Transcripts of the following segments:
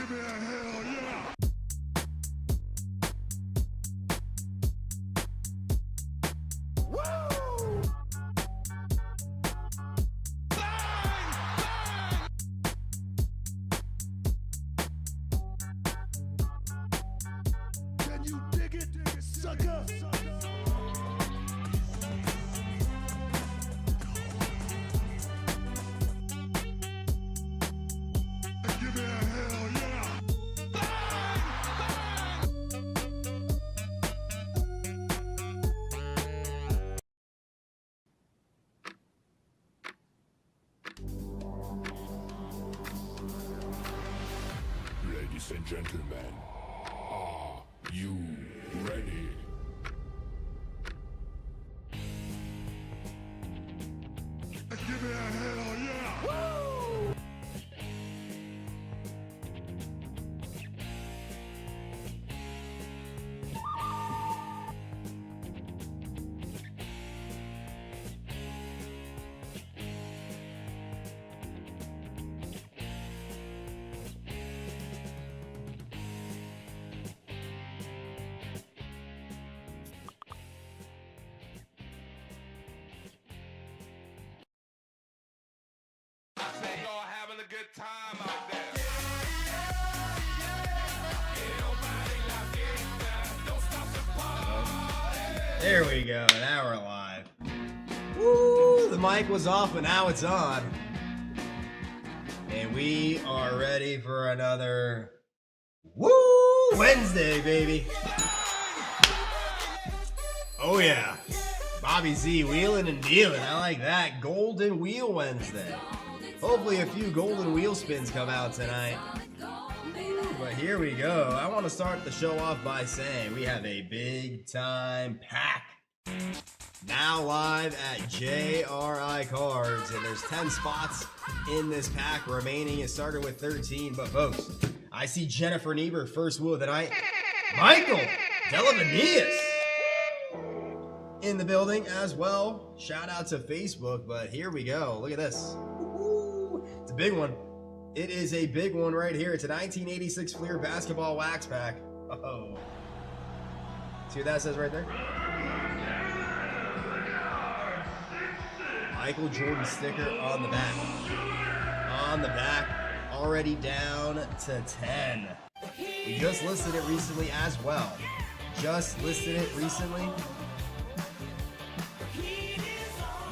Give me a hell yeah! Woo! Can you dig it, sucker? Give me a hell yeah! Ladies and gentlemen, are you ready? Give me a hell yeah! Woo! Y'all having a good time out there. There we go, now we're live. Woo! The mic was off, but now it's on. And we are ready for another Woo Wednesday, baby. Oh yeah. Bobby Z wheeling and dealing. I like that. Golden Wheel Wednesday. Hopefully a few golden wheel spins come out tonight. But here we go. I want to start the show off by saying we have a big time pack. Now live at JRI Cards. And there's 10 spots in this pack remaining. It started with 13. But folks, I see Jennifer Niebuhr first wheel of the night. Michael Delavanias in the building as well. Shout out to Facebook, but here we go. Look at this. Woo-hoo. It's a big one. It is a big one right here. It's a 1986 Fleer basketball wax pack. Oh. See what that says right there? Michael Jordan sticker on the back. On the back, already down to 10. We just listed it recently as well. Just listed it recently.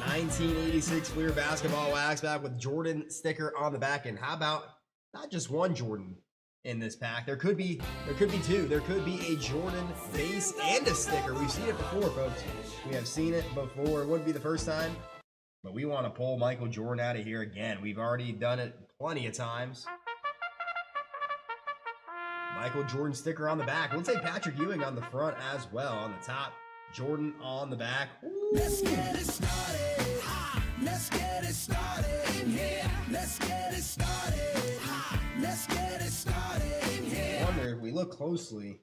1986 Fleer basketball wax pack with Jordan sticker on the back. And how about not just one Jordan in this pack? There could be two. There could be a Jordan base and a sticker. We've seen it before, folks. We have seen it before. It wouldn't be the first time, but we want to pull Michael Jordan out of here again. We've already done it plenty of times. Michael Jordan sticker on the back. We'll take Patrick Ewing on the front as well. On the top, Jordan on the back. Ooh. Let's get it started. Let's get it started in here. Let's get it started. Let's get it started in here. I wonder if we look closely.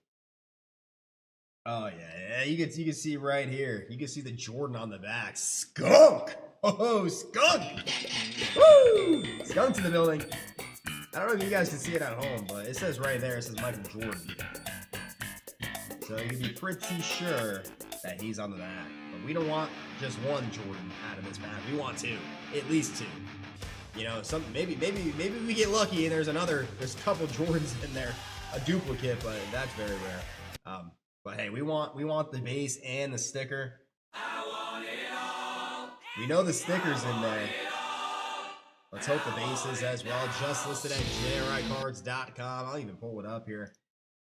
Oh yeah, you can see right here. You can see the Jordan on the back. Skunk! Oh, skunk! Woo! Skunk to the building. I don't know if you guys can see it at home, but it says right there, it says Michael Jordan. So you can be pretty sure that he's on the back. But we don't want just one Jordan out of this pack. We want two. At least two. You know, maybe we get lucky and there's a couple Jordans in there. A duplicate, but that's very rare. But hey, we want the base and the sticker. I want it all. We know the sticker's in there. Let's hope the base is as well. Just listed at JRICards.com. I'll even pull it up here.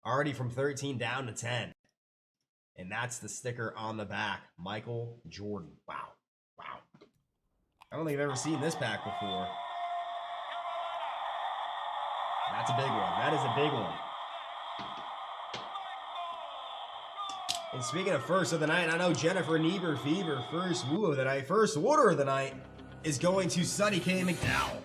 Already from 13 down to 10. And that's the sticker on the back. Michael Jordan. Wow. Wow. I don't think I've ever seen this pack before. That's a big one. That is a big one. And speaking of first of the night, I know Jennifer Niebuhr Fever, first woo of the night, first order of the night is going to Sonny K. McDowell.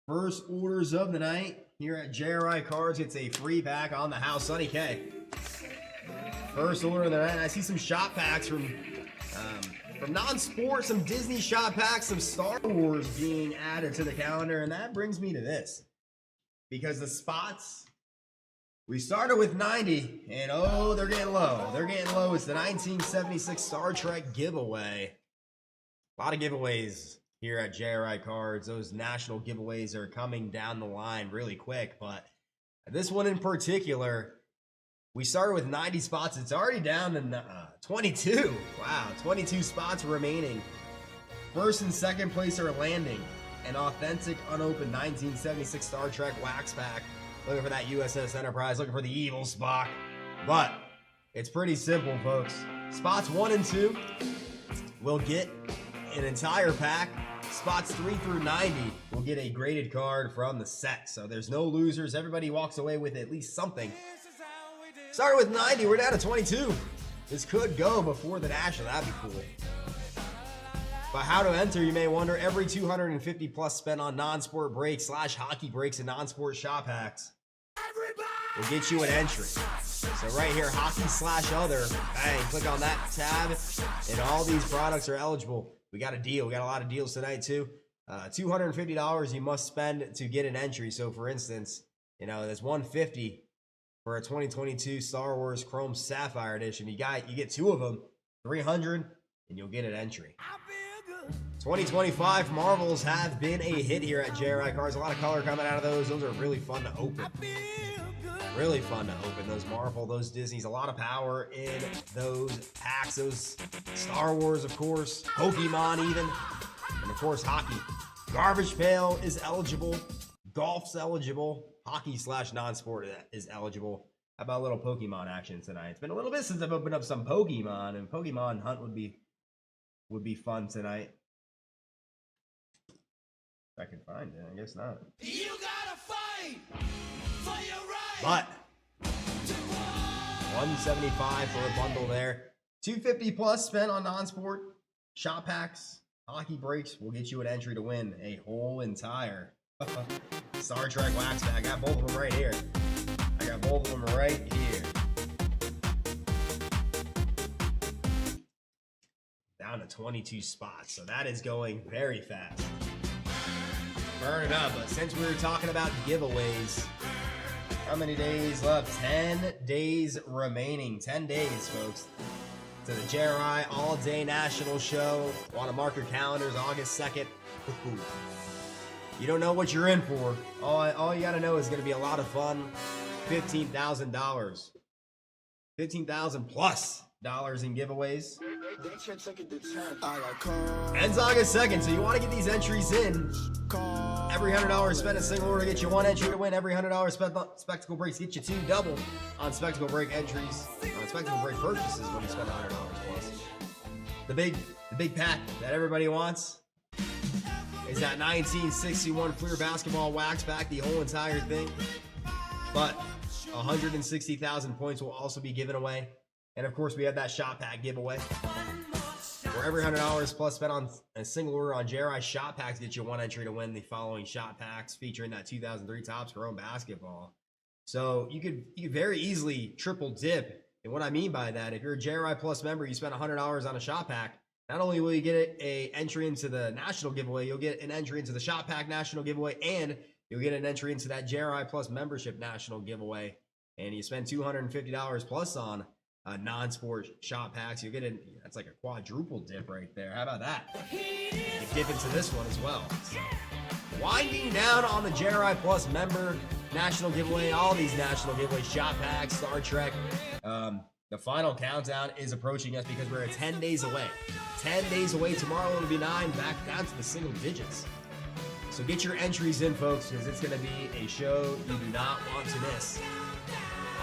First orders of the night here at JRI Cards. It's a free pack on the house, Sonny K. First order of the night. I see some shop packs from From non-sport, some Disney shot packs, some Star Wars being added to the calendar, and that brings me to this. Because the spots, we started with 90, and oh, they're getting low. They're getting low. It's the 1976 Star Trek giveaway. A lot of giveaways here at JRI Cards. Those national giveaways are coming down the line really quick, but this one in particular, we started with 90 spots. It's already down to 22. Wow, 22 spots remaining. First and second place are landing. An authentic, unopened 1976 Star Trek wax pack. Looking for that USS Enterprise, looking for the evil Spock. But it's pretty simple, folks. Spots 1 and 2 will get an entire pack. Spots 3 through 90 will get a graded card from the set. So there's no losers. Everybody walks away with at least something. Started with 90, we're down to 22. This could go before the National, that'd be cool. But how to enter, you may wonder. Every 250 plus spent on non-sport breaks / hockey breaks and non-sport shop packs will get you an entry. So right here, hockey / other, bang, click on that tab, and all these products are eligible. We got a deal. We got a lot of deals tonight too. $250 you must spend to get an entry. So for instance, you know, there's $150 for a 2022 Star Wars Chrome Sapphire Edition. You get 2 of them, $300, and you'll get an entry. 2025 Marvels have been a hit here at JRI Cards. A lot of color coming out of those. Those are really fun to open. Really fun to open. Those Marvel, those Disneys. A lot of power in those packs. Those Star Wars, of course. Pokemon even. And of course, hockey. Garbage Pail is eligible. Golf's eligible. Hockey / non-sport is eligible. How about a little Pokemon action tonight? It's been a little bit since I've opened up some Pokemon, and Pokemon Hunt would be fun tonight. If I can find it, I guess not. You gotta fight for your right. But $175 for a bundle there. $250 plus spent on non-sport shop packs, hockey breaks will get you an entry to win a whole entire Star Trek wax pack. I got both of them right here. I got both of them right here. Down to 22 spots, so that is going very fast. Burn it up, but since we were talking about giveaways, how many days left? 10 days remaining. 10 days, folks, to the JRI All-Day National Show. Want to mark your calendars, August 2nd. You don't know what you're in for. All you got to know is going to be a lot of fun. $15,000. $15,000 plus in giveaways. Ends August 2nd, so you want to get these entries in. Every $100 spent in single order gets you 1 entry to win. Every $100 spent on Spectacle Breaks get you 2 double on Spectacle Break entries. On Spectacle Break purchases when you spend $100 plus. The big pack that everybody wants is that 1961 Clear Basketball Wax Pack, the whole entire thing. But 160,000 points will also be given away. And of course, we have that shop pack giveaway. Where every $100 plus spent on a single order on JRI shop packs gets you 1 entry to win the following shop packs featuring that 2003 Topps Chrome basketball. So you could very easily triple dip. And what I mean by that, if you're a JRI Plus member, you spend $100 on a shop pack. Not only will you get an entry into the national giveaway, you'll get an entry into the shop pack national giveaway, and you'll get an entry into that JRI Plus membership national giveaway. And you spend $250 plus on non-sport shop packs, you get that's like a quadruple dip right there. How about that? You dip into this one as well. Winding down on the JRI Plus member national giveaway, all these national giveaways, shop packs, Star Trek. The final countdown is approaching us because we're 10 days away. 10 days away. Tomorrow it'll be 9, back down to the single digits. So get your entries in, folks, because it's going to be a show you do not want to miss.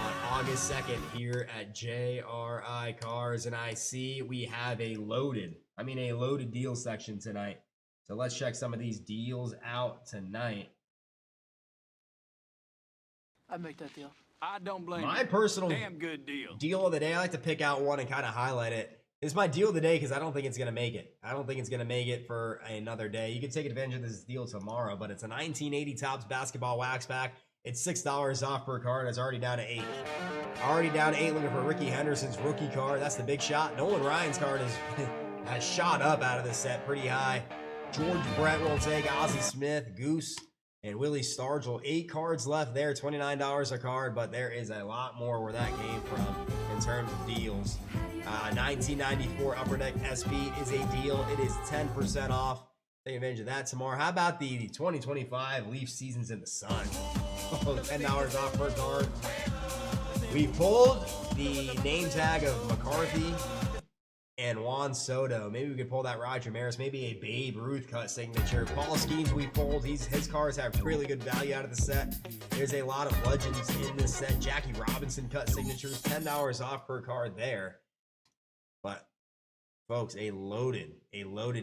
On August 2nd here at JRI Cards, and I see we have a loaded deal section tonight. So let's check some of these deals out tonight. I'd make that deal. I don't blame My you. personal Damn good deal of the day, I like to pick out one and kind of highlight it. It's my deal of the day because I don't think it's going to make it. I don't think it's going to make it for another day. You can take advantage of this deal tomorrow, but it's a 1980 Topps basketball wax pack. It's $6 off per card. It's already down to 8. Already down to 8. Looking for Ricky Henderson's rookie card. That's the big shot. Nolan Ryan's card is has shot up out of the set pretty high. George Brett will take Ozzie Smith, Goose, and Willie Stargell. 8 cards left there, $29 a card, but there is a lot more where that came from in terms of deals. 1994 Upper Deck SP is a deal. It is 10% off. Take advantage of that tomorrow. How about the 2025 Leaf Seasons in the Sun? $10 off per card. We pulled the name tag of McCarthy and Juan Soto. Maybe we could pull that Roger Maris. Maybe a Babe Ruth cut signature. Paul Skeens we pulled. His cards have really good value out of the set. There's a lot of legends in this set. Jackie Robinson cut signatures. $10 off per card there. But folks, a loaded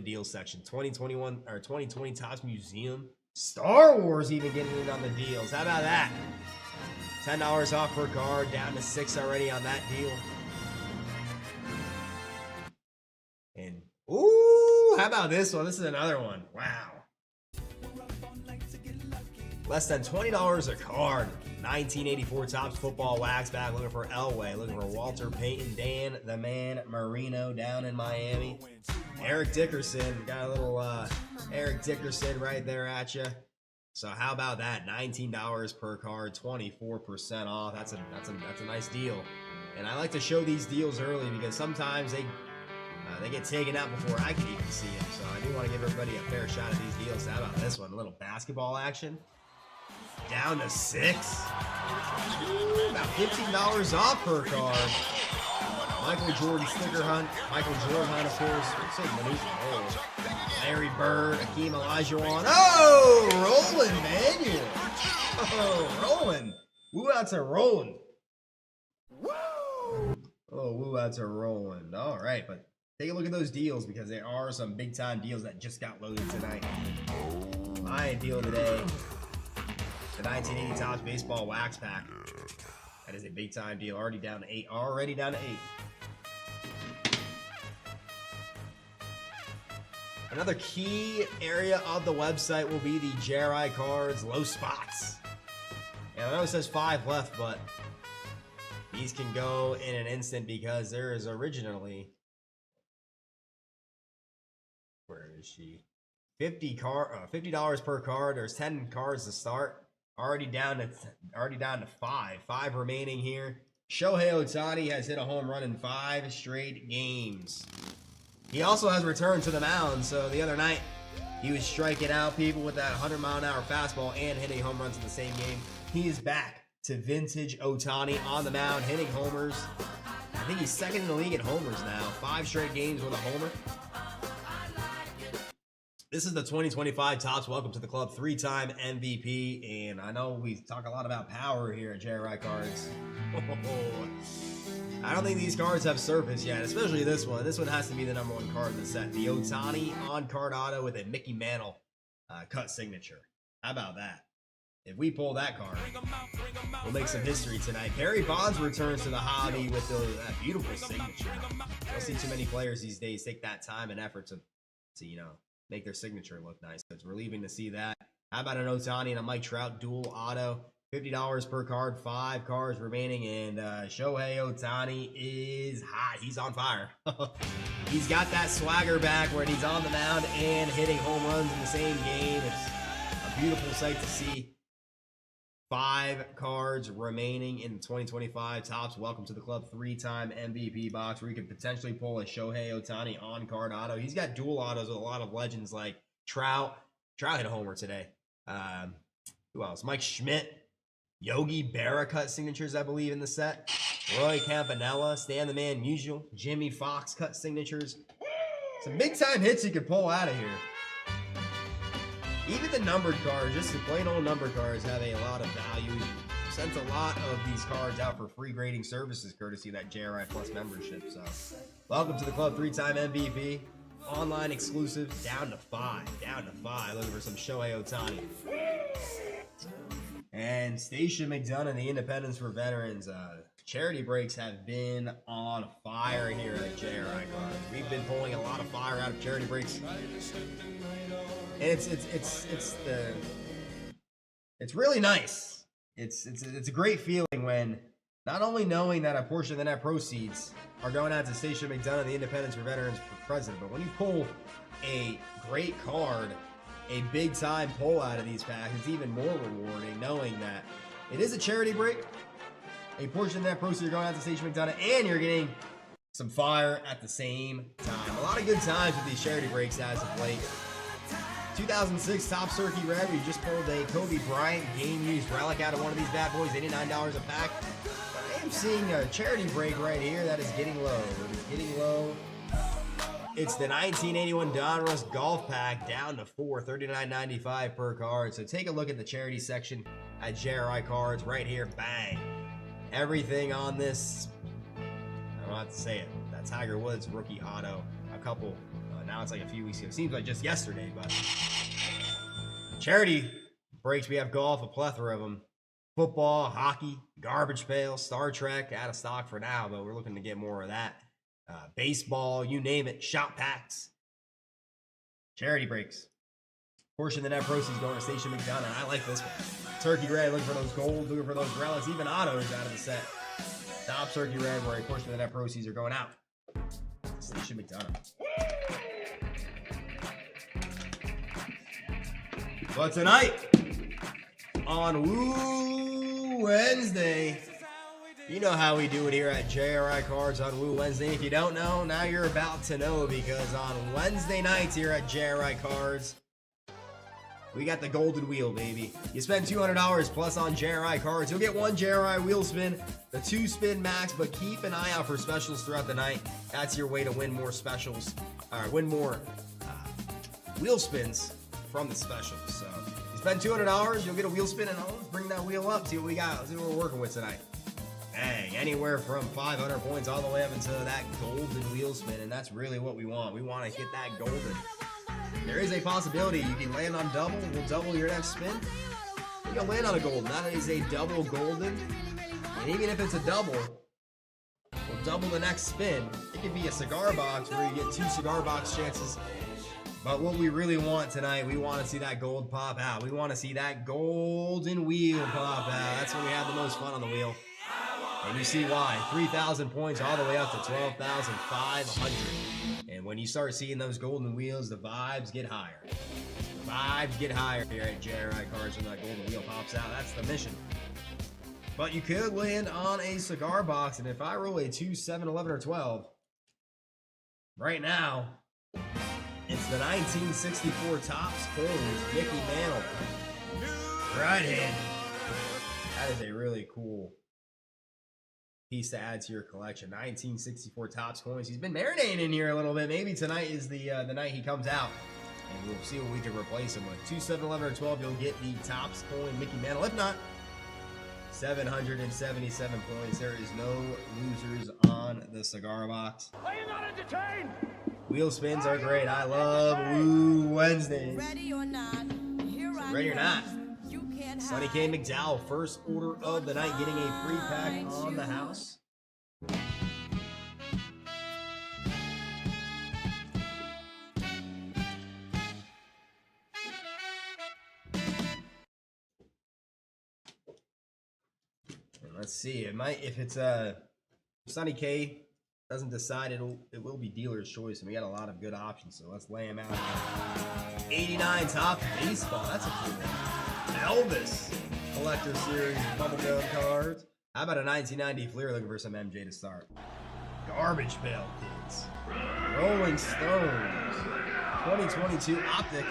deal section. 2021 or 2020 Topps Museum. Star Wars even getting in on the deals. How about that? $10 off per card, down to 6 already on that deal. And ooh, how about this one? This is another one. Wow. Less than $20 a card. 1984 Topps Football Wax Pack. Looking for Elway. Looking for Walter Payton, Dan the Man Marino down in Miami. Eric Dickerson. Got a little Eric Dickerson right there at you. So how about that? $19 per card, 24% off. That's a nice deal. And I like to show these deals early because sometimes they get taken out before I can even see them. So I do want to give everybody a fair shot at these deals. How about this one? A little basketball action. Down to 6. Ooh, about $15 off per card. Michael Jordan sticker hunt. Michael Jordan hunt, of course. Larry Bird, Akeem Olajuwon. Oh, Roland Manuel. Oh, Roland. Woo out to Roland. Oh, woo out to Roland. All right, but take a look at those deals because there are some big time deals that just got loaded tonight. My deal today, the 1980 Topps Baseball Wax Pack. That is a big time deal. Already down to 8. Already down to 8. Another key area of the website will be the JRI Cards low spots. And I know it says 5 left, but these can go in an instant because there is originally, where is she? $50 per card. There's 10 cards to start. Already down to 5. 5 remaining here. Shohei Ohtani has hit a home run in 5 straight games. He also has returned to the mound, so the other night he was striking out people with that 100-mile-an-hour fastball and hitting home runs in the same game. He is back to vintage Ohtani on the mound, hitting homers. I think he's second in the league at homers now. 5 straight games with a homer. This is the 2025 Topps Welcome to the Club 3-time MVP, and I know we talk a lot about power here at JRI Cards. I don't think these cards have surfaced yet, especially this one. This one has to be the #1 card in the set. The Ohtani on-card auto with a Mickey Mantle cut signature. How about that? If we pull that card, we'll make some history tonight. Barry Bonds returns to the hobby with that beautiful signature. I don't see too many players these days take that time and effort to make their signature look nice. It's relieving to see that. How about an Ohtani and a Mike Trout dual auto? $50 per card, 5 cards remaining, and Shohei Ohtani is hot. He's on fire. He's got that swagger back when he's on the mound and hitting home runs in the same game. It's a beautiful sight to see. 5 cards remaining in the 2025 Topps Welcome to the Club 3-time MVP box where you could potentially pull a Shohei Ohtani on-card auto. He's got dual autos with a lot of legends like Trout. Trout hit a homer today. Who else? Mike Schmidt. Yogi Berra cut signatures, I believe, in the set. Roy Campanella, Stan the Man Musial, Jimmy Fox cut signatures. Some big-time hits you could pull out of here. Even the numbered cards, just the plain old numbered cards, have a lot of value. Sent a lot of these cards out for free grading services, courtesy of that JRI Plus membership. So, welcome to the club, 3-time MVP. Online exclusive, down to 5. Down to 5. Looking for some Shohei Ohtani. And Station McDonough, the Independence for Veterans. Charity breaks have been on fire here at JRI Cards. We've been pulling a lot of fire out of charity breaks. And it's really nice. It's a great feeling when Not only knowing that a portion of the net proceeds are going out to Station McDonough, the Independence for Veterans for President, but when you pull a great card, a big time pull out of these packs, it's even more rewarding knowing that it is a charity break. A portion of that proceeds are going out to Station McDonough, and you're getting some fire at the same time. A lot of good times with these charity breaks as of late. 2006 Top Circuit Red, we just pulled a Kobe Bryant game used relic out of one of these bad boys, $89 a pack. But I am seeing a charity break right here that is getting low. It is getting low. It's the 1981 Donruss Golf Pack down to $4, $39.95 per card. So take a look at the charity section at JRI Cards right here. Bang. Everything on this, I don't have to say it. That Tiger Woods rookie auto, a couple, now it's like a few weeks ago. Seems like just yesterday, but charity breaks, we have golf, a plethora of them. Football, hockey, garbage pail, Star Trek, out of stock for now, but we're looking to get more of that. Baseball, you name it, shop packs. Charity breaks. Portion of the net proceeds going to Station McDonough. I like this one. Turkey Red, looking for those gold, looking for those relics, even autos out of the set. Top Turkey Red, where a portion of the net proceeds are going out. Station McDonough. But tonight, on Wooooo Wednesday, you know how we do it here at JRI Cards on Wooooo Wednesday. If you don't know, now you're about to know, because on Wednesday nights here at JRI Cards, we got the golden wheel, baby. You spend $200 plus on JRI Cards, you'll get one JRI wheel spin, the 2 spin max, but keep an eye out for specials throughout the night. That's your way to win more specials, or win more wheel spins from the specials. So you spend $200, you'll get a wheel spin, and I'll bring that wheel up, see what we got, see what we're working with tonight. Dang, anywhere from 500 points all the way up into that golden wheel spin, and that's really what we want. We want to get that golden. There is a possibility you can land on double. We'll double your next spin. You can land on a golden. That is a double golden. And even if it's a double, we'll double the next spin. It could be a cigar box where you get 2 cigar box chances. But what we really want tonight, we want to see that gold pop out. We want to see that golden wheel pop out. That's when we have the most fun on the wheel. And you see why. 3,000 points all the way up to 12,500. And when you start seeing those golden wheels, the vibes get higher. The vibes get higher here at JRI Cards when that golden wheel pops out. That's the mission. But you could land on a cigar box, and if I roll a 2, 7, 11, or 12, right now, it's the 1964 Topps Coins Mickey Mantle. Right-handed. That is a really cool piece to add to your collection. 1964 Topps Coins. He's been marinating in here a little bit. Maybe tonight is the night he comes out, and we'll see what we can replace him with. 2, 7, 11, or 12, you'll get the Topps Coin Mickey Mantle. If not, 777 points. There is no losers on the cigar box. Are you not entertained? Wheel spins are great. I love Wooooo Wednesdays. Ready or not, here I Ready or not, You can't Sonny K. McDowell, first order of the night, getting a free pack on the house. And let's see, it might, if it's Sonny K doesn't decide, it will be dealer's choice, and we got a lot of good options, so let's lay him out. 89 Top Baseball, that's a cool one. Elvis Collector Series bubblegum cards. How about a 1990 Fleer, looking for some MJ to start? Garbage Pail Kids. Rolling Stones. 2022 Optic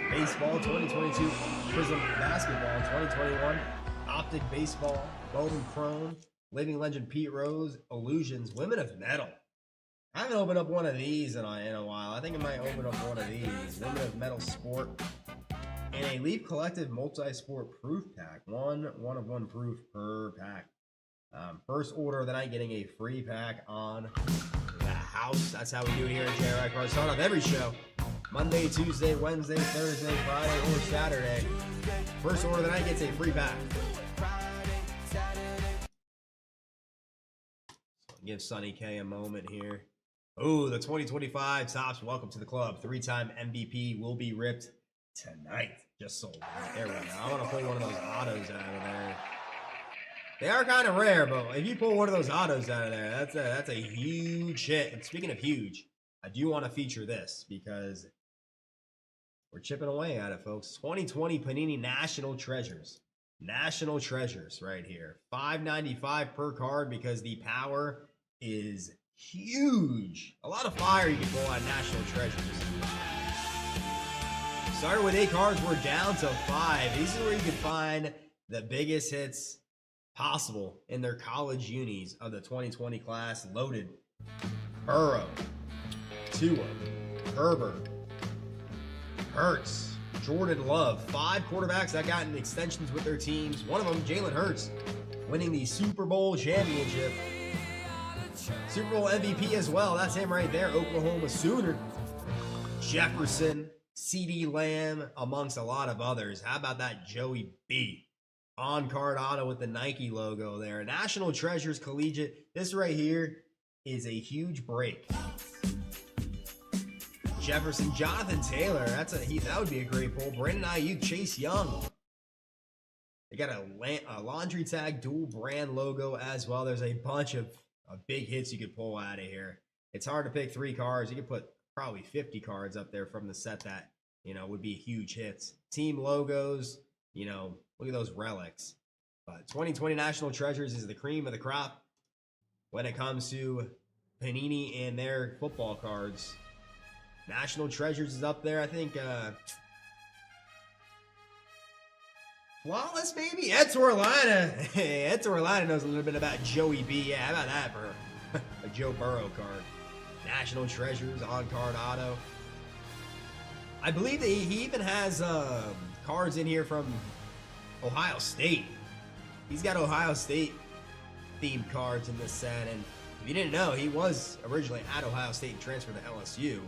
Baseball. 2022 Prism Basketball. 2021 Optic Baseball. Bowman Chrome. Living Legend Pete Rose. Illusions. Women of Metal. I haven't opened up one of these in a while. I think I might open up one of these. Women of Metal Sport. And a Leaf Collective Multi-Sport Proof Pack. One of one proof per pack. First order of the night, getting a free pack on the house. That's how we do it here at JRI Cards. Start off every show. Monday, Tuesday, Wednesday, Thursday, Friday, or Saturday. First order of the night gets a free pack. So give Sonny K a moment here. Oh, the 2025 Topps. Welcome to the club. 3-time MVP will be ripped tonight. Just sold. There we go. I want to pull one of those autos out of there. They are kind of rare, but if you pull one of those autos out of there, that's a huge hit. And speaking of huge, I do want to feature this because we're chipping away at it, folks. 2020 Panini National Treasures. National Treasures right here. $5.95 per card because the power is huge. A lot of fire you can pull out of National Treasures. Started with 8 cards, we're down to 5. These are where you can find the biggest hits possible in their college unis of the 2020 class. Loaded. Burrow. Tua. Herbert. Hurts. Jordan Love. 5 quarterbacks that got in extensions with their teams. One of them, Jalen Hurts, winning the Super Bowl championship. Super Bowl MVP as well. That's him right there. Oklahoma Sooner. Jefferson. CeeDee Lamb, amongst a lot of others. How about that Joey B? On-card auto with the Nike logo there. National Treasures Collegiate. This right here is a huge break. Jefferson, Jonathan Taylor. That would be a great pull. Brandon Ayuk, Chase Young. They got a laundry tag dual brand logo as well. There's a bunch of big hits you could pull out of here. It's hard to pick 3 cards. You could put probably 50 cards up there from the set that, would be huge hits. Team logos, look at those relics. But 2020 National Treasures is the cream of the crop when it comes to Panini and their football cards. National Treasures is up there. I think Flawless, maybe? Ed Torlina. Ed Torlina knows a little bit about Joey B. Yeah, how about that for a Joe Burrow card? National Treasures, on-card auto. I believe that he even has cards in here from Ohio State. He's got Ohio State themed cards in this set, and if you didn't know, he was originally at Ohio State and transferred to LSU.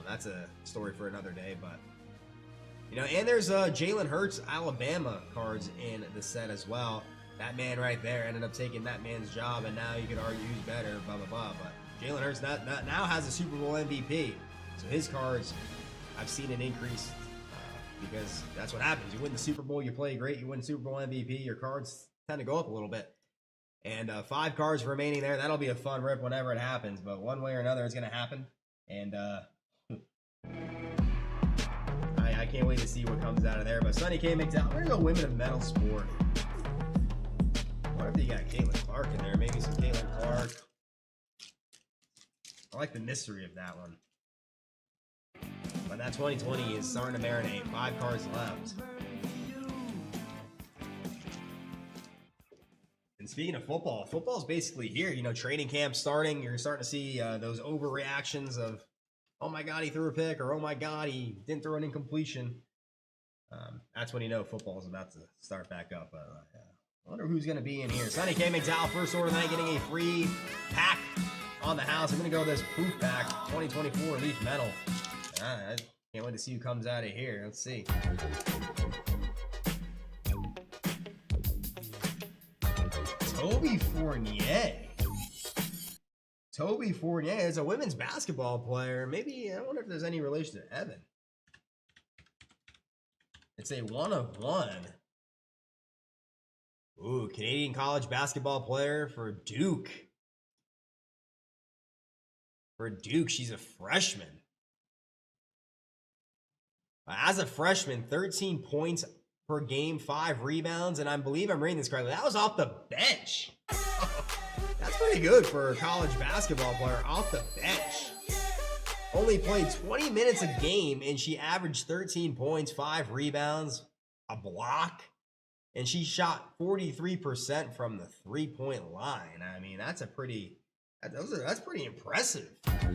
That's a story for another day, but and there's Jalen Hurts Alabama cards in the set as well. That man right there ended up taking that man's job, and now you could argue who's better, blah blah blah. But Jalen Hurts now has a Super Bowl MVP, so his cards, I've seen an increase because that's what happens. You win the Super Bowl, you play great, you win Super Bowl MVP, your cards tend to go up a little bit. And 5 cards remaining there. That'll be a fun rip whenever it happens, but one way or another, it's going to happen. And I can't wait to see what comes out of there. But Sonny K makes out. We're going to go women of metal sport. What if you got Caitlin Clark in there? Maybe some Caitlin Clark. I like the mystery of that one. But that 2020 is starting to marinate. 5 cards left. And speaking of football, football's basically here. Training camp starting. You're starting to see those overreactions of, oh my God, he threw a pick, or oh my God, he didn't throw an incompletion. That's when football's about to start back up. I wonder who's going to be in here. Sonny K makes out first order night, getting a free pack on the house. I'm going to go with this proof pack, 2024 Leaf Metal. I can't wait to see who comes out of here. Let's see. Toby Fournier. Toby Fournier is a women's basketball player. Maybe, I wonder if there's any relation to Evan. It's a 1/1. Ooh, Canadian college basketball player for Duke. For Duke, she's a freshman. As a freshman, 13 points per game, 5 rebounds, and I believe I'm reading this correctly. That was off the bench. That's pretty good for a college basketball player off the bench. Only played 20 minutes a game, and she averaged 13 points, 5 rebounds, a block, and she shot 43% from the 3-point line. I mean, that's pretty impressive.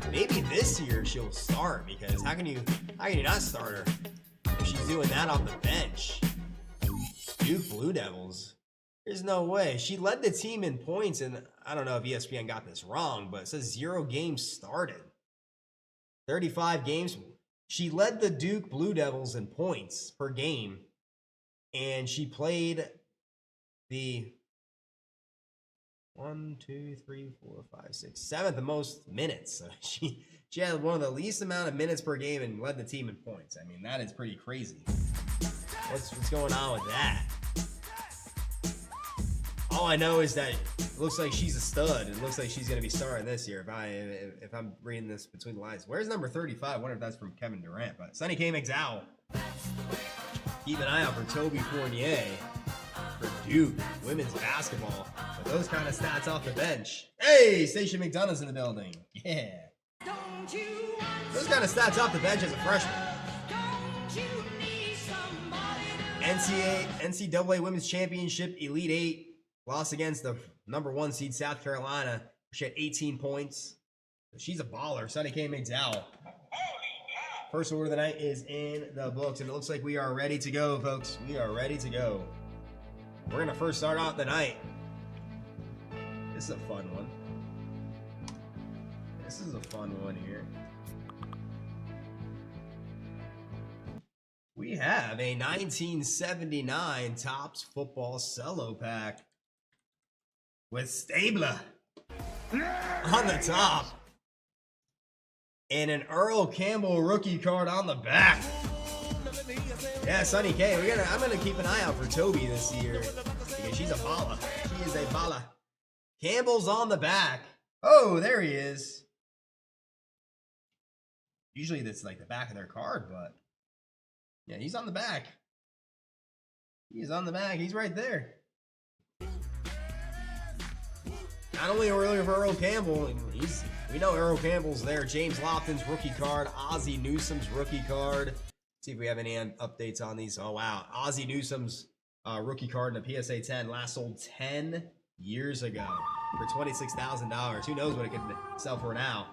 Maybe this year she'll start, because how can you not start her if she's doing that off the bench? Duke Blue Devils. There's no way. She led the team in points, and I don't know if ESPN got this wrong, but it says 0 games started. 35 games. She led the Duke Blue Devils in points per game, and she played the 7th most minutes. So she had one of the least amount of minutes per game and led the team in points. I mean, that is pretty crazy. What's going on with that? All I know is that it looks like she's a stud. It looks like she's going to be starting this year if I'm reading this between the lines. Where's number 35? I wonder if that's from Kevin Durant. But Sonny K. McDowell. Keep an eye out for Toby Fournier for Duke women's basketball. With those kind of stats off the bench. Hey, Station McDonough's in the building. Yeah. Those kind of stats off the bench as a freshman. NCAA Women's Championship Elite 8. Lost against the number 1 seed South Carolina. She had 18 points. She's a baller. Sonny K. McDowell. First order of the night is in the books, and it looks like we are ready to go, folks. We are ready to go. We're going to first start out the night. This is a fun one. This is a fun one here. We have a 1979 Topps Football Cello Pack with Stabler on the top and an Earl Campbell rookie card on the back. Yeah, Sonny K. I'm gonna keep an eye out for Toby this year because she's a baller. She is a baller. Campbell's on the back. Oh, there he is. Usually that's like the back of their card, but yeah, he's on the back. He's on the back. He's right there. Not only are we looking for Earl Campbell, we know Earl Campbell's there. James Lofton's rookie card. Ozzie Newsome's rookie card. See if we have any updates on these. Oh, wow. Ozzie Newsome's rookie card in a PSA 10 last sold 10 years ago for $26,000. Who knows what it could sell for now?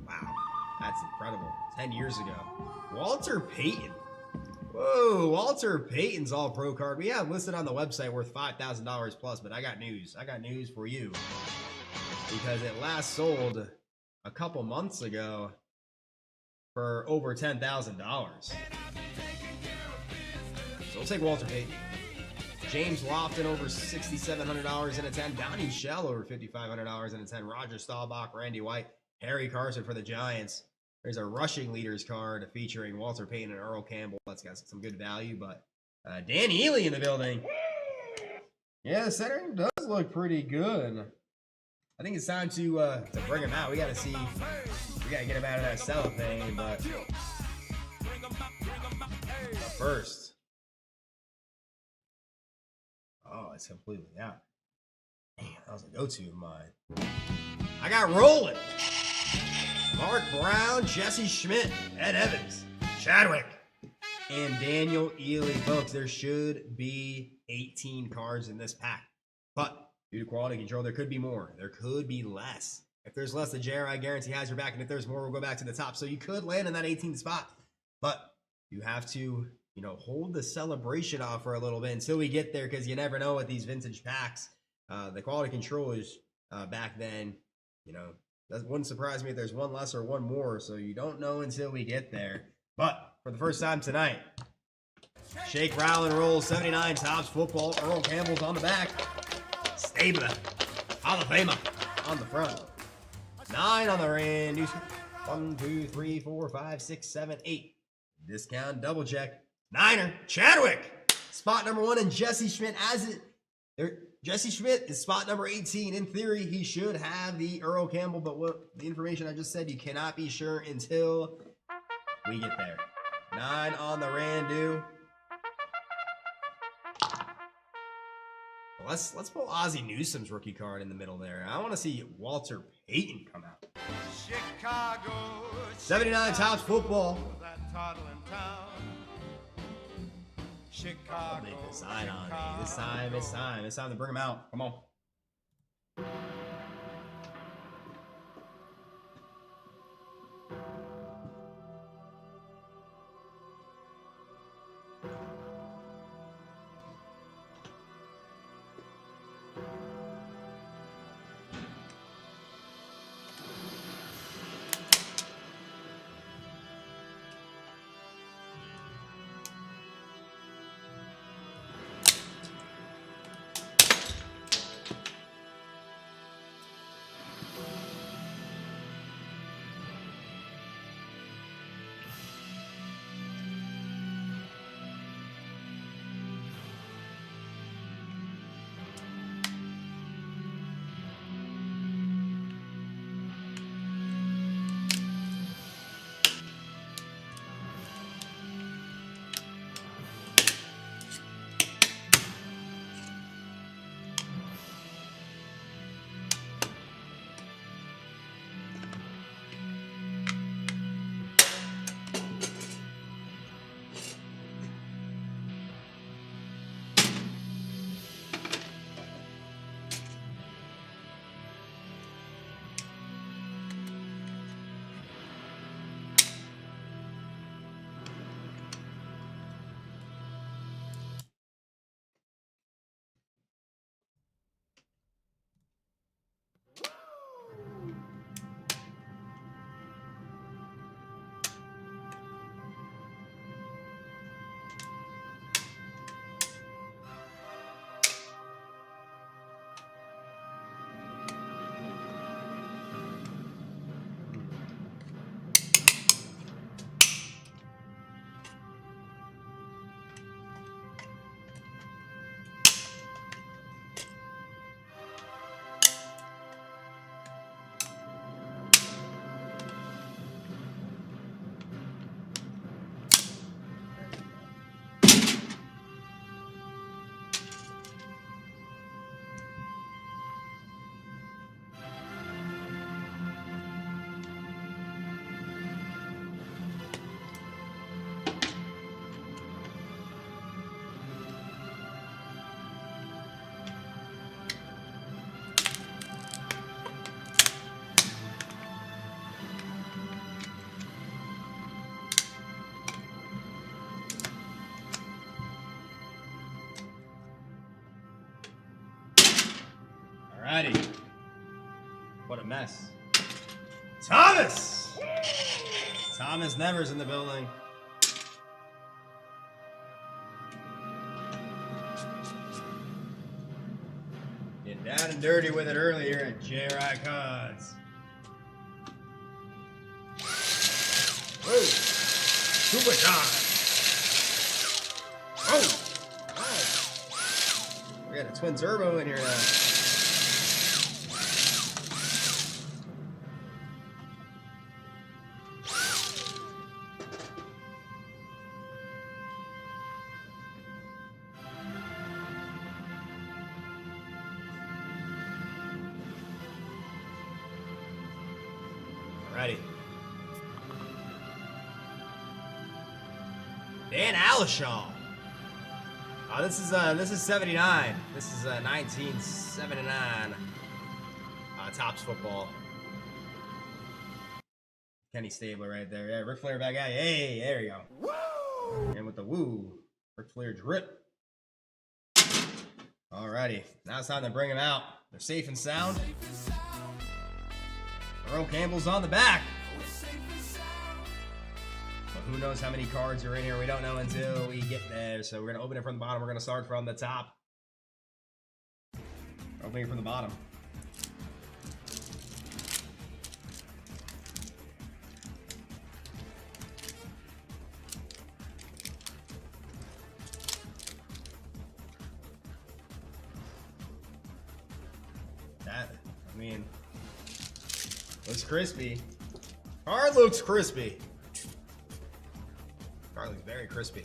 Wow. That's incredible. 10 years ago. Walter Payton. Whoa, Walter Payton's all-pro card. We have listed on the website worth $5,000 plus, but I got news. I got news for you. Because it last sold a couple months ago for over $10,000. So we'll take Walter Payton. James Lofton over $6,700 in a 10. Donnie Shell over $5,500 in a 10. Roger Staubach, Randy White, Harry Carson for the Giants. There's a rushing leaders card featuring Walter Payton and Earl Campbell. That's got some good value, but Dan Ely in the building. Yeah, the centering does look pretty good. I think it's time to bring him out. We got to see. We got to get him out of that cellophane, but first. Oh, it's completely out. Damn, that was a go-to of mine. I got rolling. Mark Brown, Jesse Schmidt, Ed Evans, Chadwick, and Daniel Ely. Folks, there should be 18 cards in this pack. But due to quality control, there could be more. There could be less. If there's less, the JRI guarantee has your back. And if there's more, we'll go back to the top. So you could land in that 18th spot. But you have to, hold the celebration off for a little bit until we get there, because you never know with these vintage packs. The quality control is back then, that wouldn't surprise me if there's one less or one more, so you don't know until we get there. But for the first time tonight, shake, rattle, and roll, 79 Topps Football. Earl Campbell's on the back. Stabler, Hall of Famer on the front. 9 on the end. 1, 2, 3, 4, 5, 6, 7, 8. Discount double check. Niner, Chadwick. Spot number 1, and Jesse Schmidt has it. Jesse Schmidt is spot number 18. In theory, he should have the Earl Campbell, but what the information I just said, you cannot be sure until we get there. 9 on the Randu. Well, let's pull Ozzie Newsome's rookie card in the middle there. I want to see Walter Payton come out. Chicago. 79 Topps Football. That toddling town. Chicago. They decide on me. This time, it's time. It's time to bring him out. Come on. Alrighty. What a mess. Thomas! Thomas Nevers in the building. Getting down and dirty with it earlier at JRI Cards. Whoa! Super time! Oh! Wow. We got a twin turbo in here now. Alrighty. Dan Alishaw. Oh, this is 79. This is 1979. Topps football. Kenny Stabler right there. Yeah, Ric Flair back at you. Hey, there you go. Woo! And with the woo, Ric Flair drip. Alrighty, now it's time to bring them out. They're safe and sound. Earl Campbell's on the back. But who knows how many cards are in here? We don't know until we get there. So we're going to open it from the bottom. We're going to start from the top. Opening it from the bottom. That, I mean, looks crispy. Card looks crispy. Card looks very crispy.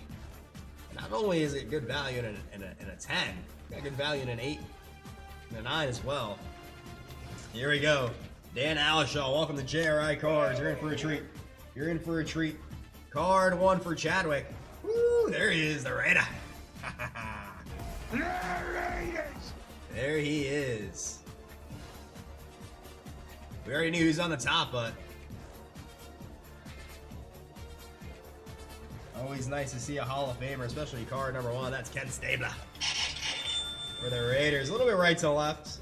Not only is it good value in a 10, got good value in an 8 and a 9 as well. Here we go. Dan Alishaw, welcome to JRI Cards. You're in for a treat. You're in for a treat. Card 1 for Chadwick. Woo, there he is, the Raider. There he is. We already knew he was on the top, but always nice to see a Hall of Famer, especially card number 1. That's Ken Stabler for the Raiders. A little bit right to left.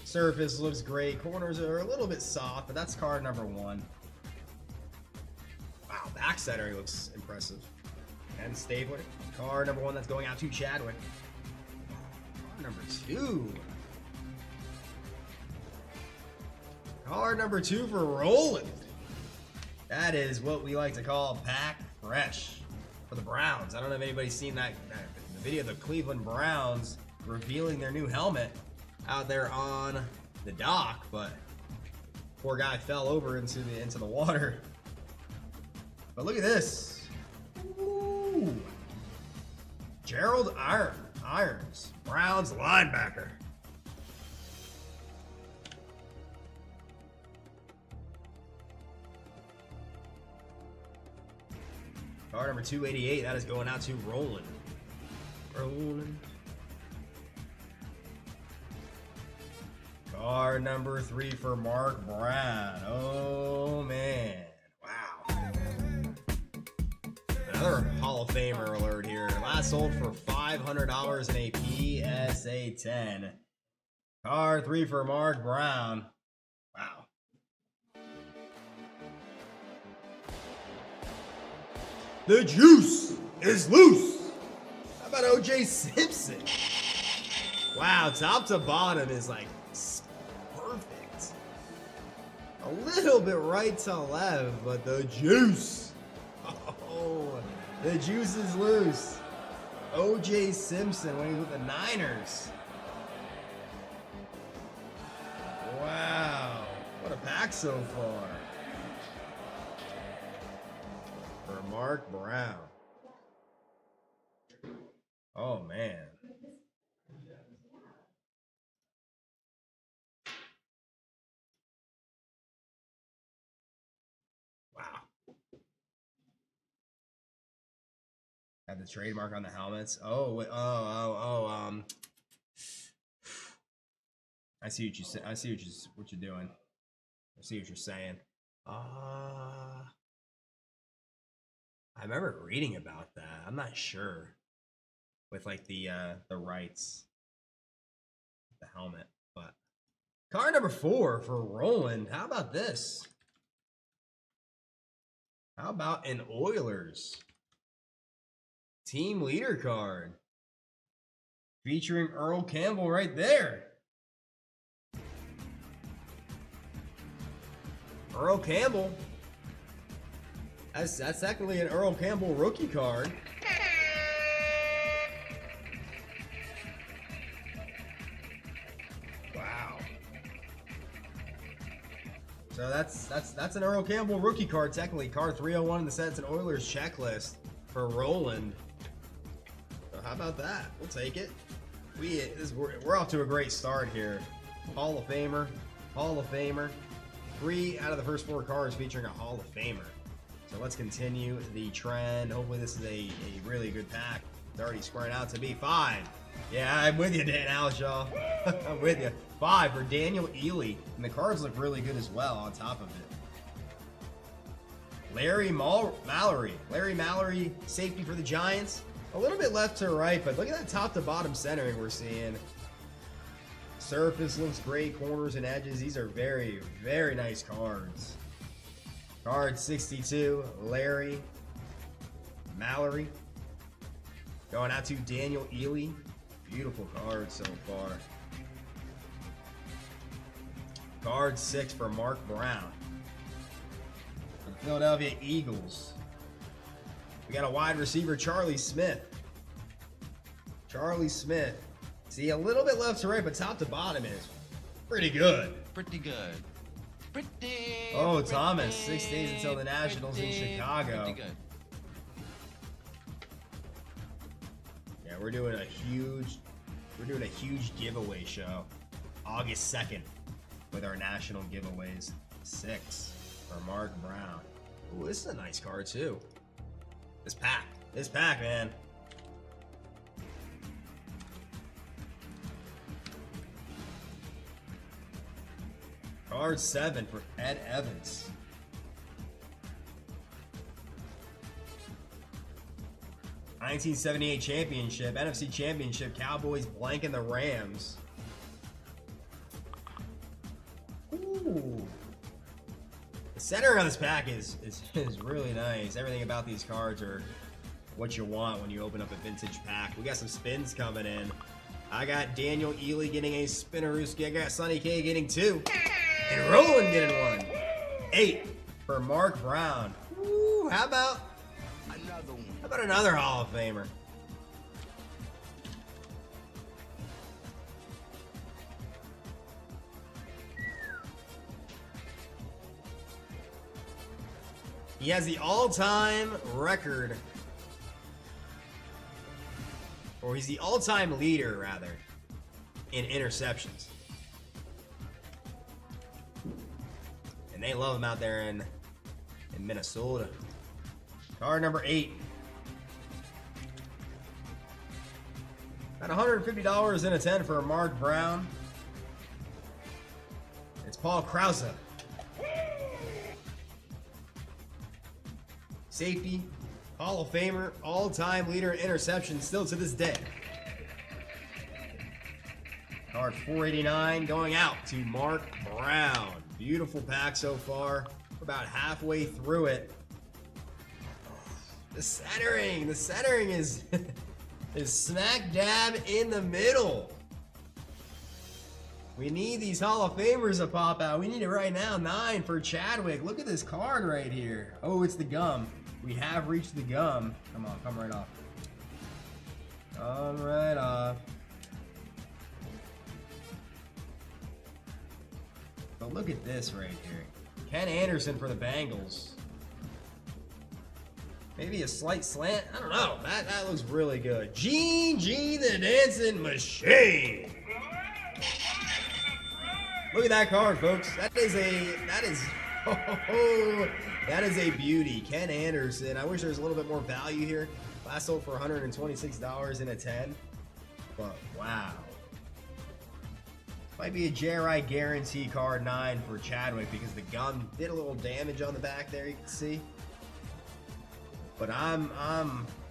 Surface looks great. Corners are a little bit soft, but that's card number 1. Wow, back center looks impressive. Ken Stabler. Card number 1 that's going out to Chadwick. Card number 2. Card number 2 for Roland. That is what we like to call pack fresh for the Browns. I don't know if anybody's seen that the video of the Cleveland Browns revealing their new helmet out there on the dock, but poor guy fell over into the water. But look at this. Ooh. Gerald Irons, Browns linebacker. Card number 288, that is going out to Roland. Roland. Card number 3 for Mark Brown. Oh, man. Wow. Another Hall of Famer alert here. Last sold for $500 in a PSA 10. Card 3 for Mark Brown. Wow. The juice is loose. How about O.J. Simpson? Wow, top to bottom is like perfect. A little bit right to left, but the juice. Oh, the juice is loose. O.J. Simpson when he's with the Niners. Wow, what a pack so far. For Mark Brown. Oh, man. Wow. Have the trademark on the helmets. Oh, wait, I see what you say. I see what you're doing. I see what you're saying. I remember reading about that. I'm not sure with like the rights. the helmet. But card number 4 for Roland. How about this? How about an Oilers team leader card featuring Earl Campbell right there? Earl Campbell. That's technically an Earl Campbell rookie card. Wow. So that's an Earl Campbell rookie card technically. Card 301 in the Sens and Oilers checklist for Roland. So how about that? We'll take it. We're off to a great start here. Hall of Famer, Hall of Famer. 3 out of the first 4 cards featuring a Hall of Famer. So let's continue the trend. Hopefully this is a really good pack. It's already squaring out to be 5. Yeah, I'm with you, Dan Alshaw. I'm with you. 5 for Daniel Ely. And the cards look really good as well on top of it. Larry Mallory. Larry Mallory, safety for the Giants. A little bit left to right, but look at that top to bottom centering we're seeing. Surface looks great, corners and edges. These are very, very nice cards. Card 62, Larry Mallory. Going out to Daniel Ely. Beautiful card so far. Card 6 for Mark Brown. For the Philadelphia Eagles. We got a wide receiver, Charlie Smith. Charlie Smith. See, a little bit left to right, but top to bottom is pretty good. Pretty good. Pretty. Oh, pretty, Thomas, 6 days until the Nationals in Chicago. Pretty good. Yeah, we're doing a huge giveaway show, August 2nd, with our national giveaways. 6 for Mark Brown. Ooh, this is a nice card too. This pack, man. Card 7 for Ed Evans. (1978) championship, NFC championship, Cowboys blanking the Rams. Ooh. The center on this pack is really nice. Everything about these cards are what you want when you open up a vintage pack. We got some spins coming in. I got Daniel Ely getting a Spinnerooski. I got Sonny K getting 2. And Roland getting 1. 8 for Mark Brown. Ooh, how about another Hall of Famer? He has the all-time record, or he's the all-time leader, rather, in interceptions. And they love him out there in Minnesota. Card number 8. At $150 in a 10 for Mark Brown. It's Paul Krause. Safety, Hall of Famer, all-time leader in interceptions still to this day. Card 489 going out to Mark Brown. Beautiful pack so far. We're about halfway through it. The centering is is smack dab in the middle. We need these Hall of Famers to pop out. We need it right now. 9 for Chadwick. Look at this card right here. Oh, it's the gum. We have reached the gum. Come on, come right off. Come right off. But look at this right here. Ken Anderson for the Bengals. Maybe a slight slant. I don't know. That looks really good. Gene G the Dancing Machine. Look at that card, folks. That is a beauty. Ken Anderson. I wish there was a little bit more value here. Last sold for $126 in a 10. But wow. Might be a JRI guarantee card 9 for Chadwick because the gum did a little damage on the back there, you can see. But I'm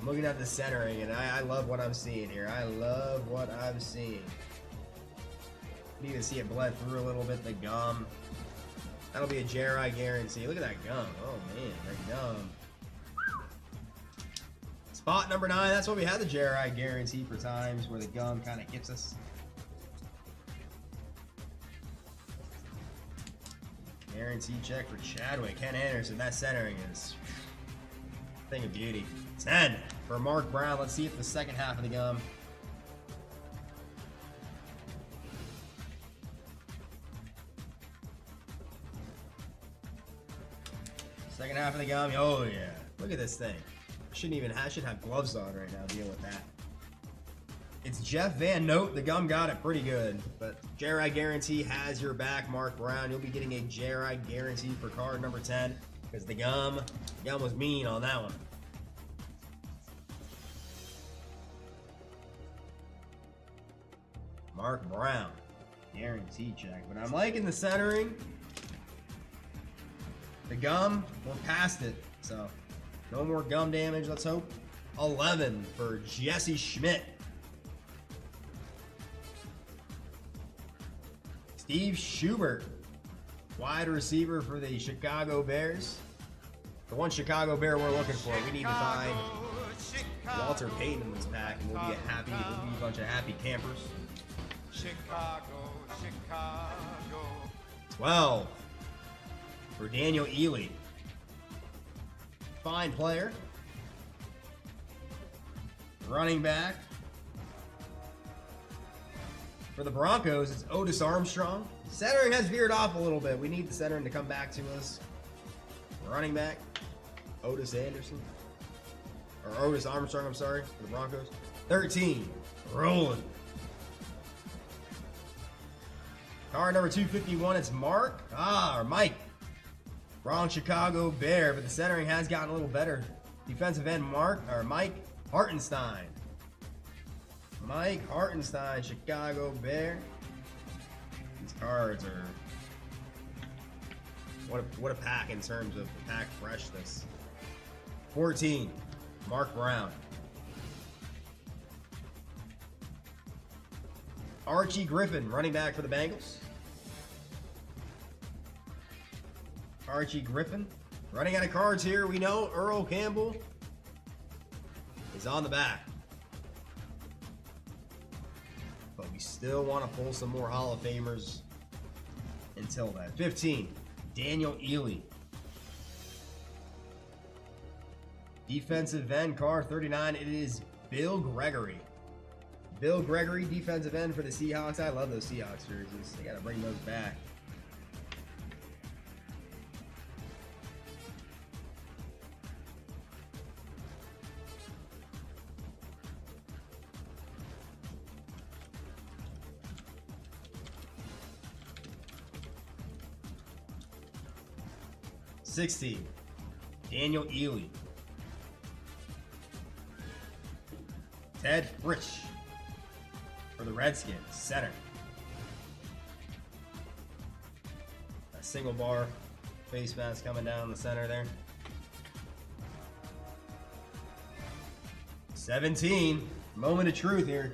looking at the centering and I love what I'm seeing here. I love what I'm seeing. You can see it bled through a little bit, the gum. That'll be a JRI guarantee. Look at that gum. Oh man, that gum. Spot number 9, that's why we had the JRI guarantee for times where the gum kind of gets us. Guarantee check for Chadwick. Ken Anderson, that centering is a thing of beauty. 10 for Mark Brown. Let's see if the second half of the gum. Second half of the gum. Oh yeah. Look at this thing. I should have gloves on right now dealing with that. It's Jeff Van Note. The gum got it pretty good. But JRI guarantee has your back, Mark Brown. You'll be getting a JRI guarantee for card number 10. Because the gum was mean on that one. Mark Brown. Guarantee check. But I'm liking the centering. The gum, we're past it. So no more gum damage, let's hope. 11 for Jesse Schmidt. Steve Schubert, wide receiver for the Chicago Bears. The one Chicago Bear we're looking for. We need to find Walter Payton in this pack, and we'll be a bunch of happy campers. Chicago. 12 for Daniel Ely. Fine player. Running back. For the Broncos, it's Otis Armstrong. Centering has veered off a little bit. We need the centering to come back to us. Running back, Otis Anderson. Or Otis Armstrong, I'm sorry, for the Broncos. 13, Roland. Card number 251, it's Mike. Wrong Chicago Bear, but the centering has gotten a little better. Defensive end Mike Hartenstein. Mike Hartenstein, Chicago Bear. These cards are what a pack in terms of the pack freshness. 14, Mark Brown. Archie Griffin, running back for the Bengals. Archie Griffin. Running out of cards here. We know Earl Campbell is on the back. But we still want to pull some more Hall of Famers until then. 15, Daniel Ely. Defensive end card 39. It is Bill Gregory. Bill Gregory, defensive end for the Seahawks. I love those Seahawks jerseys. They got to bring those back. $16, Daniel Ely. Ted Frisch for the Redskins, center. A single bar face mask coming down the center there. 17, moment of truth here.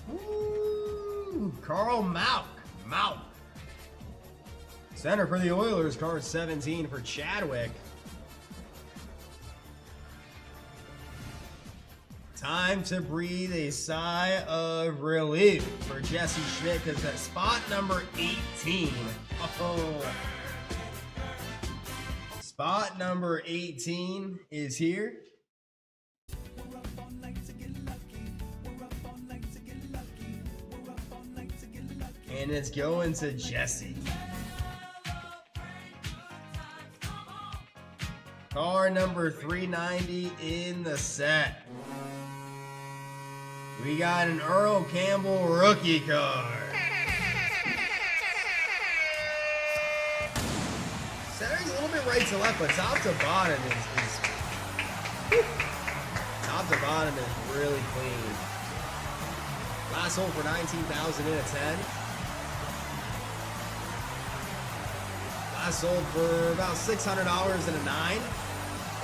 Woo! Carl Mauk. Center for the Oilers, card 17 for Chadwick. Time to breathe a sigh of relief for Jesse Schmidt because that's spot number 18. Oh. Spot number 18 is here. And it's going to Jesse. Card number 390 in the set. We got an Earl Campbell rookie card. Centering's a little bit right to left, but top to bottom is top to bottom is really clean. Last sold for $19,000 in a 10. Last sold for about $600 in a 9.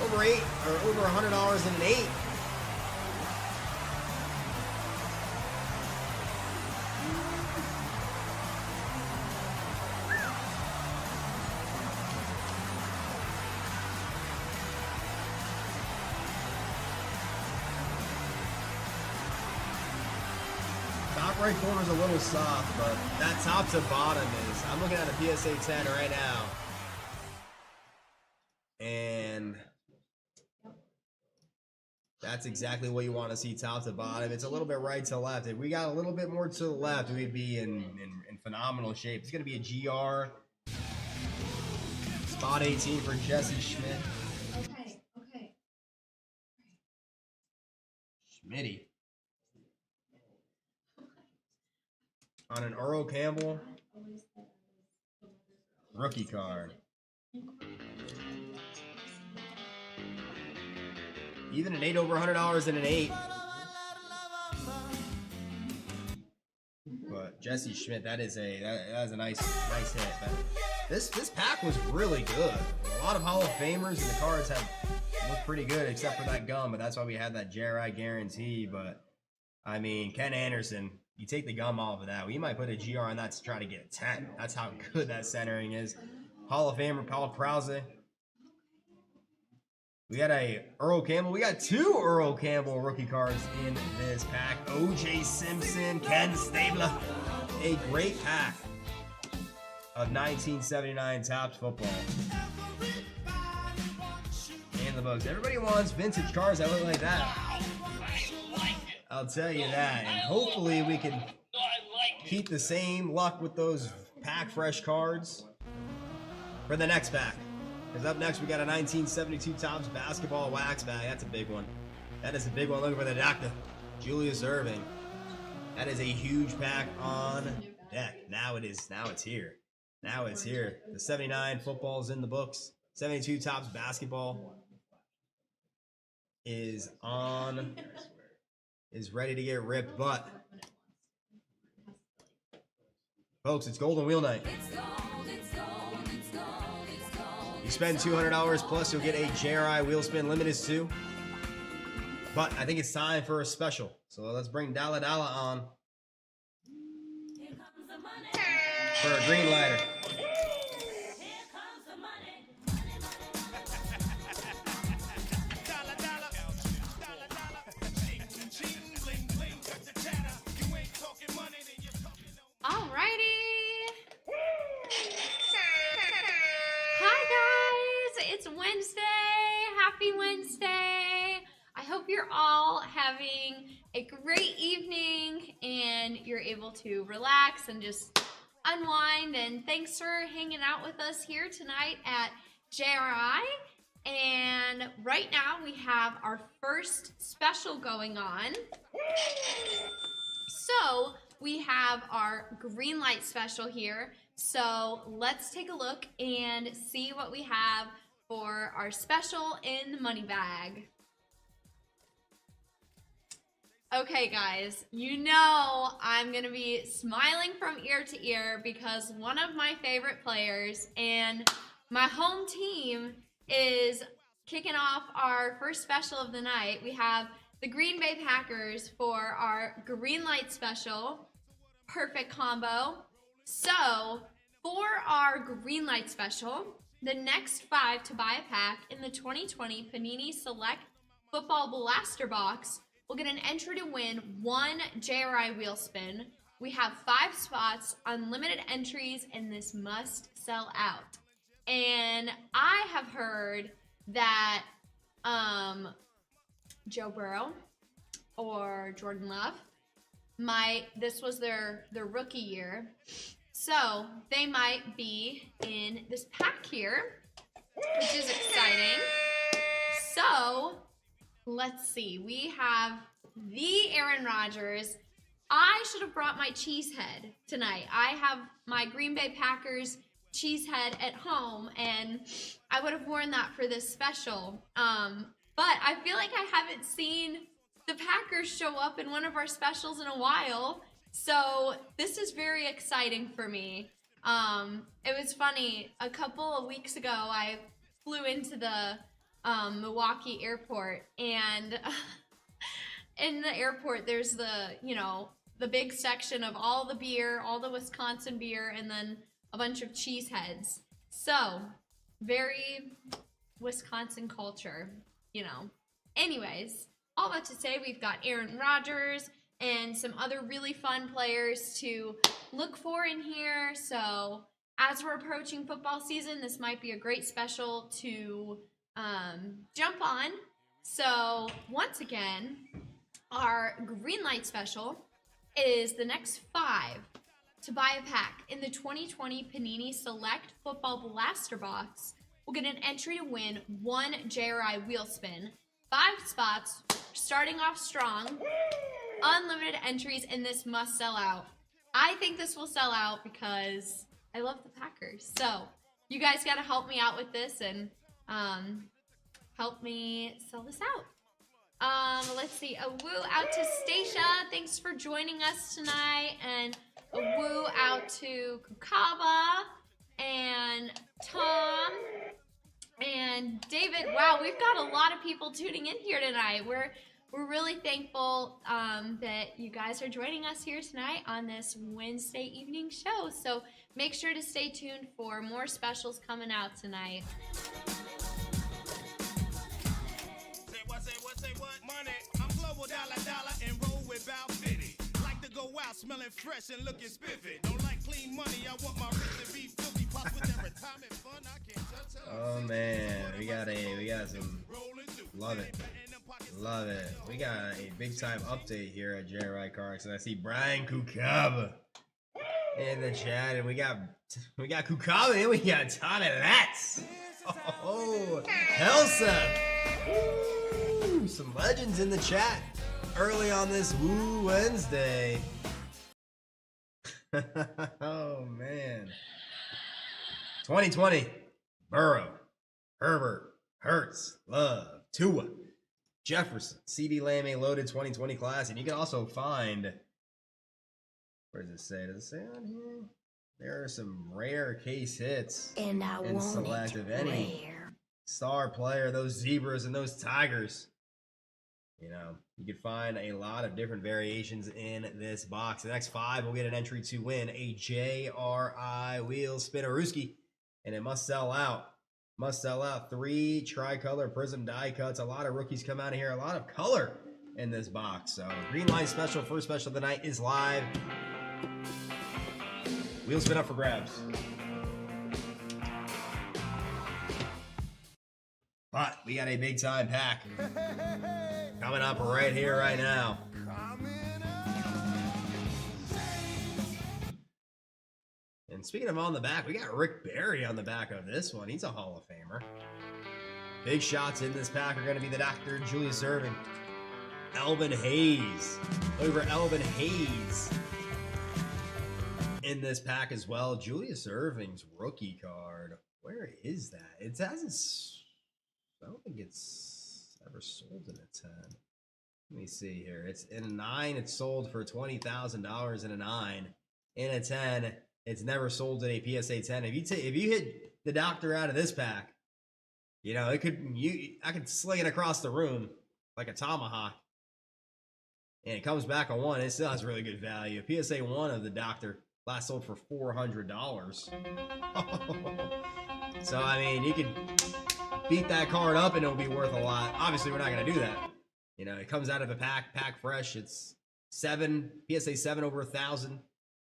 Over $100 in an 8. right corner is a little soft, but that top to bottom is, I'm looking at a PSA 10 right now. And that's exactly what you want to see top to bottom. It's a little bit right to left. If we got a little bit more to the left, we'd be in phenomenal shape. It's going to be a GR. Spot 18 for Jesse Schmidt. Okay. Schmitty. On an Earl Campbell rookie card. Even an 8 over $100 and an 8. But Jesse Schmidt, that is a nice hit. But this pack was really good. A lot of Hall of Famers, and the cards have looked pretty good except for that gum, but that's why we had that JRI guarantee. But I mean, Ken Anderson, you take the gum off of that, we might put a GR on that to try to get a 10. That's how good that centering is. Hall of Famer Paul Krause. We got a Earl Campbell. We got 2 Earl Campbell rookie cards in this pack. O.J. Simpson, Ken Stabler. A great pack of 1979 Topps football. In the books. Everybody wants vintage cards that look like that. I'll tell you that. And hopefully we can keep the same luck with those pack fresh cards for the next pack. Because up next we got a 1972 Topps basketball wax bag. That's a big one. That is a big one. Looking for the doctor, Julius Erving. That is a huge pack on deck. Now it's here. Now it's here. The 79 football's in the books. 72 Topps basketball is ready to get ripped. But folks, it's Golden Wheel Night. You spend $200 plus, you'll get a JRI Wheel Spin Limited 2. But I think it's time for a special. So let's bring Dalla Dalla on for a green lighter. Alrighty. Hi guys, it's Wednesday. Happy Wednesday. I hope you're all having a great evening and you're able to relax and just unwind. And thanks for hanging out with us here tonight at JRI. And right now we have our first special going on. So we have our green light special here. So let's take a look and see what we have for our special in the money bag. Okay guys, you know I'm gonna be smiling from ear to ear because one of my favorite players and my home team is kicking off our first special of the night. We have the Green Bay Packers for our green light special. Perfect combo. So for our green light special, the next 5 to buy a pack in the 2020 Panini Select Football Blaster Box will get an entry to win 1 JRI wheel spin. We have 5 spots, unlimited entries, and this must sell out. And I have heard that Joe Burrow or Jordan Love, this was their rookie year. So they might be in this pack here, which is exciting. So let's see. We have the Aaron Rodgers. I should have brought my cheese head tonight. I have my Green Bay Packers cheese head at home, and I would have worn that for this special. But I feel like I haven't seen the Packers show up in one of our specials in a while. So this is very exciting for me. It was funny, a couple of weeks ago, I flew into the Milwaukee airport, and in the airport, there's the big section of all the beer, all the Wisconsin beer, and then a bunch of cheese heads. So very Wisconsin culture, you know. Anyways, all that to say, we've got Aaron Rodgers, and some other really fun players to look for in here. So as we're approaching football season, this might be a great special to jump on. So once again, our green light special is the next 5 to buy a pack in the 2020 Panini Select Football Blaster Box. We'll get an entry to win 1 JRI wheel spin, 5 spots, starting off strong, unlimited entries, and this must sell out. I think this will sell out because I love the Packers. So you guys got to help me out with this and help me sell this out. Let's see, a woo out to Stacia. Thanks for joining us tonight. And a woo out to Kukaba and Tom and David. Wow, we've got a lot of people tuning in here tonight. We're really thankful that you guys are joining us here tonight on this Wednesday evening show. So make sure to stay tuned for more specials coming out tonight. Say what? Money. I'm global dollar and roll with Bow 50. Like to go out smelling fresh and looking spiffy. Don't like clean money, I want my wrist to be filthy. Pop with that retirement fun, I can't touch her. Oh man, we got some. Love it. Love it. We got a big time update here at JRI Cards, and I see Brian Kukaba in the chat, and we got Kukaba, and we got Tommy Letts. Oh, Helsa. Ooh, some legends in the chat early on this Woo Wednesday. Oh man. 2020. Burrow, Herbert, Hurts, Love, Tua, Jefferson, CD Lamb, a loaded 2020 class. And you can also find, where does it say? Does it say on here? There are some rare case hits And I and want select it of any rare. star player, those zebras and those tigers. You know, you can find a lot of different variations in this box. The next 5 will get an entry to win a JRI wheel spinnerooski, and it must sell out. Must sell out. 3 tricolor prism die cuts. A lot of rookies come out of here. A lot of color in this box. So green line special, first special of the night is live. Wheel spin up for grabs. But we got a big time pack coming up right here, right now. And speaking of on the back, we got Rick Barry on the back of this one. He's a Hall of Famer. Big shots in this pack are going to be the Dr. Julius Erving, Elvin Hayes. Over Elvin Hayes in this pack as well. Julius Erving's rookie card. Where is that? It hasn't. I don't think it's ever sold in a 10. Let me see here. It's in a 9. It's sold for $20,000 in a 9. In a 10, it's never sold in a PSA 10. If you hit the Doctor out of this pack, you know I could sling it across the room like a tomahawk, and it comes back a 1. It still has really good value. PSA 1 of the Doctor last sold for $400. So I mean, you could beat that card up and it'll be worth a lot. Obviously, we're not going to do that. You know, it comes out of a pack fresh. It's 7, PSA 7 over 1,000,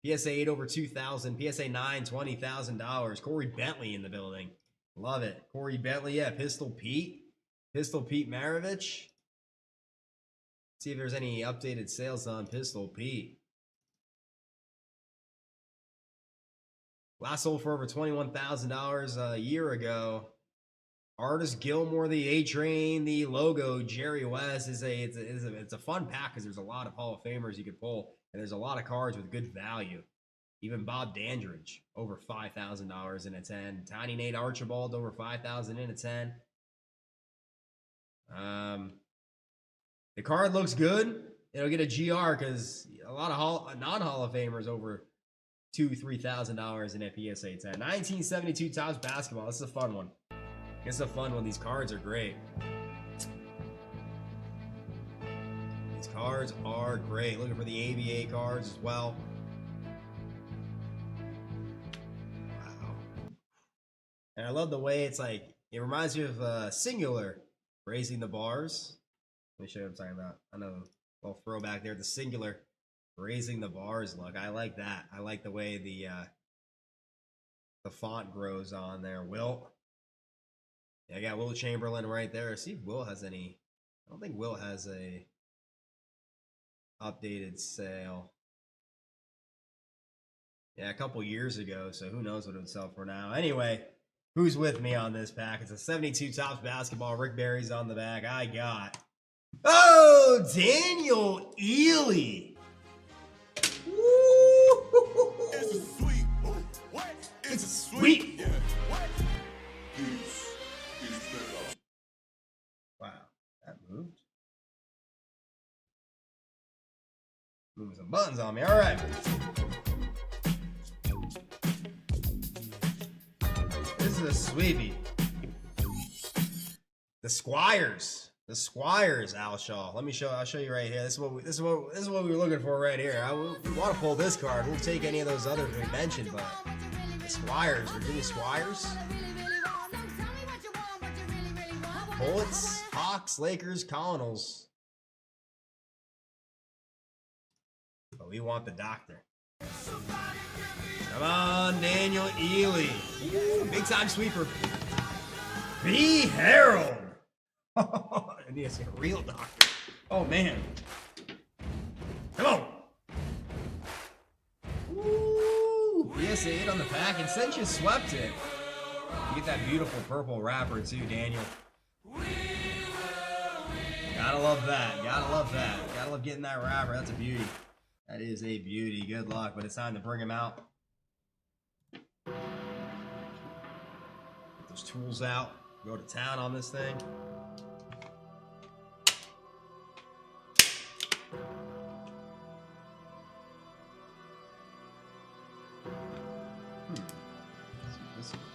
PSA 8 over 2,000, PSA 9, $20,000. Corey Bentley in the building. Love it. Corey Bentley, yeah. Pistol Pete Maravich. See if there's any updated sales on Pistol Pete. Last sold for over $21,000 a year ago. Artist Gilmore, the A-Train, the logo, Jerry West it's a fun pack because there's a lot of Hall of Famers you could pull, and there's a lot of cards with good value. Even Bob Dandridge over $5,000 in a 10. Tiny Nate Archibald over $5,000 in a 10. The card looks good. It'll get a GR because a lot of non-Hall of Famers over $2,000-$3,000 in a PSA 10. 1972 Topps Basketball. This is a fun one. It's a fun one. These cards are great. These cards are great. Looking for the ABA cards as well. Wow. And I love the way it's like, it reminds me of Singular raising the bars. Let me show you what I'm talking about. I know Little throwback there, the singular, raising the bars look. I like that. I like the way the font grows on there. Wilt. Yeah, I got Will Chamberlain right there. See if Will has any. I don't think Will has a updated sale. Yeah, a couple years ago, so who knows what it would sell for now. Anyway, who's with me on this pack? It's a 72 Topps basketball. Rick Barry's on the back. I got... Oh, Daniel Ely. Woo! It's a sweep. What? It's a sweep. Yeah. What? This is better. Wow, that moved. Moving some buttons on me. All right. This is a sweepy. The Squires. The Squires, Al Shaw. Let me show. I'll show you right here. This is what we were looking for right here. We want to pull this card. We'll take any of those others we mentioned, but the Squires. Virginia Squires. Bullets, Hawks, Lakers, Colonels. But we want the doctor. Come on, Daniel Ely. Big time sweeper. B. Harold. I need to see a real doctor. Oh, man. Come on. Woo. PSA 8 on the pack. And since you swept it, you get that beautiful purple wrapper, too, Daniel. Gotta love that. Gotta love that. Gotta love getting that wrapper. That's a beauty. That is a beauty. Good luck, but it's time to bring him out. Get those tools out. Go to town on this thing. Let's see this.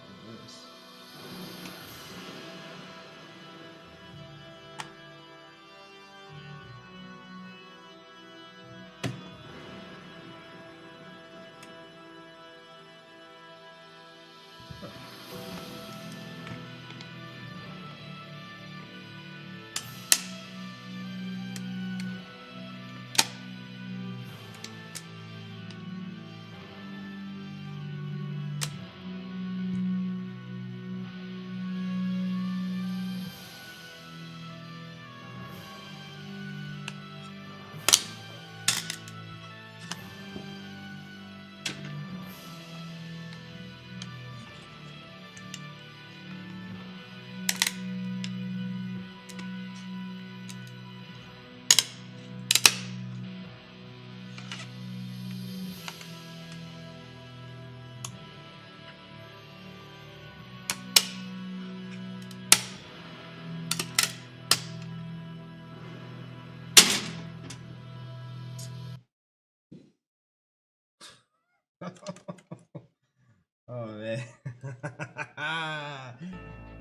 Oh man.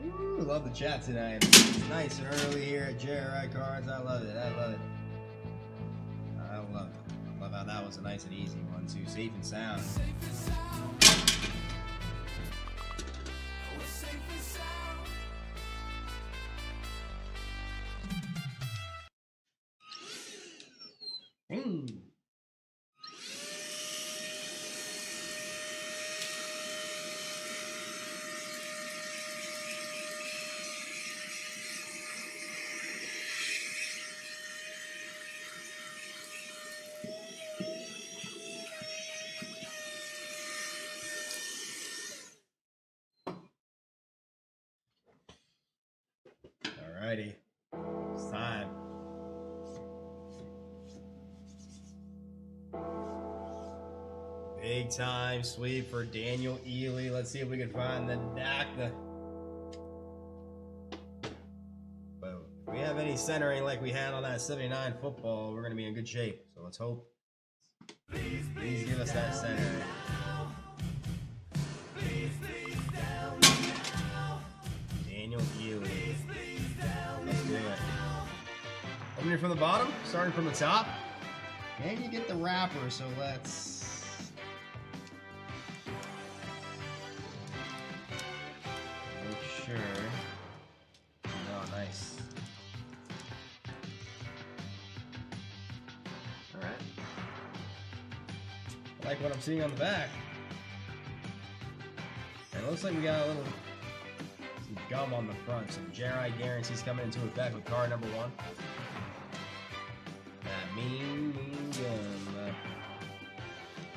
Ooh, love the chat tonight. It's nice and early here at JRI Cards. I love it. I love it. I love it. Love how that was a nice and easy one too. Safe and sound. Alrighty, it's time. Big time sweep for Daniel Ely. Let's see if we can find the doctor. But if we have any centering like we had on that 79 football, we're going to be in good shape. So let's hope. Please give us that centering. Daniel Ely. Let's do it. Opening from the bottom, starting from the top. And you get the wrapper, so let's... make sure. Oh, nice. like what I'm seeing on the back. And it looks like we got a little some gum on the front. Some JRI guarantees coming into effect with card number 1. That mean gum.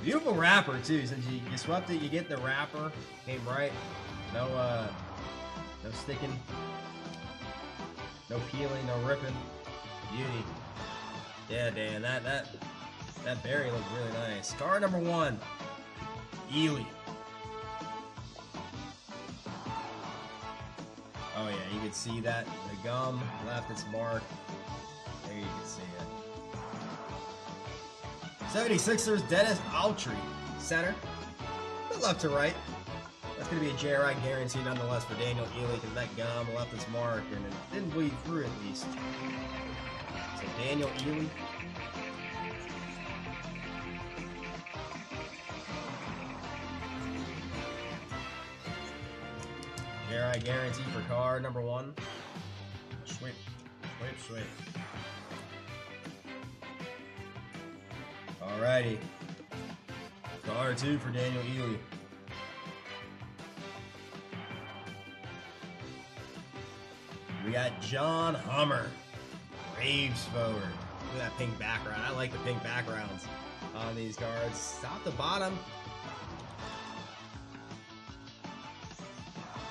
Beautiful wrapper too. Since you swept it, you get the wrapper. Came right. No sticking. No peeling. No ripping. Beauty. Yeah, Dan. That berry looked really nice. Card number 1. Ely. Oh yeah, you can see that the gum left its mark. There you can see it. 76ers, Dennis Autry, center. But left to right. That's going to be a JRI guarantee nonetheless for Daniel Ely because that gum left its mark and it didn't bleed through at least. So Daniel Ely. JRI guarantee for card number 1. Sweep. Sweep, sweep. Alrighty. Card 2 for Daniel Ely. We got John Hummer. Braves forward. Look at that pink background. I like the pink backgrounds on these cards. Top to bottom.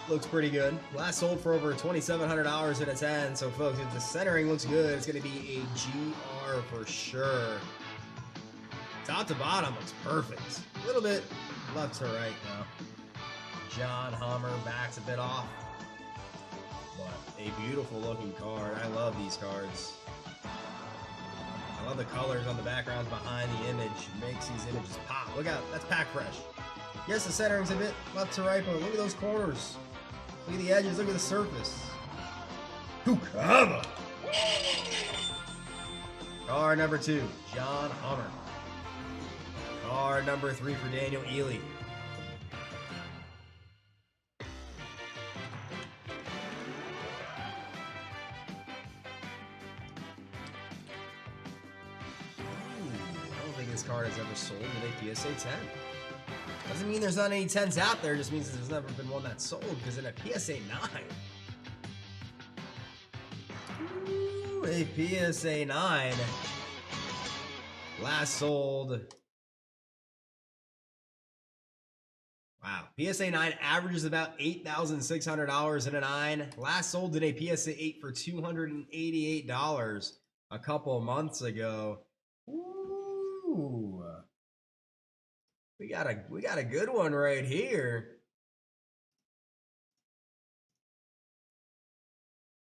Looks pretty good. Last sold for over $2,700 in a 10. So folks, if the centering looks good, it's going to be a GR for sure. Top to bottom looks perfect. A little bit left to right now. John Hummer backs a bit off. But a beautiful looking card. I love these cards. I love the colors on the backgrounds behind the image. It makes these images pop. Look out, that's pack fresh. Yes, the centering's a bit left to right, but look at those corners. Look at the edges, look at the surface. Hukama! Card number 2, John Hummer. Card number 3 for Daniel Ely. I don't think this card has ever sold with a PSA 10. Doesn't mean there's not any 10s out there, just means there's never been one that's sold, because in a PSA 9. Ooh, a PSA 9. Last sold. Wow. PSA 9 averages about $8,600 in a 9. Last sold in a PSA 8 for $288 a couple of months ago. Ooh. We got a good one right here.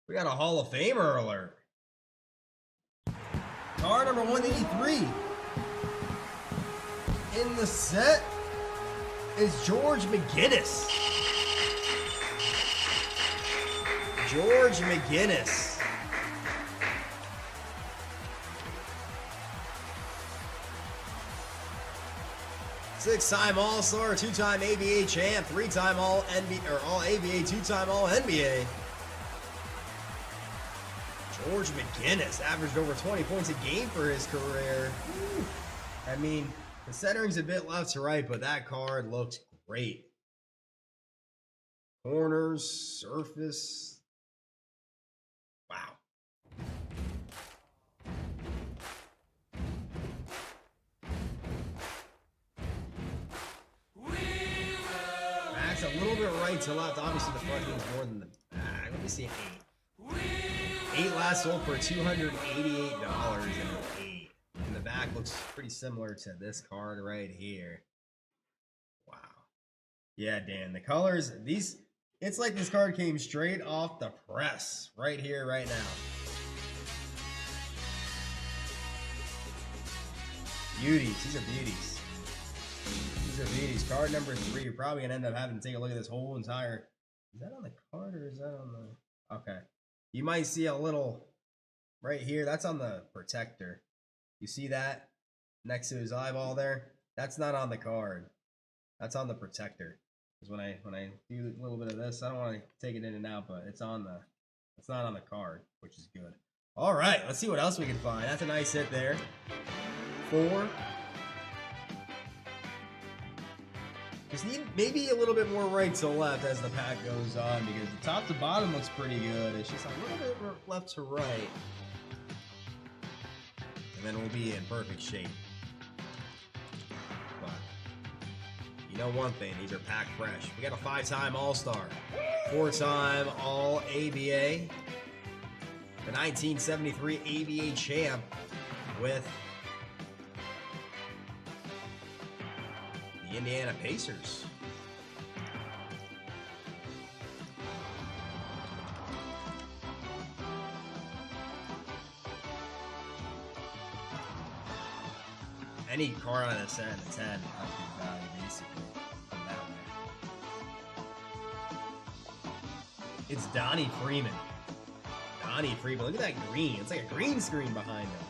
We got a Hall of Famer alert. Card number 183 in the set is George McGinnis. George McGinnis. 6-time All-Star, 2-time ABA champ, 3-time All NBA or All ABA, 2-time All NBA. George McGinnis averaged over 20 points a game for his career. Woo. I mean, the centering's a bit left to right, but that card looks great. Corners, surface. Wow. Max a little bit right to left. Obviously, the front means more than the back. Let me see an 8. 8 last sold for $288 in an 8. And the back looks pretty similar to this card right here. Wow. Yeah, Dan, the colors, these, it's like this card came straight off the press right here, right now. Beauties, these are beauties. These are beauties. Card number 3, you're probably gonna end up having to take a look at this whole entire, is that on the card or is that on the, okay. You might see a little right here. That's on the protector. You see that next to his eyeball there? That's not on the card. That's on the protector. Because when I do a little bit of this, I don't want to take it in and out, but it's not on the card, which is good. All right, let's see what else we can find. That's a nice hit there. 4. Just need maybe a little bit more right to left as the pack goes on, because the top to bottom looks pretty good. It's just a little bit left to right. And then we'll be in perfect shape. But you know one thing, these are packed fresh. We got a 5-time All-Star, 4-time All-ABA, the 1973 ABA champ with the Indiana Pacers. Any card out of 7 to 10 has good value, basically, from that way. It's Donnie Freeman. Donnie Freeman. Look at that green. It's like a green screen behind him.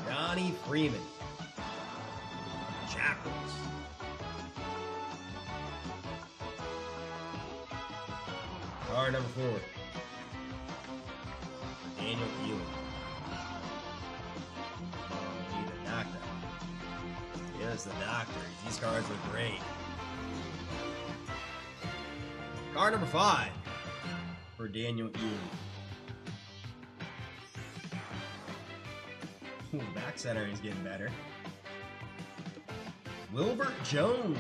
Donnie Freeman. Jackals. Card number 4. Daniel Ely. The doctor. Yes, the doctor. These cards are great. Card number 5 for Daniel Ely. Ooh, back center is getting better. Wilbert Jones.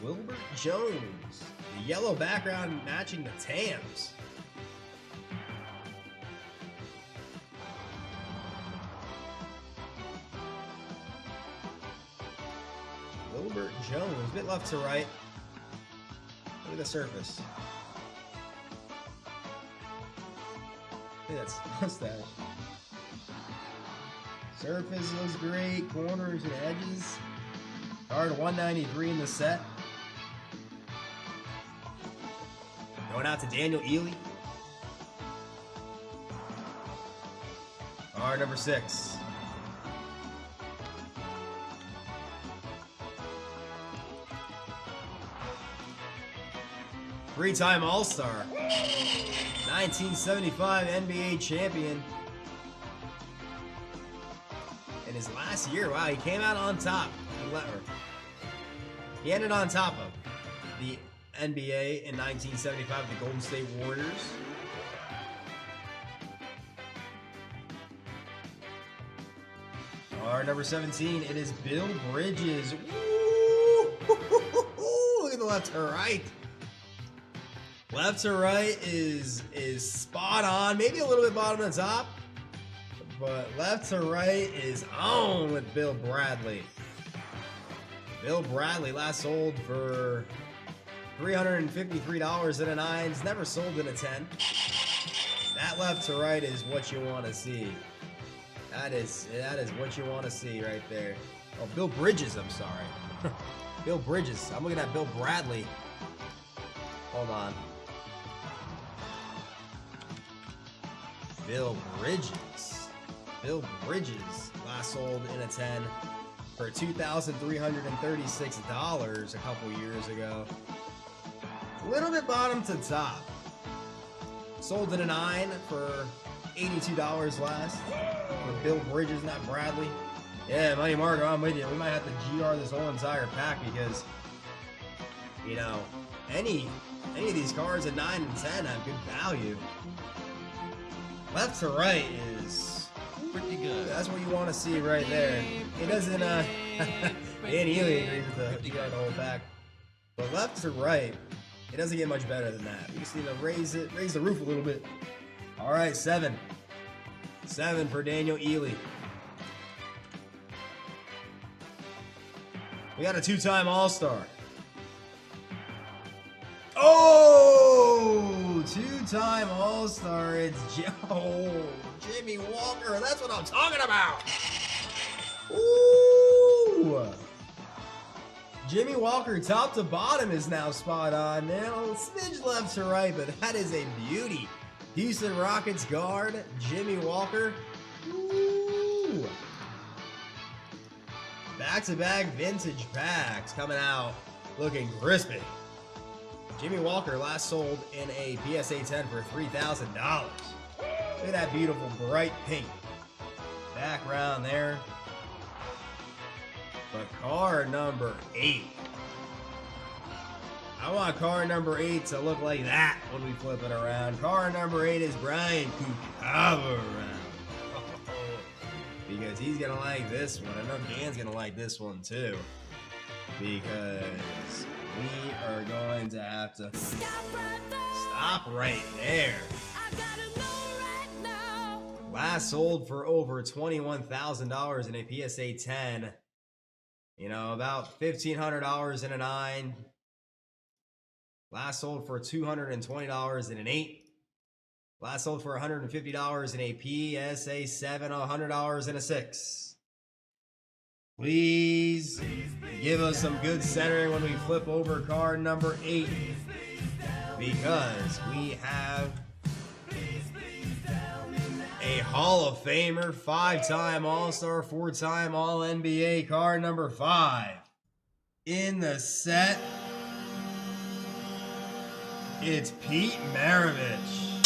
Wilbert Jones. The yellow background matching the Tams. Wilbert Jones. A bit left to right. Look at the surface. Look at that mustache. Surface looks great. Corners and edges. Card 193 in the set. Going out to Daniel Ely. Card number 6. Three-time All-Star. 1975 NBA champion. In his last year, wow, he came out on top. He ended on top of the NBA in 1975, the Golden State Warriors. Card number 17, it is Bill Bridges. Woo! Look at the left to right. Left to right is spot on. Maybe a little bit bottom to top. But left to right is on with Bill Bradley. Bill Bradley last sold for $353 in a 9. It's never sold in a 10. That left to right is what you want to see. That is what you want to see right there. Oh, Bill Bridges, I'm sorry. Bill Bridges. I'm looking at Bill Bradley. Hold on. Bill Bridges. Bill Bridges last sold in a 10 for $2,336 a couple years ago. A little bit bottom to top. Sold in a 9 for $82 last for Bill Bridges, not Bradley. Yeah, Money Margo, I'm with you. We might have to GR this whole entire pack because, you know, any of these cards at 9 and 10 have good value. Left to right is Pretty good. that's what you want to see right there. It doesn't, Dan Ely agrees with the whole pack. But left to right, it doesn't get much better than that. We just need to raise the roof a little bit. All right, 7. 7 for Daniel Ely. We got a 2-time All-Star. Oh, 2-time All-Star. It's Jimmy Walker. That's what I'm talking about. Ooh. Jimmy Walker, top to bottom, is now spot on. Now, smidge left to right, but that is a beauty. Houston Rockets guard, Jimmy Walker. Ooh. Back-to-back vintage packs coming out looking crispy. Jimmy Walker last sold in a PSA 10 for $3,000. Look at that beautiful bright pink background there. But card number 8. I want card number 8 to look like that when we flip it around. Card number 8 is Brian Kukava. Because he's going to like this one. I know Dan's going to like this one too. Because we are going to have to stop right there. Last sold for over $21,000 in a PSA 10. You know, about $1,500 in a 9. Last sold for $220 in an 8. Last sold for $150 in a PSA 7, $100 in a 6. Please give us some good centering when we flip over card number 8. Because we have a Hall of Famer, 5-time All-Star, 4-time All-NBA card number 5. In the set, it's Pete Maravich.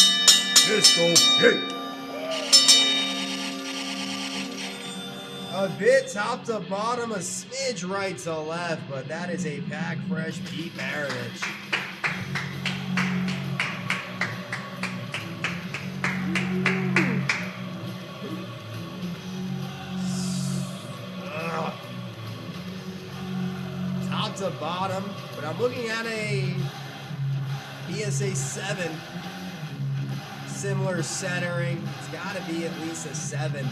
Disco Pete. A bit top to bottom, a smidge right to left, but that is a pack fresh Pete Maravich. Top to bottom, but I'm looking at a PSA 7. Similar centering. It's got to be at least a 7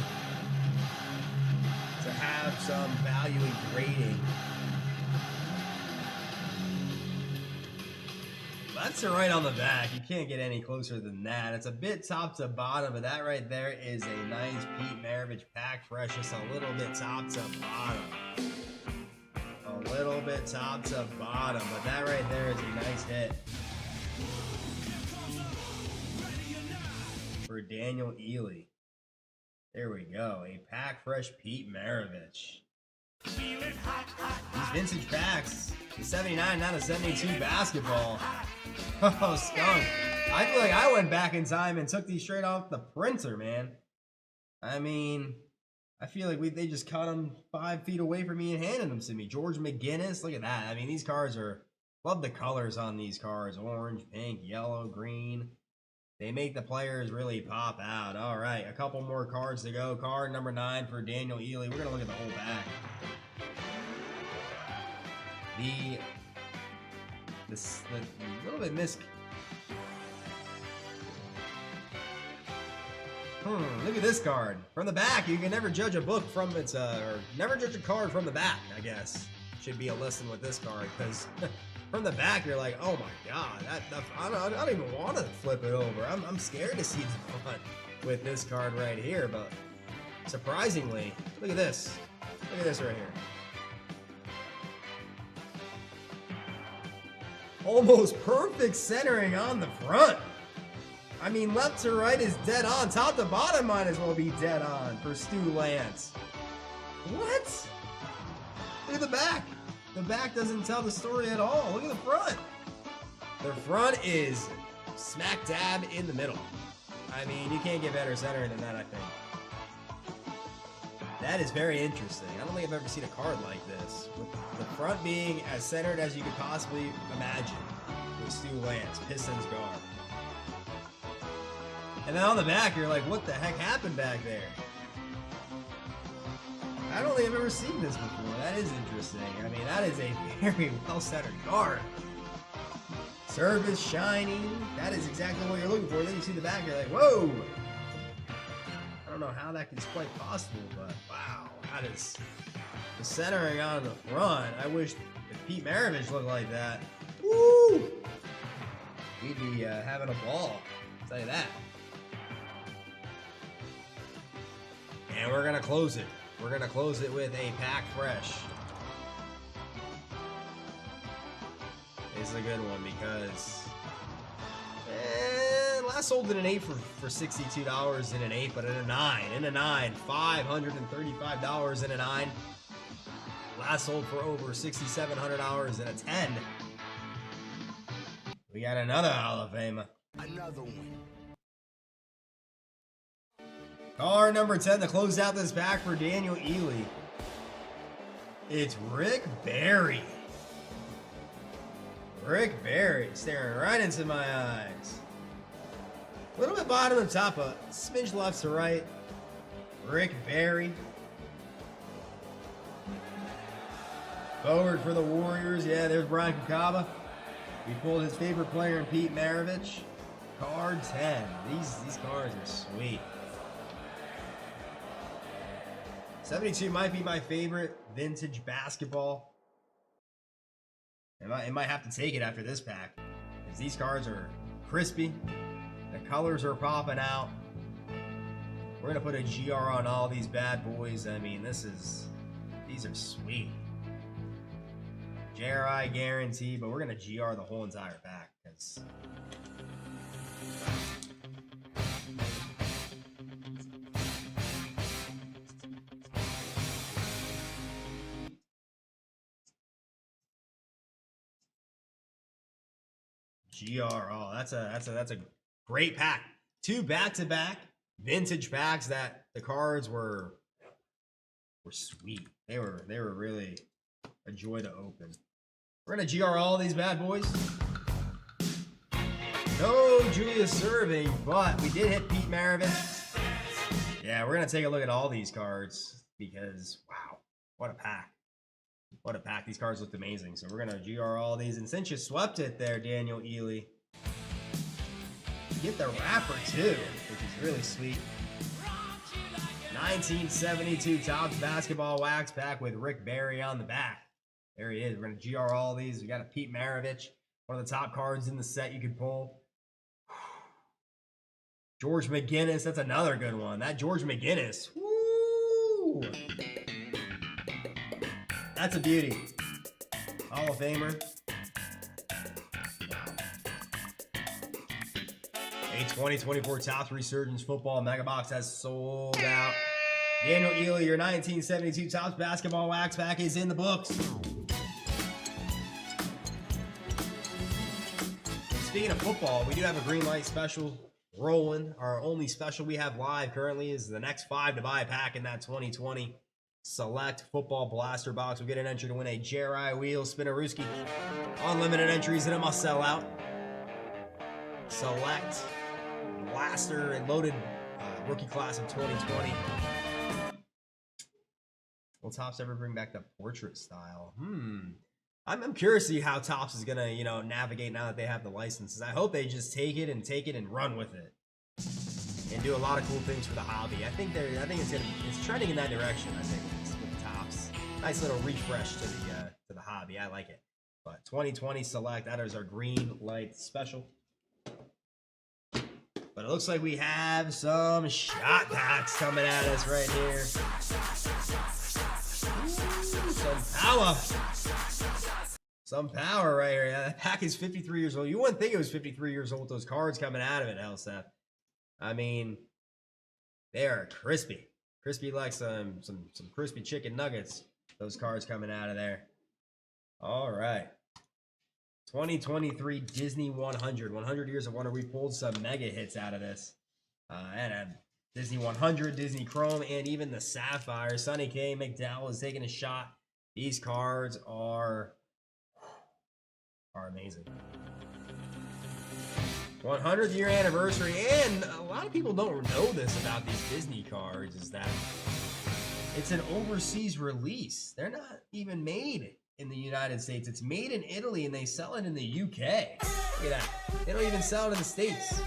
to have some value in grading. That's right on the back. You can't get any closer than that. It's a bit top to bottom, but that right there is a nice Pete Maravich pack fresh. Just a little bit top to bottom. A little bit top to bottom, but that right there is a nice hit. For Daniel Ely. There we go. A pack fresh Pete Maravich. These vintage packs. The 79, not a 72 basketball. Oh, skunk. I feel like I went back in time and took these straight off the printer, man. I mean, I feel like they just caught them 5 feet away from me and handed them to me. George McGinnis, look at that. I mean, these cards are, love the colors on these cards. Orange, pink, yellow, green. They make the players really pop out. All right, a couple more cards to go. Card number 9 for Daniel Ely. We're going to look at the whole back. The little bit look at this card. From the back, you can never judge a book from its, or never judge a card from the back, I guess. Should be a lesson with this card, because from the back, you're like, oh my god, I don't even want to flip it over. I'm scared to see the front with this card right here, but surprisingly, look at this. Look at this right here. Almost perfect centering on the front. I mean, left to right is dead on. Top to bottom might as well be dead on for Stu Lance. What? Look at the back. The back doesn't tell the story at all. Look at the front. The front is smack dab in the middle. I mean, you can't get better centering than that, I think. That is very interesting. I don't think I've ever seen a card like this. With the front being as centered as you could possibly imagine with Stu Lance, Pistons guard. And then on the back, you're like, what the heck happened back there? I don't think I've ever seen this before. That is interesting. I mean, that is a very well-centered card. Service, shiny. That is exactly what you're looking for. Then you see the back, you're like, whoa! I don't know how that is quite possible, but wow. That is the centering on the front. I wish if Pete Maravich looked like that. Woo! We'd be having a ball. I'll tell you that. And we're going to close it. We're going to close it with a pack fresh. This is a good one because last sold in an 8 for $62 in an 8, but in a 9, $535 in a 9. Last sold for over $6,700 in a 10. We got another Hall of Fame. Another one. Card number 10 to close out this pack for Daniel Ely. It's Rick Barry. Rick Barry staring right into my eyes. A little bit bottom to top, a smidge left to right. Rick Barry. Forward for the Warriors. Yeah, there's Brian Kukaba. We pulled his favorite player in Pete Maravich. Card 10. These cards are sweet. 72 might be my favorite vintage basketball. It might have to take it after this pack, because these cards are crispy. The colors are popping out. We're gonna put a GR on all these bad boys. I mean, these are sweet. JRI guarantee, but we're gonna GR the whole entire pack because GR. Oh, that's a great pack. 2 back-to-back vintage packs that the cards were sweet. They were really a joy to open. We're gonna GR all these bad boys. No Julius Serving, but we did hit Pete Maravich. Yeah, we're gonna take a look at all these cards because wow, what a pack. What a pack. These cards looked amazing. So we're going to GR all these. And since you swept it there, Daniel Ely, you get the wrapper too, which is really sweet. 1972 Topps Basketball Wax Pack with Rick Barry on the back. There he is. We're going to GR all these. We got a Pete Maravich, one of the top cards in the set you could pull. George McGinnis, that's another good one. That George McGinnis. Woo! That's a beauty. Hall of Famer. A 2024 Topps Resurgence Football Mega Box has sold out. Daniel Ely, your 1972 Topps Basketball Wax Pack is in the books. And speaking of football, we do have a green light special rolling. Our only special we have live currently is the next 5 to buy pack in that 2020 Select Football Blaster Box. We'll get an entry to win a JRI Wheel Spinnerooski. Unlimited entries and it must sell out. Select Blaster and loaded rookie class of 2020. Will Topps ever bring back the portrait style? I'm curious to see how Topps is gonna, navigate now that they have the licenses. I hope they just take it and run with it, and do a lot of cool things for the hobby. I think it's trending in that direction. I think with Topps, nice little refresh to the hobby. I like it. But 2020 Select, that is our green light special. But it looks like we have some shot packs coming at us right here. Ooh, some power right here. Yeah, that pack is 53 years old. You wouldn't think it was 53 years old with those cards coming out of it, Elseth. I mean, they are crispy. Crispy like some crispy chicken nuggets. Those cards coming out of there. All right. 2023 Disney 100. 100 Years of Wonder. We pulled some mega hits out of this. And a Disney 100, Disney Chrome, and even the Sapphire. Sonny K. McDowell is taking a shot. These cards are amazing. 100th year anniversary, and a lot of people don't know this about these Disney cards, is that it's an overseas release. They're not even made in the United States. It's made in Italy, and they sell it in the UK. Look at that. They don't even sell it in the States.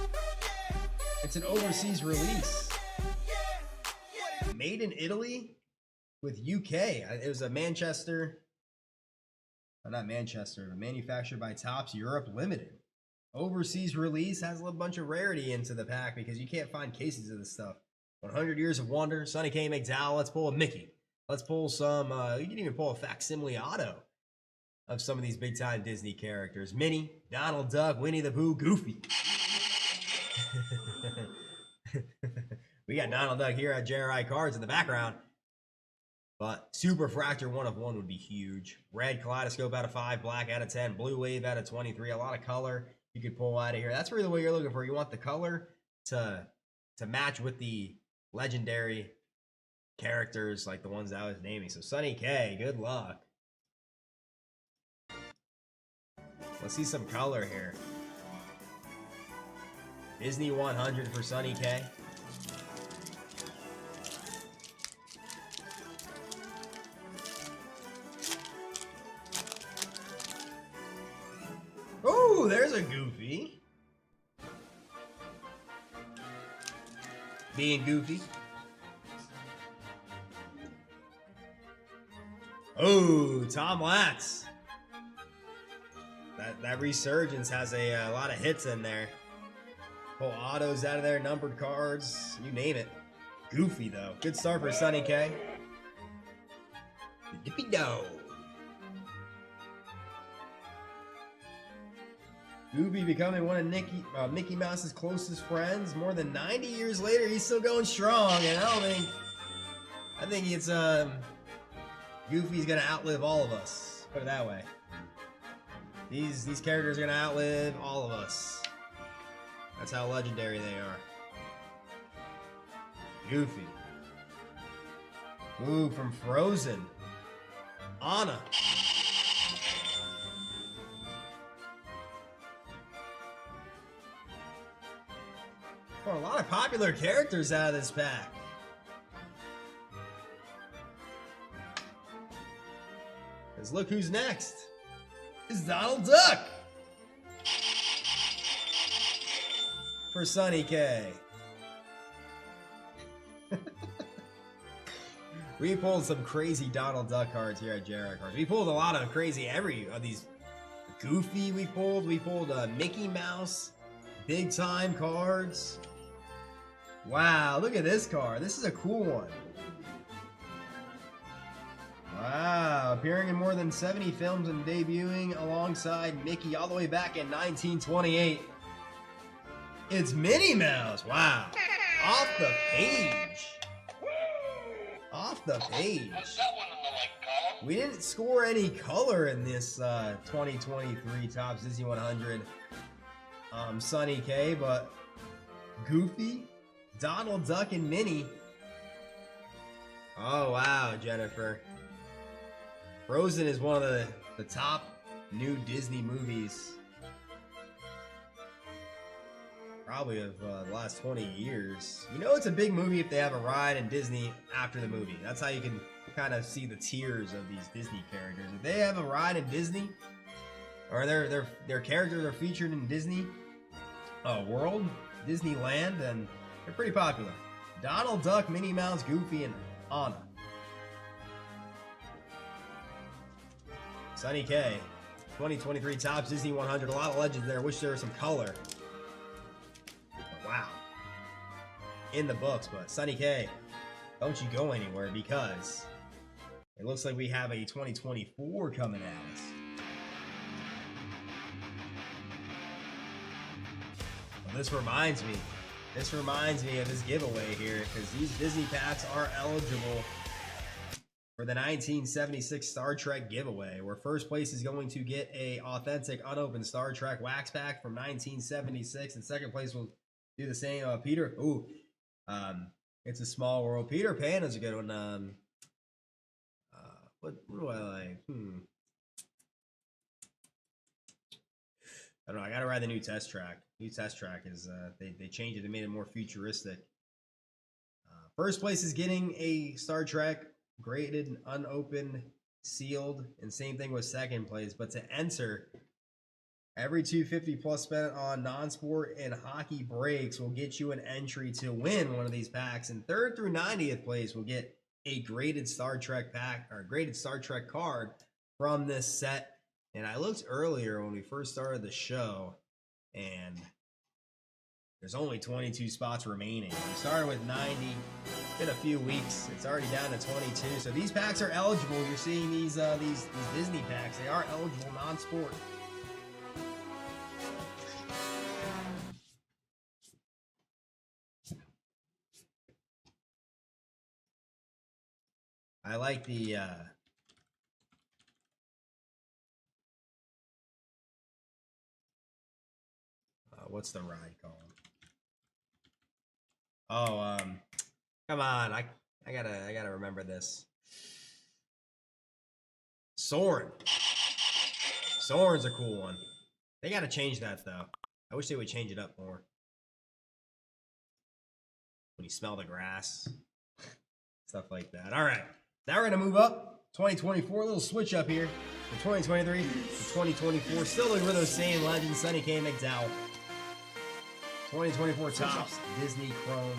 It's an overseas release. Made in Italy with UK. It was a manufactured by Topps Europe Limited. Overseas release, has a bunch of rarity into the pack because you can't find cases of this stuff. 100 Years of Wonder, Sonny K. McDowell. Let's pull a Mickey. Let's pull some, you can even pull a facsimile auto of some of these big time Disney characters. Minnie, Donald Duck, Winnie the Pooh, Goofy. We got Donald Duck here at JRI Cards in the background. But Super Fractor 1 of 1 would be huge. Red Kaleidoscope out of 5, Black out of 10, Blue Wave out of 23. A lot of color you could pull out of here. That's really what you're looking for. You want the color to match with the legendary characters like the ones I was naming. So Sonny K, good luck. Let's see some color here. Disney 100 for Sonny K. Oh, there's a Goofy. Being Goofy. Oh, Tom Latz. That resurgence has a lot of hits in there. Pull autos out of there, numbered cards, you name it. Goofy though. Good start for Sonny K. Dippy-do. Goofy becoming one of Mickey Mouse's closest friends. More than 90 years later, he's still going strong, and I think it's Goofy's gonna outlive all of us. Put it that way. These characters are gonna outlive all of us. That's how legendary they are. Goofy. Ooh, from Frozen. Anna. Oh, a lot of popular characters out of this pack. Because look who's next. It's Donald Duck. For Sonny K. We pulled some crazy Donald Duck cards here at JRI Cards. We pulled a lot of crazy these Goofy we pulled Mickey Mouse, big time cards. Wow, look at this card. This is a cool one. Wow, appearing in more than 70 films and debuting alongside Mickey all the way back in 1928. It's Minnie Mouse. Wow. Off the page. Off the page. We didn't score any color in this 2023 Topps Disney 100 Sonny K, but Goofy, Donald Duck, and Minnie. Oh, wow, Jennifer. Frozen is one of the top new Disney movies. Probably of the last 20 years. You know it's a big movie if they have a ride in Disney after the movie. That's how you can kind of see the tiers of these Disney characters. If they have a ride in Disney, or their characters are featured in Disney World, Disneyland, then they're pretty popular. Donald Duck, Minnie Mouse, Goofy, and Anna. Sonny K, 2023 Topps Disney 100. A lot of legends there. Wish there was some color. Wow. In the books, but Sonny K, don't you go anywhere because it looks like we have a 2024 coming at us. Well, this reminds me of this giveaway here because these Disney packs are eligible for the 1976 Star Trek giveaway, where first place is going to get a authentic unopened Star Trek wax pack from 1976, and second place will do the same. Peter, it's a small world. Peter Pan is a good one. What do I like? I don't know. I gotta ride the new test track. New test track is they changed it. They made it more futuristic. First place is getting a Star Trek graded, unopened, sealed, and same thing with second place. But to enter, every $250 plus spent on non-sport and hockey breaks will get you an entry to win one of these packs. And third through 90th place will get a graded Star Trek pack or a graded Star Trek card from this set. And I looked earlier when we first started the show, and there's only 22 spots remaining. We started with 90. It's been a few weeks. It's already down to 22. So these packs are eligible. You're seeing these Disney packs. They are eligible non-sport. I like the what's the ride called? Oh, come on. I gotta remember this. Soren. Soren's a cool one. They gotta change that though. I wish they would change it up more. When you smell the grass. Stuff like that. Alright. Now we're gonna move up. 2024, a little switch up here. From 2023 to 2024. Still looking for those same legends. Sonny K. McDowell. 2024 Topps Disney Chrome.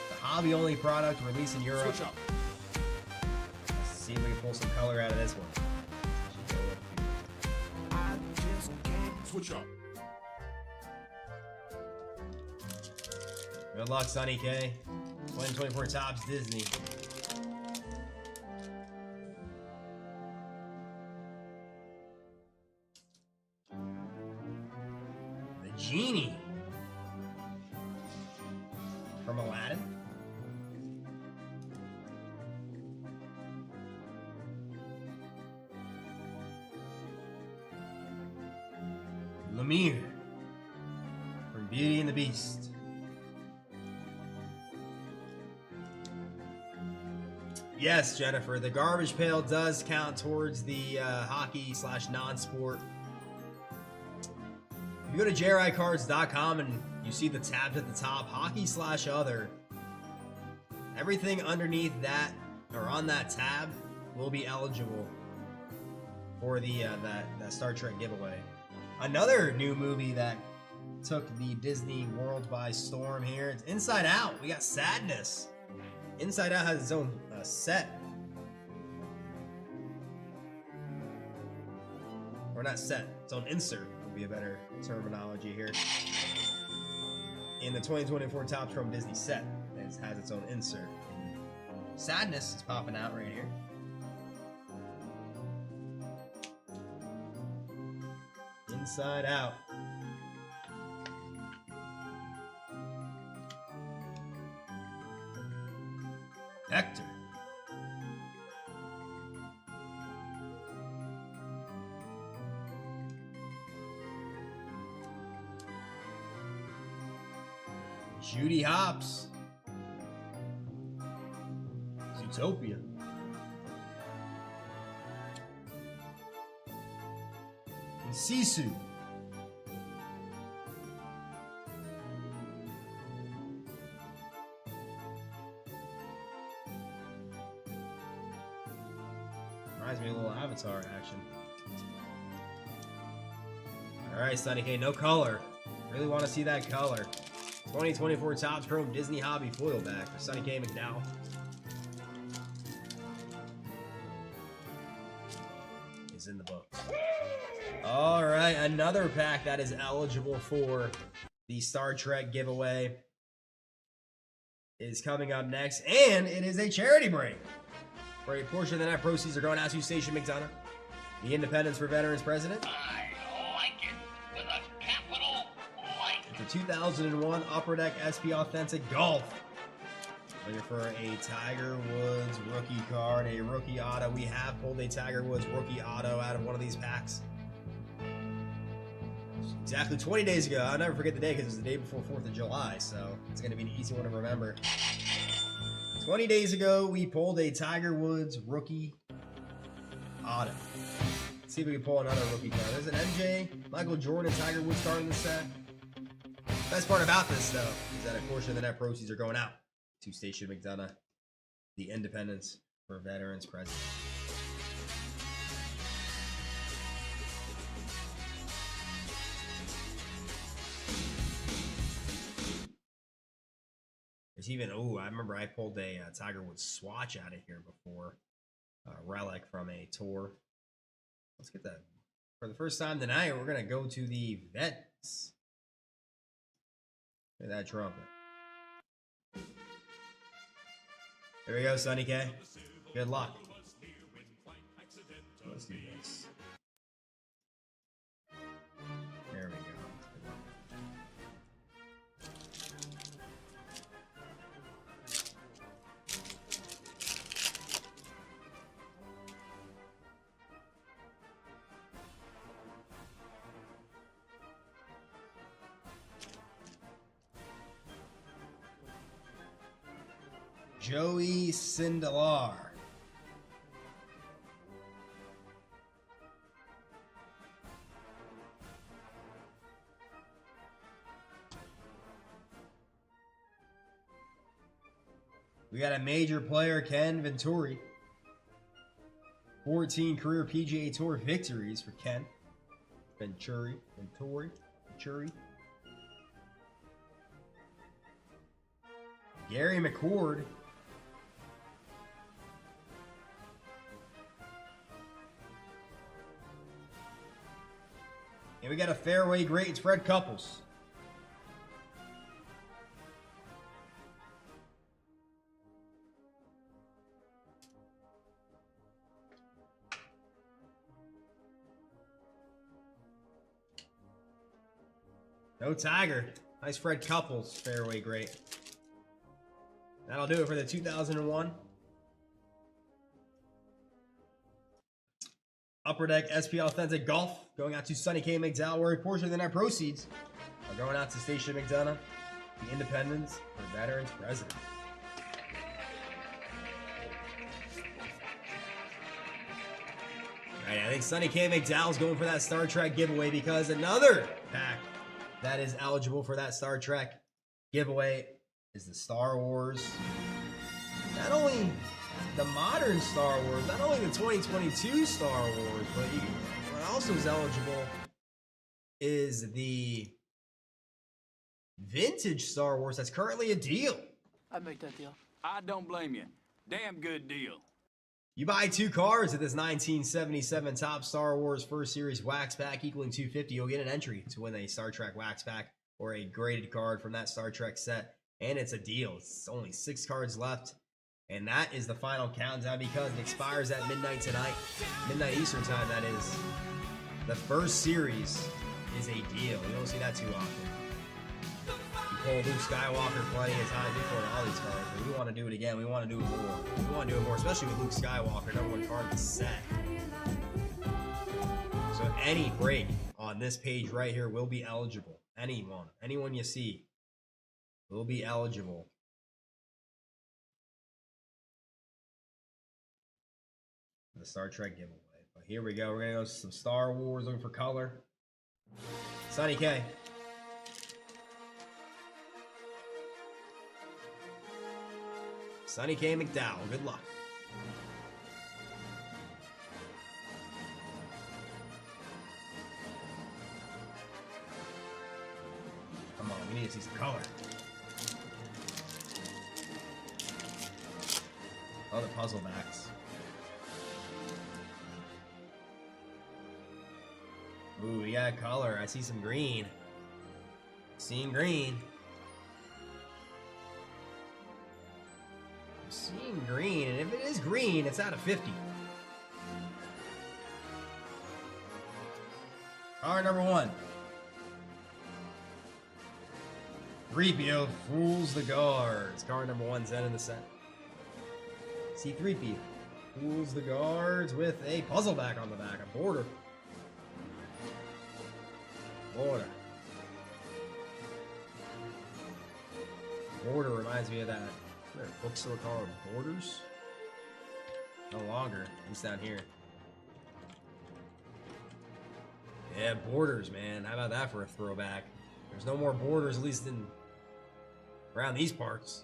The hobby only product released in Europe. Switch up. Let's see if we can pull some color out of this one. Switch up. Good luck, Sonny K. 2024 Topps Disney. The Genie. From Aladdin. Lemire. From Beauty and the Beast. Yes, Jennifer, the garbage pail does count towards the hockey/non-sport. If you go to JRICards.com and you see the tabs at the top, hockey/other, everything underneath that or on that tab will be eligible for the that Star Trek giveaway. Another new movie that took the Disney world by storm here. It's Inside Out. We got Sadness. Inside Out has its own set. Or not set, its own insert would be a better terminology here. In the 2024 Topps Chrome Disney set, it has its own insert. Sadness is popping out right here. Inside Out. Hector. Judy Hopps. Zootopia. And Sisu. Reminds me of a little Avatar action. Alright, Sonny K, no color. Really want to see that color. 2024 Topps Chrome Disney Hobby Foil Back for Sonny K. McDowell. Is in the book. Alright, another pack that is eligible for the Star Trek giveaway is coming up next, and it is a charity break. For a portion of the net proceeds are going out to Station McDonough, the Independence for Veterans President. I like it with a capital like. It's a 2001 Upper Deck SP Authentic Golf. Looking for a Tiger Woods rookie card, a rookie auto. We have pulled a Tiger Woods rookie auto out of one of these packs. Exactly 20 days ago. I'll never forget the day because it was the day before 4th of July, so it's going to be an easy one to remember. 20 days ago, we pulled a Tiger Woods rookie auto. Let's see if we can pull another rookie card. There's an MJ, Michael Jordan, Tiger Woods card in the set. Best part about this, though, is that a portion of the net proceeds are going out to Station McDonough, the Independence for Veterans President. There's even, I remember I pulled a Tiger Woods swatch out of here before. Relic from a tour. Let's get that. For the first time tonight, we're going to go to the Vets. Look at that trumpet. Here we go, Sonny K. Good luck. Let's do this. There we go. Joey Sindelar. We got a major player, Ken Venturi. 14 career PGA Tour victories for Ken Venturi. Gary McCord. And we got a fairway great. It's Fred Couples. No Tiger. Nice Fred Couples fairway great. That'll do it for the 2001 Upper Deck SP Authentic Golf. Going out to Sonny K. McDowell, where a portion of the net proceeds are going out to Station McDonough, the Independence for Veterans President. All right, I think Sonny K. McDowell's going for that Star Trek giveaway because another pack that is eligible for that Star Trek giveaway is the Star Wars. Not only the modern Star Wars, not only the 2022 Star Wars, but what also is eligible is the vintage Star Wars that's currently a deal. I'd make that deal. I don't blame you. Damn good deal. You buy 2 cards of this 1977 Top Star Wars First Series wax pack equaling $250, you'll get an entry to win a Star Trek wax pack or a graded card from that Star Trek set. And it's a deal. It's only 6 cards left. And that is the final countdown because it expires at midnight tonight. Midnight Eastern time, that is. The first series is a deal. You don't see that too often. You pull Luke Skywalker plenty of times before all these cards, but we want to do it again. We want to do it more. We want to do it more, especially with Luke Skywalker, #1 card in the set. So any break on this page right here will be eligible. Anyone you see will be eligible. The Star Trek giveaway. But here we go. We're going to go some Star Wars, looking for color. Sonny K. Sonny K. McDowell. Good luck. Come on, we need to see some color. Oh, the puzzle backs. Ooh, we got color. I see some green. Seeing green. I'm seeing green, and if it is green, it's out of 50. Card number 1. C-3PO fools the guards. Card number 1's in the set. C-3PO fools the guards with a puzzle back on the back, a border. Border reminds me of that bookstore called Borders. No longer. It's down here. Yeah, Borders, man. How about that for a throwback? There's no more Borders, at least in around these parts.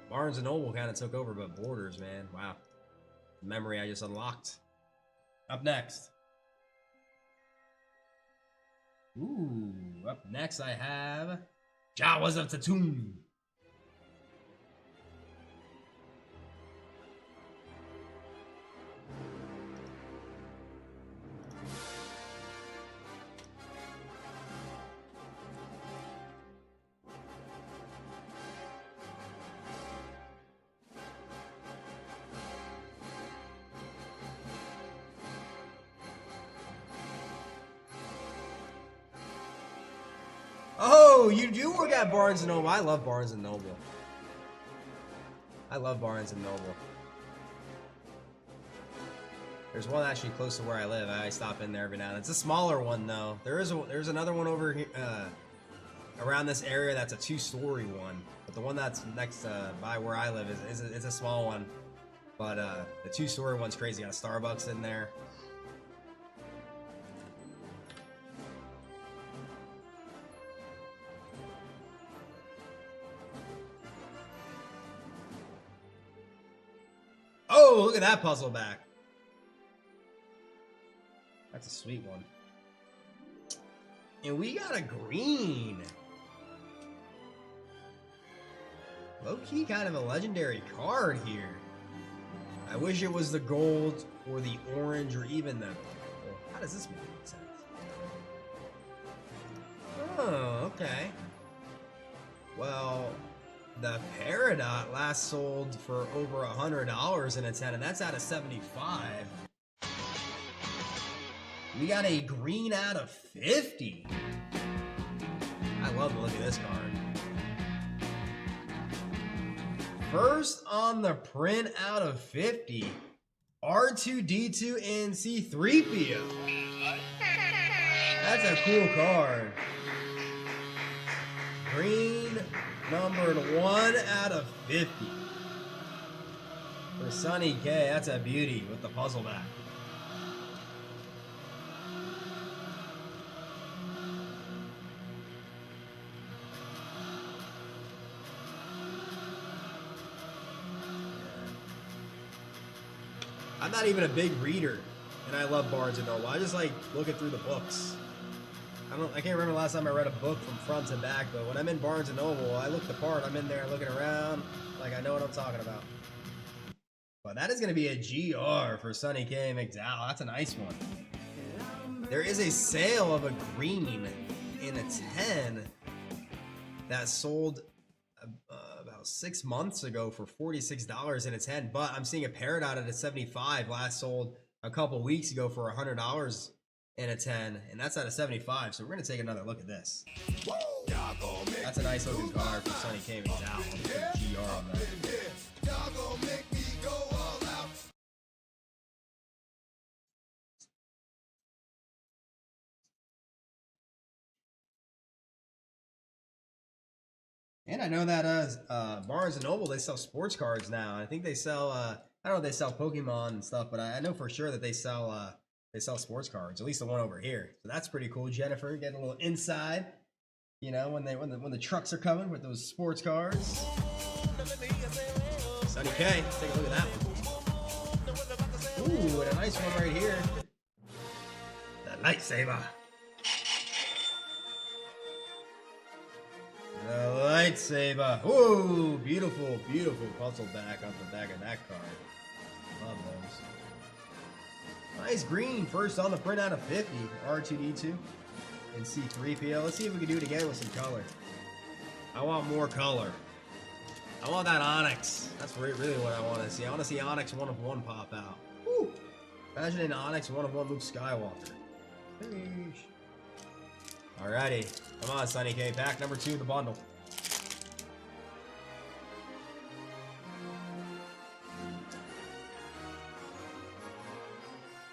Barnes and Noble kind of took over, but Borders, man. Wow. Memory I just unlocked. Up next. Ooh, up next I have Jawas of Tatooine. Oh, you do work at Barnes & Noble. I love Barnes & Noble. I love Barnes & Noble. There's one actually close to where I live. I stop in there every now and then. It's a smaller one though. There's another one over here. around this area that's a 2-story one, but the one that's next by where I live is it's a small one. But the 2-story one's crazy. Got a Starbucks in there. Oh, look at that puzzle back. That's a sweet one. And we got a green. Low-key kind of a legendary card here. I wish it was the gold or the orange or even the... Well, how does this make sense? Oh, okay. Well, the Peridot last sold for over $100 in a 10, and that's out of 75. We got a green out of 50. I love the look of this card. First on the print out of 50, R2-D2 and C3PO. That's a cool card. Green numbered 1 out of 50. For Sonny K, that's a beauty with the puzzle back. I'm not even a big reader, and I love Barnes & Noble. I just like looking through the books. I can't remember the last time I read a book from front to back, but when I'm in Barnes & Noble, I look the part. I'm in there looking around like I know what I'm talking about. But that is going to be a GR for Sonny K. McDowell. That's a nice one. There is a sale of a green in a 10 that sold about 6 months ago for $46 in a 10, but I'm seeing a Peridot at a 75 last sold a couple weeks ago for $100 in a 10, and that's at a 75, so we're going to take another look at this. That's a nice looking card for Sonny K. McDowell. I'll put a GR on that. And I know that Barnes & Noble, they sell sports cards now. I think they sell, I don't know if they sell Pokemon and stuff, but I know for sure that they sell sports cards, at least the one over here. So that's pretty cool, Jennifer. Getting a little inside, you know, when the trucks are coming with those sports cards. Sonny K, let's take a look at that one. Ooh, and a nice one right here. The lightsaber. The lightsaber. Ooh, beautiful, beautiful puzzle back on the back of that card. Love those. Nice green, first on the print out of 50. R2-D2 and C3PO. Let's see if we can do it again with some color. I want more color. I want that Onyx. That's really what I want to see. I want to see Onyx 1 of 1 pop out. Woo! Imagine an Onyx 1 of 1 Luke Skywalker. Sheesh. Alrighty. Come on, Sonny K. Pack number 2 of the bundle.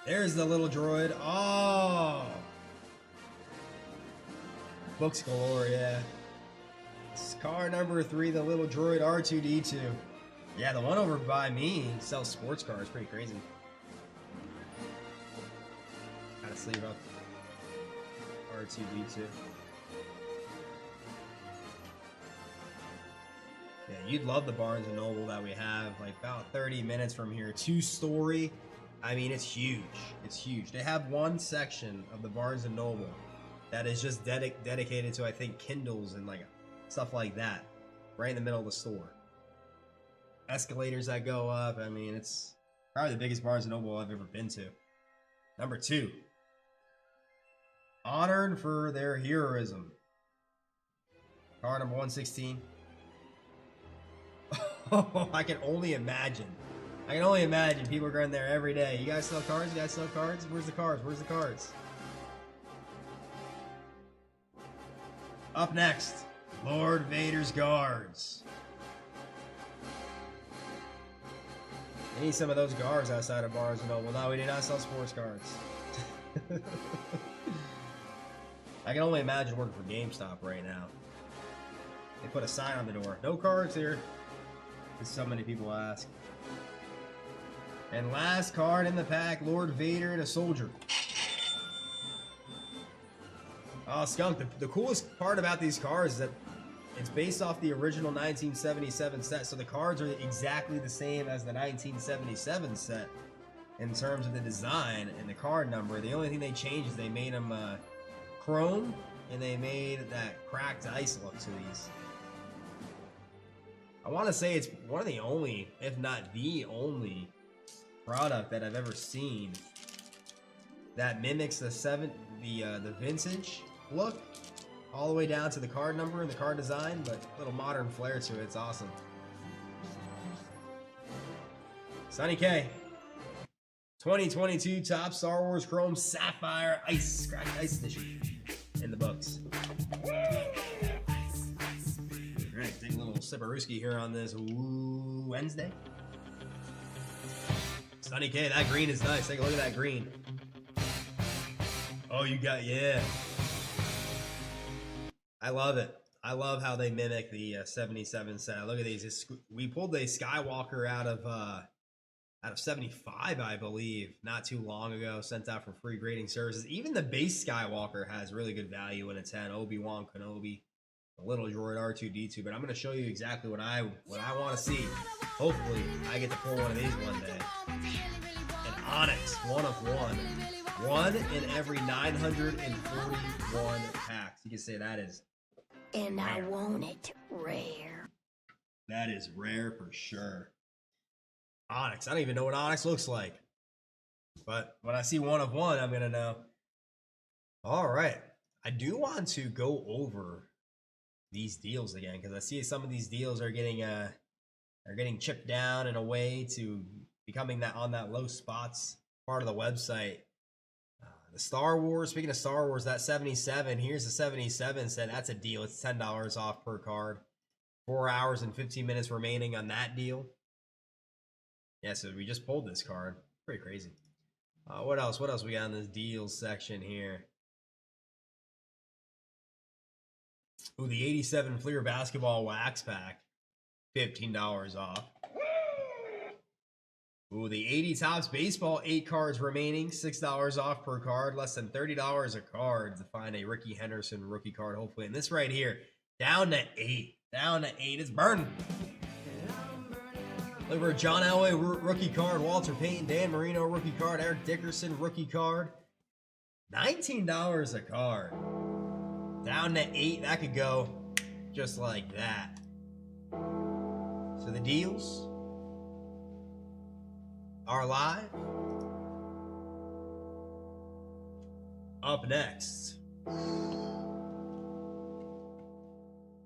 There's the little droid. Oh! Books galore, yeah. It's card number 3, the little droid R2-D2. Yeah, the one over by me sells sports cards. Pretty crazy. Gotta sleeve up. R2-D2. Yeah, you'd love the Barnes & Noble that we have. Like about 30 minutes from here. 2-story. I mean, it's huge. It's huge. They have one section of the Barnes & Noble that is just dedicated to, I think, Kindles and like stuff like that. Right in the middle of the store. Escalators that go up. I mean, it's probably the biggest Barnes & Noble I've ever been to. Number 2. Honored for their heroism. Card number 116. Oh, I can only imagine. I can only imagine people are going there every day. You guys sell cards? You guys sell cards? Where's the cards? Where's the cards? Up next, Lord Vader's guards. I need some of those guards outside of Barnes & Noble. No, we do not sell sports cards. I can only imagine working for GameStop right now. They put a sign on the door. No cards here. As so many people ask. And last card in the pack, Lord Vader and a soldier. Oh, Skunk, the coolest part about these cards is that it's based off the original 1977 set, so the cards are exactly the same as the 1977 set in terms of the design and the card number. The only thing they changed is they made them chrome, and they made that cracked ice look to these. I want to say it's one of the only, if not the only, product that I've ever seen that mimics the vintage look all the way down to the card number and the card design, but a little modern flair to it. It's awesome. Sonny K, 2022 Top Star Wars Chrome Sapphire Ice Cracked Ice Edition in the books. Alright, take a little sip of Ruski here on this Wooooo Wednesday. Sonny K, that green is nice. Take a look at that green. Oh, you got, yeah. I love it. I love how they mimic the 77 set. Look at these. We pulled a Skywalker out of 75, I believe, not too long ago. Sent out for free grading services. Even the base Skywalker has really good value in a 10. Obi-Wan Kenobi, a little droid R2-D2. But I'm going to show you exactly what I want to see. Hopefully, I get to pull one of these one day. An Onyx, 1 of 1. 1 in every 941 packs. You can say that is And rare. I want it rare. That is rare for sure. Onyx. I don't even know what Onyx looks like. But when I see 1 of 1, I'm going to know. All right. I do want to go over these deals again, because I see some of these deals are getting chipped down in a way to becoming that on that low spots part of the website. The Star Wars, speaking of Star Wars, that 77, here's the 77 set. That's a deal. It's $10 off per card. 4 hours and 15 minutes remaining on that deal. Yeah, so we just pulled this card. Pretty crazy. What else? What else we got in this deals section here? Ooh, the 87 Fleer Basketball Wax Pack. $15 off. Ooh, the 80 Topps Baseball, 8 cards remaining, $6 off per card, less than $30 a card to find a Ricky Henderson rookie card, hopefully. And this right here, down to 8. Down to 8. It's burning. Look for a John Elway rookie card, Walter Payton, Dan Marino rookie card, Eric Dickerson rookie card. $19 a card. Down to 8. That could go just like that. So the deals are live. Up next,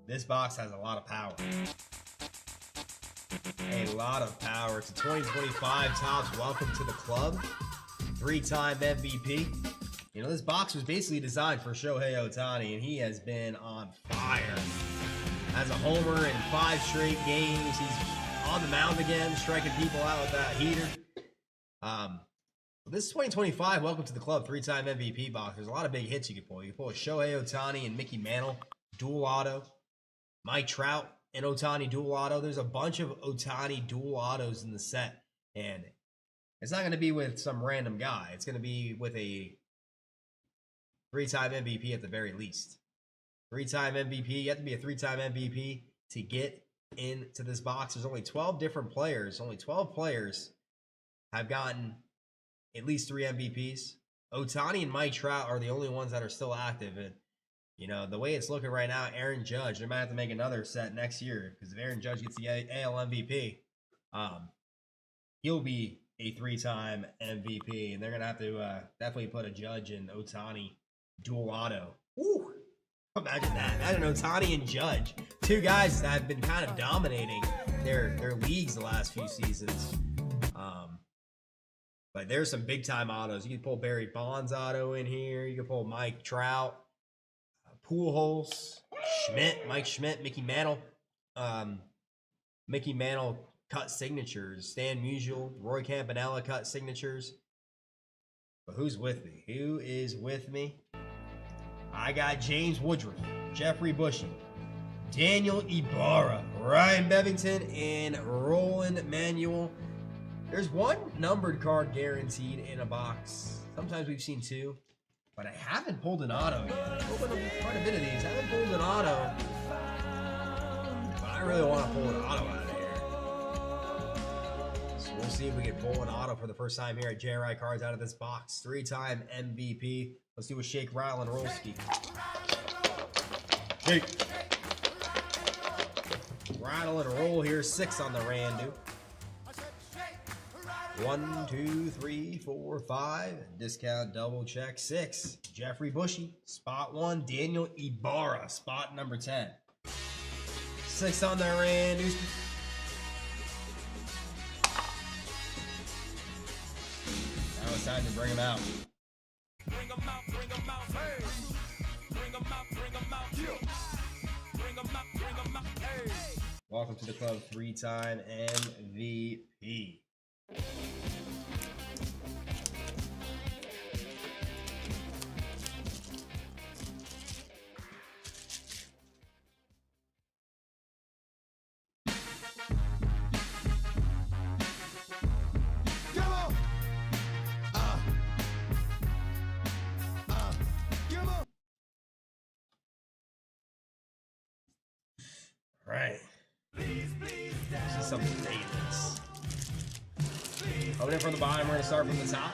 this box has a lot of power. A lot of power. It's a 2025 Topps Welcome to the Club. 3-time MVP. You know, this box was basically designed for Shohei Ohtani, and he has been on fire. Has a homer in 5 straight games. He's on the mound again, striking people out with that heater. This is 2025 Welcome to the Club 3-time MVP box. There's a lot of big hits you can pull. You can pull a Shohei Ohtani and Mickey Mantle dual auto, Mike Trout and Ohtani dual auto. There's a bunch of Ohtani dual autos in the set, and it's not going to be with some random guy. It's going to be with a 3-time MVP at the very least. 3-time MVP. You have to be a 3-time MVP to get into this box. There's only 12 different players. Only 12 players have gotten at least 3 MVPs. Ohtani and Mike Trout are the only ones that are still active. And, you know, the way it's looking right now, Aaron Judge, they might have to make another set next year, because if Aaron Judge gets the AL MVP, he'll be a 3-time MVP. And they're going to have to definitely put a Judge and Ohtani dual auto. Woo! Imagine that. Imagine Ohtani and Judge. 2 guys that have been kind of dominating their leagues the last few seasons. But there's some big-time autos. You can pull Barry Bonds auto in here. You can pull Mike Trout, Pujols, Schmidt, Mike Schmidt, Mickey Mantle. Mickey Mantle cut signatures. Stan Musial, Roy Campanella cut signatures. But who's with me? Who is with me? I got James Woodruff, Jeffrey Bushy, Daniel Ibarra, Ryan Bevington, and Roland Manuel. There's one numbered card guaranteed in a box. Sometimes we've seen two, but I haven't pulled an auto yet. I've opened quite a bit of these. I haven't pulled an auto, but I really want to pull an auto out of here. So we'll see if we can pull an auto for the first time here at JRI Cards out of this box. Three-time MVP. Let's do a shake, rattle, and roll ski. Shake. Rattle and roll here. 6 on the Randu. 1, 2, 3, 4, 5. Discount double check 6. Jeffrey Bushy. Spot 1. Daniel Ibarra. Spot number 10. 6 on the Randu. Now it's time to bring him out. Bring 'em out, bring 'em out, hey. Bring 'em out, bring 'em out, yeah. Bring 'em out, bring 'em out, hey. Welcome to the club, 3-time MVP. Come on. Come on. Right. This is something ridiculous. Open it from the bottom. We're going to start from the top.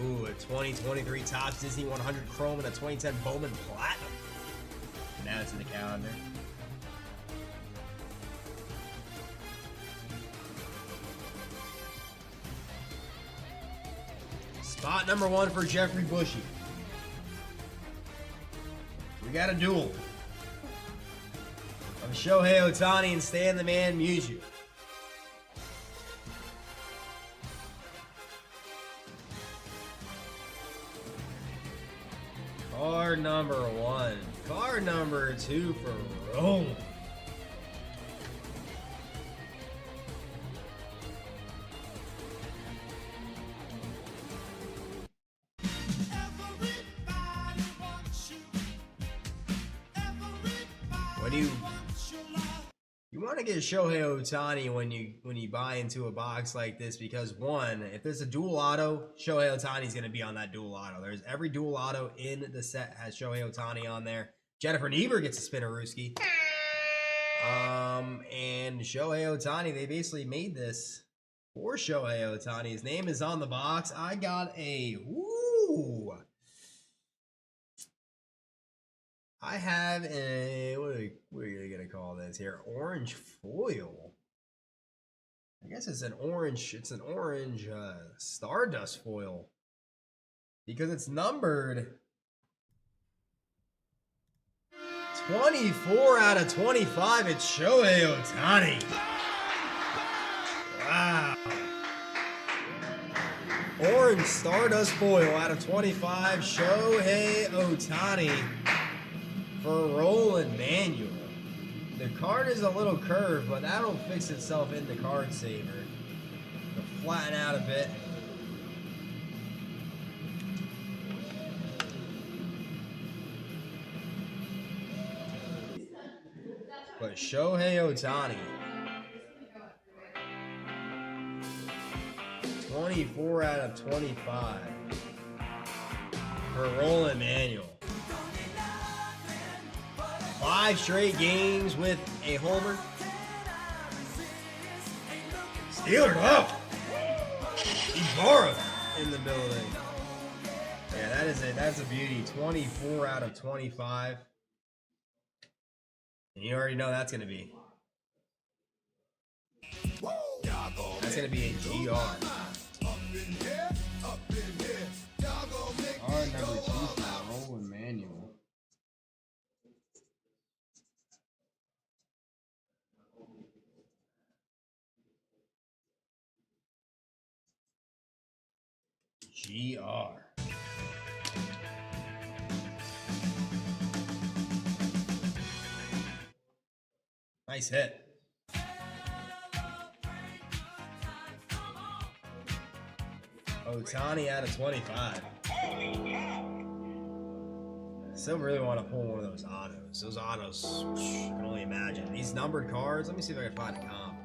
Ooh, a 2023 Topps Disney 100 Chrome and a 2010 Bowman Platinum. Now it's in the calendar. Spot number 1 for Jeffrey Bushy. We got a duel of Shohei Ohtani and Stan the Man Musiu. Card number 1. Card number 2 for Roland. When you want to get Shohei Ohtani when you buy into a box like this, because one, if there's a dual auto, Shohei Ohtani is going to be on that dual auto. There's every dual auto in the set has Shohei Ohtani on there. Jennifer Niebuhr gets a Spinnerooski. And Shohei Ohtani, they basically made this for Shohei Ohtani. His name is on the box. I got a I have a, what are you gonna call this here? Orange foil. I guess it's an orange Stardust foil. Because it's numbered 24 out of 25. It's Shohei Ohtani. Wow. Orange Stardust foil out of 25. Shohei Ohtani. For Roland Manuel. The card is a little curved, but that'll fix itself in the card saver. It'll flatten out a bit. But Shohei Ohtani. 24 out of 25. For Roland Manuel. 5 straight games with a homer. Steeler up. Ibarra in the building. Yeah, that's a beauty. 24 out of 25. And you already know that's gonna be. That's gonna be a GR. Card number 2 for Roland Manuel. GR. Nice hit. Otani out of 25. Still really want to pull one of those autos. Those autos, I can only imagine. These numbered cards, let me see if I can find a comp.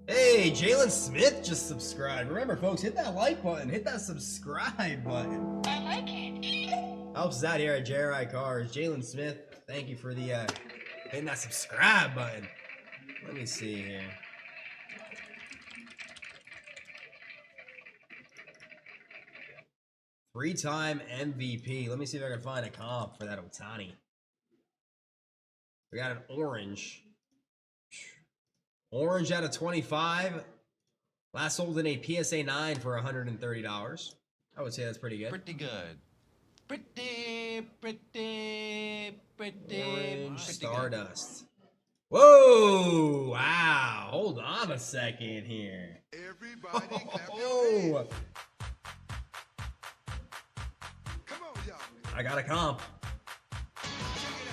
Hey, Jalen Smith just subscribed. Remember, folks, hit that like button. Hit that subscribe button. I like it. Helps us out here at JRI Cards. Jalen Smith, thank you for the hitting that subscribe button. Let me see here. Three-time MVP. Let me see if I can find a comp for that Otani. We got an orange. Orange out of 25. Last sold in a PSA 9 for $130. I would say that's pretty good. Pretty good. Pretty Orange pretty Stardust. Whoa! Wow! Hold on a second here. Everybody clap your Oh! hands. Come on, y'all. I got a comp. Check it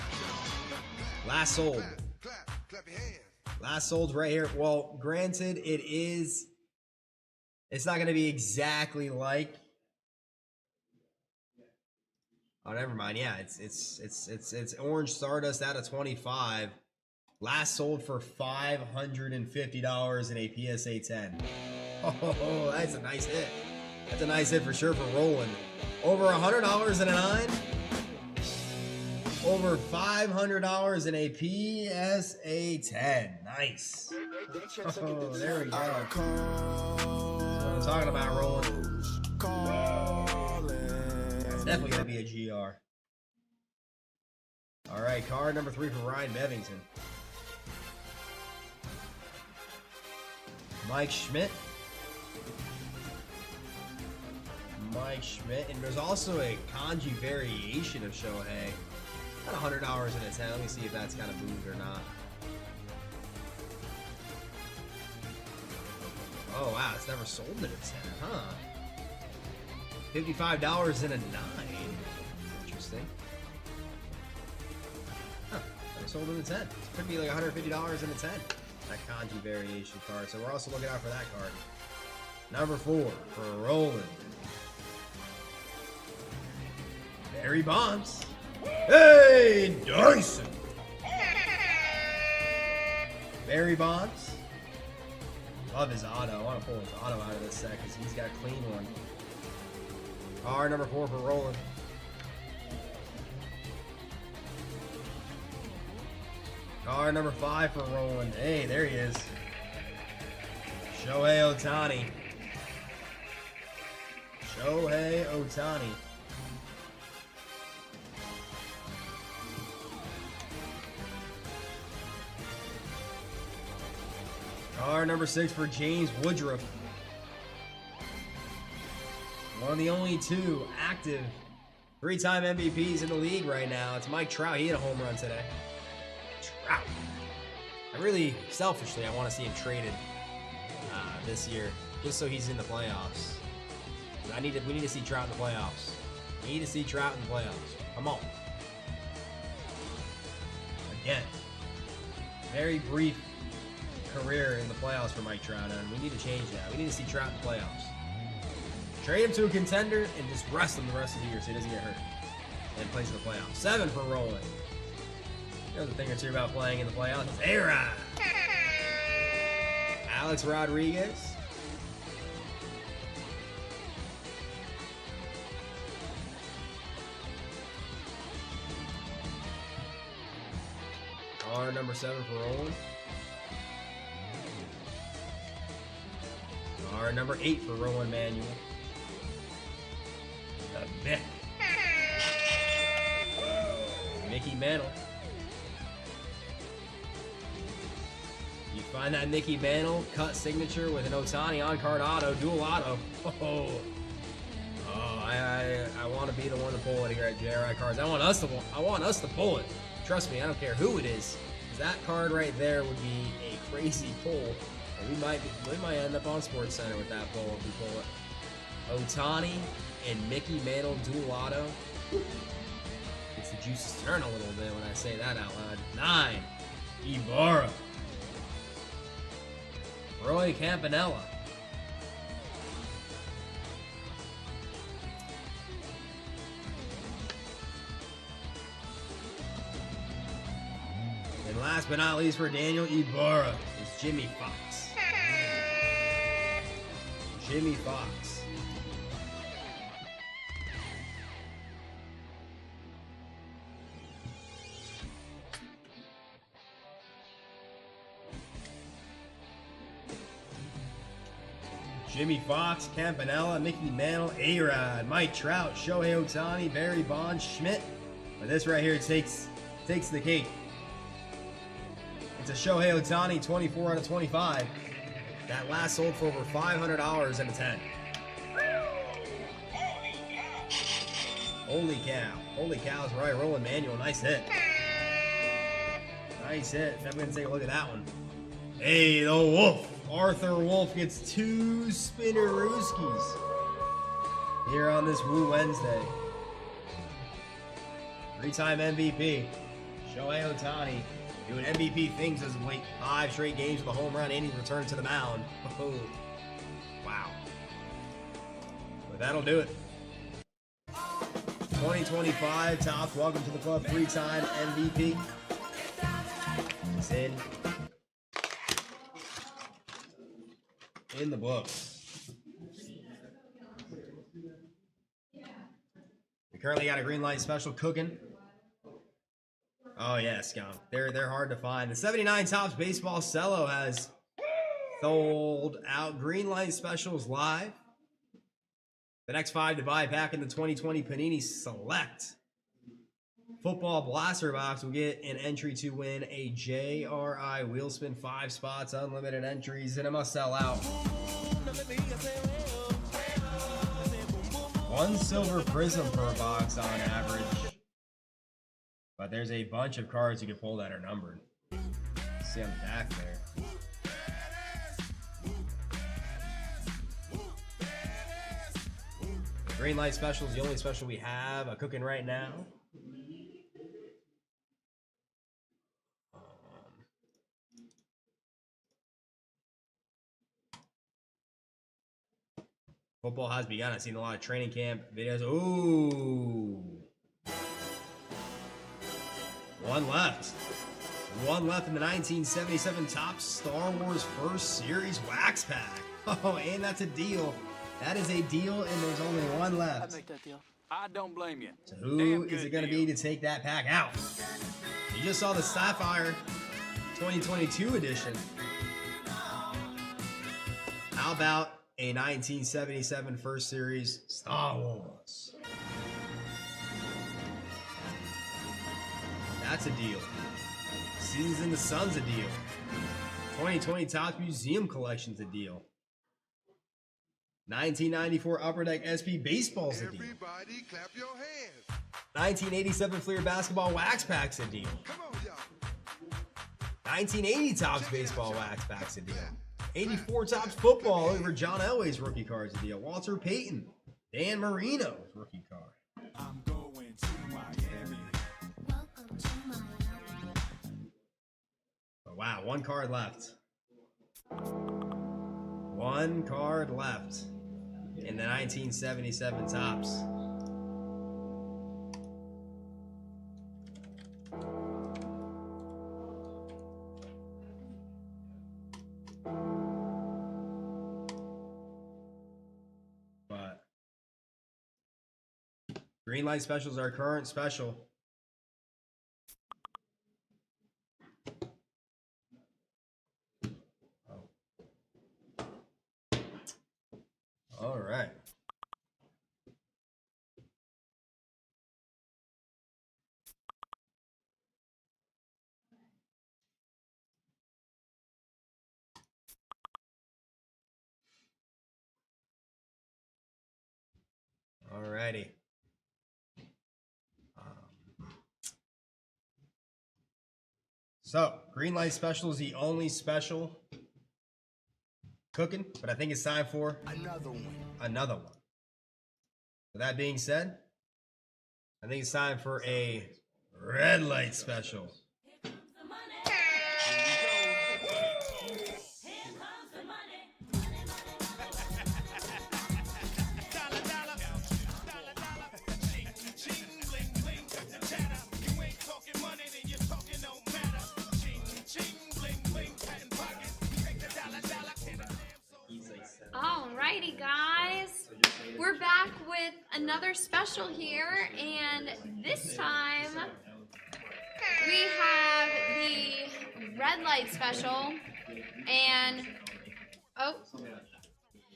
out, y'all. Last sold. Clap your hands. Last sold right here. Well, granted, it's not going to be exactly like. Oh, never mind. Yeah, it's Orange Stardust out of 25. Last sold for $550 in a PSA 10. Oh, that's a nice hit. That's a nice hit for sure for Roland. Over $100 in a 9. Over $500 in a PSA 10. Nice. Oh, there we go. That's what I'm talking about, Roland. It's definitely going to be a GR. All right, card number 3 for Ryan Bevington. Mike Schmidt. And there's also a kanji variation of Shohei. Got $100 in a 10. Let me see if that's kind of moved or not. Oh, wow. It's never sold in a 10, huh? $55 in a 9. Interesting. Huh. Never sold in a 10. Could be like $150 in a 10. That kanji variation card. So we're also looking out for that card. Number 4 for Roland. Barry Bonds. Hey, Dyson. Barry Bonds. Love his auto. I want to pull his auto out of this set because he's got a clean one. Card number 4 for Roland. Card number 5 for Roland. Hey, there he is. Shohei Ohtani. Shohei Ohtani. Card number 6 for James Woodruff. One of the only 2 active 3-time MVPs in the league right now. It's Mike Trout. He hit a home run today. Trout. I really, selfishly, I want to see him traded this year, just so he's in the playoffs. We need to see Trout in the playoffs. We need to see Trout in the playoffs. Come on. Again, very brief career in the playoffs for Mike Trout, and we need to change that. We need to see Trout in the playoffs. Trade him to a contender and just rest him the rest of the year so he doesn't get hurt. And plays in the playoffs. 7 for Roland. You know the thing or two about playing in the playoffs. It's A-Rod. Alex Rodriguez. Card number 7 for Roland. Card number 8 for Roland Manuel. The Mickey Mantle. You find that Mickey Mantle cut signature with an Ohtani on-card auto, dual auto. Oh, I want to be the one to pull it here at JRI Cards. I want us to pull it. Trust me, I don't care who it is. That card right there would be a crazy pull. And we might end up on Sports Center with that pull if we pull it. Ohtani and Mickey Mantle dual auto. Gets the juices turn a little bit when I say that out loud. 9. Ibarra. Roy Campanella. Last but not least for Daniel Ibarra is Jimmy Fox. Jimmy Fox. Jimmy Fox, Campanella, Mickey Mantle, A-Rod, Mike Trout, Shohei Ohtani, Barry Bonds, Schmidt. But this right here takes the cake. It's a Shohei Ohtani 24 out of 25. That last sold for over $500 in a 10. Holy cow. Holy cow is right. Roland Manuel. Nice hit. Nice hit. Definitely gonna take a look at that one. Hey, the Wolf. Arthur Wolf gets 2 Spinnerooskies here on this Woo Wednesday. 3-time MVP. Shohei Ohtani doing MVP things as of late. 5 straight games with a home run and he returned to the mound. Oh, wow. But that'll do it. 2025 Topps, welcome to the club. 3-time MVP. It's in the books. We currently got a green light special cooking. Oh yeah, Skunk. They're hard to find. The 79 Topps Baseball Cello has sold out. Green light specials live. The next 5 to buy back in the 2020 Panini Select Football Blaster Box will get an entry to win a JRI wheel spin, 5 spots, unlimited entries, and it must sell out. 1 silver prism per box on average. But there's a bunch of cards you can pull that are numbered. See on the back there. The green light special is the only special we have cooking right now. Football has begun. I've seen a lot of training camp videos. Ooh. 1 left. 1 left in the 1977 Topps Star Wars First Series Wax Pack. Oh, and that's a deal. That is a deal, and there's only 1 left. I make that deal. I don't blame you. So who is it going to be to take that pack out? You just saw the Sapphire 2022 edition. How about a 1977 First Series Star Wars? That's a deal. Seasons in the Sun's a deal. 2020 Topps Museum Collection's a deal. 1994 Upper Deck SP Baseball's a deal. Everybody clap your hands. 1987 Fleer Basketball Wax Pack's a deal. Come on, y'all. 1980 Topps Baseball Wax Pack's a deal. 84 Topps Football over John Elway's rookie card's a deal. Walter Payton, Dan Marino's rookie card. I'm going to Miami. Oh, wow, 1 card left. 1 card left in the 1977 Topps. But green light specials are current special. All right. All righty. So, green light special is the only special cooking, but I think it's time for another one. With that being said, I think it's time for a red light special. another special here, and this time we have the red light special, and oh,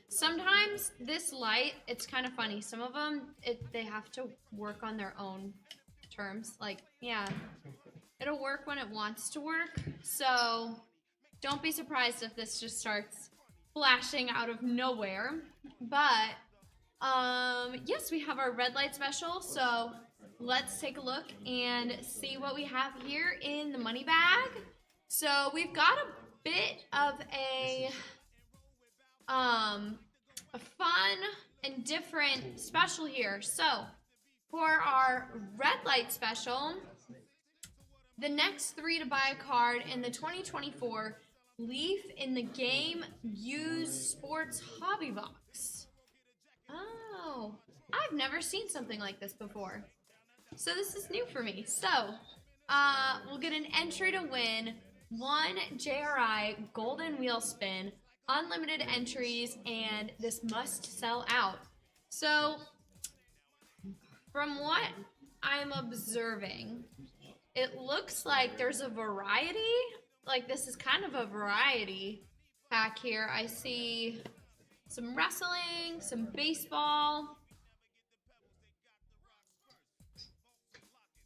sometimes this light, it's kind of funny. Some of them, they have to work on their own terms. Like, yeah, it'll work when it wants to work. So don't be surprised if this just starts flashing out of nowhere. But yes, we have our red light special. So let's take a look and see what we have here in the money bag. So we've got a bit of a fun and different special here. So for our red light special, the next 3 to buy a card in the 2024 Leaf in the Game Used Sports Hobby Box. Oh, I've never seen something like this before. So this is new for me. So we'll get an entry to win 1 JRI Golden Wheel Spin, unlimited entries, and this must sell out. So from what I'm observing, it looks like there's a variety. Like, this is kind of a variety pack here. I see some wrestling, some baseball,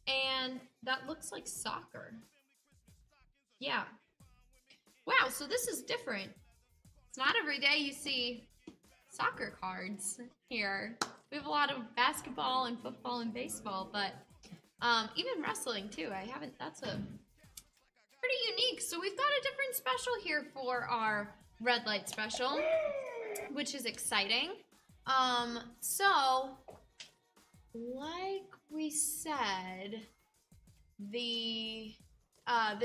and that looks like soccer. Yeah. Wow, so this is different. It's not every day you see soccer cards here. We have a lot of basketball and football and baseball, but even wrestling too. That's a pretty unique. So we've got a different special here for our red light special, which is exciting. So like we said, the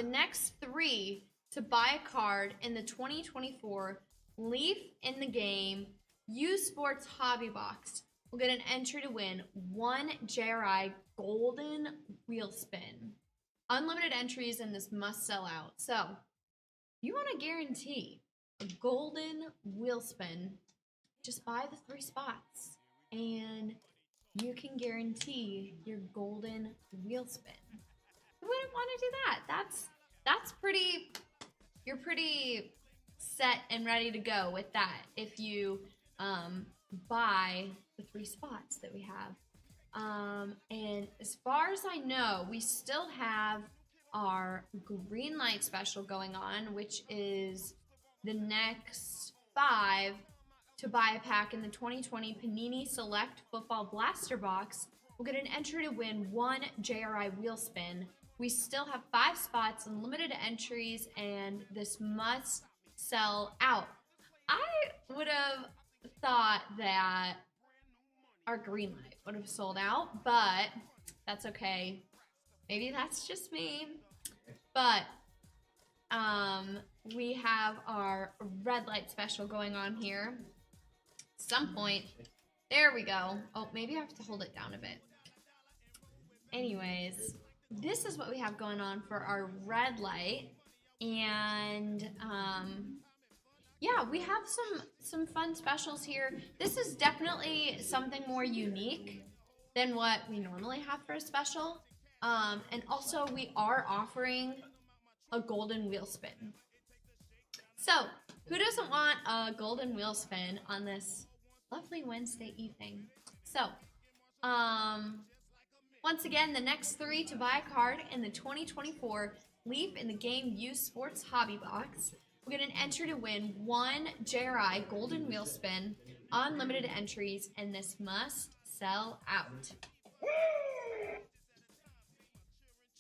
next 3 to buy a card in the 2024 Leaf in the Game Used Sports Hobby Box will get an entry to win 1 JRI Golden Wheel Spin. Unlimited entries, and this must sell out. So you want to guarantee a golden wheel spin, just buy the 3 spots and you can guarantee your golden wheel spin. Who wouldn't want to do that? That's pretty, you're pretty set and ready to go with that if you buy the 3 spots that we have. And as far as I know, we still have our green light special going on, which is the next 5 to buy a pack in the 2020 Panini Select Football Blaster Box. We'll get an entry to win 1 JRI wheel spin. We still have 5 spots and limited entries, and this must sell out. I would have thought that our green light would have sold out, but that's okay. Maybe that's just me. But we have our red light special going on here. Some point. There we go. Oh, maybe I have to hold it down a bit. Anyways, this is what we have going on for our red light. And yeah, we have some fun specials here. This is definitely something more unique than what we normally have for a special. And also we are offering a golden wheel spin. So who doesn't want a golden wheel spin on this lovely Wednesday evening? So once again, the next 3 to buy a card in the 2024 Leaf in the Game Used Sports Hobby Box will get an entry to win 1 JRI Golden Wheel Spin, unlimited entries, and this must sell out.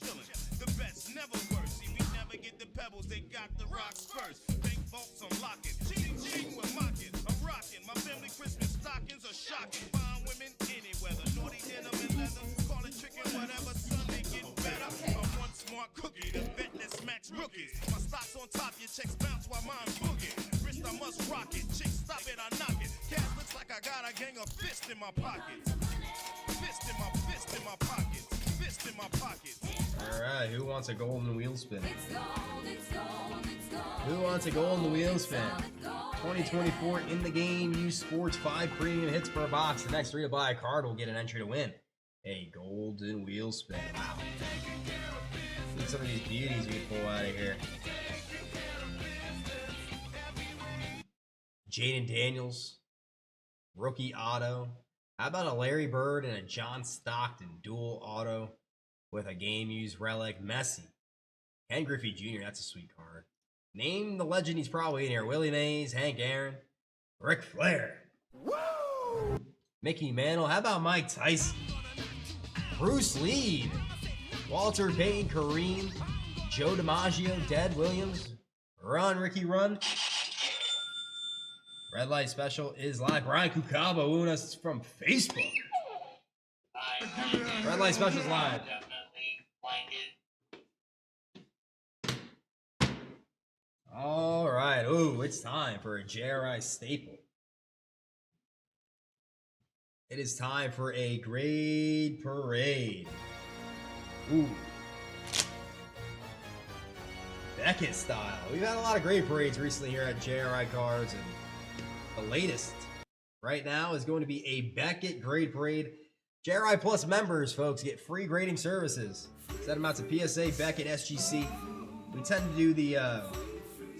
The best, never worse. See, we never get the pebbles, they got the rocks first. Bank vaults, I'm locking. Cheating, we're mocking. I'm rocking. My family Christmas stockings are shocking. Fine women, any weather. Naughty denim and leather. Call it chicken, whatever. Son, they get better. I'm one smart cookie, the vet that smacks rookies. My stock's on top, your checks bounce while mine's boogie. Wrist, I must rock it. Chicks, stop it, I knock it. Cash looks like I got a gang of fists in my pockets. Fist in my pockets. Fist in my pockets. Alright, who wants a golden wheel spin? Who wants a golden wheel spin? 2024 in the game used sports 5 premium hits per box. The next 3 to buy a card will get an entry to win a golden wheel spin. Look at some of these beauties we can pull out of here. Jaden Daniels, rookie auto. How about a Larry Bird and a John Stockton dual auto with a game used relic? Messi. Ken Griffey Jr., that's a sweet card. Name the legend he's probably in here. Willie Mays, Hank Aaron, Ric Flair. Woo! Mickey Mantle. How about Mike Tyson? Bruce Lee. Walter Payton, Kareem, Joe DiMaggio, Dead Williams. Run, Ricky, run. Red Light Special is live. Brian Kukaba wooing us from Facebook. Red Light Special is live. All right. Ooh, it's time for a JRI staple. It is time for a grade parade. Ooh. Beckett style. We've had a lot of grade parades recently here at JRI Cards, and the latest right now is going to be a Beckett grade parade. JRI Plus members, folks, get free grading services. Set them out to PSA, Beckett, SGC. We tend to do the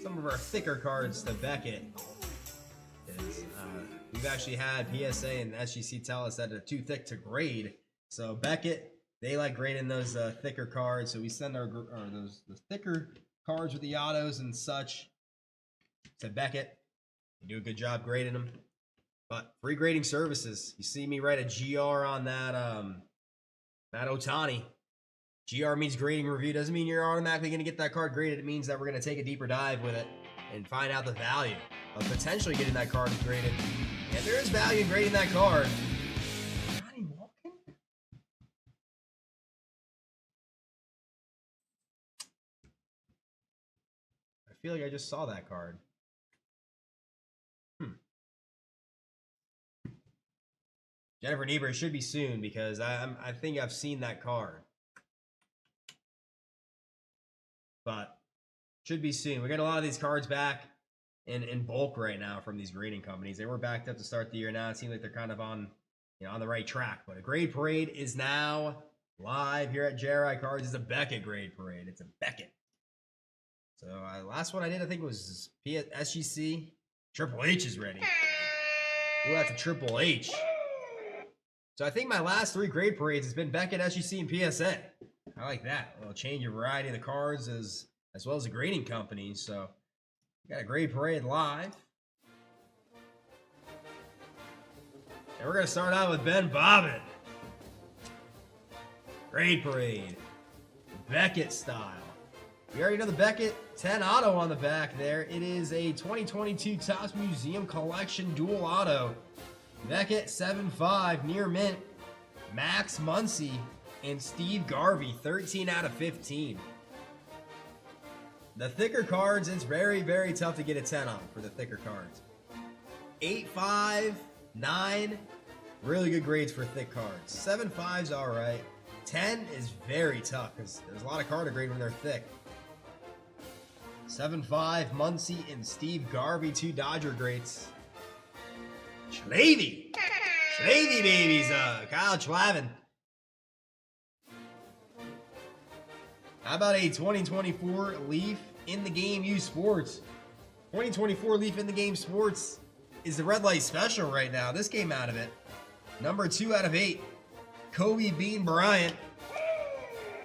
some of our thicker cards to Beckett. We've actually had PSA and SGC tell us that they're too thick to grade. So Beckett, they like grading those thicker cards. So we send the thicker cards with the autos and such to Beckett. They do a good job grading them. But free grading services. You see me write a GR on that Ohtani. GR means grading review. Doesn't mean you're automatically going to get that card graded. It means that we're going to take a deeper dive with it and find out the value of potentially getting that card graded. And there is value in grading that card. Johnny Walken? I feel like I just saw that card. Jennifer Niebuhr should be soon because I think I've seen that card. But should be soon. We got a lot of these cards back in bulk right now from these grading companies. They were backed up to start the year. Now it seems like they're kind of on the right track. But a grade parade is now live here at JRI Cards. It's a Beckett grade parade. It's a Beckett. So last one I did, I think, was SGC. Triple H is ready. Ooh, that's a Triple H. So I think my last 3 grade parades has been Beckett, SGC, and PSA. I like that. A little change of variety of the cards as well as the grading companies. So we got a grade parade live. And we're going to start out with Ben Bobbin. Grade parade. Beckett style. We already know the Beckett 10 auto on the back there. It is a 2022 Topps Museum Collection dual auto. Beckett 7.5 near mint. Max Muncy and Steve Garvey 13 out of 15. The thicker cards, it's very, very tough to get a 10 on for the thicker cards. 8.5, 9, really good grades for thick cards. 7.5's all right. 10 is very tough because there's a lot of card to grade when they're thick. 7.5, Muncy and Steve Garvey, 2 Dodger greats. Schlavy babies, Kyle Schlavin. How about a 2024 Leaf in the game used sports? 2024 Leaf in the game sports is the Red Light Special right now. This came out of it. Number 2 out of 8. Kobe Bean Bryant.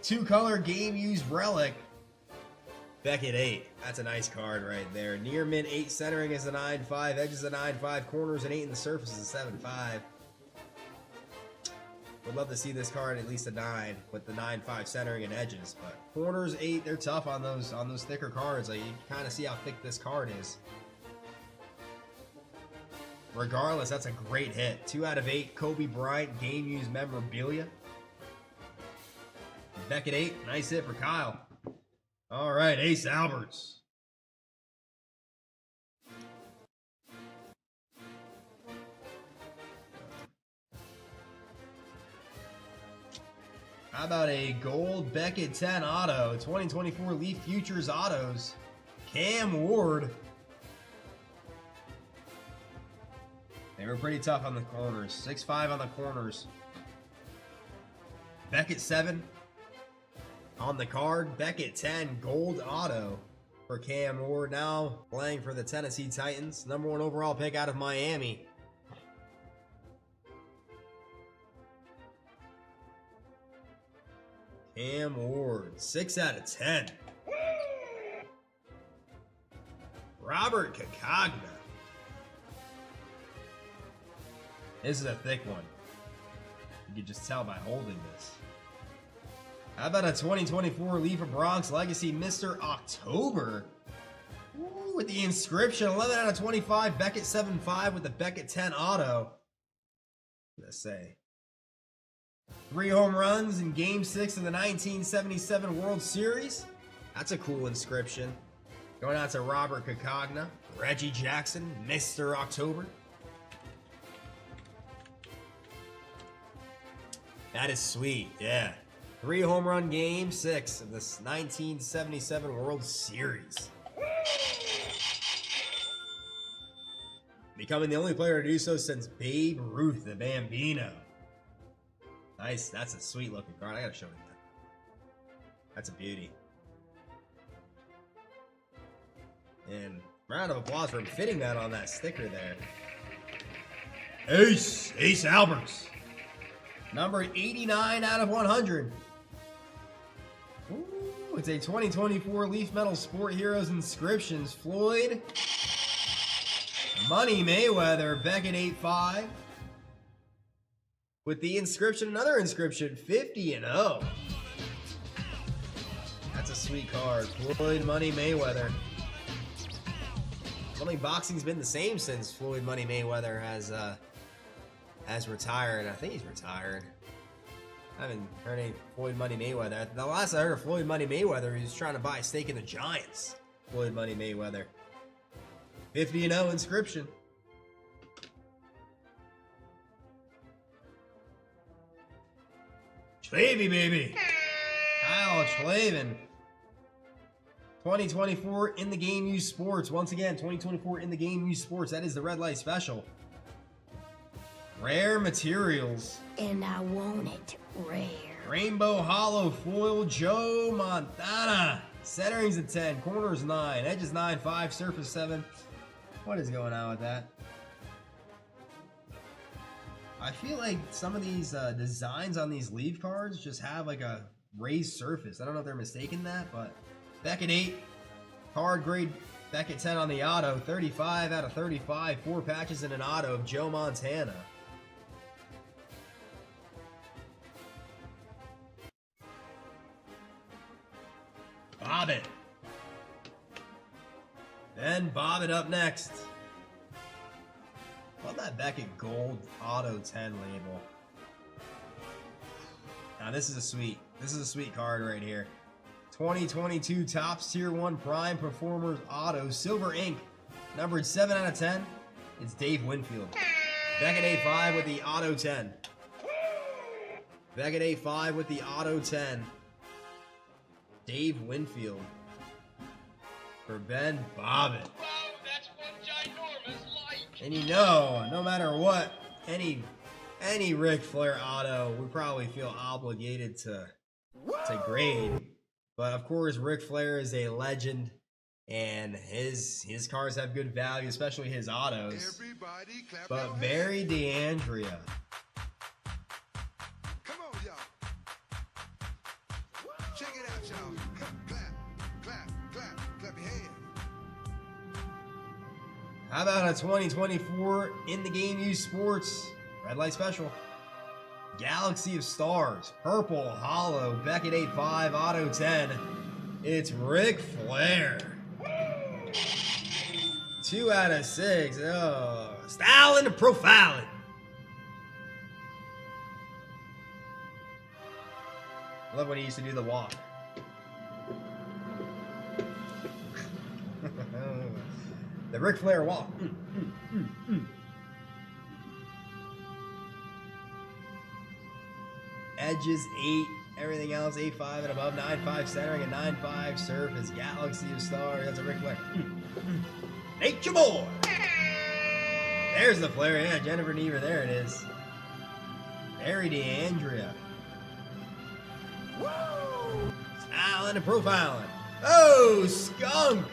2-color game used relic. Beckett 8. That's a nice card right there. Near mint 8, centering is a 9.5, edges a 9.5, corners an 8, and the surface is a 7.5. Would love to see this card at least a 9 with the 9.5 centering and edges, but corners 8, they're tough on those thicker cards. Like, you kind of see how thick this card is. Regardless, that's a great hit. 2 out of 8, Kobe Bryant game used memorabilia. Beckett 8, nice hit for Kyle. All right, Ace Alberts. How about a gold Beckett 10 auto, 2024 Leaf Futures autos, Cam Ward. They're pretty tough on the corners. 6'5" on the corners. Beckett 7 on the card. Beckett 10 gold auto for Cam Ward. Now playing for the Tennessee Titans. #1 overall pick out of Miami. Cam Ward, 6 out of 10. Robert Kakagna. This is a thick one. You can just tell by holding this. How about a 2024 Leaf of Bronx Legacy Mr. October? Ooh, with the inscription, 11 out of 25. Beckett 7.5 with the Beckett 10 auto. Let's say 3 home runs in Game 6 of the 1977 World Series. That's a cool inscription. Going out to Robert Kakagna. Reggie Jackson, Mr. October. That is sweet, yeah. 3 home run Game 6 of this 1977 World Series. Becoming the only player to do so since Babe Ruth, the Bambino. Nice, that's a sweet looking card. I gotta show you that. That's a beauty. And round of applause for him fitting that on that sticker there. Ace Alberts. Number 89 out of 100. Ooh, it's a 2024 Leaf Metal Sport Heroes inscriptions. Floyd Money Mayweather, Beckett 8.5. With the inscription, another inscription, 50-0. That's a sweet card. Floyd Money Mayweather. Only boxing's been the same since Floyd Money Mayweather has retired. I think he's retired. I haven't heard any Floyd Money Mayweather. The last I heard of Floyd Money Mayweather, he was trying to buy a stake in the Giants. Floyd Money Mayweather. 50-0 inscription. Chavy, baby. Kyle Clavin. 2024 in the Game Used Sports. Once again, 2024 in the Game Used Sports. That is the Red Light Special. Rare materials. And I want it rare. Rainbow Hollow Foil Joe Montana. Centering's a 10. Corners 9. Edges 9.5. Surface 7. What is going on with that? I feel like some of these designs on these Leaf cards just have like a raised surface. I don't know if they're mistaken that, but Beckett 8. Card grade Beckett 10 on the auto. 35 out of 35. 4 patches in an auto of Joe Montana. Bobbit. Then Bobbit up next. Love that Beckett Gold Auto 10 label. Now this is a sweet card right here. 2022 Topps Tier 1 Prime Performers Auto Silver Ink. Numbered 7 out of 10. It's Dave Winfield. Beckett 8.5 with the Auto 10. Beckett 8.5 with the Auto 10. Dave Winfield for Ben Bobbitt. Wow, that's one ginormous light. And you know, no matter what, any Ric Flair auto, we probably feel obligated to grade. But of course, Ric Flair is a legend, and his cards have good value, especially his autos. Everybody clap But your Barry hands. DeAndrea. Come on, y'all. Check it out, y'all. Clap, clap, clap, clap your hands. How about a 2024 in the Game Used Sports Red Light Special? Galaxy of Stars, Purple Hollow, Beckett 8.5, Auto 10. It's Ric Flair. 2 out of 6. Oh, styling and profiling. I love when he used to do the walk. The Ric Flair walk. Edges 8, everything else 8.5 and above, 9.5 centering, and 9.5 surface. Galaxy of Stars. That's a Ric Flair. Nature Boy. There's the flare. Yeah, Jennifer Never. There it is. Mary DeAndrea. Woo! Styling and profiling. Oh, Skunk.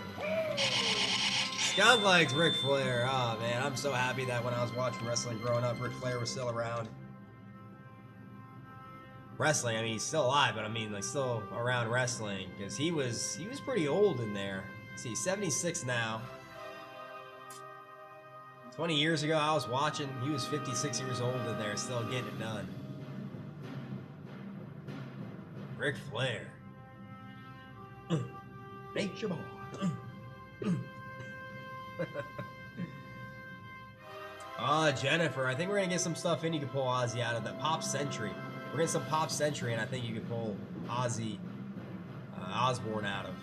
Skunk likes Ric Flair. Oh, man. I'm so happy that when I was watching wrestling growing up, Ric Flair was still around. Wrestling, I mean, he's still alive, but I mean, like, still around wrestling. Because he was pretty old in there. Let's see, 76 now. 20 years ago, I was watching. He was 56 years old in there, still getting it done. Ric Flair. Nature boy. Jennifer, I think we're gonna get some stuff in. You can pull Ozzy out of the Pop Century. We're getting some Pop Century, and I think you can pull Ozzy Osbourne out of.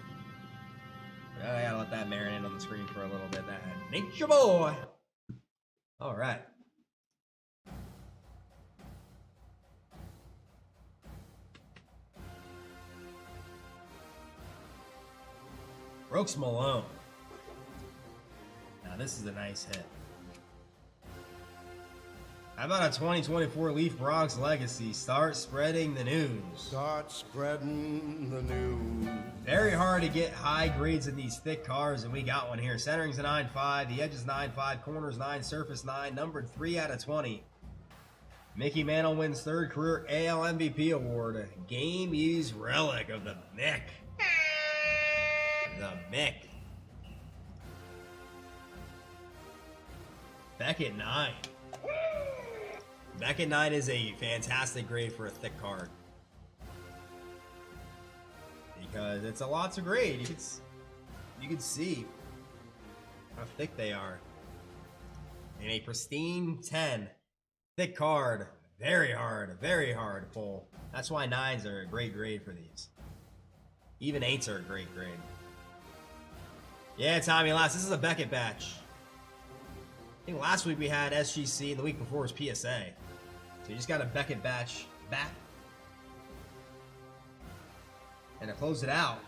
I gotta let that marinate on the screen for a little bit. That Nature boy. All right. Brooks Malone. Now this is a nice hit. How about a 2024 Leaf Bronx Legacy? Start spreading the news. Start spreading the news. Very hard to get high grades in these thick cards, and we got one here. Centering's a 9.5, the edge is 9.5, corners 9, surface 9, numbered 3 out of 20. Mickey Mantle wins third career AL MVP award. Game used relic of the Mick. The Mick. Beckett 9. Beckett 9 is a fantastic grade for a thick card. Because it's a lot to grade. You can see how thick they are. And a pristine 10. Thick card. Very hard to pull. That's why 9s are a great grade for these. Even 8s are a great grade. Yeah, Tommy Last. This is a Beckett batch. I think last week we had SGC and the week before was PSA. So you just got a Beckett batch back. And to close it out,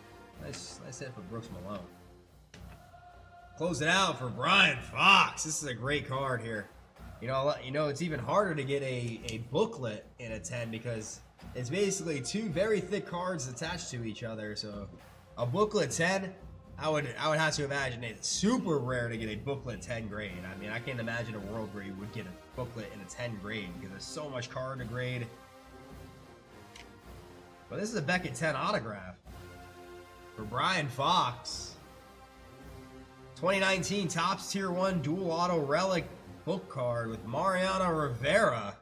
nice hit for Brooks Malone. Close it out for Brian Fox. This is a great card here. You know, it's even harder to get a booklet in a 10 because it's basically two very thick cards attached to each other. So a booklet 10, I would have to imagine it's super rare to get a booklet 10 grade. I mean, I can't imagine a world where you would get a booklet in a 10 grade because there's so much card to grade. But this is a Beckett 10 autograph for Brian Fox. 2019 Topps Tier 1 Dual Auto Relic book card with Mariano Rivera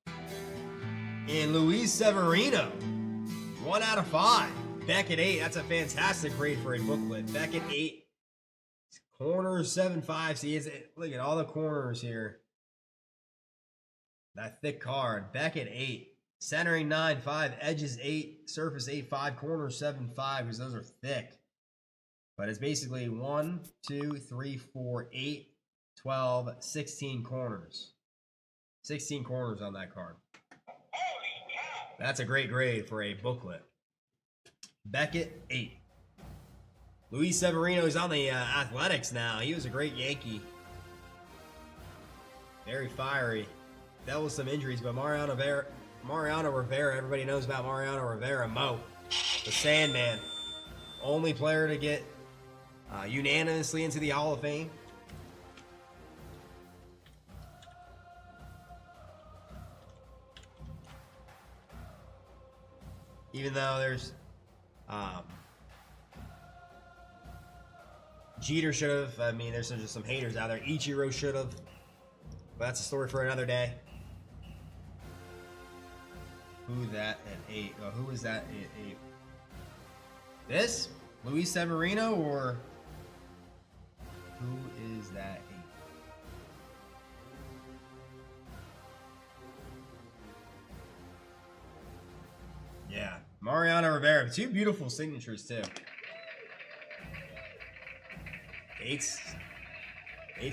and Luis Severino. 1 out of 5. Beckett 8. That's a fantastic grade for a booklet. Beckett 8. Corners 7.5. See, look at all the corners here. That thick card. Beckett 8. Centering 9.5. Edges 8. Surface 8.5. Corners 7.5 because those are thick. But it's basically 1, 2, 3, 4, 8, 12, 16 corners. 16 corners on that card. That's a great grade for a booklet. Beckett 8. Luis Severino is on the Athletics now. He was a great Yankee. Very fiery. Dealt with some injuries, but Mariano Rivera, everybody knows about Mariano Rivera. Mo, the Sandman. Only player to get unanimously into the Hall of Fame. Even though there's Jeter should have. I mean, there's just some haters out there. Ichiro should have. But that's a story for another day. Who that at 8? Oh, who is that at 8? This? Luis Severino or who is that 8? Yeah, Mariano Rivera. 2 beautiful signatures too. 8's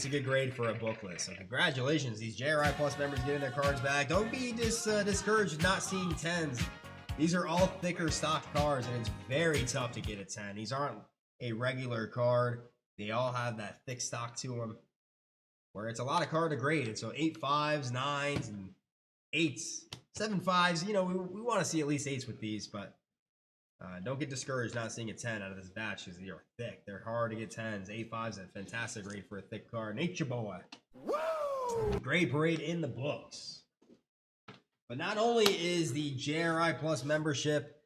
a good grade for a booklet. So congratulations, these JRI Plus members getting their cards back. Don't be discouraged not seeing 10s. These are all thicker stock cards, and it's very tough to get a 10. These aren't a regular card. they all have that thick stock to them, where it's a lot of card to grade. And so 8 5s, 9s, and 8s, 7 5s. You know, we want to see at least 8s with these, but don't get discouraged not seeing a 10 out of this batch because they are thick. They're hard to get 10s. 8 5s, a fantastic grade for a thick card. Nature boy. Woo! Grade parade in the books. But not only is the JRI Plus membership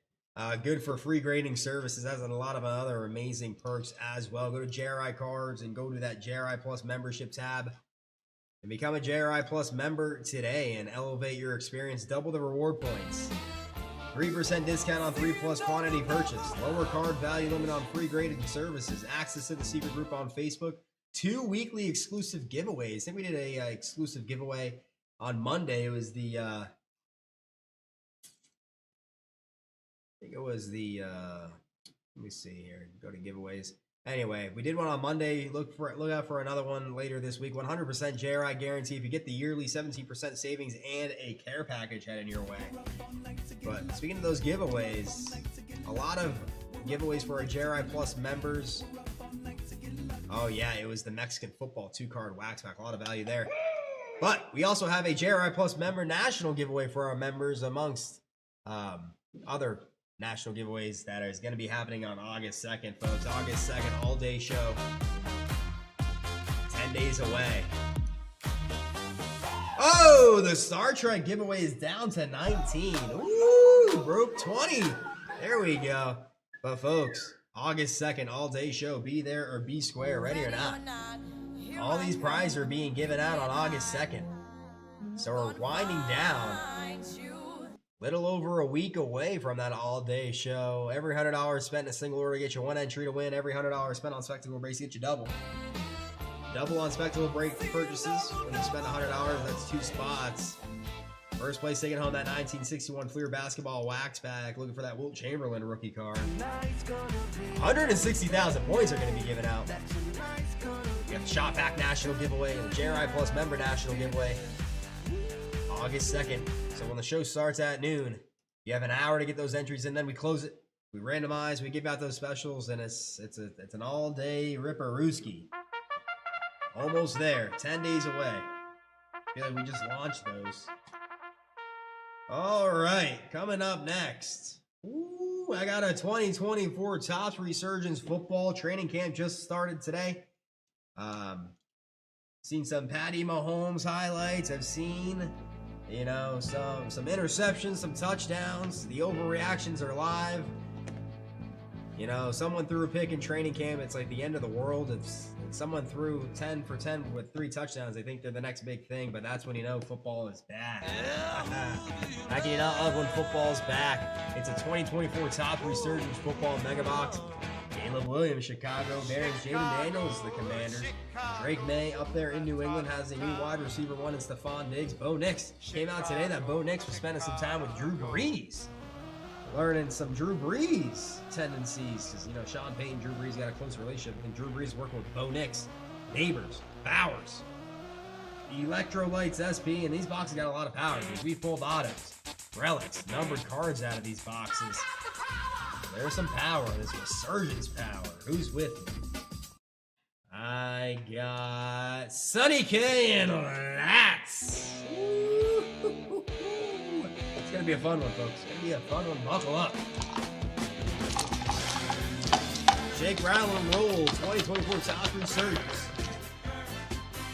good for free grading services, has a lot of other amazing perks as well. Go to JRI Cards and go to that JRI Plus membership tab and become a JRI Plus member today and elevate your experience. Double the reward points. 3% discount on 3+ quantity purchase. Lower card value limit on free graded services. Access to the secret group on Facebook. 2 weekly exclusive giveaways. I think we did a exclusive giveaway on Monday. It was the let me see here. Go to giveaways. Anyway, we did one on Monday. Look out for another one later this week. 100% JRI guarantee. If you get the yearly 17% savings and a care package heading your way. But speaking of those giveaways, a lot of giveaways for our JRI Plus members. Oh yeah, it was the Mexican football 2-card wax pack. A lot of value there. But we also have a JRI Plus member national giveaway for our members amongst other national giveaways that is going to be happening on August 2nd, folks. August 2nd, all-day show. 10 days away. Oh, the Star Trek giveaway is down to 19. Ooh, broke 20. There we go. But folks, August 2nd, all-day show. Be there or be square, ready or not. All these prizes are being given out on August 2nd. So we're winding down. Little over a week away from that all-day show. Every $100 spent in a single order gets you 1 entry to win. Every $100 spent on spectacle breaks gets you double. Double on spectacle break purchases. When you spend $100, that's 2 spots. First place taking home that 1961 Fleer basketball wax pack. Looking for that Wilt Chamberlain rookie card. 160,000 points are going to be given out. We got the Shop Pack National giveaway and the JRI Plus member national giveaway. August 2nd. So when the show starts at noon, you have an hour to get those entries in. Then we close it. We randomize. We give out those specials, and it's an all-day ripperooski. Almost there. 10 days away. I feel like we just launched those. All right, coming up next. Ooh, I got a 2024 Topps Resurgence football training camp just started today. Seen some Patty Mahomes highlights. I've seen, you know, some interceptions, some touchdowns. The overreactions are live. You know, someone threw a pick in training camp. It's like the end of the world. It's someone threw 10 for 10 with 3 touchdowns. They think they're the next big thing, but that's when you know football is back. How can you not love when football's back? It's a 2024 Topps Resurgence football mega box. Caleb Williams, Chicago Bears. Jaden Daniels, the Commanders. Drake May up there in New England has a new wide receiver one in Stephon Diggs. Bo Nix came out today that Bo Nix was spending some time with Drew Brees. Learning some Drew Brees tendencies, because, you know, Sean Payton, Drew Brees got a close relationship, and Drew Brees working with Bo Nix, Neighbors, Bowers, Electrolytes SP, and these boxes got a lot of power. We pulled autos, relics, numbered cards out of these boxes. There's some power, there's resurgence power. Who's with me? I got Sonny K and Lats. It's gonna be a fun one, folks. It's gonna be a fun one. Buckle up. Shake, rattle, and roll. 2024 Topps Resurgence.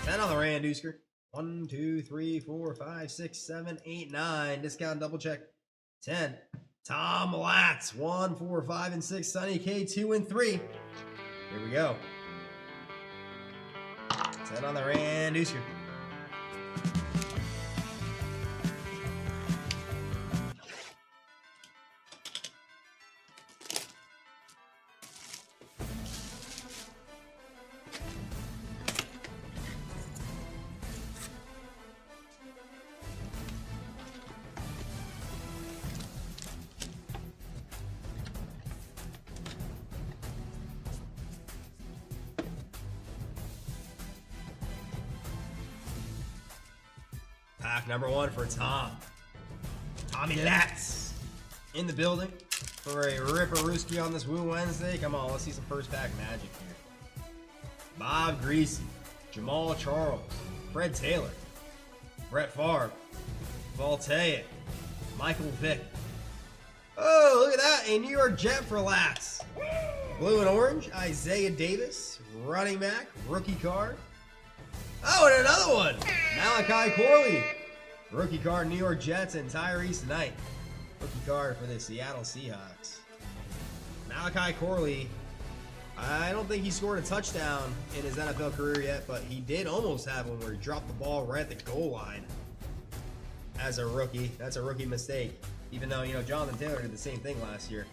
10 on the Randusker. 1, 2, 3, 4, 5, 6, 7, 8, 9. Discount double check. 10. Tom Latz. 1, 4, 5, and 6. Sonny K. 2 and 3. Here we go. 10 on the Randusker. Pack number 1 for Tom. Tommy Latz in the building for a Ripperooski on this Woo Wednesday. Come on, let's see some first pack magic here. Bob Greasy, Jamal Charles, Fred Taylor, Brett Favre, Voltaire, Michael Vick. Oh, look at that, a New York Jet for last. Blue and orange, Isaiah Davis, running back, rookie card. Oh, and another one, Malachi Corley, rookie card, New York Jets, and Tyrese Knight, rookie card for the Seattle Seahawks. Malachi Corley, I don't think he scored a touchdown in his NFL career yet, but he did almost have one where he dropped the ball right at the goal line as a rookie. That's a rookie mistake. Even though, you know, Jonathan Taylor did the same thing last year.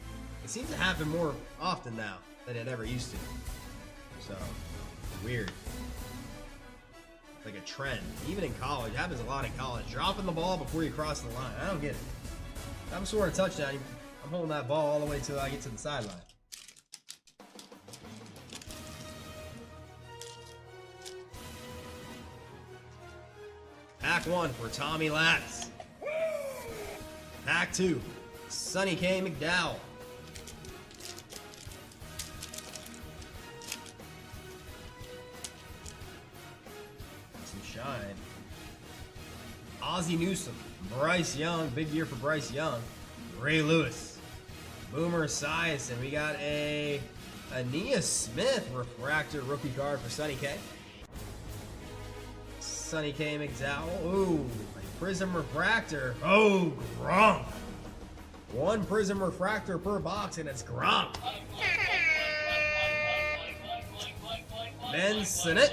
It seems to happen more often now than it ever used to. So, weird. Like a trend. Even in college. It happens a lot in college. Dropping the ball before you cross the line. I don't get it. If I'm scoring a touchdown, I'm holding that ball all the way till I get to the sideline. Pack 1 for Tommy Latz. Pack 2, Sonny K. McDowell. Some shine. Ozzie Newsome, Bryce Young, big year for Bryce Young. Ray Lewis, Boomer Esiason. We got a Ania Smith refractor rookie card for Sonny K. Sonny K. McDowell. Ooh, Prism Refractor. Oh, Gronk. One Prism Refractor per box, and it's Gronk. Ben Sinnott,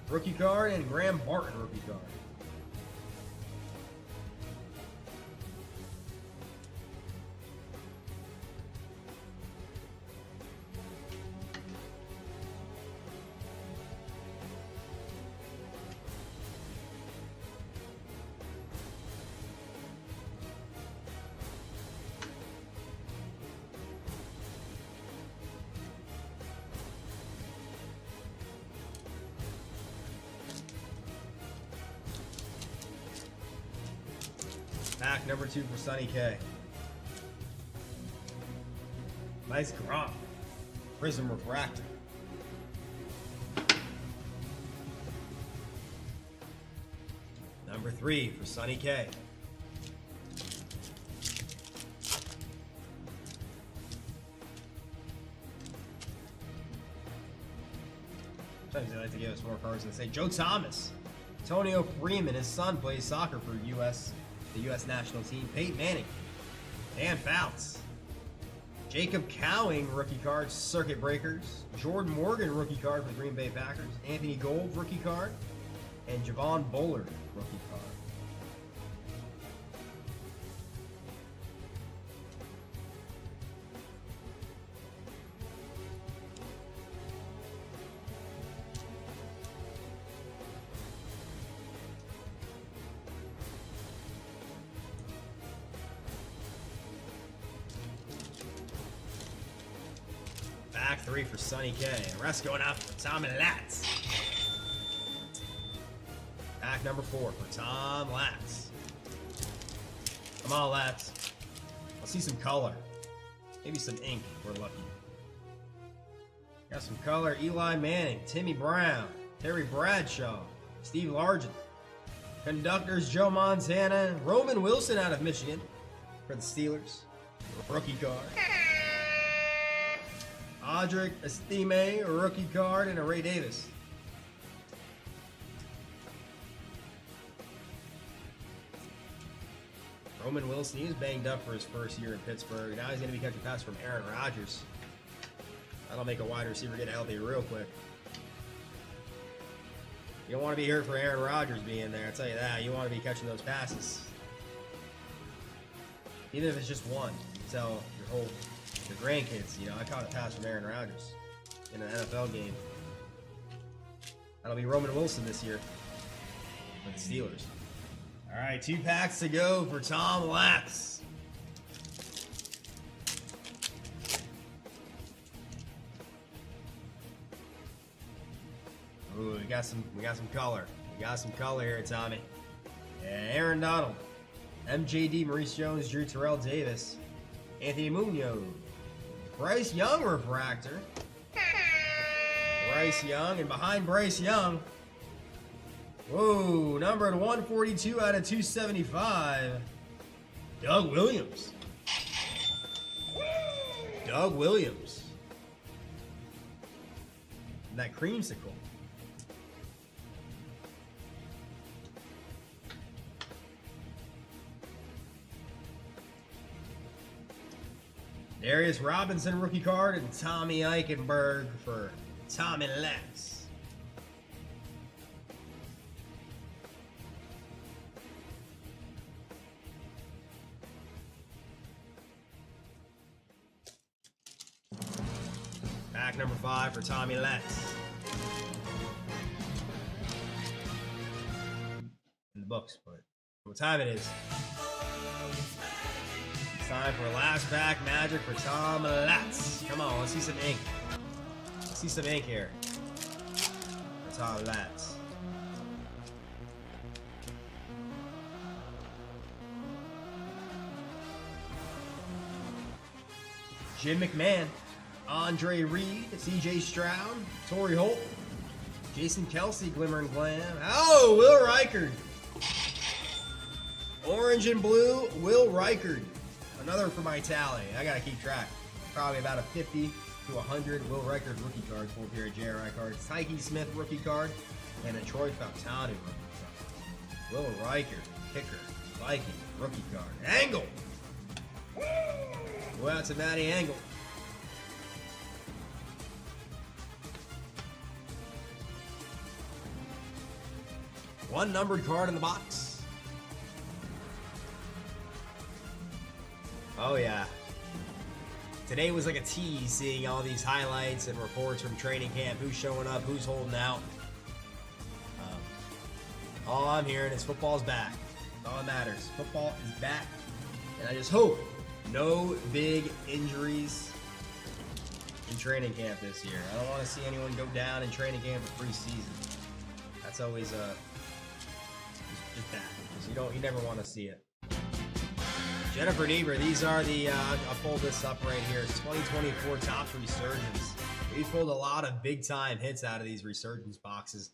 rookie card, and Graham Barton, rookie card. Pack number 2 for Sonny K. Nice Gronk. Prism Refractor. Number 3 for Sonny K. Sometimes they like to give us more cards and say Joe Thomas. Antonio Freeman, his son, plays soccer for the U.S. national team. Peyton Manning, Dan Fouts, Jacob Cowing, rookie card, Circuit Breakers, Jordan Morgan, rookie card for the Green Bay Packers, Anthony Gold, rookie card, and Javon Bullard, rookie card. Pack 3 for Sonny K. The rest going out for Tommy Latz. Pack number 4 for Tom Latz. Come on, Latz. Let's see some color. Maybe some ink if we're lucky. Got some color. Eli Manning, Timmy Brown, Terry Bradshaw, Steve Largent. Conductors Joe Montana, Roman Wilson out of Michigan for the Steelers. Rookie card. Audric Estime, a rookie card, and a Ray Davis. Roman Wilson, he was banged up for his first year in Pittsburgh. Now he's going to be catching passes from Aaron Rodgers. That'll make a wide receiver get healthy real quick. You don't want to be hurt for Aaron Rodgers being there, I'll tell you that. You want to be catching those passes. Even if it's just one. You tell your grandkids, you know, I caught a pass from Aaron Rodgers in an NFL game. That'll be Roman Wilson this year with the Steelers. All right, 2 packs to go for Tom Latz. Ooh, we got some color. We got some color here, Tommy. Yeah, Aaron Donald, MJD, Maurice Jones, Drew Terrell Davis, Anthony Munoz, Bryce Young refractor, Bryce Young, and behind Bryce Young, whoa, numbered 142 out of 275, Doug Williams. Doug Williams. And that creamsicle. Darius Robinson rookie card and Tommy Eichenberg for Tommy Lex. Pack number 5 for Tommy Lex. In the books, but what time it is? It's time for last pack magic for Tom Latz. Come on, let's see some ink. Let's see some ink here for Tom Latz. Jim McMahon, Andre Reed, CJ Stroud, Torrey Holt, Jason Kelsey, Glimmer and Glam. Oh, Will Reichard. Orange and blue, Will Reichard. Another for my tally. I gotta keep track. Probably about a 50 to 100 Will Reichard rookie cards pulled here at JRI Cards. Tyke Smith rookie card and a Troy Fautanu rookie card. Will Reichard, kicker, Viking rookie card. Angle. Go out to Matty Angle. One numbered card in the box. Oh yeah. Today was like a tease, seeing all these highlights and reports from training camp, who's showing up, who's holding out. All I'm hearing is football's back. That's all that matters. Football is back. And I just hope no big injuries in training camp this year. I don't want to see anyone go down in training camp for preseason. That's always just bad. Because you never want to see it. Jennifer Niebuhr, these are the, I'll pull this up right here. It's 2024 Topps Resurgence. We've pulled a lot of big-time hits out of these Resurgence boxes.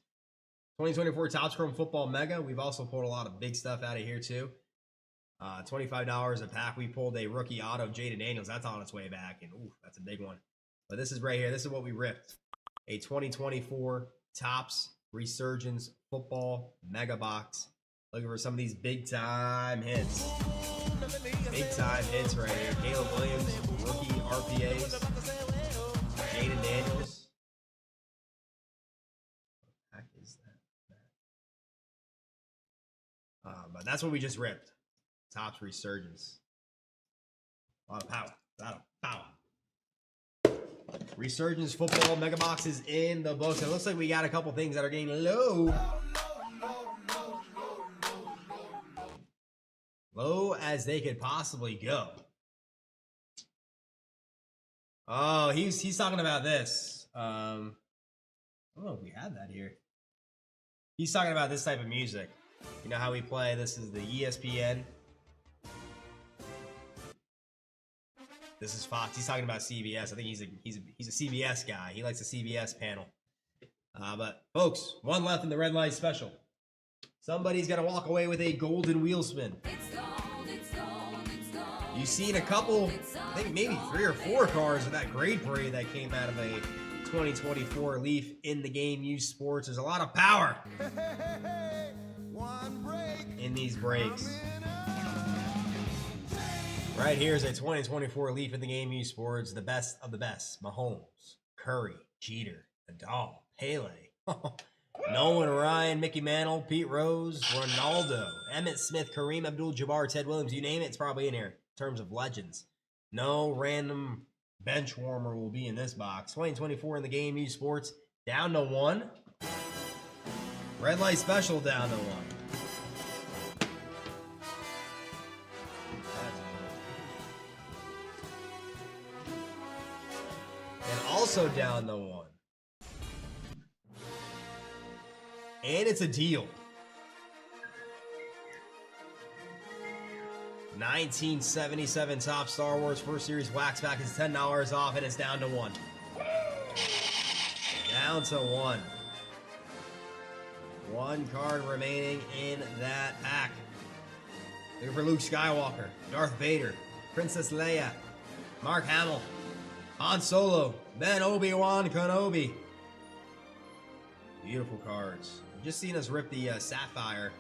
2024 Topps Chrome Football Mega. We've also pulled a lot of big stuff out of here, too. $25 a pack. We pulled a rookie auto of Jaden Daniels. That's on its way back, and ooh, that's a big one. But this is right here. This is what we ripped. A 2024 Topps Resurgence Football Mega Box. Looking for some of these big-time hits. Big-time hits right here. Caleb Williams, rookie RPAs. Jaden Daniels. What the heck is that? But that's what we just ripped. Topps Resurgence. A lot of power. A lot of power. Resurgence Football Mega Box is in the books. It looks like we got a couple things that are getting low. Low as they could possibly go. Oh, he's talking about this. I don't know if we had that here. He's talking about this type of music. You know how we play? This is the ESPN. This is Fox. He's talking about CBS. I think he's a CBS guy. He likes the CBS panel. But folks, one left in the red light special. Somebody's gonna walk away with a golden wheel spin. You've seen a couple, I think maybe 3 or 4 cars of that grade parade that came out of a 2024 Leaf in the game used sports. There's a lot of power in these breaks. Right here is a 2024 Leaf in the game used sports. The best of the best. Mahomes, Curry, Jeter, Nadal, Pele, Nolan Ryan, Mickey Mantle, Pete Rose, Ronaldo, Emmitt Smith, Kareem Abdul-Jabbar, Ted Williams. You name it, it's probably in here. In terms of legends. No random bench warmer will be in this box. 2024 in the game used sports. Down to 1. Red light special down to 1. And also down to 1. And it's a deal. 1977 Top Star Wars First Series Wax Pack is $10 off, and it's down to 1. Down down to 1. 1 card remaining in that pack. Looking for Luke Skywalker, Darth Vader, Princess Leia, Mark Hamill, Han Solo, Ben Obi-Wan Kenobi. Beautiful cards. We've just seen us rip the Sapphire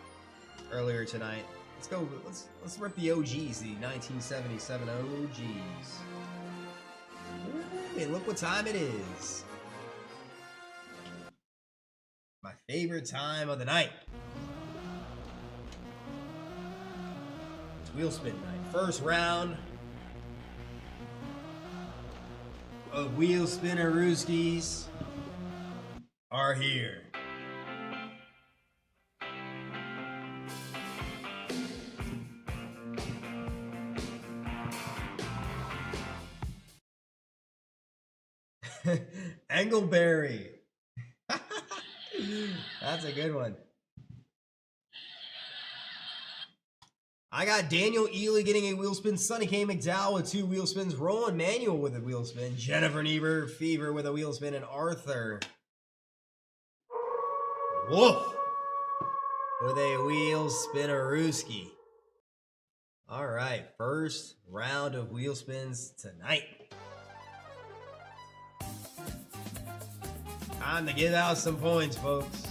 earlier tonight. Let's go. Let's rip the OGs, the 1977 OGs. Ooh, and look what time it is. My favorite time of the night. It's wheel spin night. First round of wheel spinner Rooskies are here. Engelberry. That's a good one. I got Daniel Ely getting a wheel spin, Sonny K. McDowell with 2 wheel spins, Roland Manuel with a wheel spin, Jennifer Niebuhr Fever with a wheel spin, and Arthur Wolf with a wheel spinnerooski. All right, first round of wheel spins tonight. Time to give out some points, folks.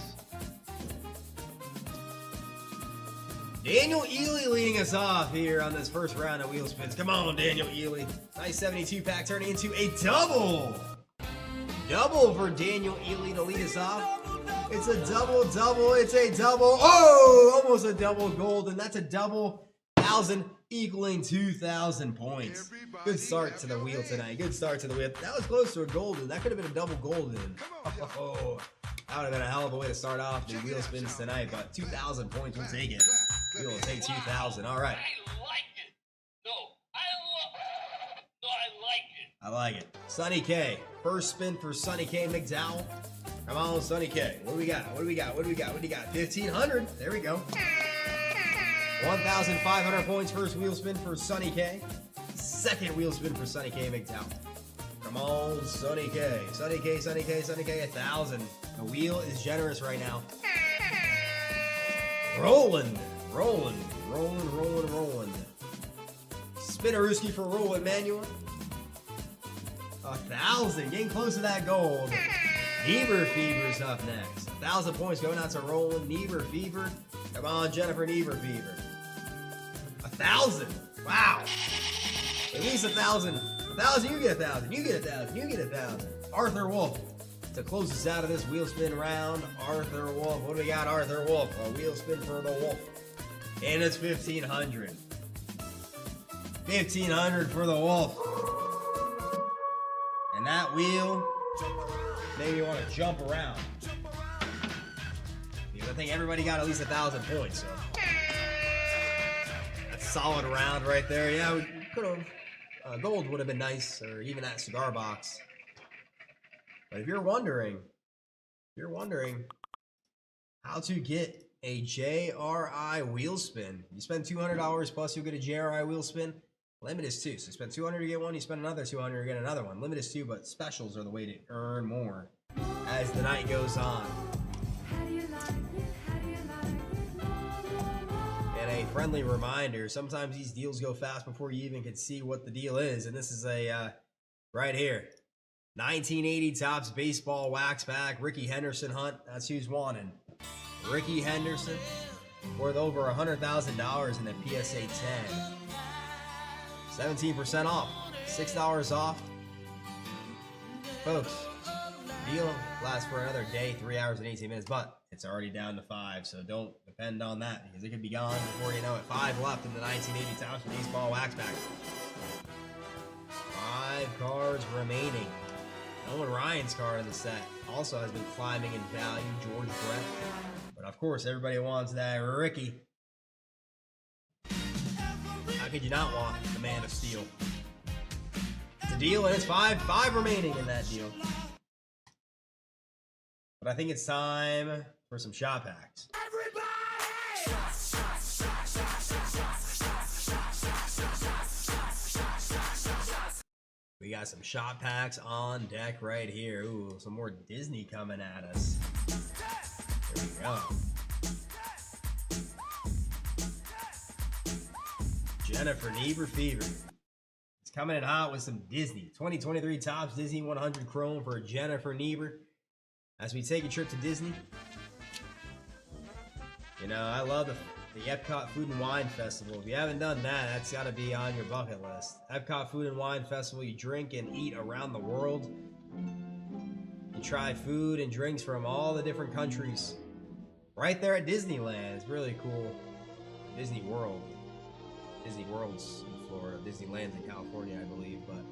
Daniel Ely leading us off here on this first round of wheel spins. Come on, Daniel Ely. Nice 72 pack turning into a double. Double for Daniel Ely to lead us off. It's a double, double. It's a double. Oh, almost a double gold. And that's a double 1,000 equaling 2,000 points. Good start to the wheel tonight. Good start to the wheel. That was close to a golden. That could have been a double golden. Oh, that would have been a hell of a way to start off the wheel spins tonight. But 2,000 points, we'll take it. We will take 2,000. All right. I like it. No, I like it. I like it. Sonny K. First spin for Sonny K. McDowell. Come on, Sonny K. What do we got? What do we got? What do we got? What do we got? 1,500. There we go. 1,500 points. First wheel spin for Sonny K. Second wheel spin for Sonny K. McDowell. Come on, Sonny K. Sonny K. Sonny K. Sonny K. 1,000. The wheel is generous right now. Roland. Roland. Spinnerooski for Roland Manuel. 1,000. Getting close to that gold. Niebuhr Fever's up next. 1,000 points going out to Roland. Niebuhr Fever. Come on, Jennifer Niebuhr Fever. 1,000. Wow. At least 1,000. 1,000, you get 1,000. You get 1,000. You get 1,000. Arthur Wolf. To close us out of this wheel spin round, Arthur Wolf. What do we got, Arthur Wolf? A wheel spin for the Wolf. And it's 1,500. 1,500 for the Wolf. And that wheel made me want to jump around. Because I think everybody got at least 1,000 points. So that's a solid round right there. Yeah, we could have. Gold would have been nice, or even that cigar box. But if you're wondering how to get a JRI wheel spin, you spend $200 plus you'll get a JRI wheel spin. Limit is 2, so you spend $200 to get one, you spend another $200 to get another one. Limit is 2, but specials are the way to earn more as the night goes on. And a friendly reminder, sometimes these deals go fast before you even can see what the deal is. And this is a, right here, 1980 Topps Baseball Wax Pack, Ricky Henderson Hunt. That's who's wanted. Ricky Henderson, worth over $100,000 in the PSA 10. 17% off, $6 off. Folks, deal lasts for another day, 3 hours and 18 minutes, but it's already down to 5, so don't depend on that because it could be gone before you know it. 5 left in the 1980 Topps Baseball Wax Pack. 5 cards remaining. Nolan Ryan's card in the set also has been climbing in value, George Brett. But of course, everybody wants that Ricky. How could you not want the Man of Steel? It's a deal, and it's 5 remaining in that deal. But I think it's time for some shot packs. We got some shot packs on deck right here. Ooh, some more Disney coming at us. There we go. Jennifer Niebuhr Fever. It's coming in hot with some Disney. 2023 Topps Disney 100 Chrome for Jennifer Niebuhr. As we take a trip to Disney. You know, I love the Epcot Food and Wine Festival. If you haven't done that, that's got to be on your bucket list. Epcot Food and Wine Festival, you drink and eat around the world. You try food and drinks from all the different countries. Right there at Disneyland. It's really cool. Disney World. Disney World's in Florida. Disneyland's in California, I believe, but...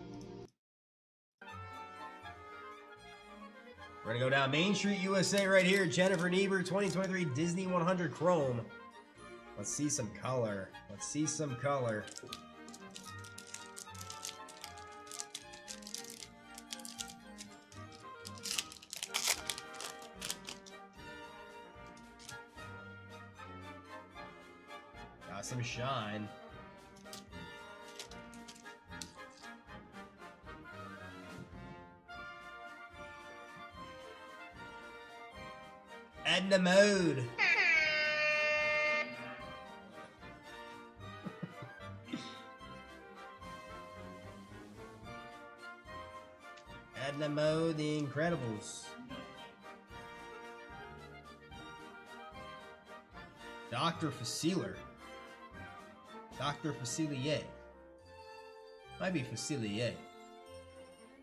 We're gonna go down Main Street, USA right here. Jennifer Niebuhr, 2023 Disney 100 Chrome. Let's see some color. Let's see some color. Got some shine. Edna Mode. Edna Mode, The Incredibles. Dr. Facilier. Dr. Facilier. Might be Facilier.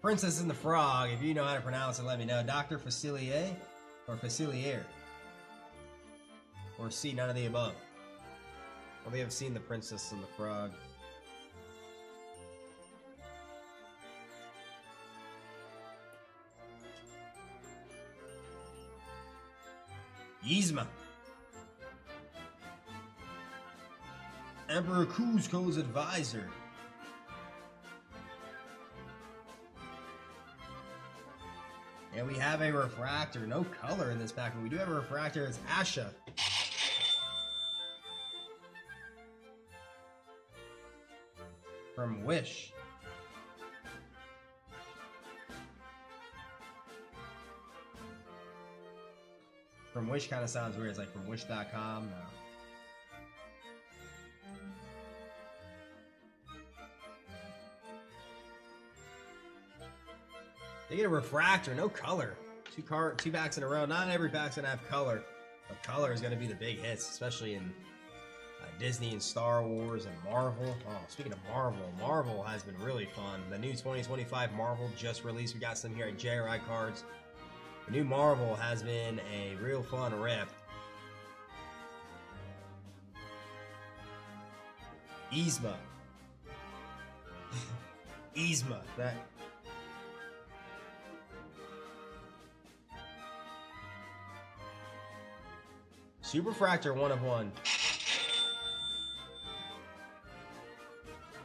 Princess and the Frog. If you know how to pronounce it, let me know. Dr. Facilier or Facilier. Or C, none of the above. Well, they have seen The Princess and the Frog. Yzma. Emperor Kuzco's advisor. And we have a refractor. No color in this pack, but we do have a refractor. It's Asha. From Wish. From Wish kind of sounds weird. It's like from Wish.com. No. They get a refractor, no color. Two packs in a row. Not every pack's gonna have color, but color is gonna be the big hits, especially in Disney and Star Wars and Marvel. Oh, speaking of Marvel, Marvel has been really fun. The new 2025 Marvel just released. We got some here at JRI Cards. The new Marvel has been a real fun rip. Yzma. Yzma. That. Superfractor 1 of 1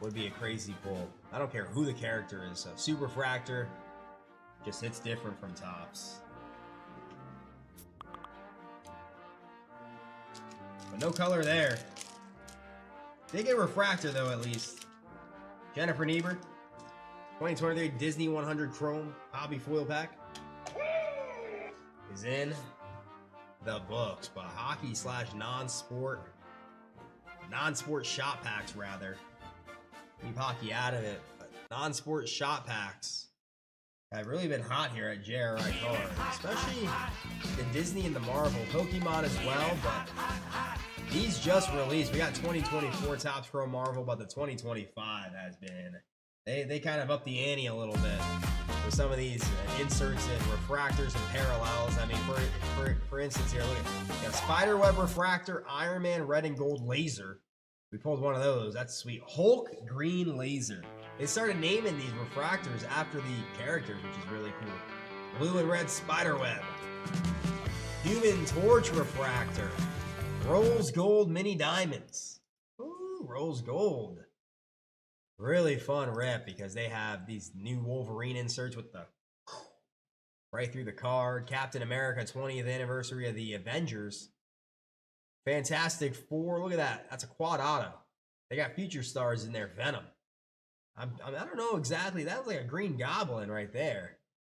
would be a crazy pull. I don't care who the character is. So Superfractor just hits different from Topps. But no color there. They get refractor though, at least. Jennifer Niebuhr, 2023 Disney 100 Chrome Hobby Foil Pack is in the books, but hockey / non-sport shot packs rather. Keep hockey out of it, but non-sport shot packs have really been hot here at JRI Cards, especially the Disney and the Marvel, Pokemon as well, but these just released. We got 2024 Topps Pro Marvel, but the 2025 has been, they kind of upped the ante a little bit with some of these inserts and refractors and parallels. I mean, for instance here, look at Spiderweb refractor, Iron Man red and gold laser. We pulled one of those. That's sweet. Hulk green laser. They started naming these refractors after the characters, which is really cool. Blue and red Spiderweb. Human Torch refractor. Rose gold mini diamonds. Ooh, rose gold. Really fun rip because they have these new Wolverine inserts with the right through the card. Captain America 20th anniversary of the Avengers. Fantastic Four. Look at that. That's a quad auto. They got future stars in there. Venom. I don't know exactly. That was like a green goblin right there.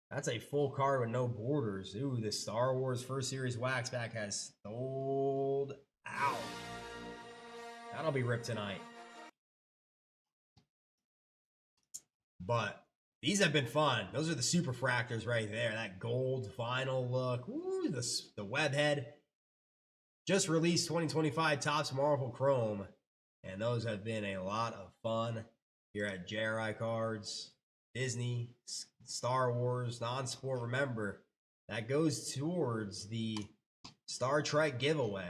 That's a full card with no borders. Ooh, the Star Wars First Series Wax Pack has sold out. That'll be ripped tonight. But these have been fun. Those are the super fractors right there. That gold final look. Ooh, the web head. Just released 2025 Topps Marvel Chrome. And those have been a lot of fun here at JRI Cards. Disney, Star Wars, non-sport. Remember, that goes towards the Star Trek giveaway,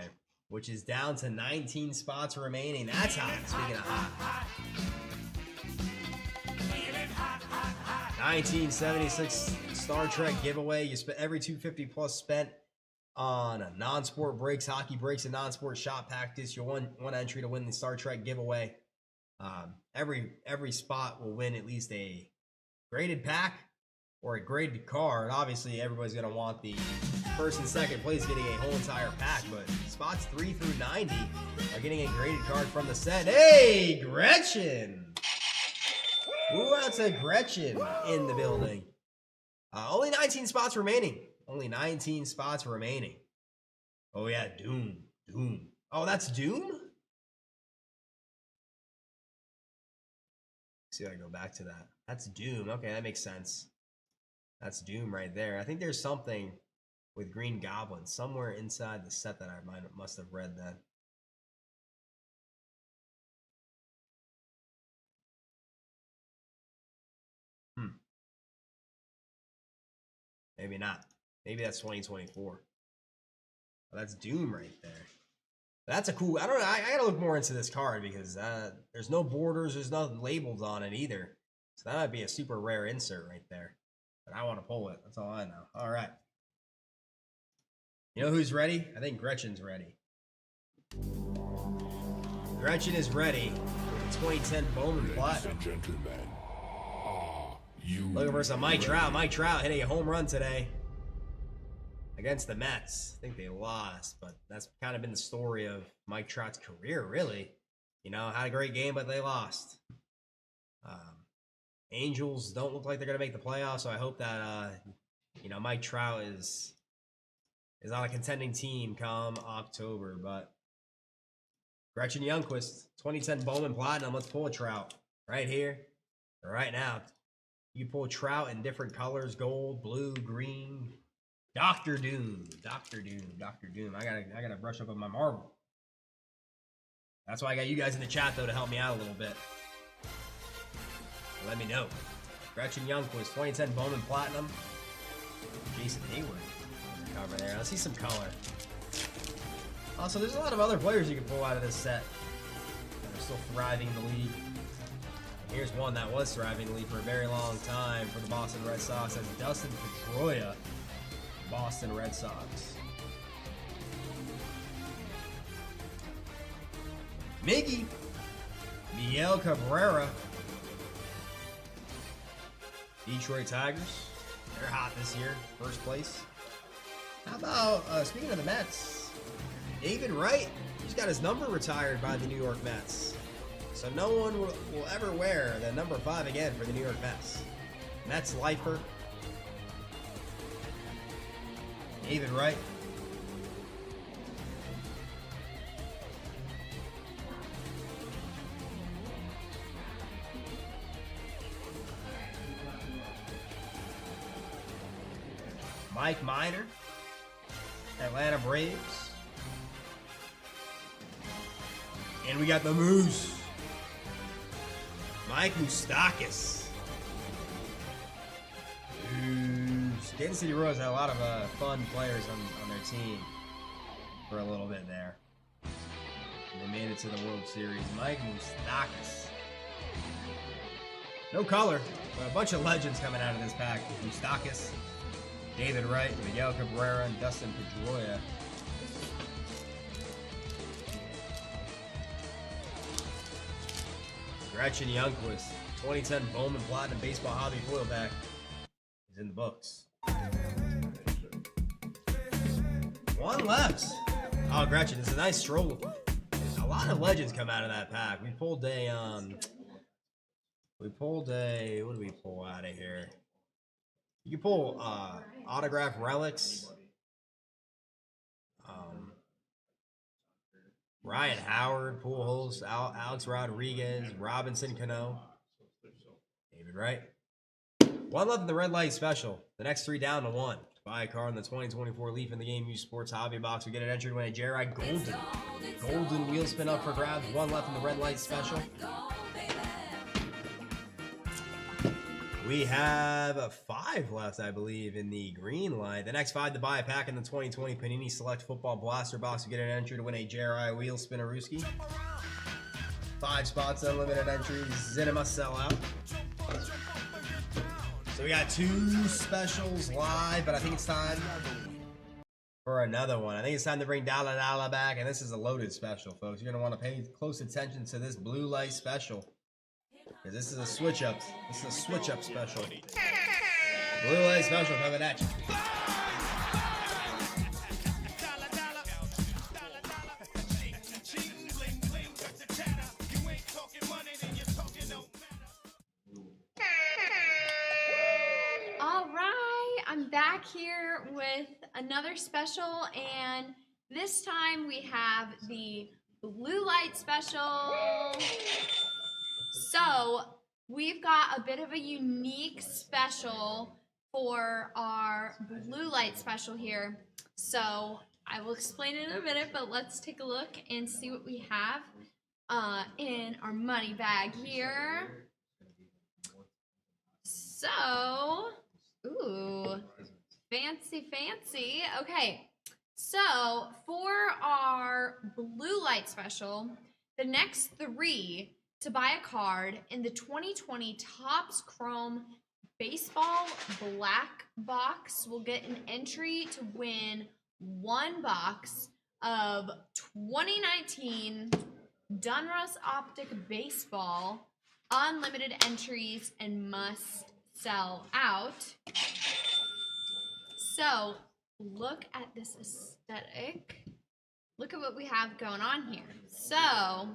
which is down to 19 spots remaining. That's hot. Speaking of hot. 1976 Star Trek giveaway. You spent every $250 plus spent on non-sport breaks, hockey breaks, and non-sport shot practice. Your one entry to win the Star Trek giveaway. Every spot will win at least a graded pack or a graded card. Obviously, everybody's gonna want the first and second place getting a whole entire pack, but spots 3 through 90 are getting a graded card from the set. Hey, Gretchen! Ooh, that's a Gretchen in the building. Only 19 spots remaining. Only 19 spots remaining. Oh yeah, Doom. Oh, that's Doom? See if I can go back to that. That's Doom. Okay, that makes sense. That's Doom right there. I think there's something with Green Goblin somewhere inside the set that I must have read that. Maybe not. Maybe that's 2024. Oh, that's Doom right there. That's a cool. I don't know. I gotta look more into this card because there's no borders. There's nothing labeled on it either. So that might be a super rare insert right there. But I want to pull it. That's all I know. All right. You know who's ready? I think Gretchen's ready. Gretchen is ready with the 2010 Bowman Plot. Looking versus Mike Trout. Mike Trout hitting a home run today against the Mets. I think they lost, but that's kind of been the story of Mike Trout's career, really. You know, had a great game, but they lost. Angels don't look like they're going to make the playoffs, so I hope that, you know, Mike Trout is on a contending team come October. But Gretchen Youngquist, 2010 Bowman Platinum. Let's pull a Trout right here, right now. You pull Trout in different colors: gold, blue, green. Dr. Doom. I gotta brush up on my Marvel. That's why I got you guys in the chat though to help me out a little bit. Let me know. Gretchen Youngquist, 2010 Bowman Platinum. Jason Hayward cover there. Let's see some color. Also, there's a lot of other players you can pull out of this set that are still thriving in the league. Here's one that was thriving in the league for a very long time for the Boston Red Sox. That's Dustin Pedroia, Boston Red Sox. Miguel Cabrera, Detroit Tigers. They're hot this year, first place. How about, speaking of the Mets, David Wright, he's got his number retired by the New York Mets. So no one will ever wear the number 5 again for the New York Mets. Mets lifer. David Wright. Mike Minor, Atlanta Braves. And we got the Moose, Mike Moustakas. Kansas City Royals had a lot of fun players on their team for a little bit there. And they made it to the World Series. Mike Moustakas. No color, but a bunch of legends coming out of this pack. Moustakas, David Wright, Miguel Cabrera, and Dustin Pedroia. Gretchen Youngquist, 2010 Bowman Platinum Baseball Hobby Foil Pack is in the books. One left. Oh, Gretchen, it's a nice stroll. A lot of legends come out of that pack. We pulled a We pulled a, what did we pull out of here? You can pull autograph relics. Ryan Howard, Pujols, Alex Rodriguez, Robinson Cano, David Wright. One left in the red light special. The next 3 down to 1. Buy a card in the 2024 Leaf in the Game Use Sports Hobby Box. We get an entry to win a JRI Golden wheel spin up for grabs. 1 left in the red light special. We have 5 left, I believe, in the green light. The next 5 to buy a pack in the 2020 Panini Select Football Blaster Box. We get an entry to win a JRI wheel spinnerooski. 5 spots, unlimited entries. Cinema sellout. So we got 2 specials live, but I think it's time for another one. I think it's time to bring Dalla Dalla back, and this is a loaded special, folks. You're going to want to pay close attention to this blue light special. Because this is a switch up. This is a switch up special. Blue light special coming at you. All right, I'm back here with another special, and this time we have the blue light special. So we've got a bit of a unique special for our blue light special here. So I will explain it in a minute, but let's take a look and see what we have in our money bag here. So, ooh, fancy, fancy. Okay, so for our blue light special, the next 3 to buy a card in the 2020 Topps Chrome Baseball Black Box will get an entry to win 1 box of 2019 Donruss Optic Baseball, unlimited entries and must sell out. So look at this aesthetic. Look at what we have going on here. So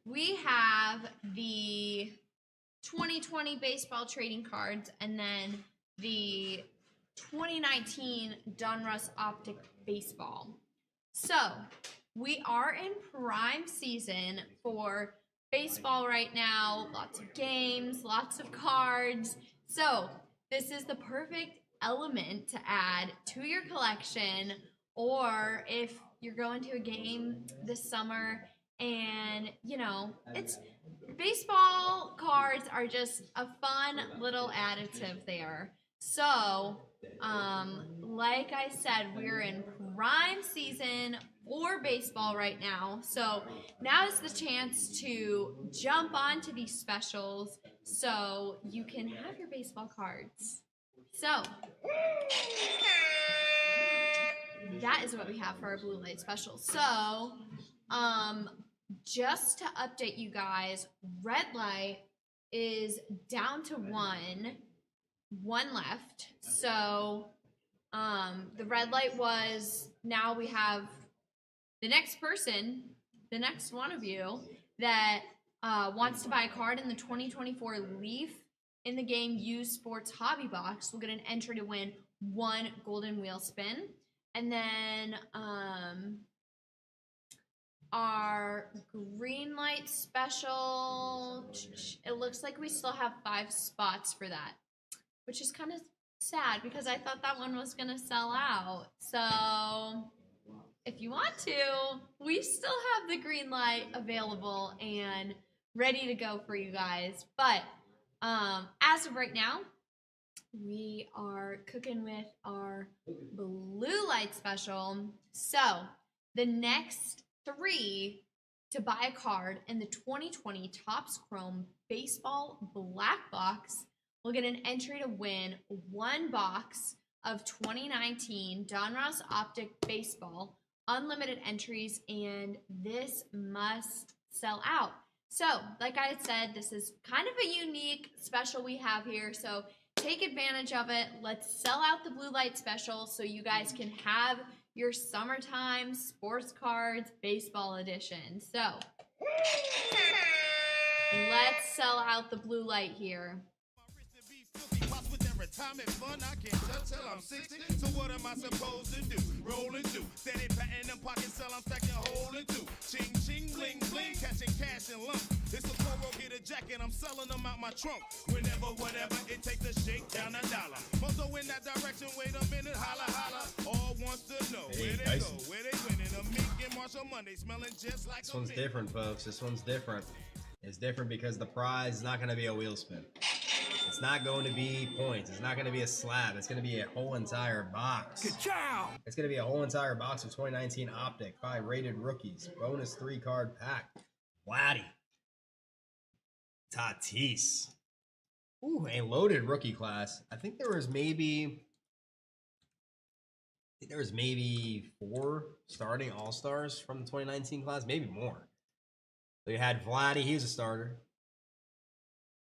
we have the 2020 baseball trading cards and then the 2019 Donruss Optic Baseball. So we are in prime season for baseball right now. Lots of games, lots of cards. So this is the perfect element to add to your collection, or if you're going to a game this summer and, you know, it's baseball cards are just a fun little additive there. So, like I said, we're in prime season for baseball right now. So now is the chance to jump onto these specials so you can have your baseball cards. So that is what we have for our blue light special. So, just to update you guys, red light is down to one left. So, the red light was, now we have the next person, the next one of you that wants to buy a card in the 2024 Leaf in the Game Used Sports Hobby Box will get an entry to win 1 golden wheel spin. And then our green light special, it looks like we still have 5 spots for that, which is kind of sad because I thought that one was going to sell out. So if you want to, we still have the green light available and ready to go for you guys. But as of right now, we are cooking with our blue light special. So the next 3 to buy a card in the 2020 Topps Chrome Baseball Black Box will get an entry to win 1 box of 2019 Donruss Optic Baseball, unlimited entries, and this must sell out. So, like I had said, this is kind of a unique special we have here, so take advantage of it. Let's sell out the blue light special so you guys can have your summertime sports cards baseball edition. So And let's sell out the blue light here. Retirement fund, I can't touch till I'm 60. So what am I supposed to do? Roll and do. Steady patting them pockets, sell, I'm stacking hole and two. Ching, ching, bling, bling, catching cash and lump. It's a Poro, get a jacket, I'm selling them out my trunk. Whenever, whatever, it takes a shake down $1. Mozo in that direction, wait a minute, holla, holla. All wants to know where they go, where they winning. A mink and Marshall Monday, smelling just like This one's different, folks. This one's different. It's different because the prize is not going to be a wheel spin. It's not going to be points. It's not going to be a slab. It's going to be a whole entire box. Ka-chow! It's going to be a whole entire box of 2019 Optic, 5 rated rookies, bonus 3-card pack. Vladdy. Tatis. Ooh, a loaded rookie class. I think there was maybe 4 starting all-stars from the 2019 class, maybe more. So you had Vladdy, he was a starter.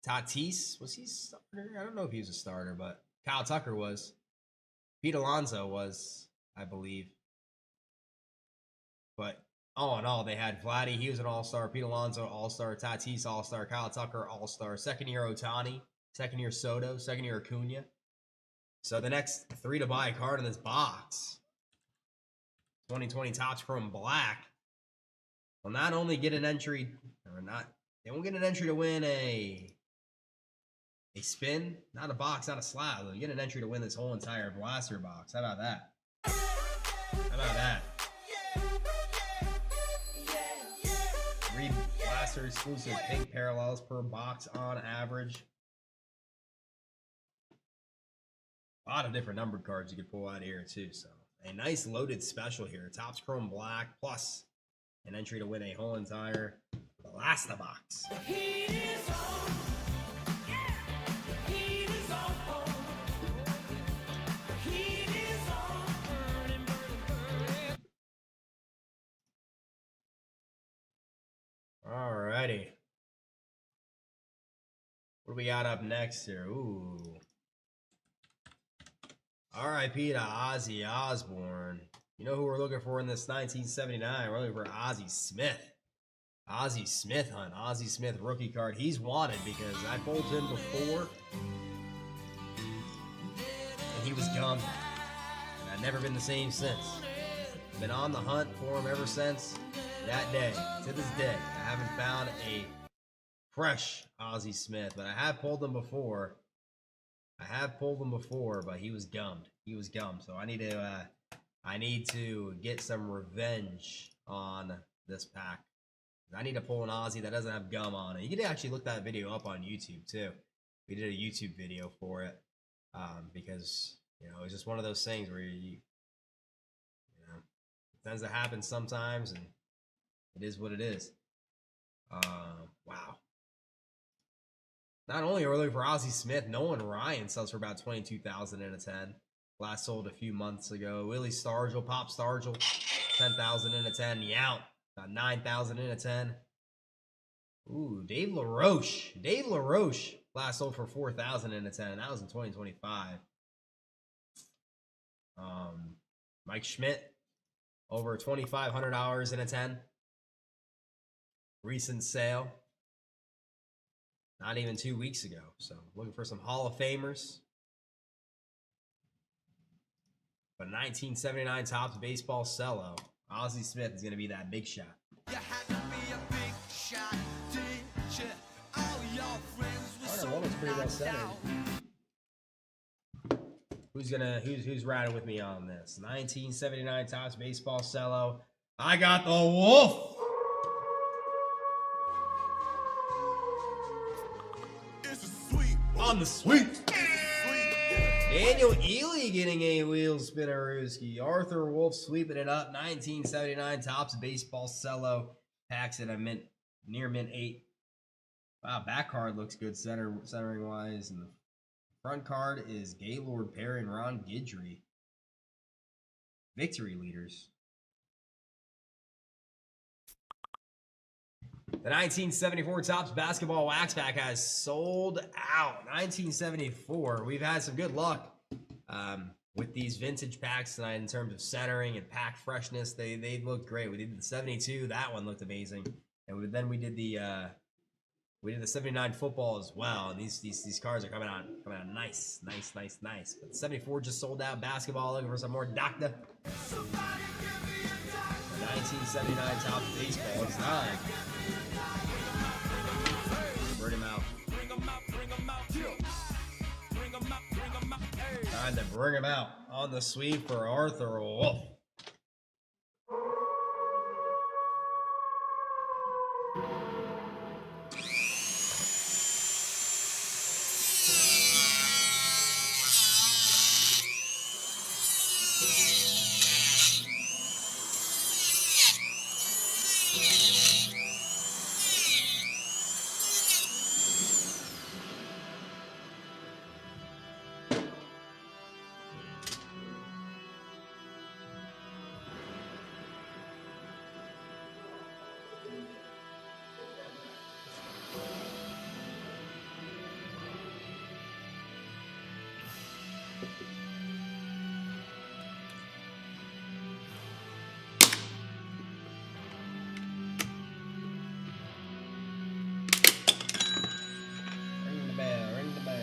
Tatis, was he a starter? I don't know if he was a starter, but Kyle Tucker was. Pete Alonso was, I believe. But all in all, they had Vladdy, he was an all-star. Pete Alonso, all-star. Tatis, all-star. Kyle Tucker, all-star. Second year Ohtani. Second year Soto. Second year Acuna. So the next 3 to buy a card in this box. 2020 Topps Chrome Black will not only get an entry, they won't get an entry to win a spin, not a box, not a slab. They'll get an entry to win this whole entire blaster box. How about that? How about that? 3 blaster exclusive pink parallels per box on average. A lot of different numbered cards you could pull out of here too. So a nice loaded special here. Topps Chrome Black plus an entry to win a whole entire blaster box. Alrighty. What do we got up next here? Ooh. R.I.P. to Ozzy Osbourne. You know who we're looking for in this 1979? We're looking for Ozzie Smith. Ozzie Smith hunt. Ozzie Smith rookie card. He's wanted because I pulled him before. And he was gone. And I've never been the same since. Been on the hunt for him ever since that day. To this day, I haven't found a fresh Ozzie Smith, but I have pulled him before. But he was gummed. He was gummed. So I need to get some revenge on this pack. I need to pull an Ozzy that doesn't have gum on it. You can actually look that video up on YouTube too. We did a YouTube video for it because it's just one of those things where it tends to happen sometimes, and it is what it is. Wow. Not only are we looking for Ozzie Smith, Nolan Ryan sells for about $22,000 in a 10. Last sold a few months ago. Willie Stargell, Pop Stargell, $10,000 in a 10. Yount, about $9,000 in a 10. Ooh, Dave LaRoche. Dave LaRoche last sold for $4,000 in a 10, and that was in 2025. Mike Schmidt, over $2,500 in a 10. Recent sale. Not even 2 weeks ago. So looking for some Hall of Famers. But 1979 Topps baseball cello. Ozzie Smith is going to be that big shot. You had to be a big shot, didn't you? All your friends were so That one's pretty well centered. Who's riding with me on this? 1979 Topps baseball cello. I got the Wolf. On the sweet. Daniel Ely getting a wheel spinnerooski. Arthur Wolf sweeping it up. 1979 Topps baseball cello. Packs at a near mint 8. Wow, back card looks good centering wise. And the front card is Gaylord Perry and Ron Guidry. Victory leaders. The 1974 Topps basketball wax pack has sold out. 1974. We've had some good luck with these vintage packs tonight in terms of centering and pack freshness. They looked great. We did the 72. That one looked amazing. And then we did the We did the 79 football as well, and these cards are coming out nice. But the 74 just sold out. Basketball, looking for some more doctor. 1979 top baseball. It's time. Bring him out. Time to bring him out on the sweep for Arthur Wolf. Ring the bell.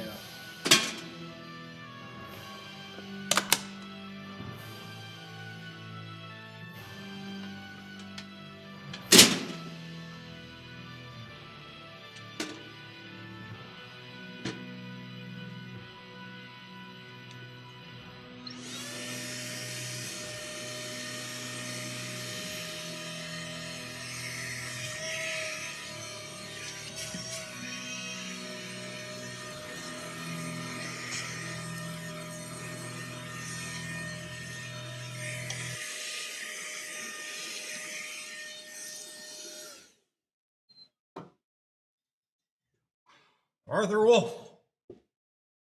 Arthur Wolf,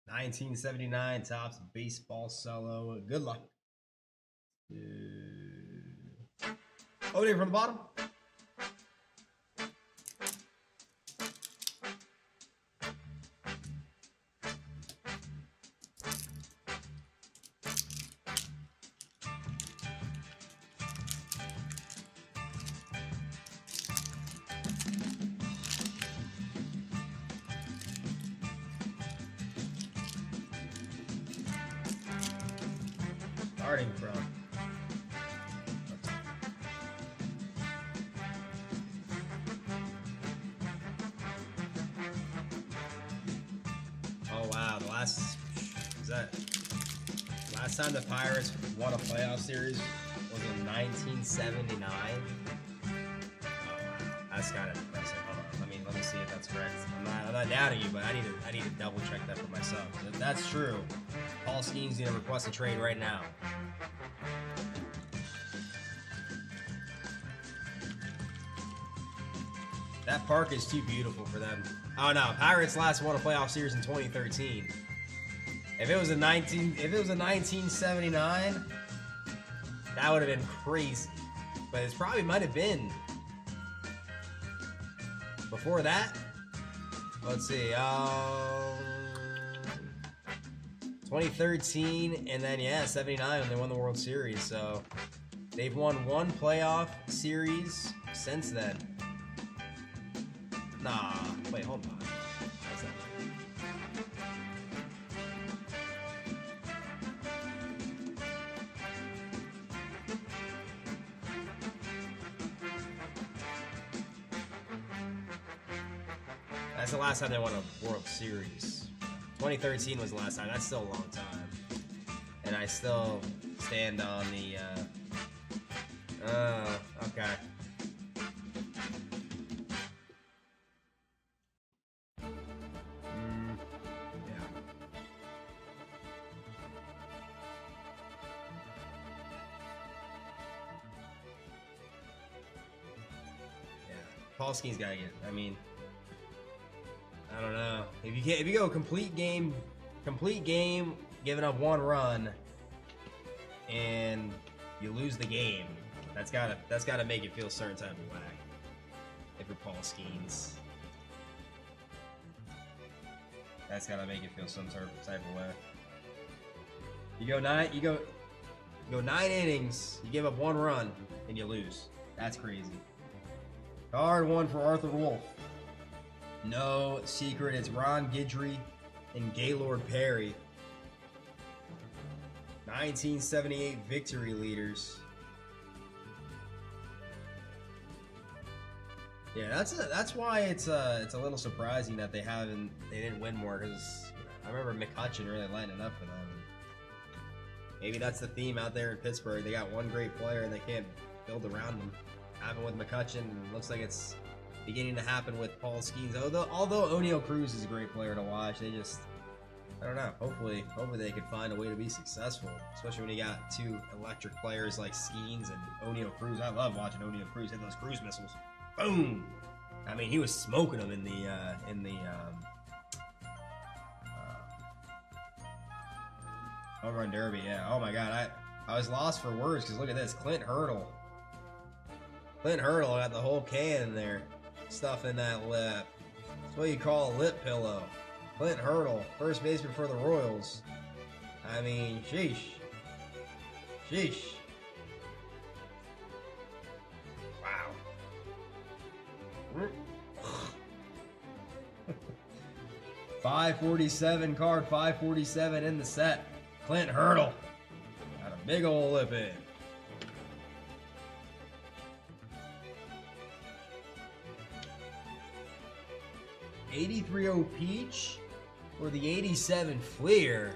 1979 Topps baseball solo. Good luck. Opening from the bottom. Starting from oh wow, the last time the Pirates won a playoff series was in 1979. Oh wow, that's kind of impressive. Hold on, let me see if that's correct. I'm not doubting you, but I need to double check that for myself. If that's true, Paul Skeens need to request a trade right now. That park is too beautiful for them. Oh no, Pirates last won a playoff series in 2013. If it was a 1979, that would have been crazy. But it probably might have been before that. Let's see. 2013, and then yeah, 79 when they won the World Series. So they've won one playoff series since then. Nah, wait, hold on. How's that? That's the last time they won a World Series. 2013 was the last time. That's still a long time. And I still stand on the, okay. Paul Skeens gotta get. I mean, I don't know. If you go complete game, giving up one run, and you lose the game, that's gotta make you feel a certain type of way. If you're Paul Skeens, that's gotta make you feel some type of way. You go 9 innings, you give up one run, and you lose. That's crazy. Card one for Arthur Wolf. No secret, it's Ron Guidry and Gaylord Perry. 1978 victory leaders. Yeah, that's why it's a little surprising that they didn't win more, because I remember McCutcheon really lighting up for them. Maybe that's the theme out there in Pittsburgh. They got one great player and they can't build around them. Happened with McCutcheon, and looks like it's beginning to happen with Paul Skeens. Although O'Neal Cruz is a great player to watch, they just, I don't know. Hopefully they could find a way to be successful, especially when you got two electric players like Skeens and O'Neal Cruz. I love watching O'Neal Cruz hit those cruise missiles. Boom! I mean, he was smoking them in the home run derby. Yeah. Oh my God, I was lost for words because look at this, Clint Hurdle. Clint Hurdle got the whole can in there, stuff in that lip. That's what you call a lip pillow. Clint Hurdle, first baseman for the Royals. I mean, sheesh. Sheesh. Wow. 547 card, 547 in the set. Clint Hurdle got a big old lip in. '83 Peach or the '87 Fleer?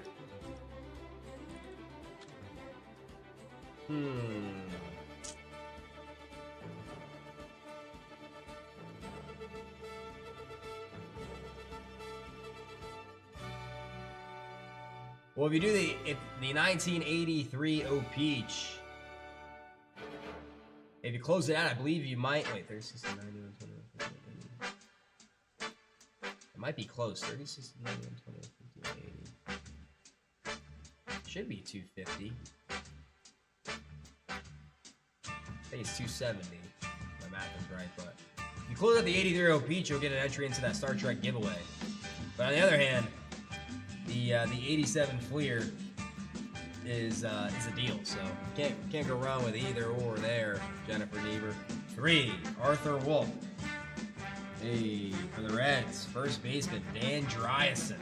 Well, if you do the 1983 Peach, if you close it out, I believe you might wait. 36, 91, 20, it might be close. 36, 91, 20, 50, 80. Should be 250. I think it's 270. My math is right, but if you close out the 83 Peach, you'll get an entry into that Star Trek giveaway. But on the other hand, the 87 Fleer is a deal, so can't go wrong with either or there. Jennifer Deaver. 3, Arthur Wolf. Hey, for the Reds, first baseman Dan Drieson.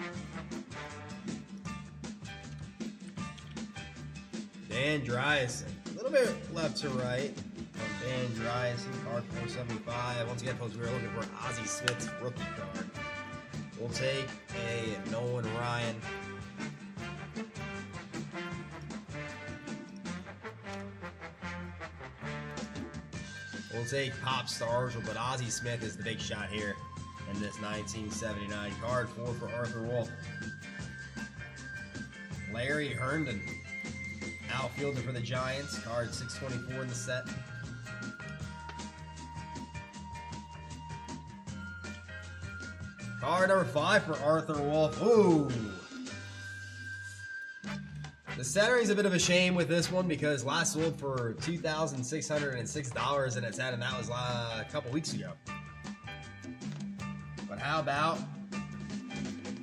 Dan Drieson, a little bit left to right on Dan Drieson, card 475. Once again, folks, we were looking for Ozzie Smith's rookie card. We'll take a Nolan Ryan. We'll take Pop Stars, but Ozzie Smith is the big shot here in this 1979 card. 4 for Arthur Wolf. Larry Herndon, outfielder for the Giants. Card 624 in the set. Card number 5 for Arthur Wolf. Ooh. The centering's a bit of a shame with this one because last sold for $2,606 in its head, and that was a couple weeks ago. But how about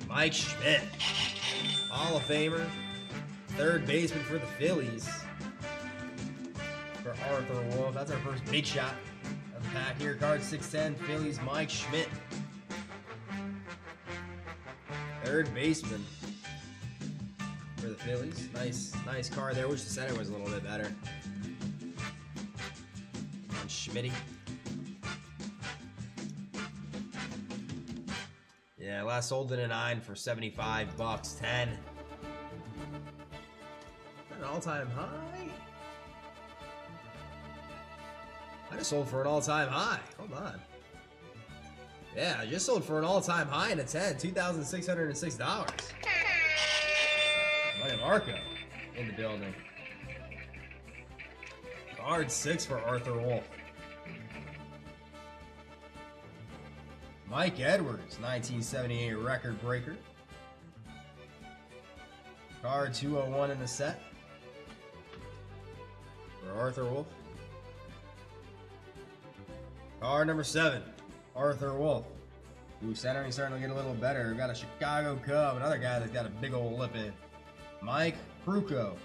Mike Schmidt, Hall of Famer, third baseman for the Phillies. For Arthur Wolf, that's our first big shot of the pack here. Card 610, Phillies, Mike Schmidt. Third baseman for the Phillies. Nice card there. Wish the center was a little bit better. And Schmitty. Yeah, last sold in a 9 for $75. 10. An all-time high. I just sold for an all-time high. Hold on. Yeah, I just sold for an all-time high in a 10, $2,606. Money Marco in the building. Card 6 for Arthur Wolf. Mike Edwards, 1978 record breaker. Card 201 in the set for Arthur Wolf. Card number 7, Arthur Wolf. Ooh, centering starting to get a little better. We've got a Chicago Cub, another guy that's got a big old lip in. Mike Pruko.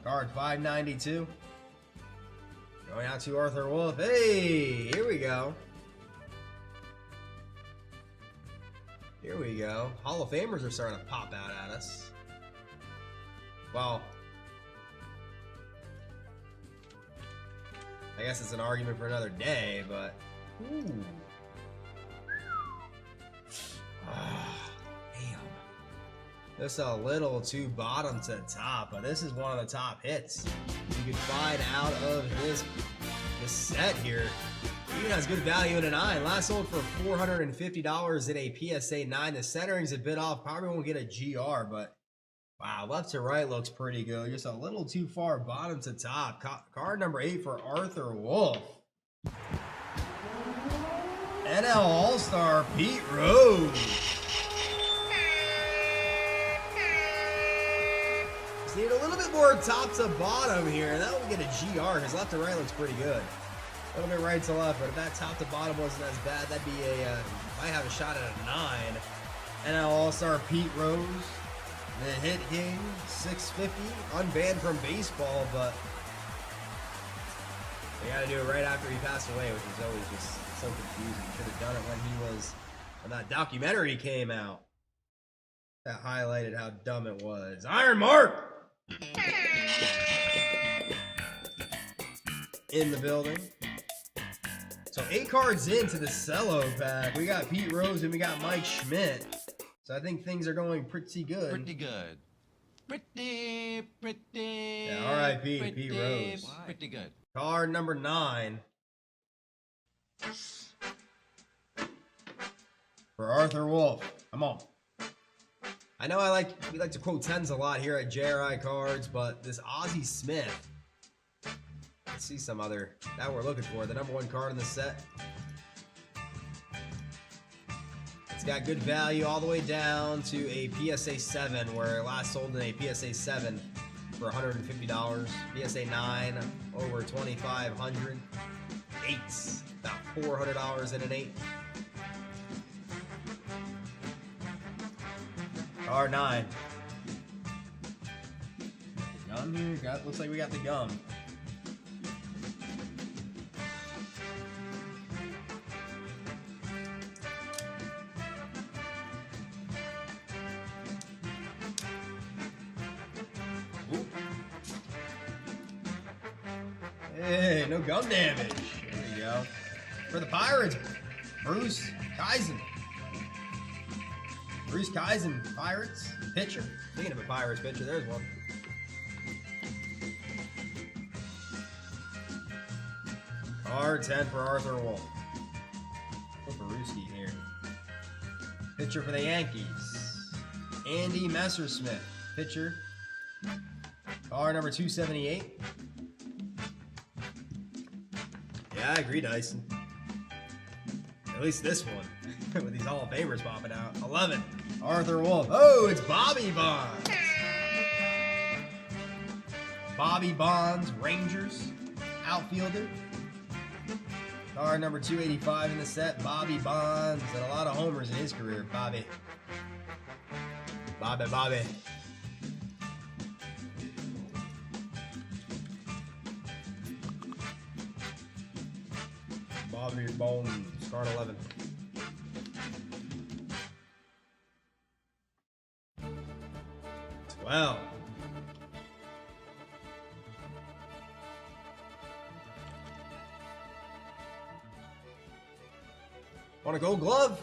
Card 592. Going out to Arthur Wolf. Hey, here we go. Here we go. Hall of Famers are starting to pop out at us. Well, I guess it's an argument for another day, but ooh. Damn. This a little too bottom to top, but this is one of the top hits you can find out of this set here. Even has good value in a 9. Last sold for $450 in a PSA 9. The centering's a bit off. Probably won't get a GR, but wow, left to right looks pretty good. Just a little too far bottom to top. Card number 8 for Arthur Wolf. NL All-Star Pete Rose. Just need a little bit more top to bottom here. That will get a GR because left to right looks pretty good. A little bit right to left, but if that top to bottom wasn't as bad, that'd be a, might have a shot at a 9. NL All-Star Pete Rose. The hit king, 650, unbanned from baseball, but they got to do it right after he passed away, which is always just so confusing. Should have done it when that documentary came out that highlighted how dumb it was. Iron Mark in the building. So 8 cards into the cello pack. We got Pete Rose and we got Mike Schmidt. So I think things are going pretty good. Pretty good. Pretty. Yeah, R.I.P. Pete Rose. Pretty good. Card number 9 for Arthur Wolf. Come on. I know we like to quote 10s a lot here at JRI Cards, but this Ozzie Smith. Let's see some other that we're looking for. The number 1 card in the set. It's got good value all the way down to a PSA 7, where it last sold in a PSA 7 for $150. PSA 9 over $2,500. 8s about $400 in an 8. R9. Gum here. Looks like we got the gum. Hey, no gum damage. There we go. For the Pirates, Bruce Kaizen. Bruce Kaizen, Pirates, pitcher. Speaking of a Pirates pitcher, there's one. Card 10 for Arthur Wolf. What's Baruski here? Pitcher for the Yankees. Andy Messersmith, pitcher. Card number 278. Yeah, I agree, Dyson. At least this one, with these Hall of Famers popping out. 11, Arthur Wolf. Oh, it's Bobby Bonds. Bobby Bonds, Rangers, outfielder. Card number 285 in the set, Bobby Bonds, and a lot of homers in his career. Bobby. Bobby Bonds, card 11. Well, want a gold glove?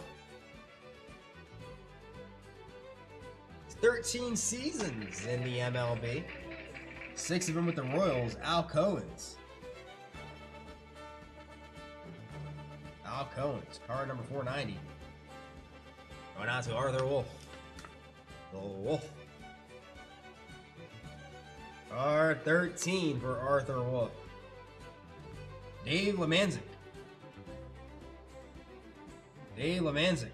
It's 13 seasons in the MLB. 6 of them with the Royals. Al Cohen's. Al Cohen's, card number 490. Going out to Arthur Wolf. The Wolf. Card 13 for Arthur Wolf. Dave Lemanzik. Dave Lemanzik.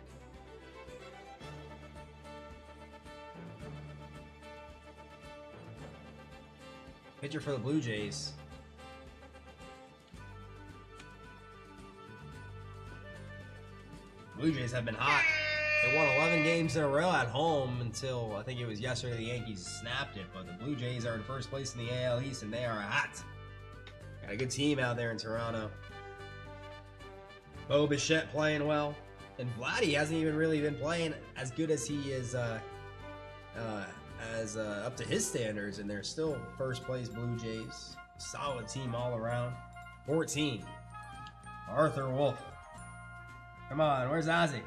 Pitcher for the Blue Jays. Blue Jays have been hot. They won 11 games in a row at home until I think it was yesterday the Yankees snapped it. But the Blue Jays are in first place in the AL East and they are hot. Got a good team out there in Toronto. Bo Bichette playing well. And Vladdy hasn't even really been playing as good as he is up to his standards, and they're still first place Blue Jays. Solid team all around. 14. Arthur Wolf. Come on, where's Ozzy?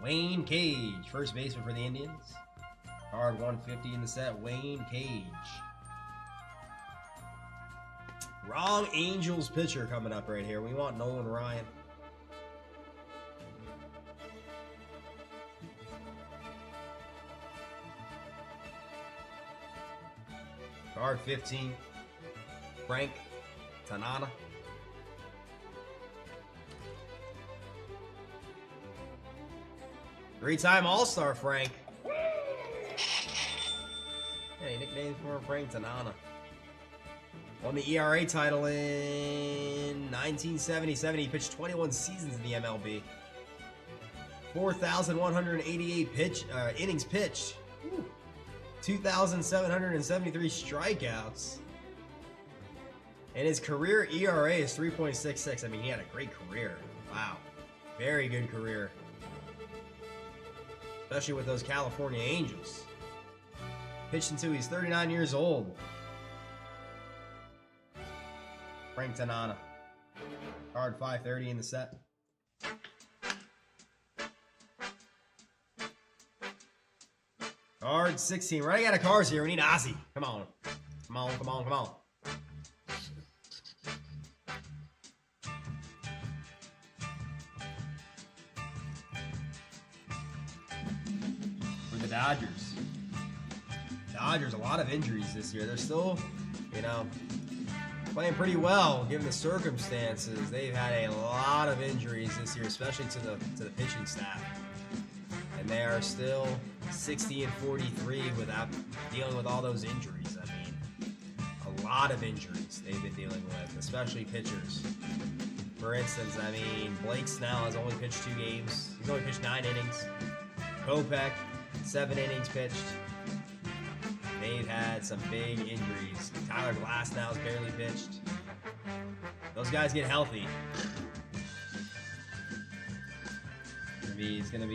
Wayne Cage, first baseman for the Indians. Card 150 in the set, Wayne Cage. Wrong Angels pitcher coming up right here. We want Nolan Ryan. Card 15, Frank Tanana. Three-time All-Star Frank. Any nicknames for Frank Tanana? Won the ERA title in 1977. He pitched 21 seasons in the MLB. 4,188 innings pitched. 2,773 strikeouts. And his career ERA is 3.66. I mean, he had a great career. Wow. Very good career. Especially with those California Angels. Pitched until he's 39 years old. Frank Tanana. Card 530 in the set. Card 16. Running out of cards here. We need Ozzy. Come on. Come on, come on, come on. For the Dodgers. Dodgers, a lot of injuries this year. They're still, you know, playing pretty well given the circumstances. They've had a lot of injuries this year, especially to the pitching staff. And they are still 60-43 without dealing with all those injuries. I mean, a lot of injuries they've been dealing with, especially pitchers. For instance, I mean, Blake Snell has only pitched 2 games. He's only pitched 9 innings. Kopech, 7 innings pitched. They've had some big injuries. Tyler Glasnow's barely pitched. Those guys get healthy. They're gonna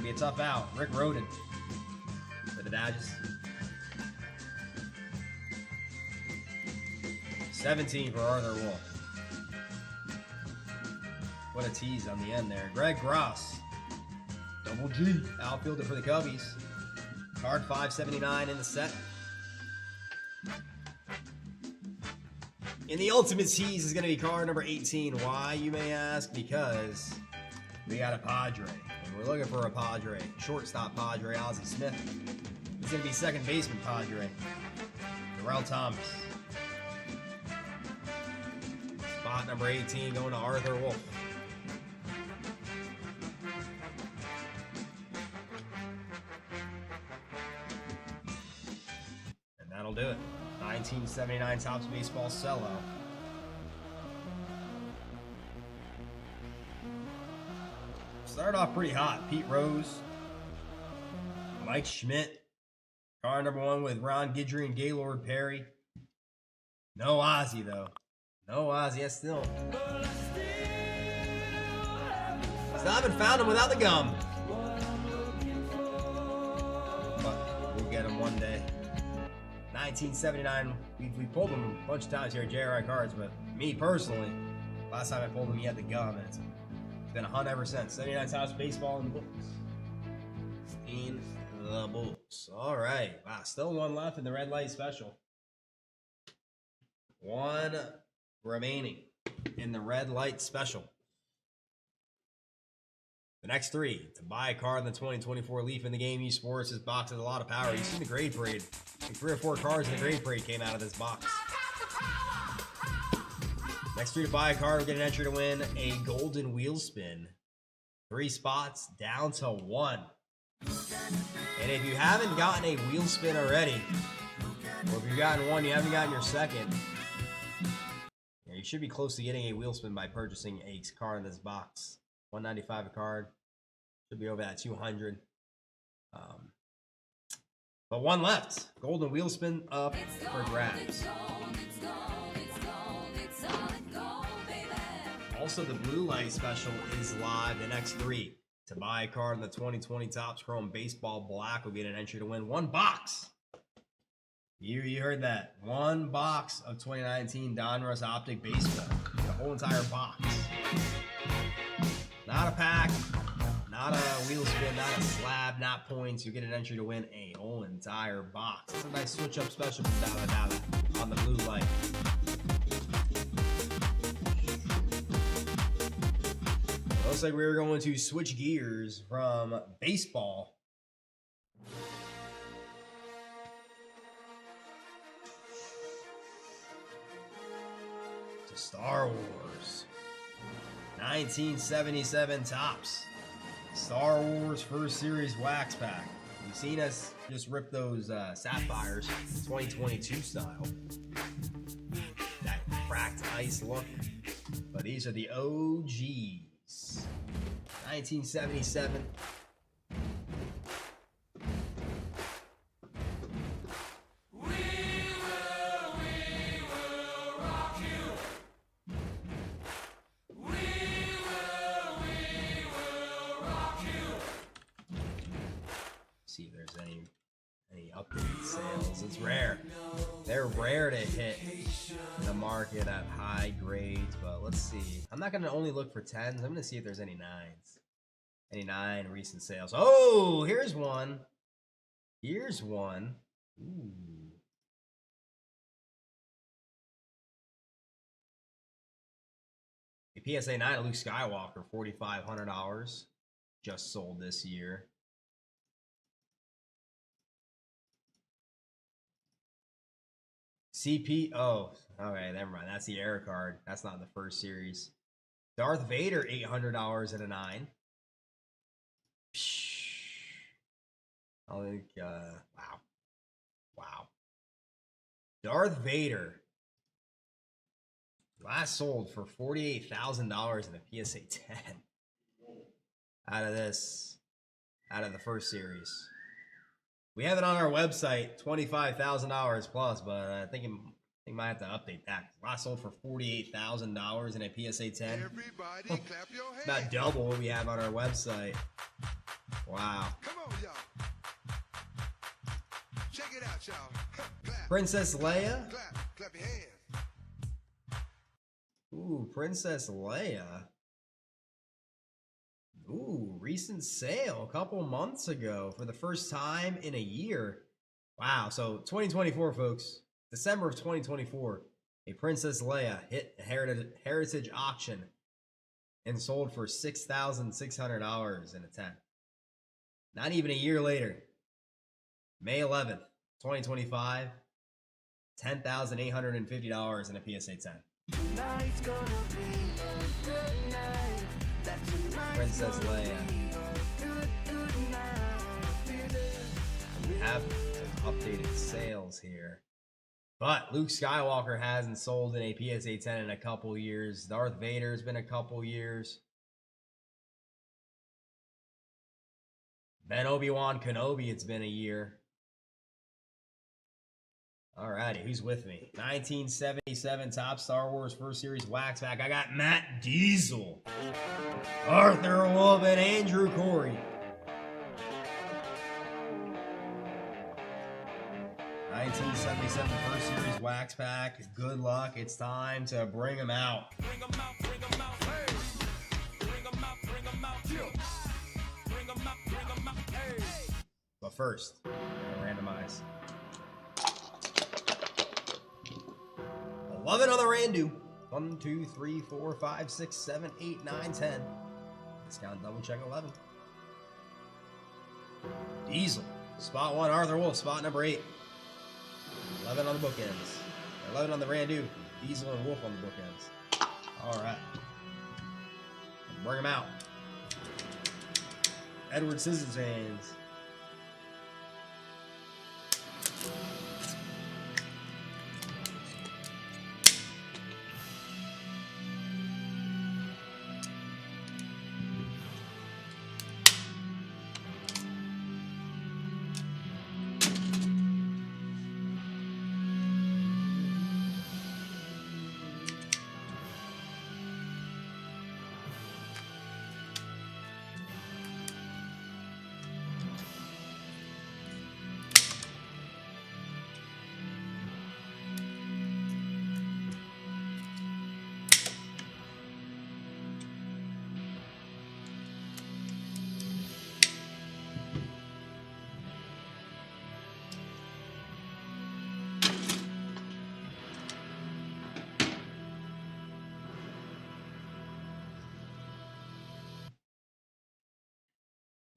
be a tough out. Rick Rhoden for the Dodgers. 17 for Arthur Wolf. What a tease on the end there. Greg Gross, double G, outfielder for the Cubbies. Card 579 in the set. In the ultimate tease is going to be card number 18. Why, you may ask? Because we got a Padre. And we're looking for a Padre. Shortstop Padre, Ozzie Smith. It's going to be second baseman Padre, Darrell Thomas. Spot number 18 going to Arthur Wolf. That'll do it. 1979 Topps Baseball sellout. Started off pretty hot. Pete Rose, Mike Schmidt, card number 1 with Ron Guidry and Gaylord Perry. No Ozzy though. No Ozzy. Yes, still haven't found him without the gum. But we'll get him one day. 1979, we pulled him a bunch of times here at JRI Cards, but me personally, last time I pulled him, he had the gum, and it's been a hunt ever since. 79 Topps Baseball in the books. In the books. All right. Wow, still one left in the red light special. One remaining in the red light special. The next 3 to buy a card in the 2024 Leaf in the Game Esports. This box has a lot of power. You've seen the grade parade. Like 3 or 4 cards in the grade parade came out of this box. Next 3 to buy a card, we'll get an entry to win a golden wheel spin. 3 spots down to 1. And if you haven't gotten a wheel spin already, or if you've gotten one, you haven't gotten your second, you should be close to getting a wheel spin by purchasing a card in this box. $195 a card. Should be over that 200. But 1 left. Golden wheel spin up for grabs. Also, the blue light special is live. The next 3 to buy a card in the 2020 Topps Chrome Baseball Black will get an entry to win 1 box. You heard that. 1 box of 2019 Donruss Optic Baseball. The whole entire box. Not a pack, not a wheel spin, not a slab, not points. You get an entry to win a whole entire box. It's a nice switch up special from Dava Dava on the blue light. Looks like we're going to switch gears from baseball to Star Wars. 1977 Topps Star Wars First Series Wax Pack. You've seen us just rip those Sapphires 2022 style. That cracked ice look. But these are the OGs. 1977. See if there's any updated sales. It's rare. They're rare to hit the market at high grades, but let's see. I'm not gonna only look for 10s. I'm gonna see if there's any 9s. Any 9 recent sales. Oh, here's one. Here's one. Ooh. A PSA 9 Luke Skywalker, $4,500. Just sold this year. CP, oh, okay, never mind. That's the error card. That's not the first series. Darth Vader, $800 at a 9. I think, wow. Wow. Darth Vader. Last sold for $48,000 in a PSA 10. Out of this. Out of the first series. We have it on our website, $25,000 plus, but I think I might have to update that. Last sold for $48,000 in a PSA 10. Everybody clap your hands. About double what we have on our website. Wow. Come on, y'all. Check it out, y'all. Clap, Princess Leia. clap your hands. Ooh, Princess Leia. Ooh, recent sale a couple months ago for the first time in a year. Wow, so 2024, folks. December of 2024, a Princess Leia hit a heritage auction and sold for $6,600 in a 10. Not even a year later, May 11th, 2025, $10,850 in a PSA 10. Princess Leia. We have some updated sales here. But Luke Skywalker hasn't sold in a PSA 10 in a couple years. Darth Vader's been a couple years. Ben Obi-Wan Kenobi, it's been a year. Alrighty, who's with me? 1977 Topps Star Wars First Series Wax Pack. I got Matt Diesel, Arthur Wolf, and Andrew Corey. 1977 First Series Wax Pack. Good luck. It's time to bring them out. Bring 'em out, bring 'em out, hey. Bring 'em out, bring 'em out, yeah. Bring 'em out, bring 'em out, hey. But first, randomize. 11 on the Randu. 1, 2, 3, 4, 5, 6, 7, 8, 9, 10. Discount double check 11. Diesel. Spot 1, Arthur Wolf. Spot number 8. 11 on the bookends. 11 on the Randu. Diesel and Wolf on the bookends. Alright. Bring them out. Edward Scissorhands.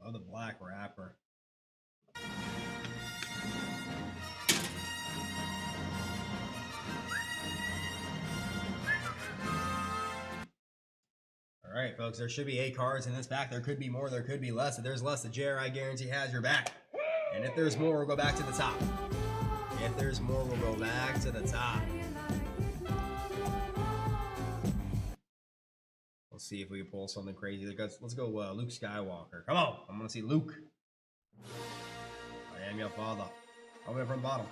Oh, the black wrapper. All right, folks, there should be 8 cards in this pack. There could be more, there could be less. If there's less, the JRI guarantee has your back. And if there's more, we'll go back to the top. If there's more, we'll go back to the top. Let's see if we can pull something crazy. Let's go Luke Skywalker. Come on, I'm gonna see Luke. I am your father. Over from the bottom.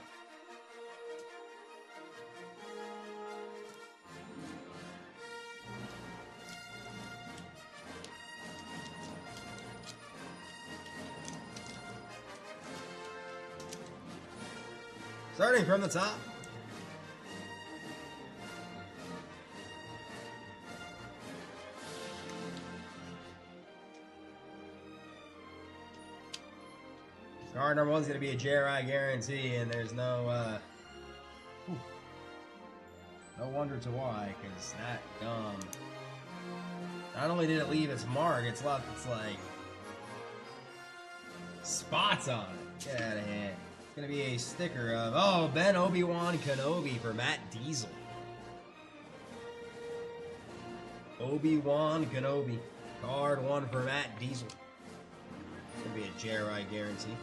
Starting from the top. Card number 1 is going to be a JRI guarantee, and there's no wonder to why, because that gum, not only did it leave its mark, it's left its, like, spots on it. Get out of here. It's going to be a sticker of, oh, Ben Obi-Wan Kenobi for Matt Diesel. Obi-Wan Kenobi. Card 1 for Matt Diesel. It's going to be a JRI guarantee.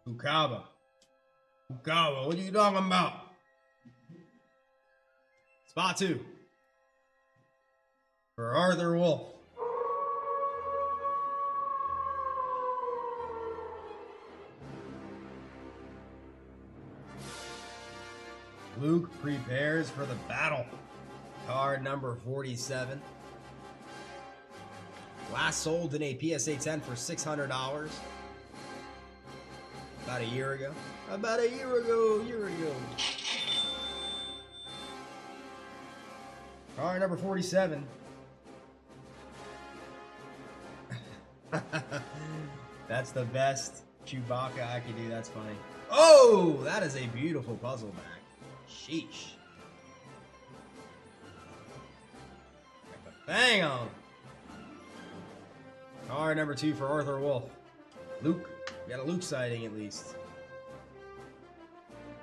Ukaba. Ukaba, what are you talking about? Spot 2. For Arthur Wolf. Luke prepares for the battle. Card number 47. Last sold in a PSA 10 for $600. About a year ago. About a year ago. Card number 47. That's the best Chewbacca I can do. That's funny. Oh, that is a beautiful puzzle back. Sheesh. Bang on. Card number 2 for Arthur Wolf. Luke. We got a Luke sighting at least.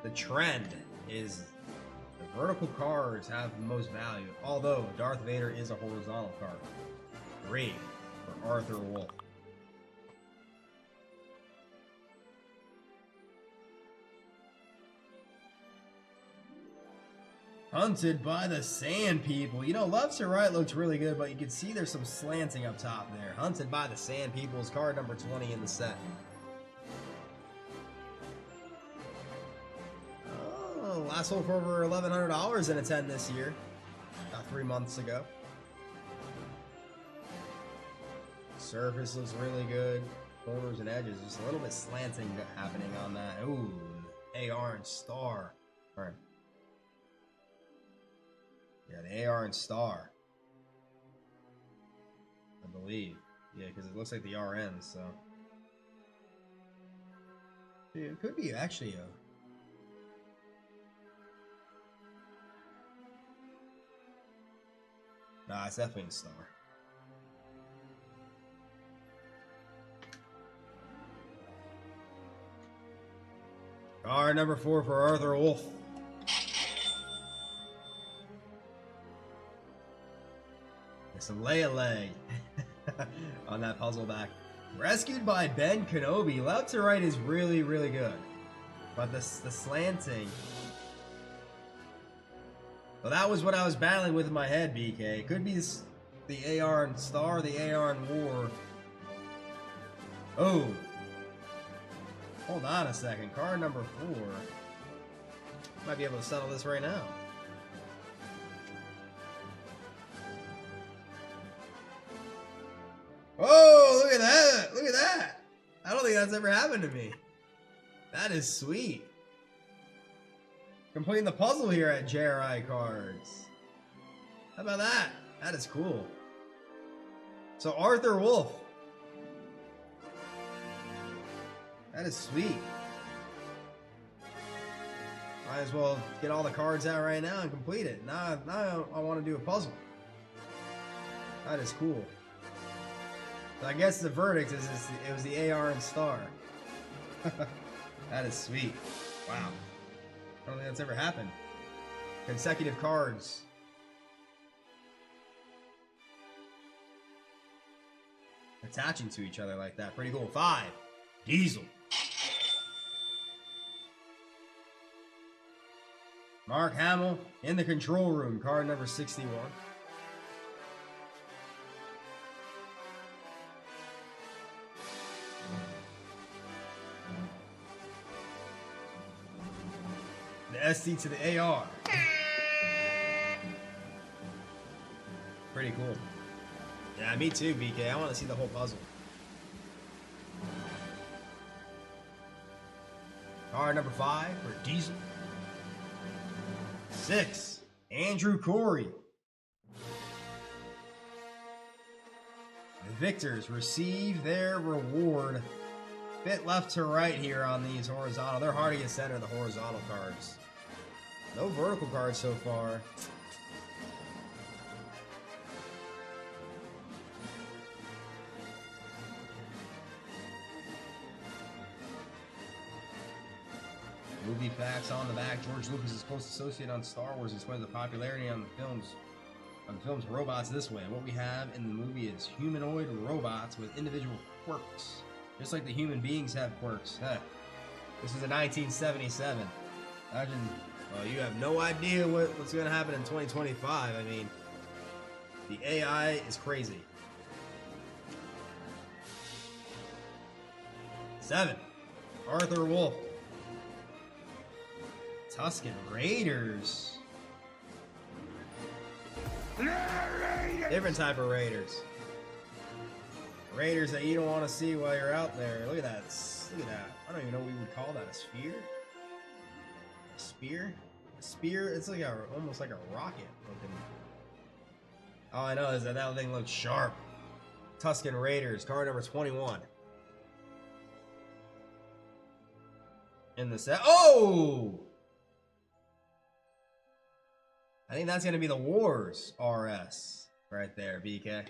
The trend is the vertical cards have the most value, although Darth Vader is a horizontal card. 3 for Arthur Wolf. Hunted by the Sand People. You know, left to right looks really good, but you can see there's some slanting up top there. Hunted by the Sand People is card number 20 in the set. Oh, last sold for over $1,100 in a 10 this year. About 3 months ago. Surface looks really good. Corners and edges, just a little bit slanting happening on that. Ooh, AR and Star. All right. Yeah, the AR and Star. I believe. Yeah, because it looks like the RN, so. Dude, it could be actually a. Nah, it's definitely a Star. Card number 4 for Arthur Wolf. Some lay on that puzzle back. Rescued by Ben Kenobi. Left to right is really, really good. But the slanting. Well, that was what I was battling with in my head, BK. It could be the AR and Star, the AR and War. Oh. Hold on a second. Card number 4. Might be able to settle this right now. Oh, look at that. Look at that. I don't think that's ever happened to me. That is sweet. Completing the puzzle here at JRI Cards. How about that? That is cool. So Arthur Wolf. That is sweet. Might as well get all the cards out right now and complete it. Now I want to do a puzzle. That is cool. So I guess the verdict is it was the AR and star. That is sweet. Wow. I don't think that's ever happened. Consecutive cards. Attaching to each other like that. Pretty cool. 5. Diesel. Mark Hamill in the control room. Card number 61. The ST to the AR. Pretty cool. Yeah, me too, BK. I want to see the whole puzzle. Card number 5 for Diesel. 6. Andrew Corey. The victors receive their reward. Bit left to right here on these horizontal. They're hard to get center, the horizontal cards. No vertical cards so far. Movie facts on the back. George Lucas is close associate on Star Wars. Explains the popularity on the film's robots this way. What we have in the movie is humanoid robots with individual quirks. Just like the human beings have quirks. Huh. This is a 1977. Imagine, well, you have no idea what's going to happen in 2025. I mean, the AI is crazy. 7. Arthur Wolf. Tuscan Raiders. Different type of Raiders. Raiders that you don't want to see while you're out there. Look at that. Look at that. I don't even know what we would call that. A sphere? A spear? A spear? It's like almost like a rocket looking. All I know is that thing looks sharp. Tuscan Raiders. Card number 21. In the set. Oh! I think that's going to be the Wars RS right there, BK.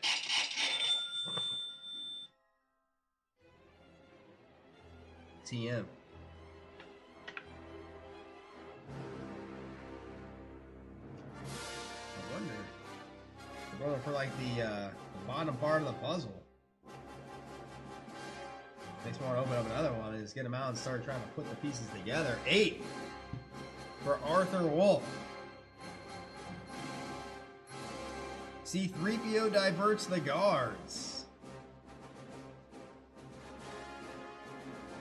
TM. I wonder. We're going for like the bottom part of the puzzle. Makes me want to open up another one and just get them out and start trying to put the pieces together. 8 for Arthur Wolf. C-3PO diverts the guards.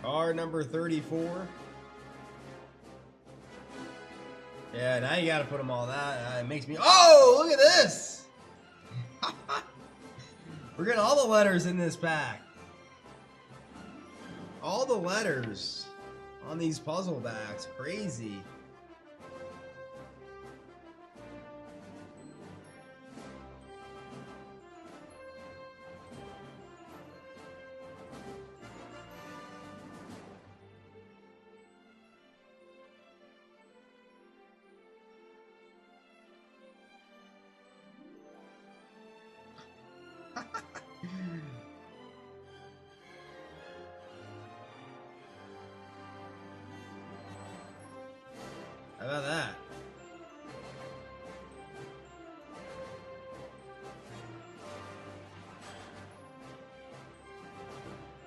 Card number 34. Yeah, now you gotta put them all that. It makes me. Oh, look at this! We're getting all the letters in this pack. All the letters on these puzzle backs. Crazy. How about that?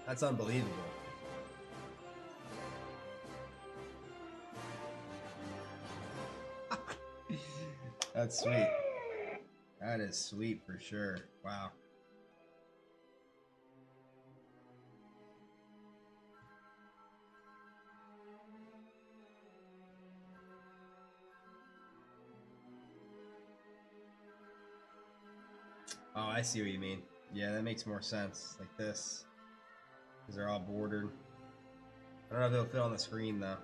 That's unbelievable. That's sweet. That is sweet for sure. Wow. Oh, I see what you mean. Yeah, that makes more sense. Like this. Because they're all bordered. I don't know if it'll fit on the screen, though.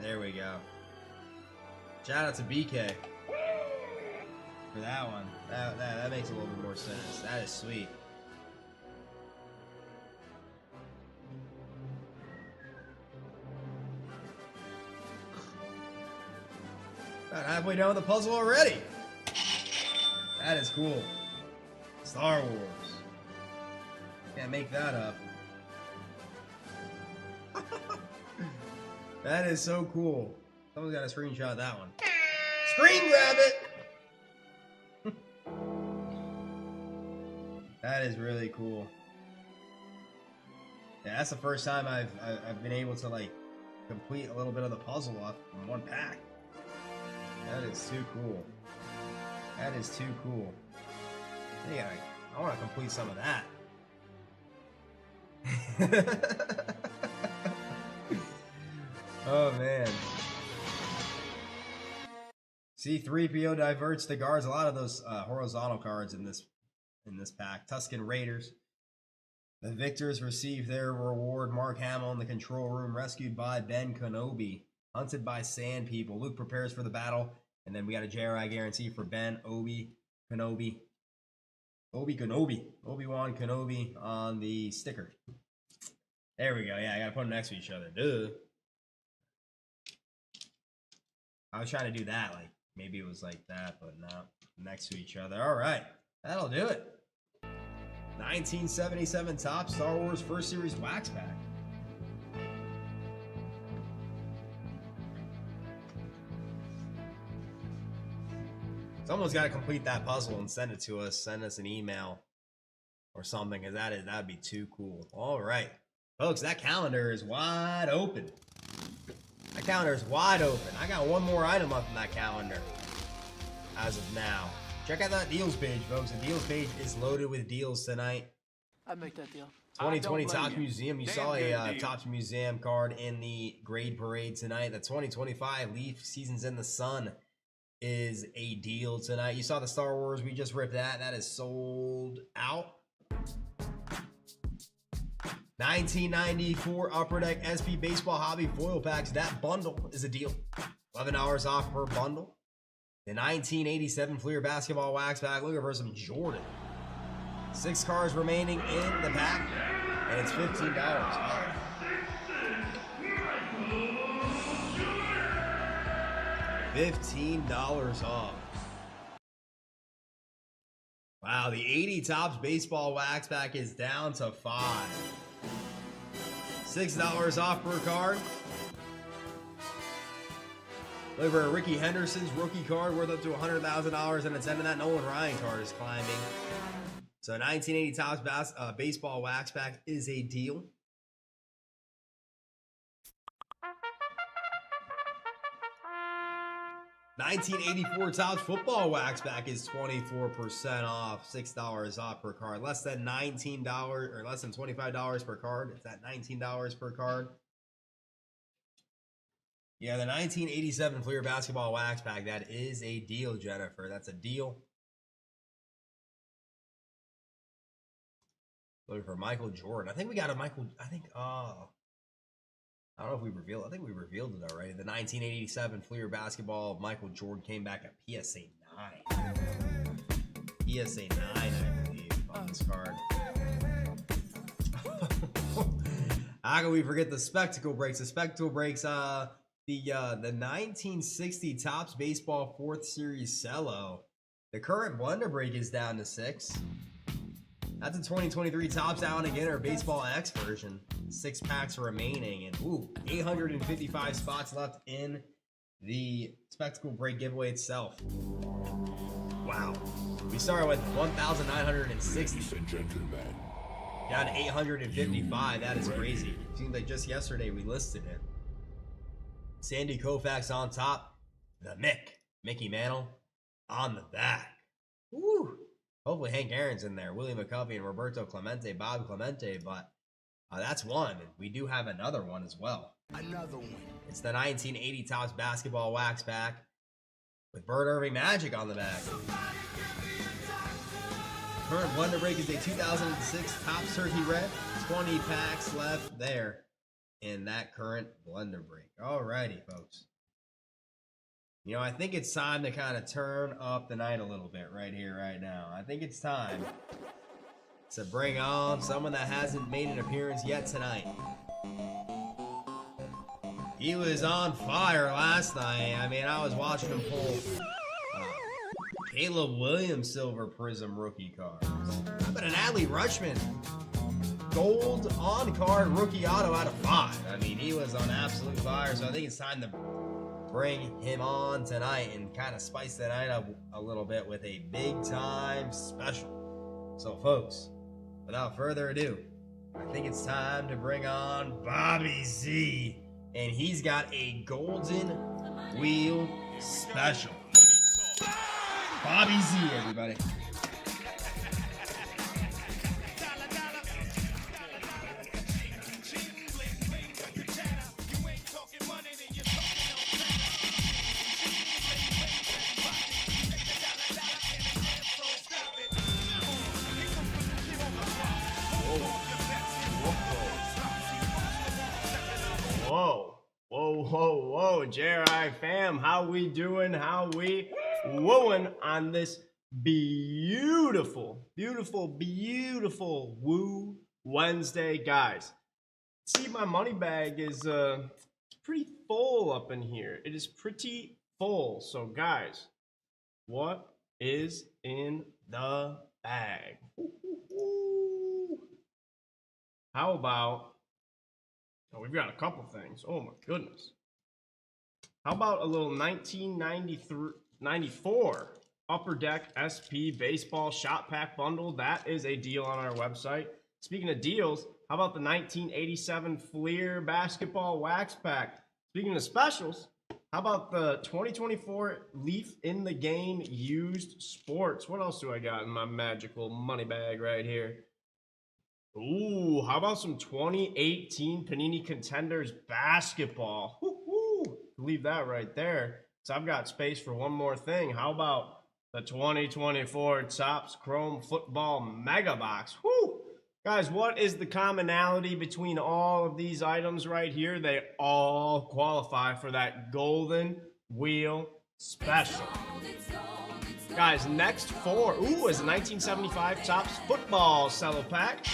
There we go. Shout out to BK for that one. That makes a little bit more sense. That is sweet. About halfway down with the puzzle already. That is cool. Star Wars. Can't make that up. That is so cool. Someone's got to screenshot that one. Screen grab it! That is really cool. Yeah, that's the first time I've been able to like complete a little bit of the puzzle off in one pack. That is too cool. That is too cool. Yeah, I want to complete some of that. Oh man. C3PO diverts the guards. A lot of those horizontal cards in this pack. Tusken Raiders. The victors receive their reward. Mark Hamill in the control room, rescued by Ben Kenobi. Hunted by Sand People. Luke prepares for the battle. And then we got a JRI guarantee for Ben, Obi-Wan Kenobi on the sticker. There we go. Yeah, I gotta put them next to each other. Duh. I was trying to do that, like, maybe it was like that, but not next to each other. All right, that'll do it. 1977 Top Star Wars First Series Wax Pack. Someone's got to complete that puzzle and send it to us. Send us an email or something, because that'd be too cool. All right, folks, that calendar is wide open. That calendar is wide open. I got one more item up in that calendar as of now. Check out that deals page, folks. The deals page is loaded with deals tonight. I'd make that deal. 2020 Topps Museum. You saw a Topps Museum card in the grade parade tonight. The 2025 Leaf Seasons in the Sun is a deal tonight. You saw the Star Wars. We just ripped that. That is sold out. 1994 Upper Deck SP Baseball Hobby Foil Packs. That bundle is a deal. $11 off per bundle. The 1987 Fleer Basketball Wax Pack. Looking for some Jordan. 6 cards remaining in the pack, and it's $15 off. $15 off. Wow, the 80 Topps Baseball Wax Pack is down to 5. $6 off per card. Look for Ricky Henderson's rookie card worth up to $100,000, and it's ending that Nolan Ryan card is climbing. So 1980 Topps Baseball Wax Pack is a deal. $1984 Topps Football Wax Pack is 24% off, $6 off per card. Less than $19 or less than $25 per card. It's at $19 per card. Yeah, the 1987 Fleer Basketball Wax Pack, that is a deal, Jennifer. That's a deal. Looking for Michael Jordan. I think we got a Michael, I don't know if we revealed. I think we revealed it already. The 1987 Fleer Basketball Michael Jordan came back at PSA 9. PSA 9, I believe, on this card. How can we forget the spectacle breaks? The spectacle breaks. The 1960 Topps Baseball 4th Series Cello. The current Wonder Break is down to 6. That's a 2023 Topps Allen again, or Baseball X version. 6 packs remaining, and 855 spots left in the spectacle break giveaway itself. Wow. We started with 1,960. Down to 855. That is crazy. Seems like just yesterday we listed it. Sandy Koufax on top. The Mickey Mantle on the back. Woo! Hopefully Hank Aaron's in there. Willie McCovey and Roberto Clemente, Bob Clemente, but that's one. We do have another one as well. Another one. It's the 1980 Topps Basketball Wax Pack with Bert Irving Magic on the back. Current Wonder Break is a 2006 Topps Turkey Red. 20 packs left there. in that current blender break. Alrighty, folks. You know, I think it's time to kind of turn up the night a little bit right here, right now. I think it's time to bring on someone that hasn't made an appearance yet tonight. He was on fire last night. I mean, I was watching him pull Caleb Williams Silver Prism rookie cards. How about an Adley Rutschman gold on-card rookie auto out of 5? I mean, he was on absolute fire, so I think it's time to bring him on tonight and kind of spice the night up a little bit with a big-time special. So, folks, without further ado, I think it's time to bring on Bobby Z. And he's got a golden wheel special. Bobby Z, everybody. Whoa, JRI fam, how we doing? How we wooing on this beautiful Woo Wednesday, guys? See, my money bag is pretty full up in here. It is pretty full. So, guys, what is in the bag? How about... Oh, we've got a couple things. Oh my goodness. How about a little 1993-94 Upper Deck SP Baseball Shot Pack Bundle? That is a deal on our website. Speaking of deals, how about the 1987 Fleer Basketball Wax Pack? Speaking of specials, how about the 2024 Leaf in the Game Used Sports? What else do I got in my magical money bag right here? Ooh, how about some 2018 Panini Contenders basketball? Woo-hoo. Leave that right there. So I've got space for one more thing. How about the 2024 Topps Chrome Football Mega Box? Woo! Guys, what is the commonality between all of these items right here? They all qualify for that golden wheel special. Guys, next 4. Ooh, is a 1975 Topps Football Cello Pack.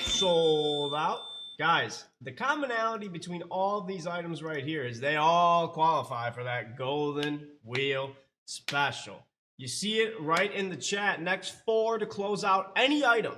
Sold out. Guys, the commonality between all these items right here is they all qualify for that golden wheel special. You see it right in the chat. Next 4 to close out any item.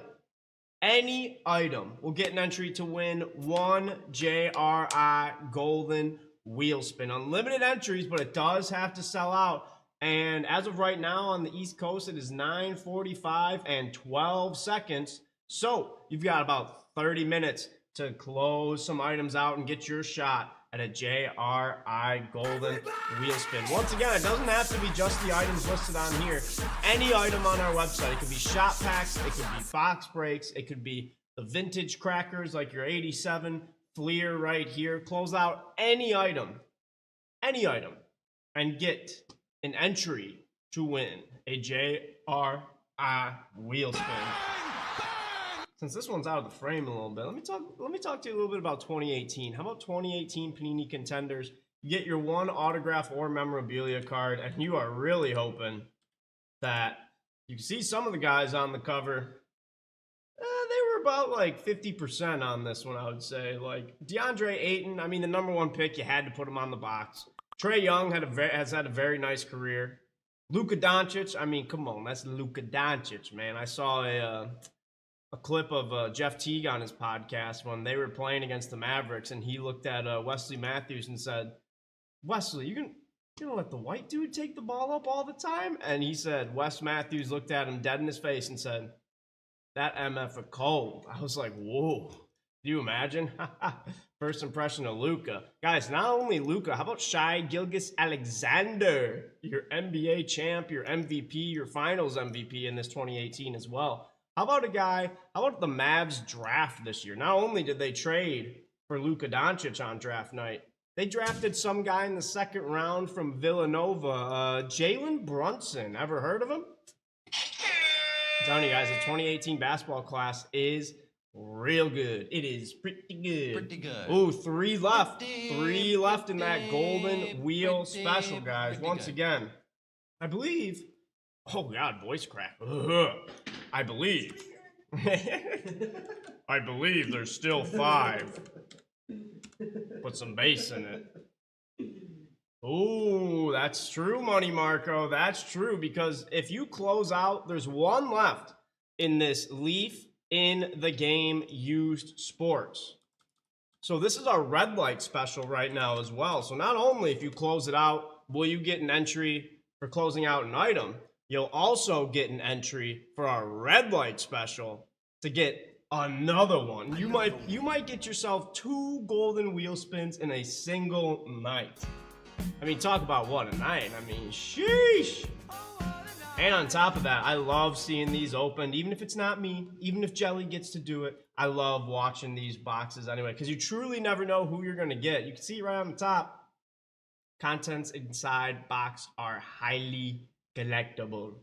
Any item will get an entry to win 1 JRI golden wheel spin. Unlimited entries, but it does have to sell out. And as of right now on the East Coast, it is 9:45 and 12 seconds. So you've got about 30 minutes to close some items out and get your shot at a JRI golden wheel spin. Once again, it doesn't have to be just the items listed on here. Any item on our website. It could be shot packs, it could be box breaks, it could be the vintage crackers like your 87 Fleer right here. Close out any item, and get an entry to win a JRI wheel spin. Since this one's out of the frame a little bit, let me talk to you a little bit about 2018. How about 2018 Panini Contenders? You get your 1 autograph or memorabilia card, and you are really hoping that you can see some of the guys on the cover. They were about like 50% on this one, I would say. Like DeAndre Ayton, I mean, the #1 pick, you had to put him on the box. Trae Young has had a very nice career. Luka Doncic, I mean, come on, that's Luka Doncic, man. I saw a clip of Jeff Teague on his podcast when they were playing against the Mavericks, and he looked at Wesley Matthews and said, "Wesley, you're gonna let the white dude take the ball up all the time?" And he said, Wes Matthews looked at him dead in his face and said, "That MF a cold." I was like, whoa. Do you imagine? First impression of Luka. Guys, not only Luka, how about Shai Gilgeous-Alexander? Your NBA champ, your MVP, your finals MVP in this 2018 as well. How about the Mavs draft this year? Not only did they trade for Luka Doncic on draft night, they drafted some guy in the 2nd round from Villanova, Jalen Brunson. Ever heard of him? I'm telling you guys, the 2018 basketball class is real good. It is pretty good. Pretty good. Ooh, 3 left. Pretty, 3 left in that pretty, golden wheel pretty, special, guys. pretty Once good. again, I believe. Oh God, voice crack. Ugh. I believe. I believe there's still 5. Put some bass in it. Ooh, that's true, Money Marco. That's true, because if you close out, there's 1 left in this Leaf in the Game used sports. So this is our red light special right now as well. So not only if you close it out, will you get an entry for closing out an item, you'll also get an entry for our red light special to get another one. You might get yourself 2 golden wheel spins in a single night. I mean, talk about what a night. I mean, sheesh. And on top of that, I love seeing these opened, even if it's not me, even if Jelly gets to do it. I love watching these boxes anyway, because you truly never know who you're going to get. You can see right on the top, contents inside box are highly collectible.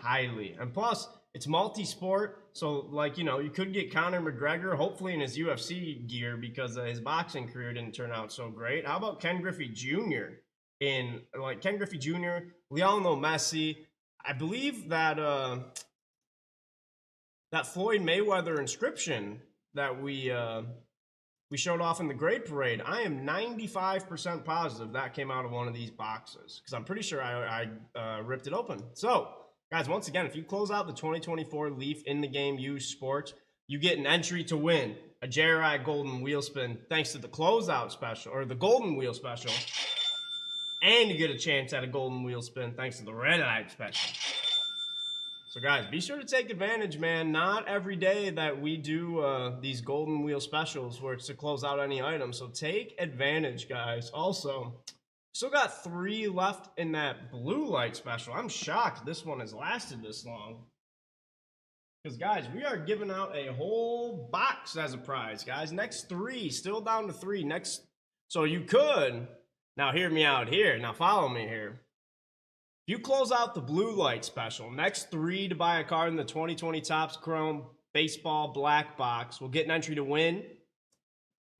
Highly. And plus, it's multi-sport, so, like, you know, you could get Conor McGregor, hopefully in his UFC gear, because his boxing career didn't turn out so great. How about Ken Griffey Jr. Ken Griffey Jr., Lionel Messi. I believe that that Floyd Mayweather inscription that we showed off in the grade parade, I am 95% positive that came out of one of these boxes, because I'm pretty sure I ripped it open. So, guys, once again, if you close out the 2024 Leaf in the Game used sports, you get an entry to win a JRI golden wheel spin thanks to the closeout special, or the golden wheel special. And you get a chance at a golden wheel spin thanks to the red light special. So guys, be sure to take advantage, man. Not every day that we do these golden wheel specials where it's to close out any item. So take advantage, guys. Also, still got 3 left in that blue light special. I'm shocked this one has lasted this long. Because, guys, we are giving out a whole box as a prize, guys. Next 3, still down to 3. Next, so you could, now hear me out here. Now follow me here. You close out the blue light special. Next 3 to buy a card in the 2020 Topps Chrome Baseball Black Box will get an entry to win.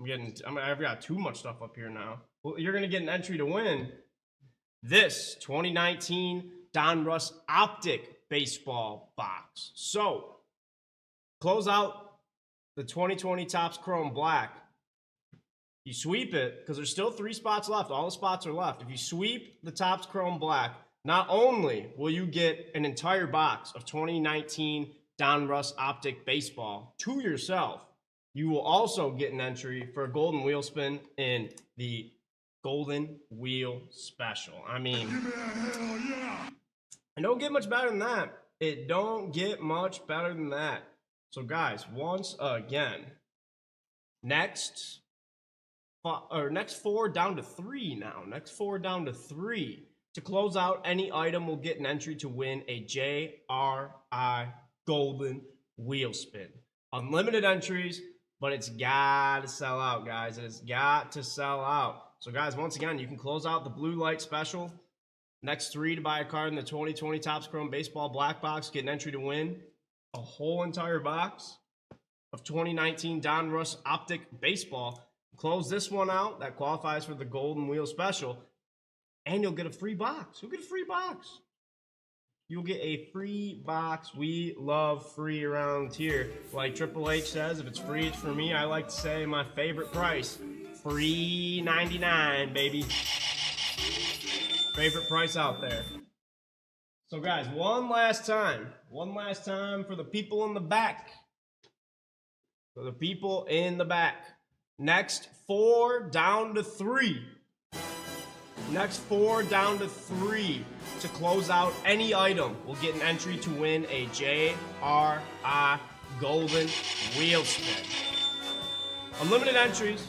I've got too much stuff up here now. Well, you're going to get an entry to win this 2019 Donruss Optic Baseball Box. So, close out the 2020 Topps Chrome Black. You sweep it, because there's still 3 spots left. All the spots are left. If you sweep the Topps Chrome Black, not only will you get an entire box of 2019 Donruss Optic Baseball to yourself, you will also get an entry for a golden wheel spin in the golden wheel special. I mean, it don't get much better than that. It don't get much better than that. So guys, once again, next 4 down to 3 now. Next 4 down to 3. To close out, any item will get an entry to win a JRI golden wheel spin. Unlimited entries, but it's got to sell out, guys. It's got to sell out. So, guys, once again, you can close out the blue light special. Next 3 to buy a card in the 2020 Topps Chrome Baseball Black Box, get an entry to win a whole entire box of 2019 Donruss Optic Baseball. Close this one out. That qualifies for the golden wheel special. And you'll get a free box. You'll get a free box. You'll get a free box. We love free around here. Like Triple H says, if it's free, it's for me. I like to say my favorite price, free 99, baby. Favorite price out there. So guys, one last time for the people in the back. For the people in the back. Next 4 down to 3. Next 4 down to 3 to close out any item will get an entry to win a JRI golden wheel spin. Unlimited entries,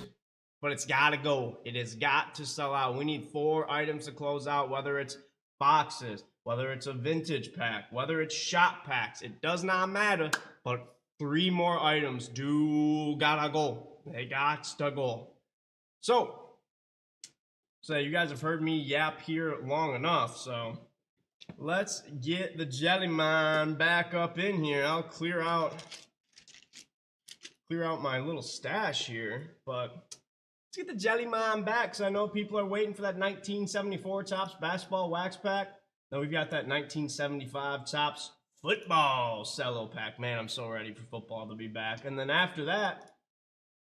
but it's got to go. It has got to sell out. We need 4 items to close out, whether it's boxes, whether it's a vintage pack, whether it's shop packs. It does not matter, but 3 more items do gotta go. They got to go. So you guys have heard me yap here long enough, so let's get the Jelly Man back up in here. I'll clear out clear out my little stash here, but let's get the Jelly Man back, because I know people are waiting for that 1974 Topps basketball wax pack. Now we've got that 1975 Topps football cello pack. Man, I'm so ready for football to be back. And then after that,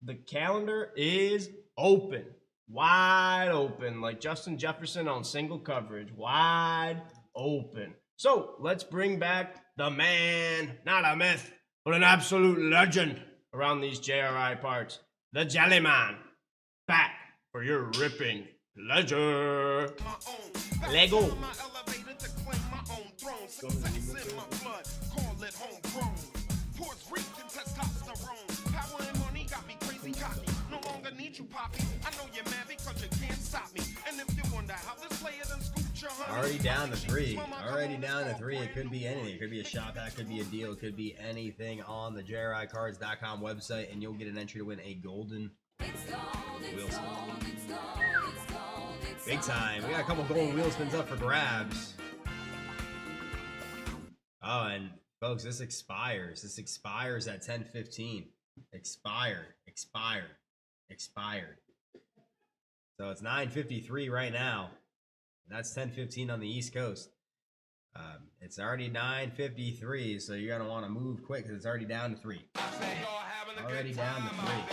the calendar is open. Wide open, like Justin Jefferson on single coverage. Wide open. So let's bring back the man, not a myth, but an absolute legend around these JRI parts. The Jelly Man. Back for your ripping pleasure. Lego. Already down to 3. Already down to 3. It could be anything. It could be a shop pack, could be a deal, it could be anything on the JRICards.com website, and you'll get an entry to win a golden wheel spin. Big time. We got a couple golden wheel spins up for grabs. Oh, and folks, this expires. This expires at 10:15. Expired. So it's 9:53 right now. That's 10:15 on the East Coast. It's already 9:53, so you're gonna want to move quick because it's already down to 3. Already down to 3.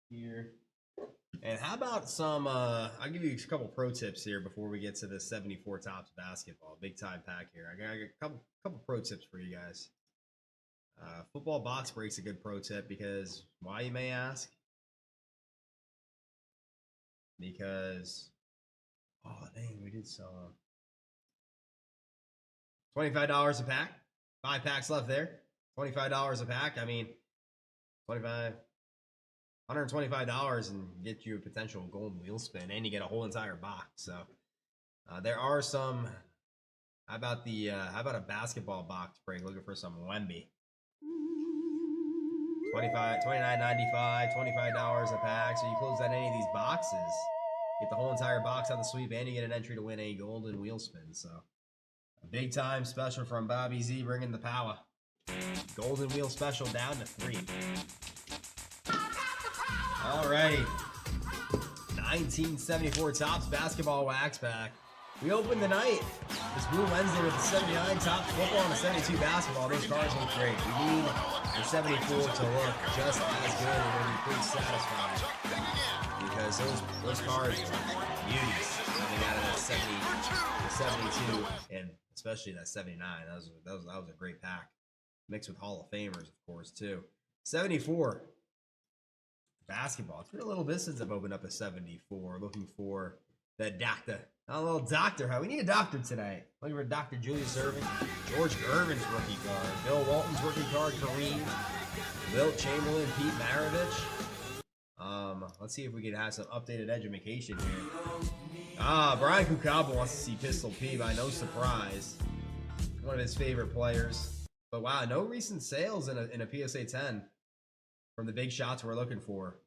Here. And how about some, I'll give you a couple pro tips here before we get to the 74 Topps basketball. Big time pack here. I got a couple pro tips for you guys. Football box break's a good pro tip because, why you may ask? Because, oh dang, we did sell $25 a pack. 5 packs left there. $25 a pack. I mean, $125 and get you a potential golden wheel spin, and you get a whole entire box. So there are some. How about a basketball box break? Looking for some Wemby. $29.95, $25 a pack. So you close out any of these boxes, get the whole entire box on the sweep, and you get an entry to win a golden wheel spin. So a big time special from Bobby Z, bringing the power. Golden wheel special down to 3. Alrighty. 1974 Topps basketball wax pack. We opened the night this Blue Wednesday with the 79 Topps football and the 72 basketball. Those cards look great. We need the 74 to look just as good, and we'll be pretty satisfied because those cards are beauties coming out of that 70, the 72, and especially that 79. That was a great pack, mixed with Hall of Famers, of course, too. 74. Basketball. It's been a little bit since I've opened up a 74. Looking for the doctor. A little doctor. How we need a doctor tonight. Looking for Dr. Julius Erving. George Gervin's rookie card. Bill Walton's rookie card. Kareem. Wilt Chamberlain. Pete Maravich. Let's see if we can have some updated education here. Brian Kukaba wants to see Pistol P by no surprise. One of his favorite players. But wow, no recent sales in a PSA 10. From the big shots we're looking for.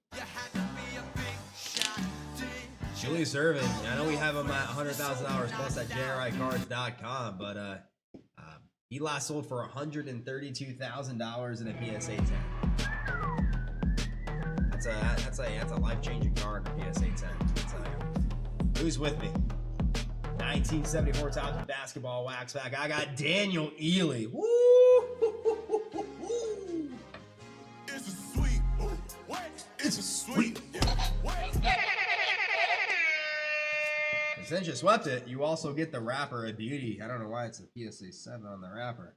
Julius Erving, I know we have him at $100,000 plus at JRICards.com, but he last sold for $132,000 in a PSA 10. That's a life-changing card in a PSA 10. Who's with me? 1974 Topps basketball wax pack. I got Daniel Ely. Woo! It's a sweet. Since you swept it, you also get the wrapper of beauty. I don't know why it's a PSA 7 on the wrapper,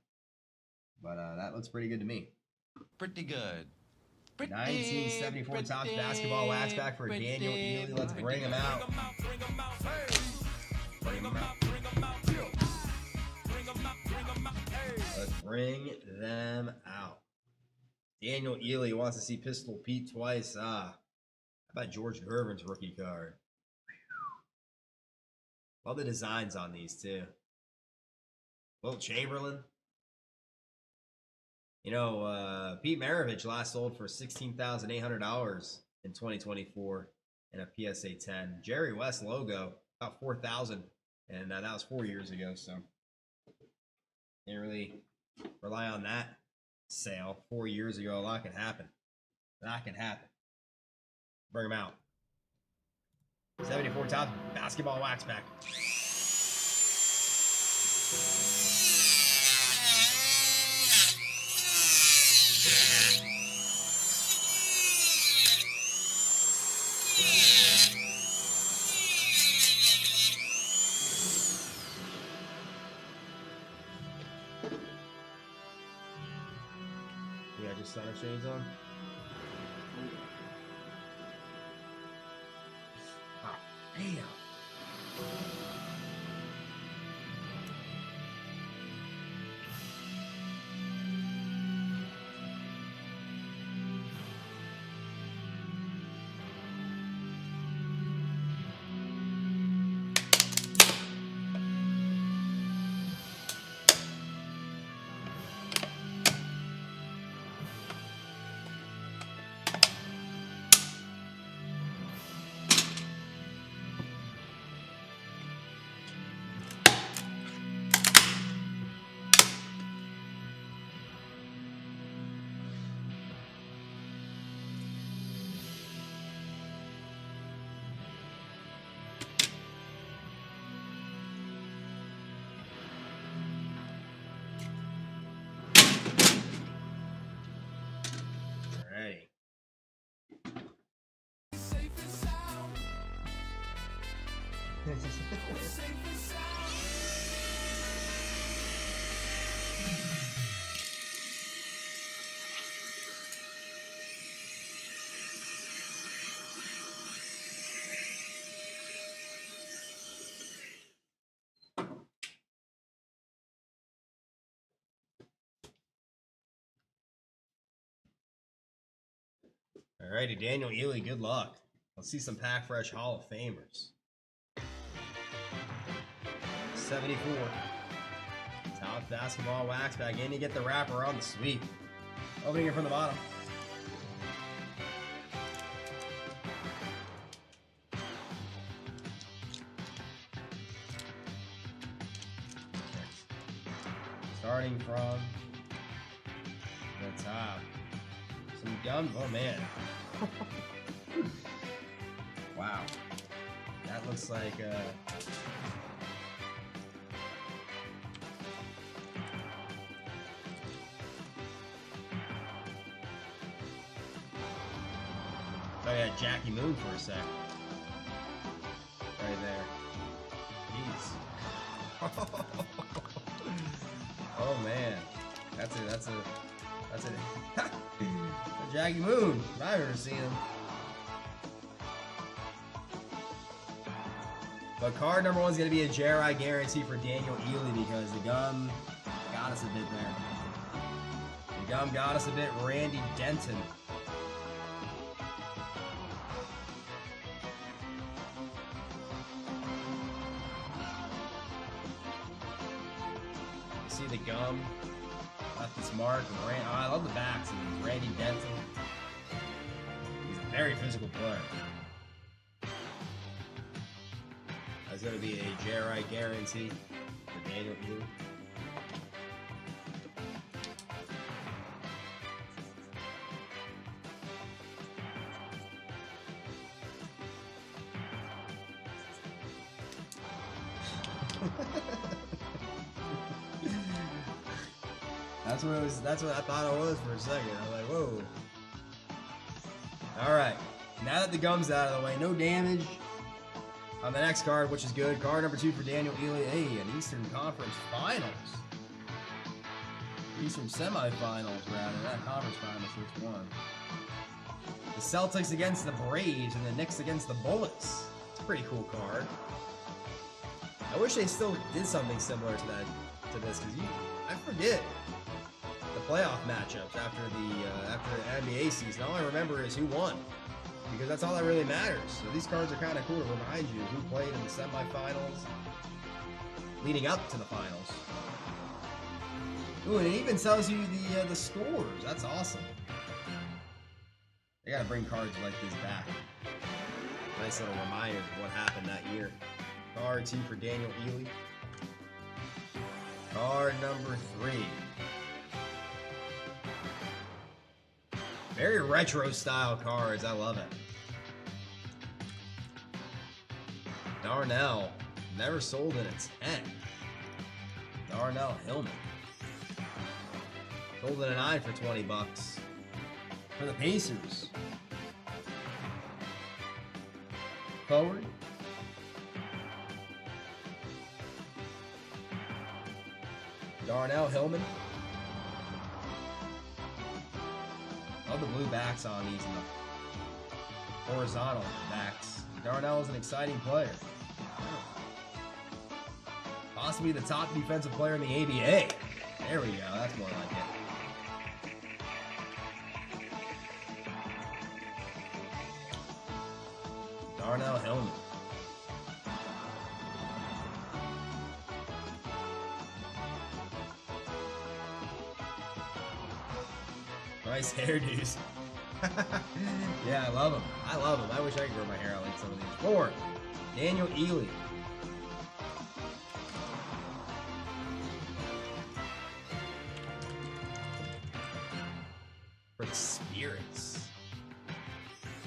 but that looks pretty good to me. Pretty good. 1974 Topps basketball wax pack for Daniel Ely. Let's bring him out. Let's bring them out. Daniel Ely wants to see Pistol Pete twice. How about George Gervin's rookie card? Love the designs on these too. Wilt Chamberlain. You know, Pete Maravich last sold for $16,800 in 2024. and a PSA 10. Jerry West logo, about 4,000, and that was 4 years ago, so can't really rely on that sale. 4 years ago, a lot can happen. A lot can happen. Bring them out. 74 top basketball wax pack. Yeah, just Sonic shades on. Ah, damn. Alrighty. Alrighty, Daniel Ely, good luck. Let's see some Pack Fresh Hall of Famers. 74. Top basketball wax pack. And you get the wrapper on the sweep. Opening it from the bottom. Starting from the top. Some gum. Oh man. Wow. That looks like oh yeah, Jackie Moon for a sec. Right there. Jeez. Oh man. That's a Jackie Moon. I've never seen him. But card number 1 is going to be a JRI guarantee for Daniel Ely because the gum got us a bit there. The gum got us a bit. Randy Denton. You see the gum left its mark. Oh, I love the backs of these. Randy Denton. He's a very physical player. That's going to be a JRI guarantee for Daniel Ely. That's what I thought it was for a second. I was like, whoa. Alright. Now that the gum's out of the way, no damage on the next card, which is good. Card number 2 for Daniel Ely. Hey, an Eastern Conference Finals. Eastern semifinals, rather. Not conference finals, which one? The Celtics against the Braves and the Knicks against the Bullets. It's a pretty cool card. I wish they still did something similar to this, because I forget the playoff matchups after the NBA season. All I remember is who won, because that's all that really matters. So these cards are kind of cool to remind you who played in the semifinals leading up to the finals. Ooh, and it even tells you the scores. That's awesome. They gotta bring cards like this back. Nice little reminder of what happened that year. Card 2 for Daniel Ely. Card number 3. Very retro style cards. I love it. Darnell. Never sold in its 10. Darnell Hillman. Sold in a 9 for 20 bucks. For the Pacers. Forward. Darnell Hillman. Love the blue backs on these and the horizontal backs. Darnell is an exciting player. Possibly the top defensive player in the ABA. There we go. That's more like it. Darnell Hillman. Nice hairdos. Yeah, I love him. I love him. I wish I could grow my hair out like some of these. 4. Daniel Ely. For the Spirits.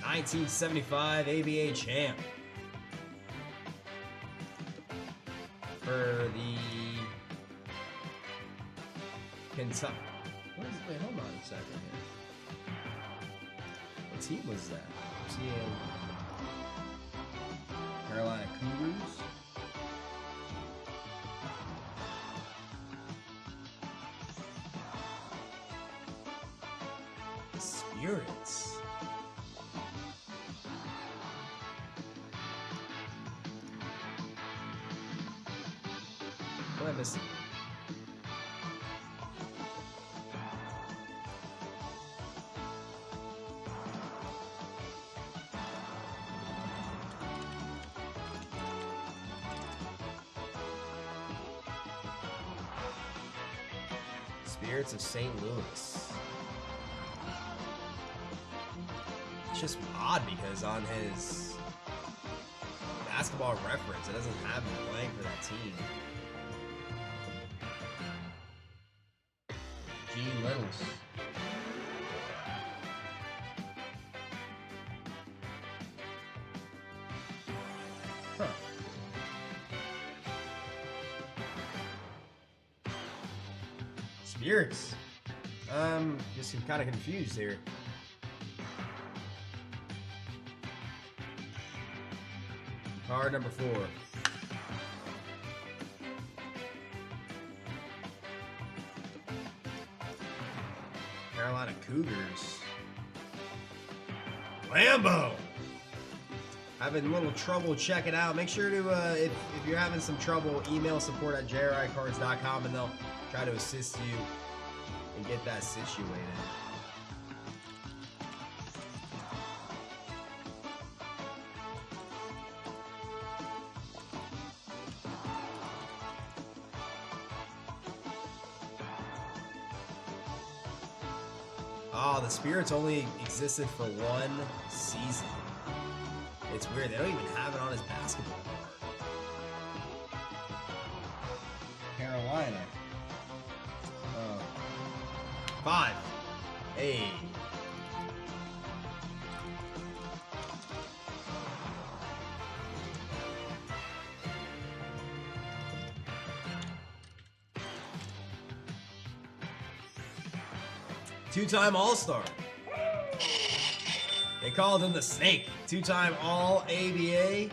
1975 ABA champ. For the Kentucky. Wait, hold on a second here. What team was that? Was he in Carolina Cougars? The Spirits. What am I missing? Spirits of St. Louis. It's just odd because on his basketball reference, it doesn't have him playing for that team. G. Littles. Huh. Spirits. Just kind of confused here. Card number 4. Carolina Cougars. Lambo. Having a little trouble checking out. Make sure to, if you're having some trouble, email support@JRICards.com and they'll try to assist you and get that situated. Oh, the Spirits only existed for 1 season. It's weird. They don't even have it on his basketball card. Carolina. 5. Hey. Two-time All-Star. They called him the Snake. Two-time All-ABA.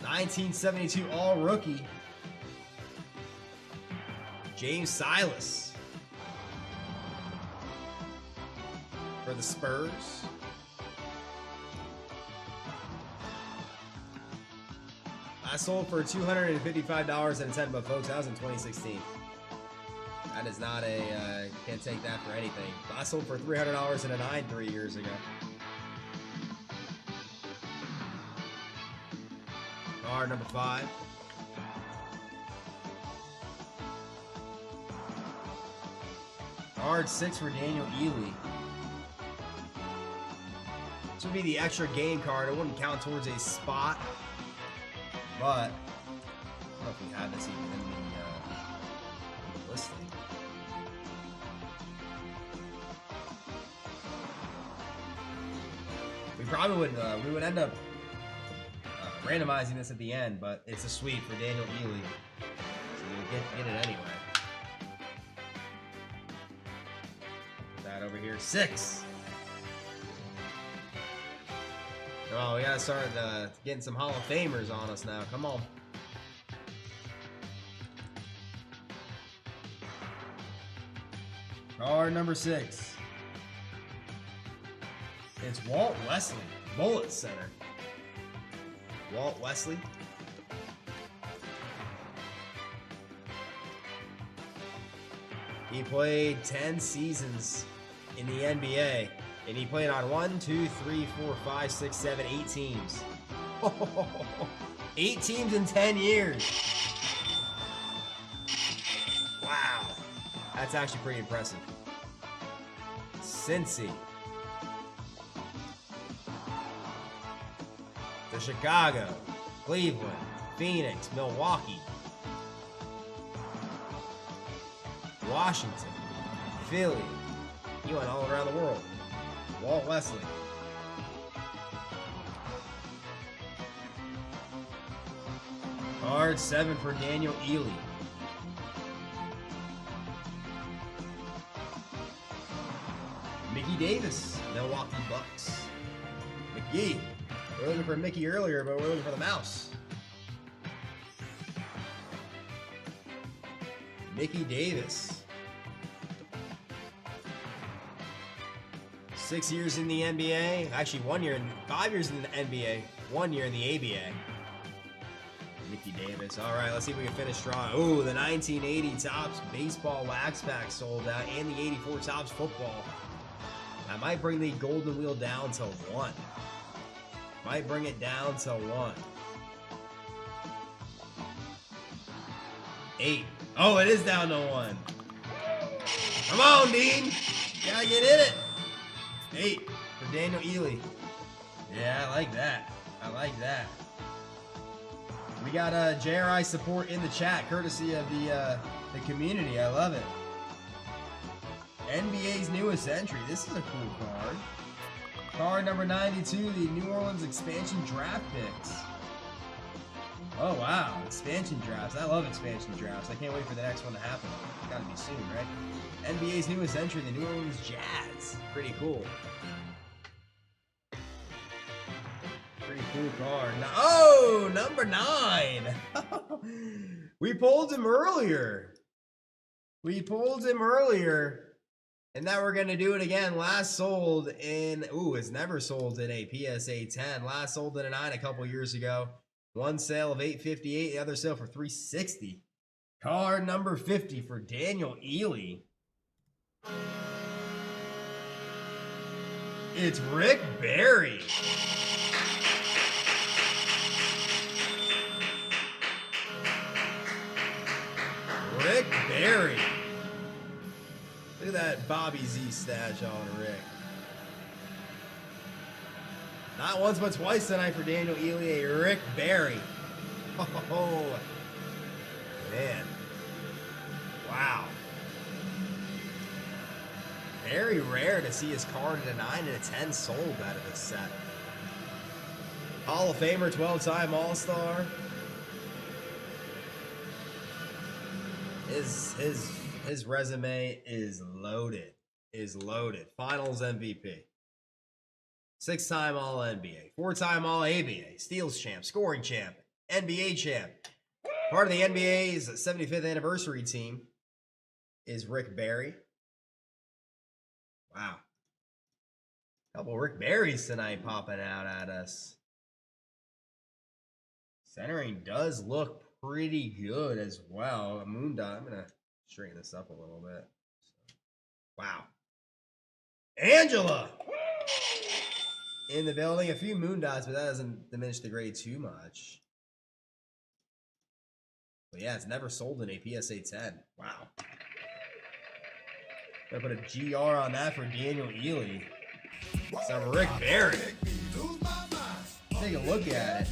1972 All-Rookie. James Silas. For the Spurs. I sold for $255.10, but folks, that was in 2016. That is not a, can't take that for anything. I sold for $300 in a 9 3 years ago. Card number 5. Card 6 for Daniel Ely. This would be the extra game card. It wouldn't count towards a spot, but I don't know if we had this even in the listing. We probably would we would end up randomizing this at the end, but it's a sweep for Daniel Ely, so you'll get it anyway. Put that over here, 6. Oh, we gotta start getting some Hall of Famers on us now. Come on. Card number 6. It's Walt Wesley, Bullet Center. Walt Wesley. He played 10 seasons in the NBA, and he played on 1, 2, 3, 4, 5, 6, 7, 8 teams. 8 teams in 10 years. Wow. That's actually pretty impressive. Cincy. To Chicago, Cleveland, Phoenix, Milwaukee, Washington, Philly. He went all around the world. Walt Wesley. Card 7 for Daniel Ely. Mickey Davis, Milwaukee Bucks. McGee. We were looking for Mickey earlier, but we're looking for the mouse. Mickey Davis. 6 years in the NBA. Actually, 1 year, 5 years in the NBA. 1 year in the ABA. Mickey Davis. All right, let's see if we can finish strong. Ooh, the 1980 Topps baseball wax pack sold out, and the 84 Topps football. I might bring the golden wheel down to 1. Might bring it down to 1. 8. Oh, it is down to 1. Come on, Dean. You gotta get in it. 8 for Daniel Ely. Yeah, I like that. I like that. We got JRI support in the chat, courtesy of the community. I love it. NBA's newest entry. This is a cool card. Card number 92, the New Orleans expansion draft picks. Oh wow, expansion drafts. I love expansion drafts. I can't wait for the next one to happen. It's gotta be soon, right? NBA's newest entry, the New Orleans Jazz. Pretty cool. Pretty cool card. Oh, number 9. We pulled him earlier. We pulled him earlier. And now we're going to do it again. Last sold in, it's never sold in a PSA 10. Last sold in a 9 a couple years ago. One sale of $858, the other sale for $360. Card number 50 for Daniel Ely. It's Rick Barry. Rick Barry. Look at that Bobby Z stash on Rick. Not once but twice tonight for Daniel Ely, a Rick Barry. Oh, man. Wow. Very rare to see his card at a 9 and a 10 sold out of this set. Hall of Famer, 12-time All-Star. His resume is loaded. Finals MVP. 6-time All-NBA. 4-time All-ABA. Steals champ. Scoring champ. NBA champ. Part of the NBA's 75th anniversary team is Rick Barry. Wow. Couple Rick Barrys tonight popping out at us. Centering does look pretty good as well. Moon dot. I'm going to straighten this up a little bit. Wow. Angela in the building. A few moon dots, but that doesn't diminish the grade too much. But yeah, it's never sold in a PSA 10. Wow. Gonna put a GR on that for Daniel Ely. Some Rick Barry. Take a look at it.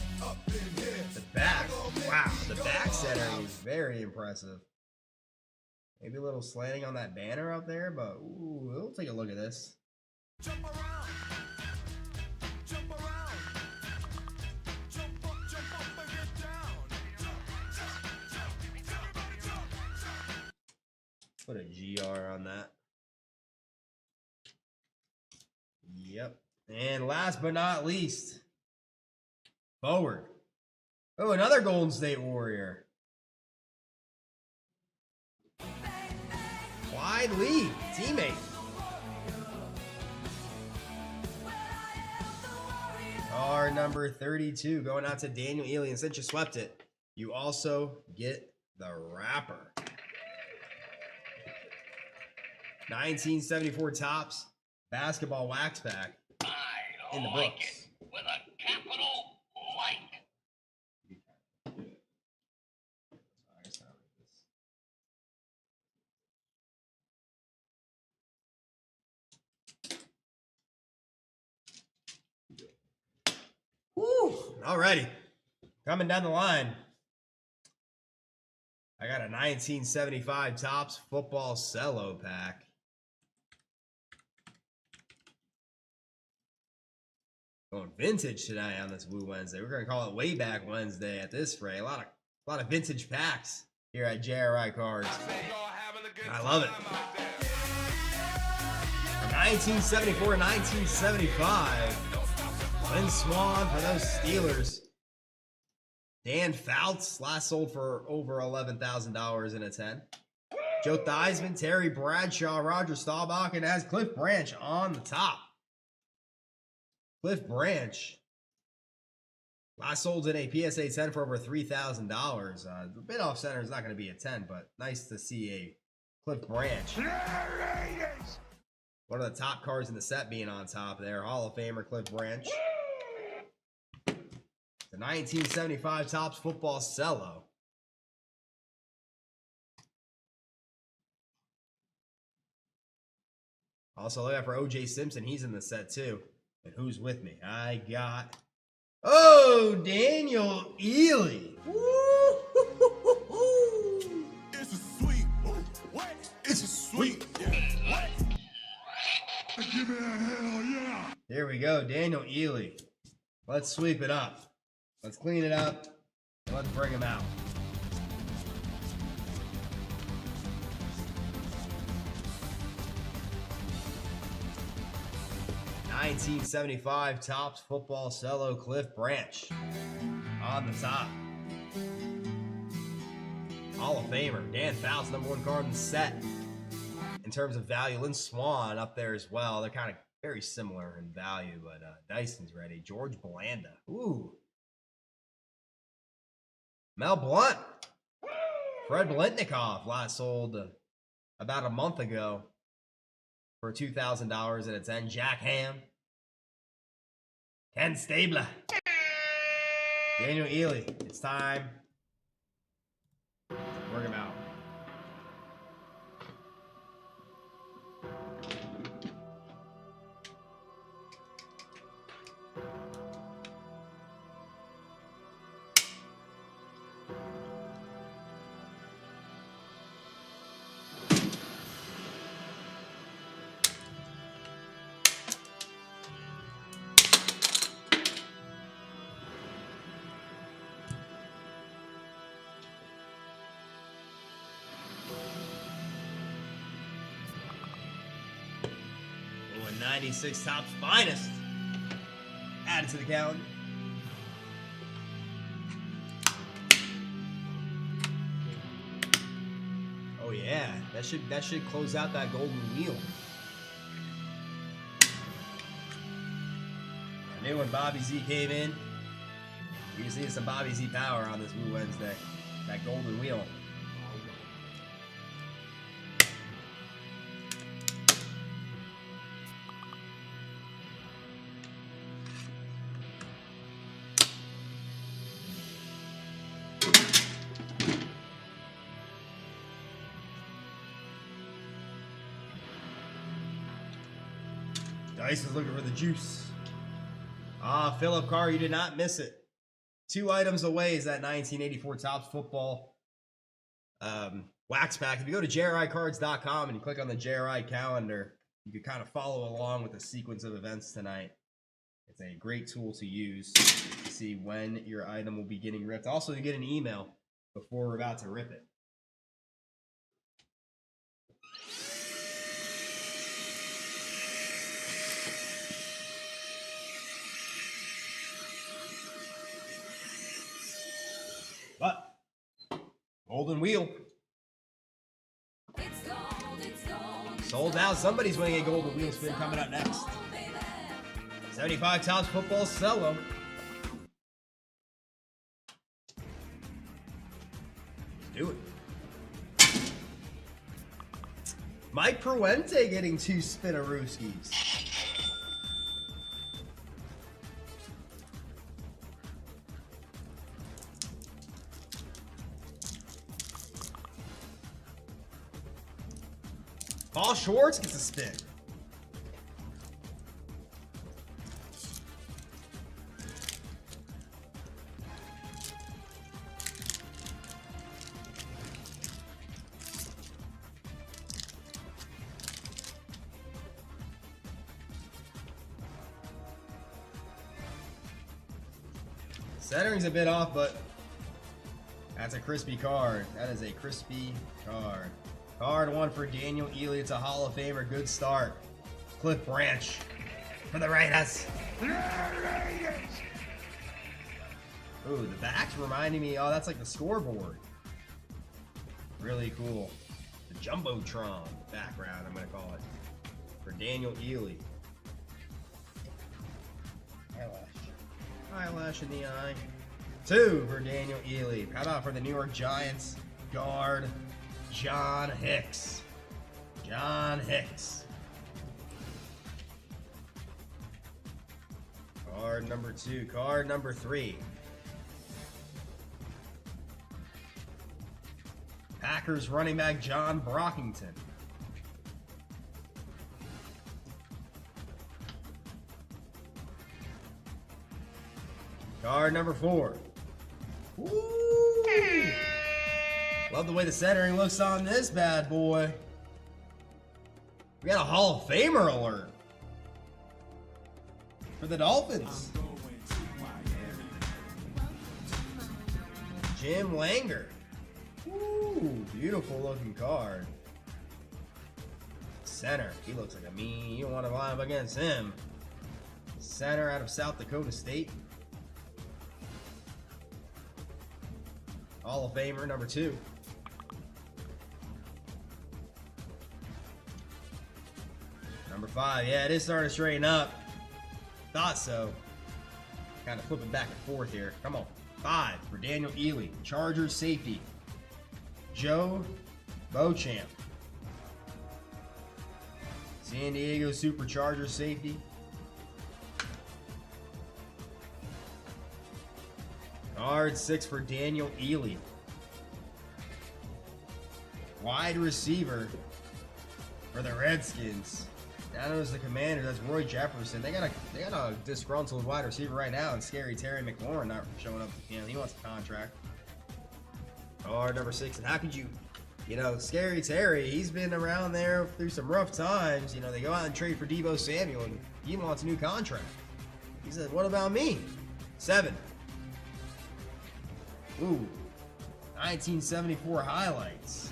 The back. Wow, the back centering is very impressive. Maybe a little slanting on that banner up there, but ooh, we'll take a look at this. Jump around. Jump around. Jump up and get down. Put a GR on that. Yep. And last but not least, forward. Oh, another Golden State Warrior. Clyde Lee, teammate. Card number 32 going out to Daniel Ely. And since you swept it, you also get the wrapper. 1974 Topps basketball wax pack in the books. With a capital like. Woo! Alrighty. Coming down the line. I got a 1975 Topps football cello pack. Going vintage tonight on this Woo Wednesday. We're gonna call it Way Back Wednesday at this rate. A lot of vintage packs here at JRI Cards. I love it. From 1974 and 1975. Lynn Swan for those Steelers. Dan Fouts, last sold for over $11,000 in a 10. Joe Theismann, Terry Bradshaw, Roger Staubach, and it has Cliff Branch on the top. Cliff Branch. Last sold in a PSA 10 for over $3,000. The bid off center is not going to be a 10, but nice to see a Cliff Branch. One of the top cards in the set being on top there. Hall of Famer Cliff Branch. The 1975 Topps football cello. Also look out for O.J. Simpson. He's in the set too. And who's with me? I got... Oh, Daniel Ely. It's a sweet. What? It's a sweet. What? Give me a hell yeah. Here we go, Daniel Ely. Let's sweep it up. Let's clean it up. And let's bring him out. '75 Topps football cello Cliff Branch on the top. Hall of Famer Dan Fouts, #1 card in the set. In terms of value, Lynn Swan up there as well. They're kind of very similar in value, but Dyson's ready. George Blanda. Ooh. Mel Blunt. Fred Blitnikoff last sold about a month ago for $2,000 in a 10. Jack Ham. Ken Stabler. Daniel Ely. It's time to bring him out. Oh, a 96 Topps finest. Added to the calendar. Oh yeah, that should close out that golden wheel. I knew when Bobby Z came in, you can see some Bobby Z power on this Woo Wednesday. That golden wheel. Ice is looking for the juice. Ah, Philip Carr, you did not miss it. 2 items away is that 1984 Topps football wax pack. If you go to JRICards.com and you click on the JRI calendar, you can kind of follow along with the sequence of events tonight. It's a great tool to use to see when your item will be getting ripped. Also, you get an email before we're about to rip it. But golden wheel. Sold out. Somebody's winning a golden wheel spin coming up next. 75 Topps football solo. Let's do it. Mike Proente getting 2 Spinarooskies. Paul Schwartz gets a spin. Centering's a bit off, but that's a crispy card. That is a crispy card. Card 1 for Daniel Ely. It's a Hall of Famer. Good start. Cliff Branch for the Raiders. Ooh, the back's reminding me. Oh, that's like the scoreboard. Really cool. The Jumbotron background, I'm going to call it. For Daniel Ely. Eyelash in the eye. 2 for Daniel Ely. How about for the New York Giants? Guard John Hicks. John Hicks. Card number 2. Card number 3. Packers running back John Brockington. Card number 4. Woo! Love the way the centering looks on this bad boy. We got a Hall of Famer alert for the Dolphins. Jim Langer. Ooh, beautiful looking card. Center. He looks like a mean. You don't want to line up against him. Center out of South Dakota State. Hall of Famer number 2. Number 5. Yeah, it is starting to straighten up. Thought so. Kind of flipping back and forth here. Come on. 5 for Daniel Ely. Chargers safety. Joe Beauchamp. San Diego Superchargers safety. Card 6 for Daniel Ely. Wide receiver for the Redskins. Down as the Commander, that's Roy Jefferson. They got a disgruntled wide receiver right now, and Scary Terry McLaurin not showing up to camp. He wants a contract. Card number 6. And how could you know, Scary Terry, he's been around there through some rough times. You know, they go out and trade for Deebo Samuel, and he wants a new contract. He said, what about me? 7. Ooh, 1974 highlights.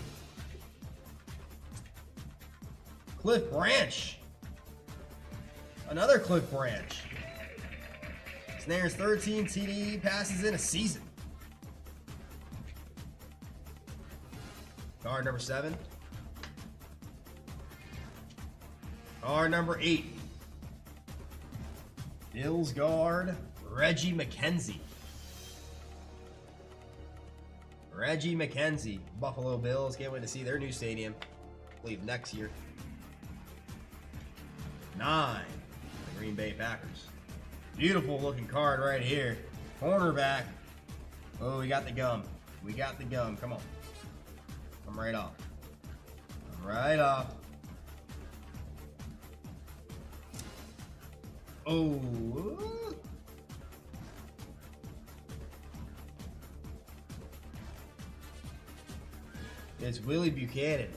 Cliff Branch. Another Cliff Branch. Snares 13 TD passes in a season. Card number 7. Card number 8. Bills guard Reggie McKenzie. Reggie McKenzie, Buffalo Bills. Can't wait to see their new stadium. I believe next year. 9, the Green Bay Packers. Beautiful looking card right here. Cornerback. Oh, we got the gum. We got the gum. Come on. Come right off. Come right off. Oh. It's Willie Buchanan.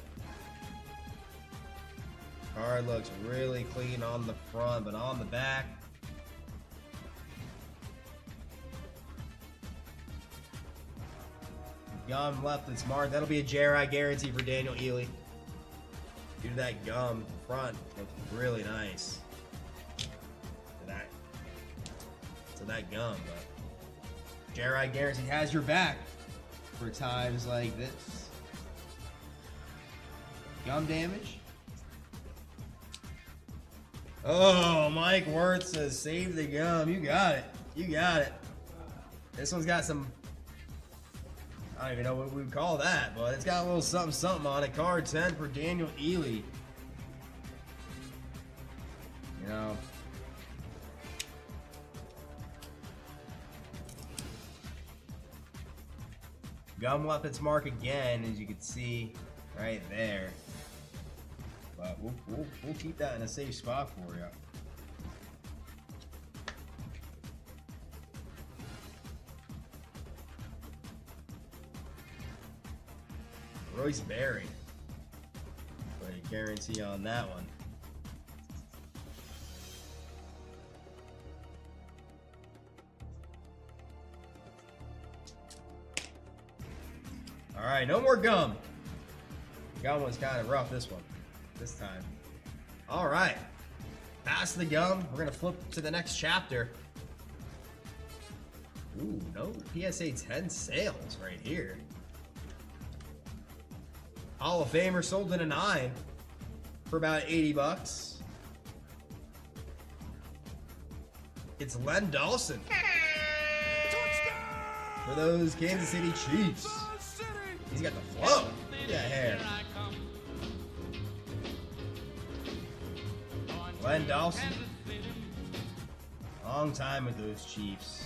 Card looks really clean on the front, but on the back. Gum left its mark. That'll be a JRI guarantee for Daniel Ely. Due to that gum front, looks really nice. To that gum, but JRI guarantee has your back for times like this. Gum damage. Oh, Mike Wirtz says save the gum. You got it. You got it. This one's got some, I don't even know what we would call that, but it's got a little something something on it. Card 10 for Daniel Ely. You know. Gum left its mark again, as you can see right there. But we'll keep that in a safe spot for you. Royce Berry. Put a guarantee on that one. All right, no more gum. Gum was kind of rough this time. All right, past the gum. We're gonna flip to the next chapter. Ooh, no PSA 10 sales right here. Hall of Famer sold in a 9 for about 80 bucks. It's Len Dawson for those Kansas City Chiefs. He's got the flow. Look at that hair. Len Dawson. Long time with those Chiefs.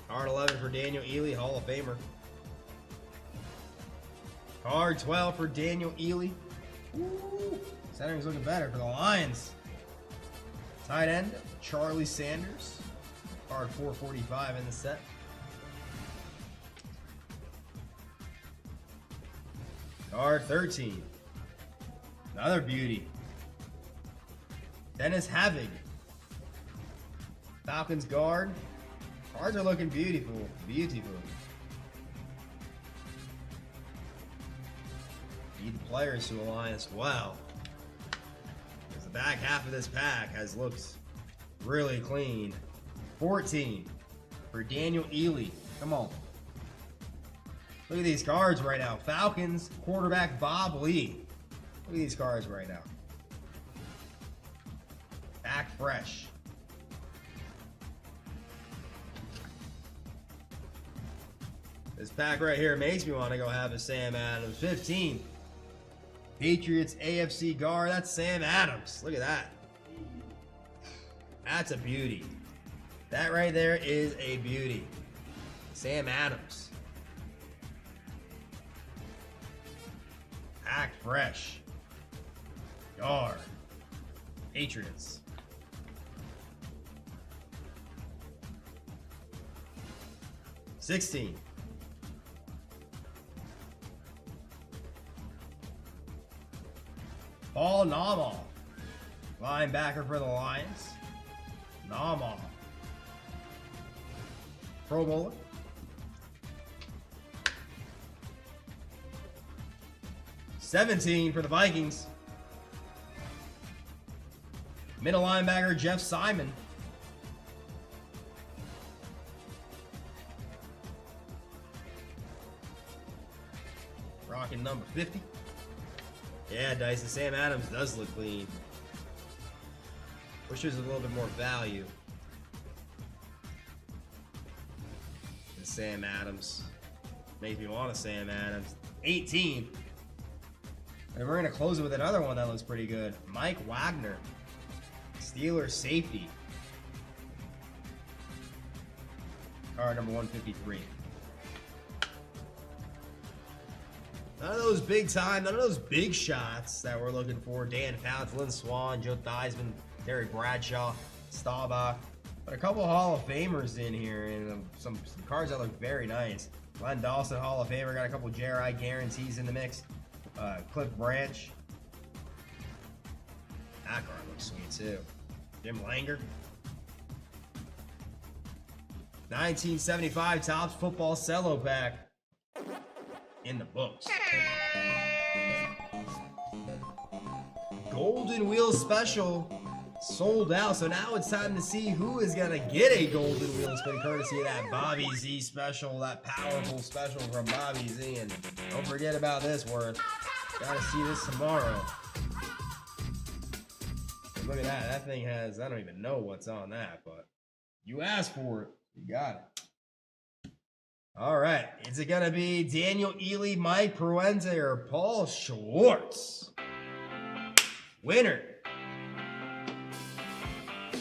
Card 11 for Daniel Ely, Hall of Famer. Card 12 for Daniel Ely. Ooh, centering's looking better for the Lions. Tight end, Charlie Sanders. Card 445 in the set. Card 13. Another beauty. Dennis Havig. Falcons guard. Cards are looking beautiful. Beautiful. Need the players to align as well. Because the back half of this pack has looked really clean. 14 for Daniel Ely. Come on. Look at these cards right now. Falcons quarterback Bob Lee. Look at these cards right now. Back fresh. This pack right here makes me want to go have a Sam Adams. 15. Patriots AFC guard. That's Sam Adams. Look at that. That's a beauty. That right there is a beauty. Sam Adams. Pack fresh. Guard. Patriots. $16. Paul Namaw. Linebacker for the Lions. Namaw. Pro Bowler. $17 for the Vikings. Middle linebacker Jeff Simon. Rocking number 50. Yeah, Dice, the Sam Adams does look clean. Wish there's a little bit more value. The Sam Adams. Makes me want a Sam Adams. 18. And we're going to close it with another one that looks pretty good. Mike Wagner. Steelers safety. Card number 153. None of those big time, none of those big shots that we're looking for. Dan Fouts, Lynn Swan, Joe Theismann, Terry Bradshaw, Staubach. But a couple Hall of Famers in here, and some cards that look very nice. Glenn Dawson, Hall of Famer. Got a couple JRI guarantees in the mix. Cliff Branch. That card looks sweet too. Jim Langer. 1975 Topps Football Cello Pack. In the books. Golden Wheel Special. Sold out, so now it's time to see who is gonna get a Golden Wheel spin courtesy of that Bobby Z special, that powerful special from Bobby Z. And don't forget about this, Worth. Gotta see this tomorrow. And look at that. That thing has, I don't even know what's on that, but you asked for it. You got it. All right. Is it gonna be Daniel Ely, Mike Pruente, or Paul Schwartz? Winner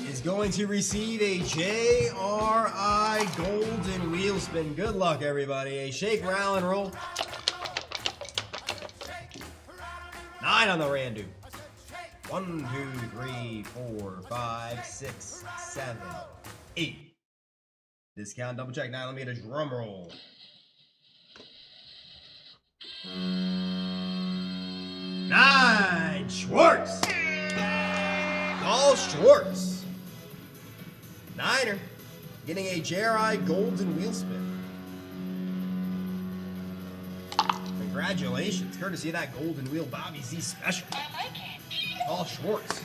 is going to receive a JRI Golden Wheel Spin. Good luck, everybody. A shake, rattle, and roll. 9 on the Randu. 1, 2, 3, 4, 5, 6, 7, 8. Discount double check. Now let me get a drum roll. 9. Schwartz. Paul Schwartz. Niner getting a JRI Golden Wheel Spin. Congratulations. Courtesy of that Golden Wheel Bobby Z special. Paul Schwartz.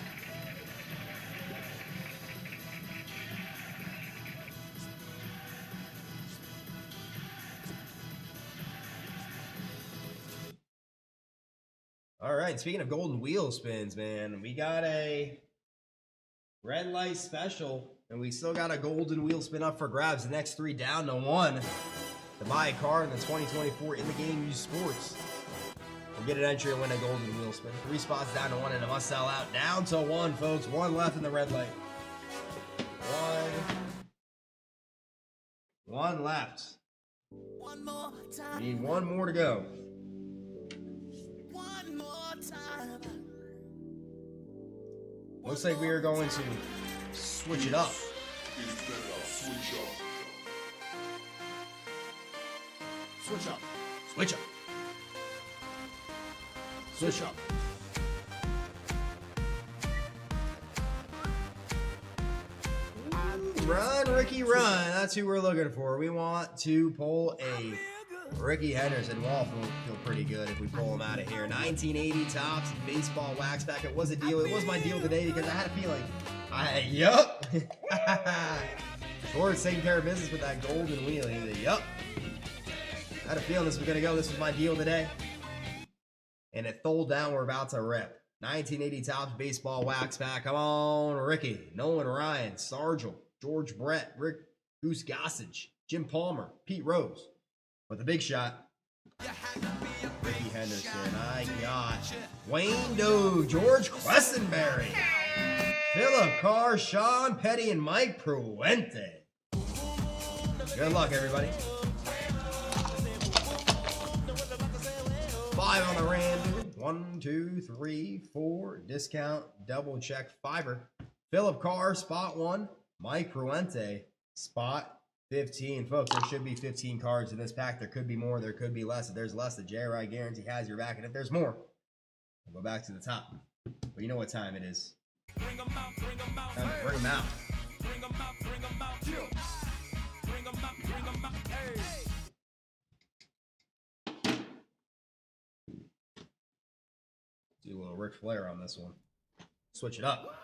All right, speaking of Golden Wheel Spins, man, we got a red light special. And we still got a Golden Wheel Spin up for grabs. The next 3 down to 1 to buy a card in the 2024 In the Game Used Sports. We'll get an entry and win a Golden Wheel Spin. 3 spots down to 1 and a must sell out. Down to 1, folks. 1 left in the red light. 1 left. One more time. We need 1 more to go. One more time. Looks like we are going to switch it up. Switch up. Switch up. Switch up. Run, Ricky, run. That's who we're looking for. We want to pull a Ricky Henderson. Wolf will feel pretty good if we pull him out of here. 1980 Topps baseball wax pack. It was a deal. It was my deal today because I had a feeling. Yup. Schwartz taking care of business with that golden wheel. He said, yup. I had a feeling this was going to go. This was my deal today. And it folded down. We're about to rip. 1980 Topps baseball wax pack. Come on, Ricky. Nolan Ryan. Sargel. George Brett. Rick Goose Gossage. Jim Palmer. Pete Rose. But the big shot. Ricky Henderson. I got Wayne Doe. George Quessenberry. Philip Carr. Sean Petty. And Mike Pruente. Good luck, everybody. 5 on the Randu. 1, 2, 3, 4. Discount. Double check. 5er. Philip Carr. Spot 1. Mike Pruente. Spot 15. Folks, there should be 15 cards in this pack. There could be more. There could be less. If there's less, the JRI guarantee has your back. And if there's more, we'll go back to the top. But you know what time it is. Time to bring them out. Bring 'em out, bring 'em out. Bring 'em out, bring 'em out. Hey. Do a little Ric Flair on this one. Switch it up.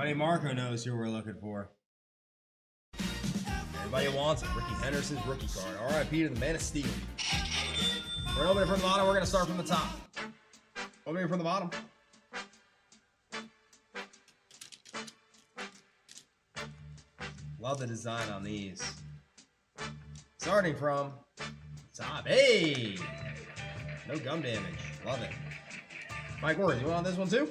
Buddy Marco knows who we're looking for. Everybody wants it. Ricky Henderson's rookie card. RIP to the Man of Steel. We're opening from the bottom. We're going to start from the top. Opening from the bottom. Love the design on these. Starting from top. Hey! No gum damage. Love it. Mike Ward, you want this one too?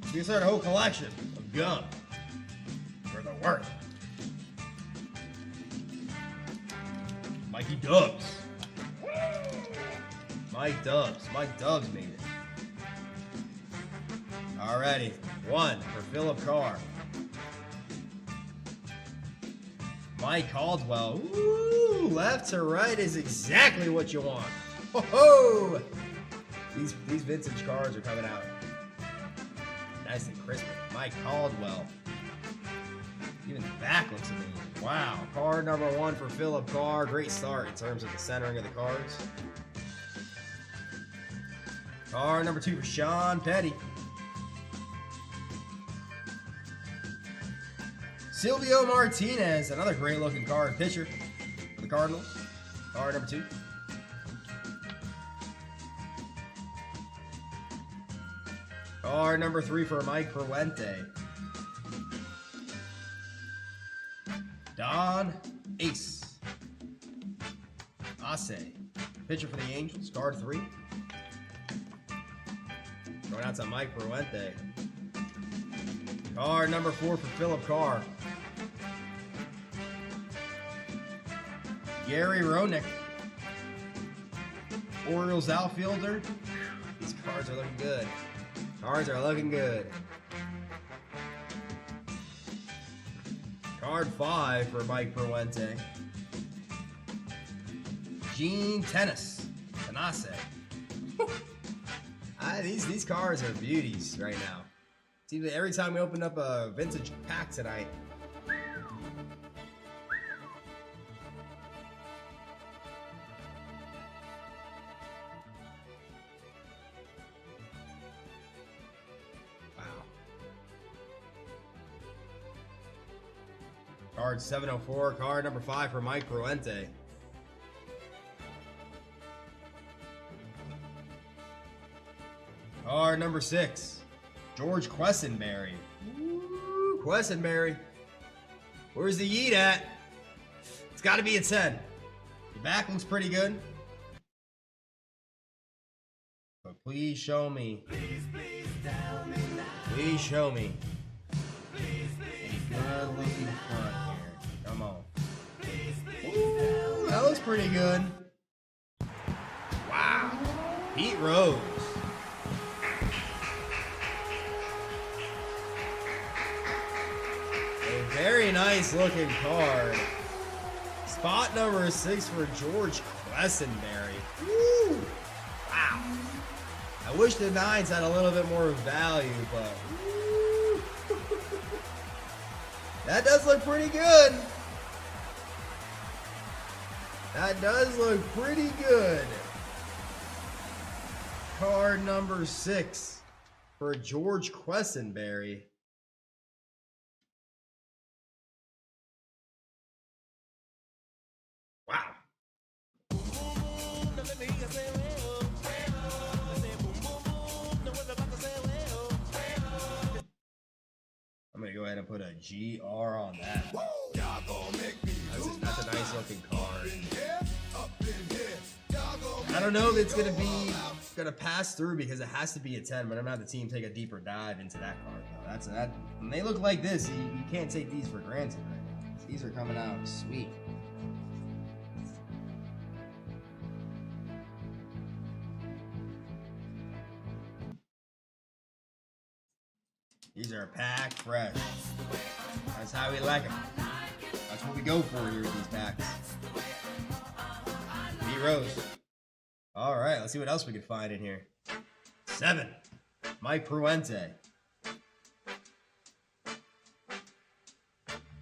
We can start a whole collection of gum for the worth. Mikey Dubs. Mike Dubs. Mike Dubs made it. Alrighty. One for Philip Carr. Mike Caldwell. Ooh, left to right is exactly what you want. Ho ho! These vintage cards are coming out nice and crispy. Mike Caldwell. Even the back looks amazing. Wow. Card number 1 for Philip Carr. Great start in terms of the centering of the cards. Card number 2 for Sean Petty. Silvio Martinez. Another great looking card. Pitcher for the Cardinals. Card number 2. Card number 3 for Mike Profanity. Don Ace. Pitcher for the Angels. Card 3. Going out to Mike Profanity. Card number 4 for Philip Carr. Gary Roenick. Orioles outfielder. These cards are looking good. Cards are looking good. Card 5 for Mike Profanity. Gene Tennis. Tanase. These cards are beauties right now. Seems like every time we open up a vintage pack tonight. Wow. Card 704, card number 5 for Mike Profanity. Card number 6, George Quessenberry. Ooh, Quessenberry. Where's the yeet at? It's got to be a 10. The back looks pretty good. But please show me. Please tell me that. Please show me. A good looking front here. Come on. Ooh, that looks pretty good. Wow. Pete Rose. Very nice looking card. Spot number 6 for George Quessenberry. Woo! Wow. I wish the 9s had a little bit more value, but woo. That does look pretty good. That does look pretty good. Card number 6 for George Quessenberry. Wow. I'm going to go ahead and put a GR on that. That's a nice looking card. I don't know if it's going to pass through because it has to be a 10, but I'm going to have the team take a deeper dive into that card. Though. When they look like this, you can't take these for granted right now. These are coming out sweet. These are packed fresh. That's how we like them. That's what we go for here with these packs. B Rose. All right, let's see what else we can find in here. 7. Mike Profanity.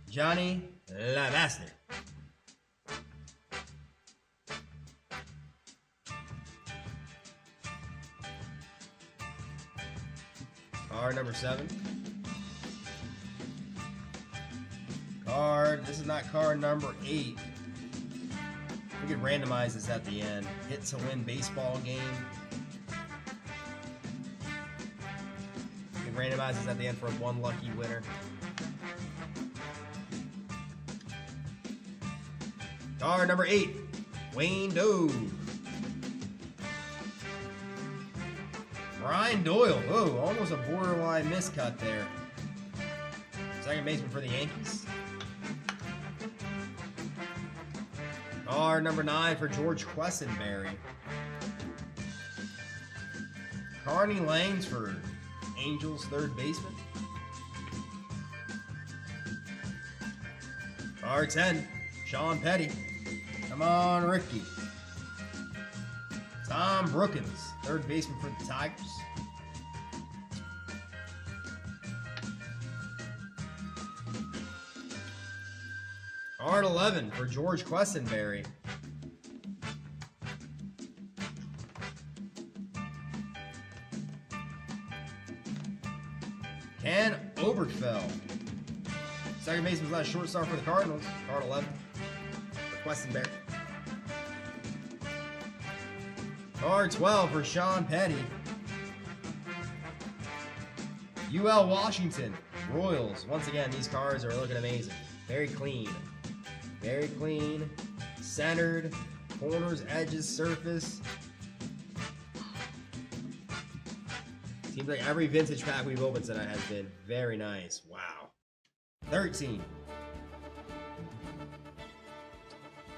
Johnny Lamaster. Card number 7. Card. This is not card number 8. We could randomize this at the end. Hit to win baseball game. We could randomize this at the end for one lucky winner. Card number 8. Wayne Dove. Brian Doyle. Oh, almost a borderline miscut there. Second baseman for the Yankees. Card number 9 for George Quessenberry. Carney Langsford, Angels third baseman. Card 10, Sean Petty. Come on, Ricky. Tom Brookins, third baseman for the Tigers. Card 11 for George Quessenberry. Ken Obergefell. Second baseman slash shortstop for the Cardinals. Card 11 for Quessenberry. Card 12 for Sean Petty. UL Washington Royals. Once again, these cards are looking amazing. Very clean. Very clean. Centered. Corners, edges, surface. Seems like every vintage pack we've opened tonight has been very nice. Wow. 13.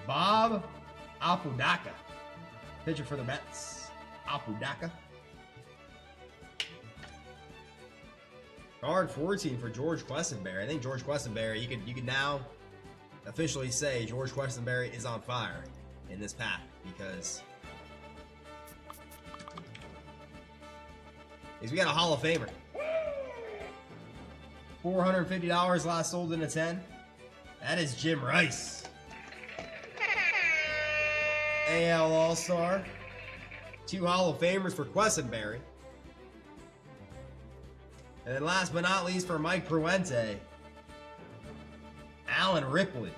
Bob Apodaca. Pitcher for the Mets. Apodaca. Card 14 for George Quessenberry. I think George Quessenberry, you could now officially say George Quessenberry is on fire in this pack because we got a Hall of Famer. $450 last sold in a 10. That is Jim Rice. AL All-Star. 2 Hall of Famers for Quessenberry. And then last but not least for Mike Pruente, Alan Ripley.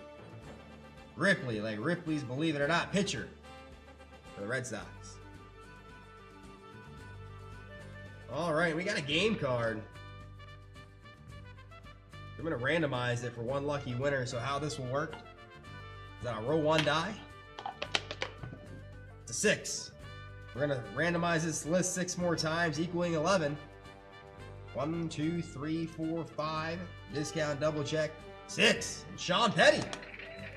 Ripley, like Ripley's Believe It or Not pitcher for the Red Sox. All right, we got a game card. I'm going to randomize it for one lucky winner. So how this will work is that I'll roll 1 die. It's a 6. We're going to randomize this list 6 more times, equaling 11. 1, 2, 3, 4, 5. Discount, double check. 6. And Sean Petty.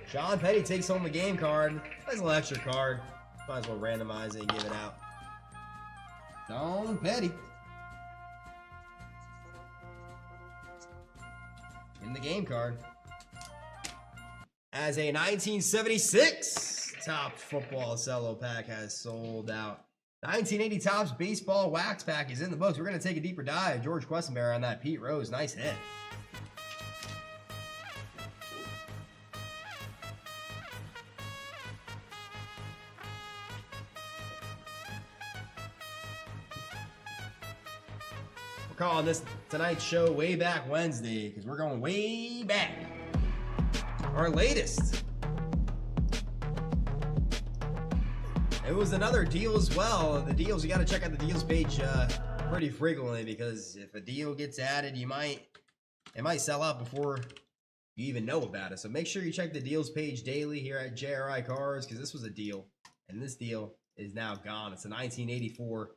Sean Petty takes home the game card. Nice little extra card. Might as well randomize it and give it out. Sean Petty. In the game card. As a 1976 Topps Football Cello pack has sold out. 1980 Topps Baseball Wax Pack is in the books. We're going to take a deeper dive. George Quessenberry on that Pete Rose. Nice hit. We're calling this tonight's show Way Back Wednesday because we're going way back. Our latest. It was another deal as well. The deals, you got to check out the deals page pretty frequently because if a deal gets added, it might sell out before you even know about it. So make sure you check the deals page daily here at JRI Cards because this was a deal, and this deal is now gone. It's a 1984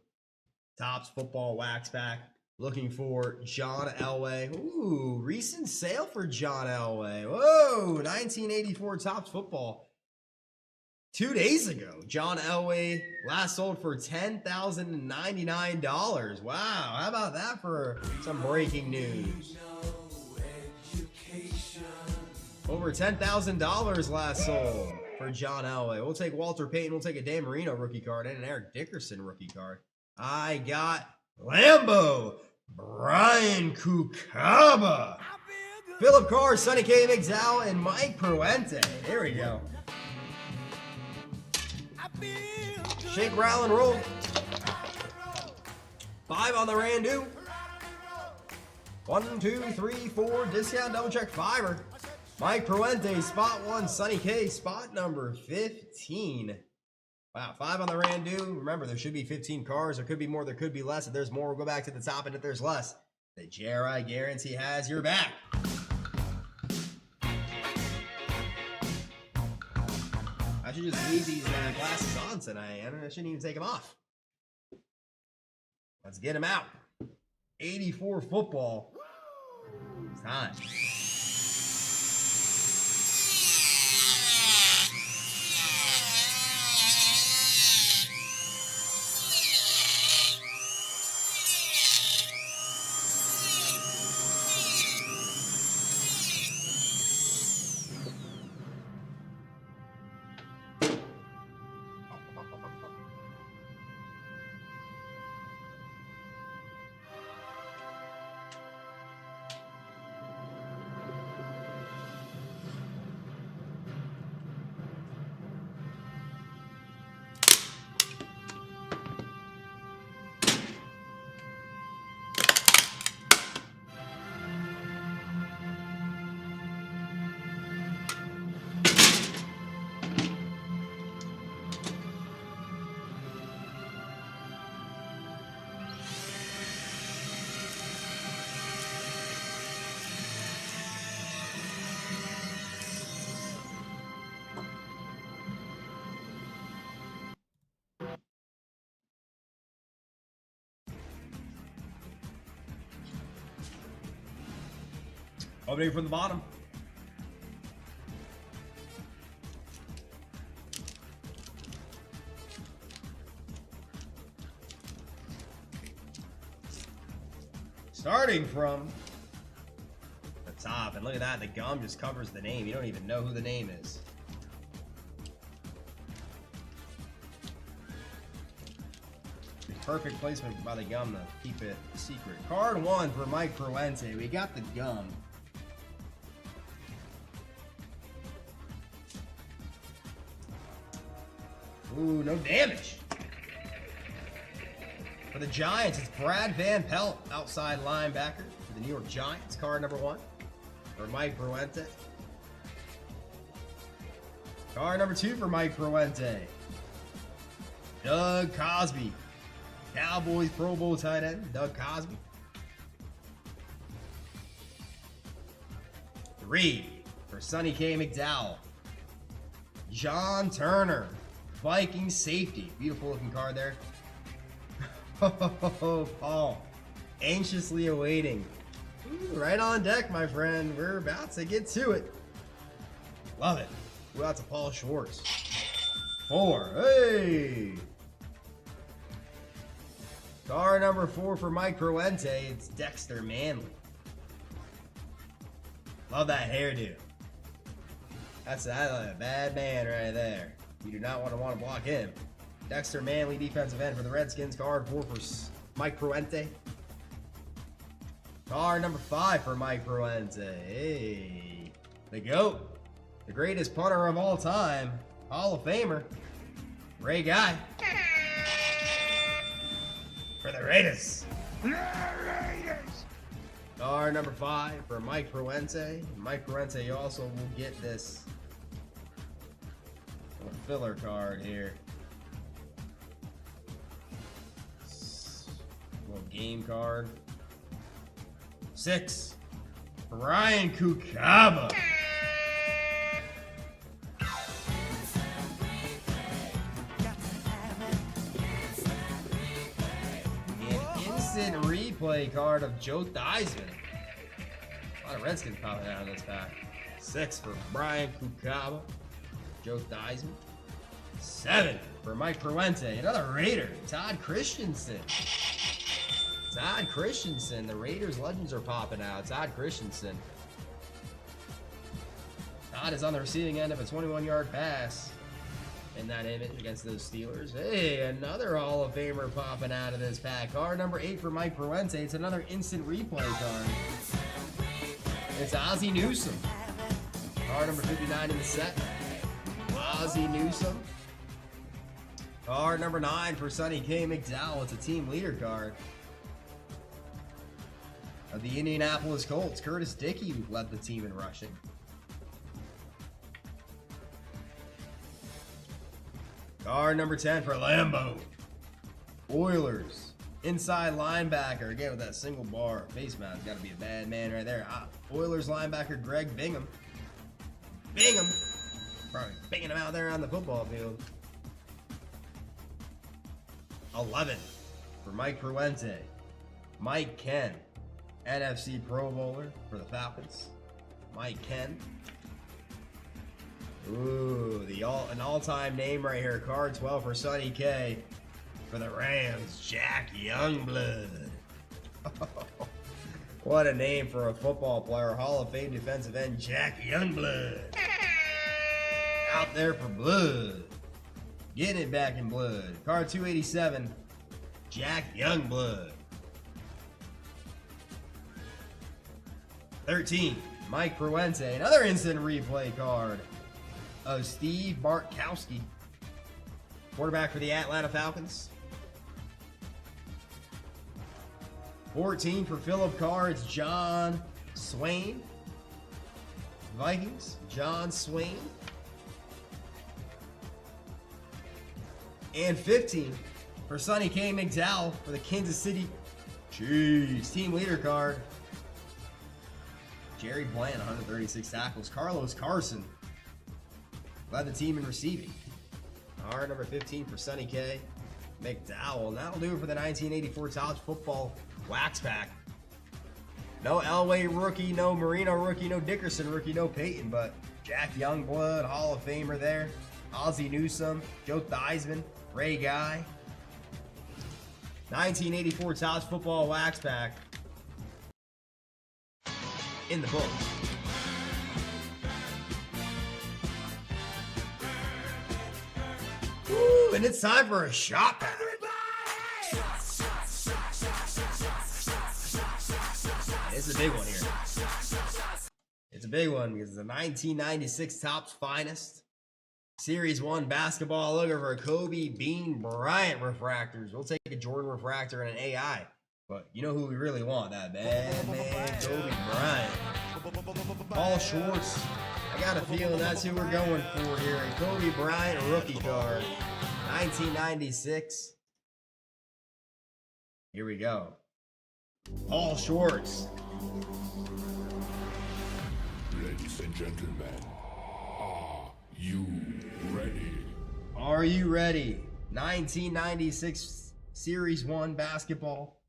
Topps Football Wax Pack. Looking for John Elway. Ooh, recent sale for John Elway. Whoa, 1984 Topps Football. 2 days ago, John Elway last sold for $10,099. Wow, how about that for some breaking news? Over $10,000 last sold for John Elway. We'll take Walter Payton. We'll take a Dan Marino rookie card and an Eric Dickerson rookie card. I got Lambo, Brian Kukaba, Philip Carr, Sonny K. McDowell, and Mike Pruente. There we go. Shake, rattle, and roll. 5 on the Randu. 1, 2, 3, 4. Discount, double check, 5er. Mike Proente, spot 1. Sonny K, spot number 15. Wow, 5 on the Randu. Remember, there should be 15 cards. There could be more, there could be less. If there's more, we'll go back to the top, and if there's less, the JRI guarantee has your back. I should just leave these glasses on tonight. I shouldn't even take them off. Let's get them out. 84 football. It's time. Opening from the bottom. Starting from the top, and look at that, the gum just covers the name. You don't even know who the name is. Perfect placement by the gum to keep it secret. Card 1 for Mike Proente. We got the gum. Ooh, no damage. For the Giants, it's Brad Van Pelt, outside linebacker for the New York Giants. Card number 1 for Mike Proente. Card number 2 for Mike Proente. Doug Cosby, Cowboys Pro Bowl tight end, Doug Cosby. 3 for Sonny K. McDowell. John Turner, Vikings safety. Beautiful looking card there. Paul, anxiously awaiting. Ooh, right on deck, my friend. We're about to get to it. Love it. We're out to Paul Schwartz. 4. Hey! Card number 4 for Mike Proente. It's Dexter Manley. Love that hairdo. That's a bad man right there. You do not want to block him. Dexter Manley, defensive end for the Redskins. Card 4 for Mike Proente. Card number 5 for Mike Proente. Hey, the GOAT, the greatest punter of all time, Hall of Famer, Ray Guy. For the Raiders. Card number 5 for Mike Proente. Mike Proente, you also will get this filler card here. Little game card. 6 for Ryan Kukaba. An instant replay card of Joe Theismann. A lot of Redskins popping out of this pack. 6 for Brian Kukaba. Joe Theismann. 7 for Mike Proente. Another Raider, Todd Christensen. Todd Christensen. The Raiders legends are popping out. Todd Christensen. Todd is on the receiving end of a 21-yard pass in that image against those Steelers. Hey, another Hall of Famer popping out of this pack. Card number 8 for Mike Proente. It's another instant replay card. It's Ozzie Newsome. Card number 59 in the set. Ozzie Newsome. Card number 9 for Sonny K. McDowell. It's a team leader card of the Indianapolis Colts. Curtis Dickey led the team in rushing. Card number 10 for Lambo. Oilers. Inside linebacker. Again with that single bar. Face mount's got to be a bad man right there. Oilers linebacker Greg Bingham. Bingham. Probably banging him out there on the football field. 11 for Mike Pruente. Mike Ken. NFC Pro Bowler for the Falcons. Mike Ken. Ooh, an all-time name right here. Card 12 for Sonny K. For the Rams, Jack Youngblood. What a name for a football player. Hall of Fame defensive end, Jack Youngblood. Out there for blood. Getting it back in blood. Card 287, Jack Youngblood. 13, Mike Pruente. Another instant replay card of Steve Bartkowski. Quarterback for the Atlanta Falcons. 14 for Philip Cards, John Swain. Vikings, John Swain. And 15 for Sonny K. McDowell for the Kansas City Chiefs. Team leader card. Jerry Bland, 136 tackles. Carlos Carson led the team in receiving. Card number 15 for Sonny K. McDowell. And that'll do it for the 1984 College Football Wax Pack. No Elway rookie, no Marino rookie, no Dickerson rookie, no Peyton, but Jack Youngblood, Hall of Famer there. Ozzie Newsome, Joe Theismann, Ray Guy. 1984 College Football Wax Pack in the book. Woo, and it's time for a shot pack. It's a big one here. It's a big one because it's the 1996 Topps Finest Series 1 basketball. Looking for Kobe Bean Bryant refractors. We'll take a Jordan refractor and an AI. But you know who we really want? That bad man, Kobe Bryant. Paul Schwartz. I got a feeling that's who we're going for here. A Kobe Bryant rookie card. 1996. Here we go. Paul Schwartz. Ladies and gentlemen, are you ready? Are you ready? 1996 Series 1 basketball.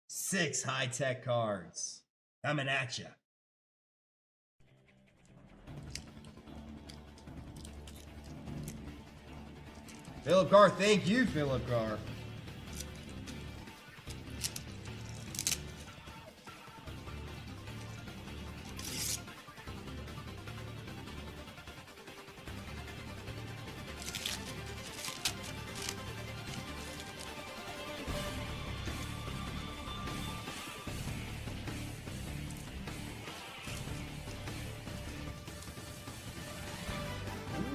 6 high-tech cards coming at ya. Philip Carr, thank you, Philip Carr.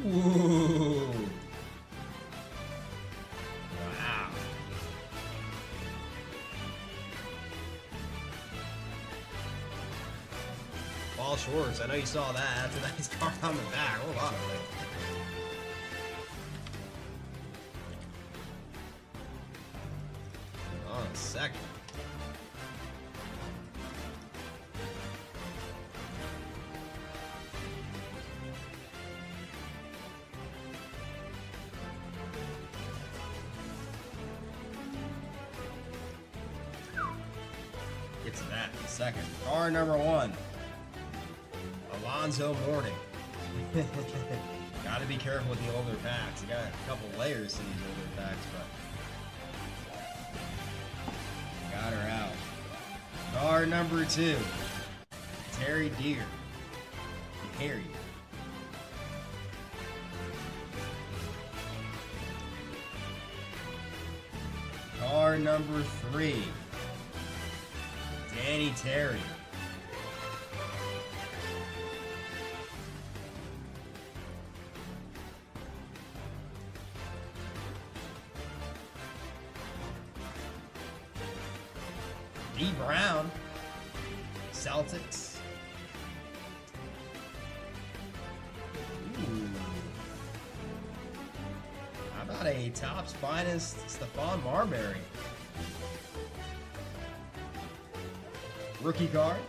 Ooh. Wow. Paul Schwartz, I know you saw that. That's a nice card on the back. Hold on a minute. Hold on a second. Get to that in a second. Card number 1. Alonzo Mourning. Gotta be careful with the older packs. You got a couple layers to these older packs, but got her out. Card number 2. Terry Deer. Harry. Card number 3. Danny Terry. D. Brown. Celtics. Ooh. a Topps Finest Stephon Marbury. Rookie card.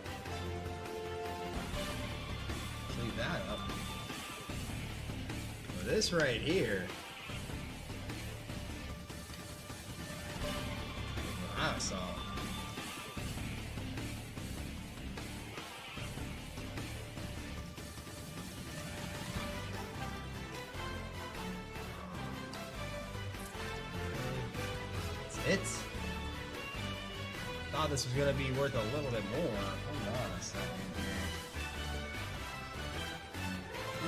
Let's leave that up. Well, this right here. I saw. It. Thought this was gonna be worth a little bit more. Hold on a second here.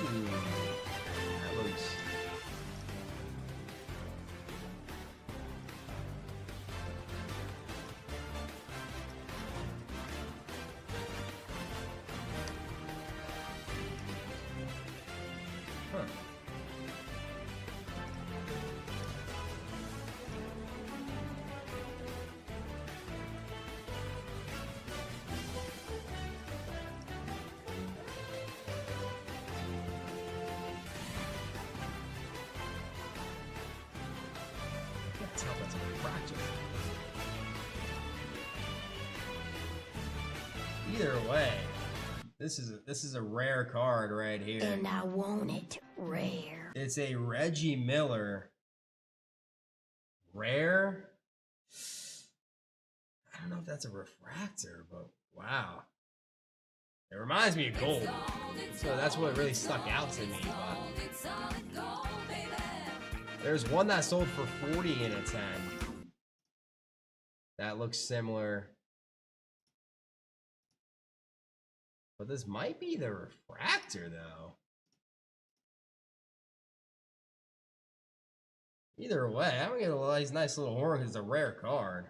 Ooh, that looks. Huh. Tell that's a refractor. Either way, this is a rare card right here. And I want it rare. It's a Reggie Miller. Rare? I don't know if that's a refractor, but wow. It reminds me of gold. So that's what really stuck out to me. But there's one that sold for 40 in a 10. That looks similar. But this might be the refractor, though. Either way, I'm gonna get a nice little horn because it's a rare card.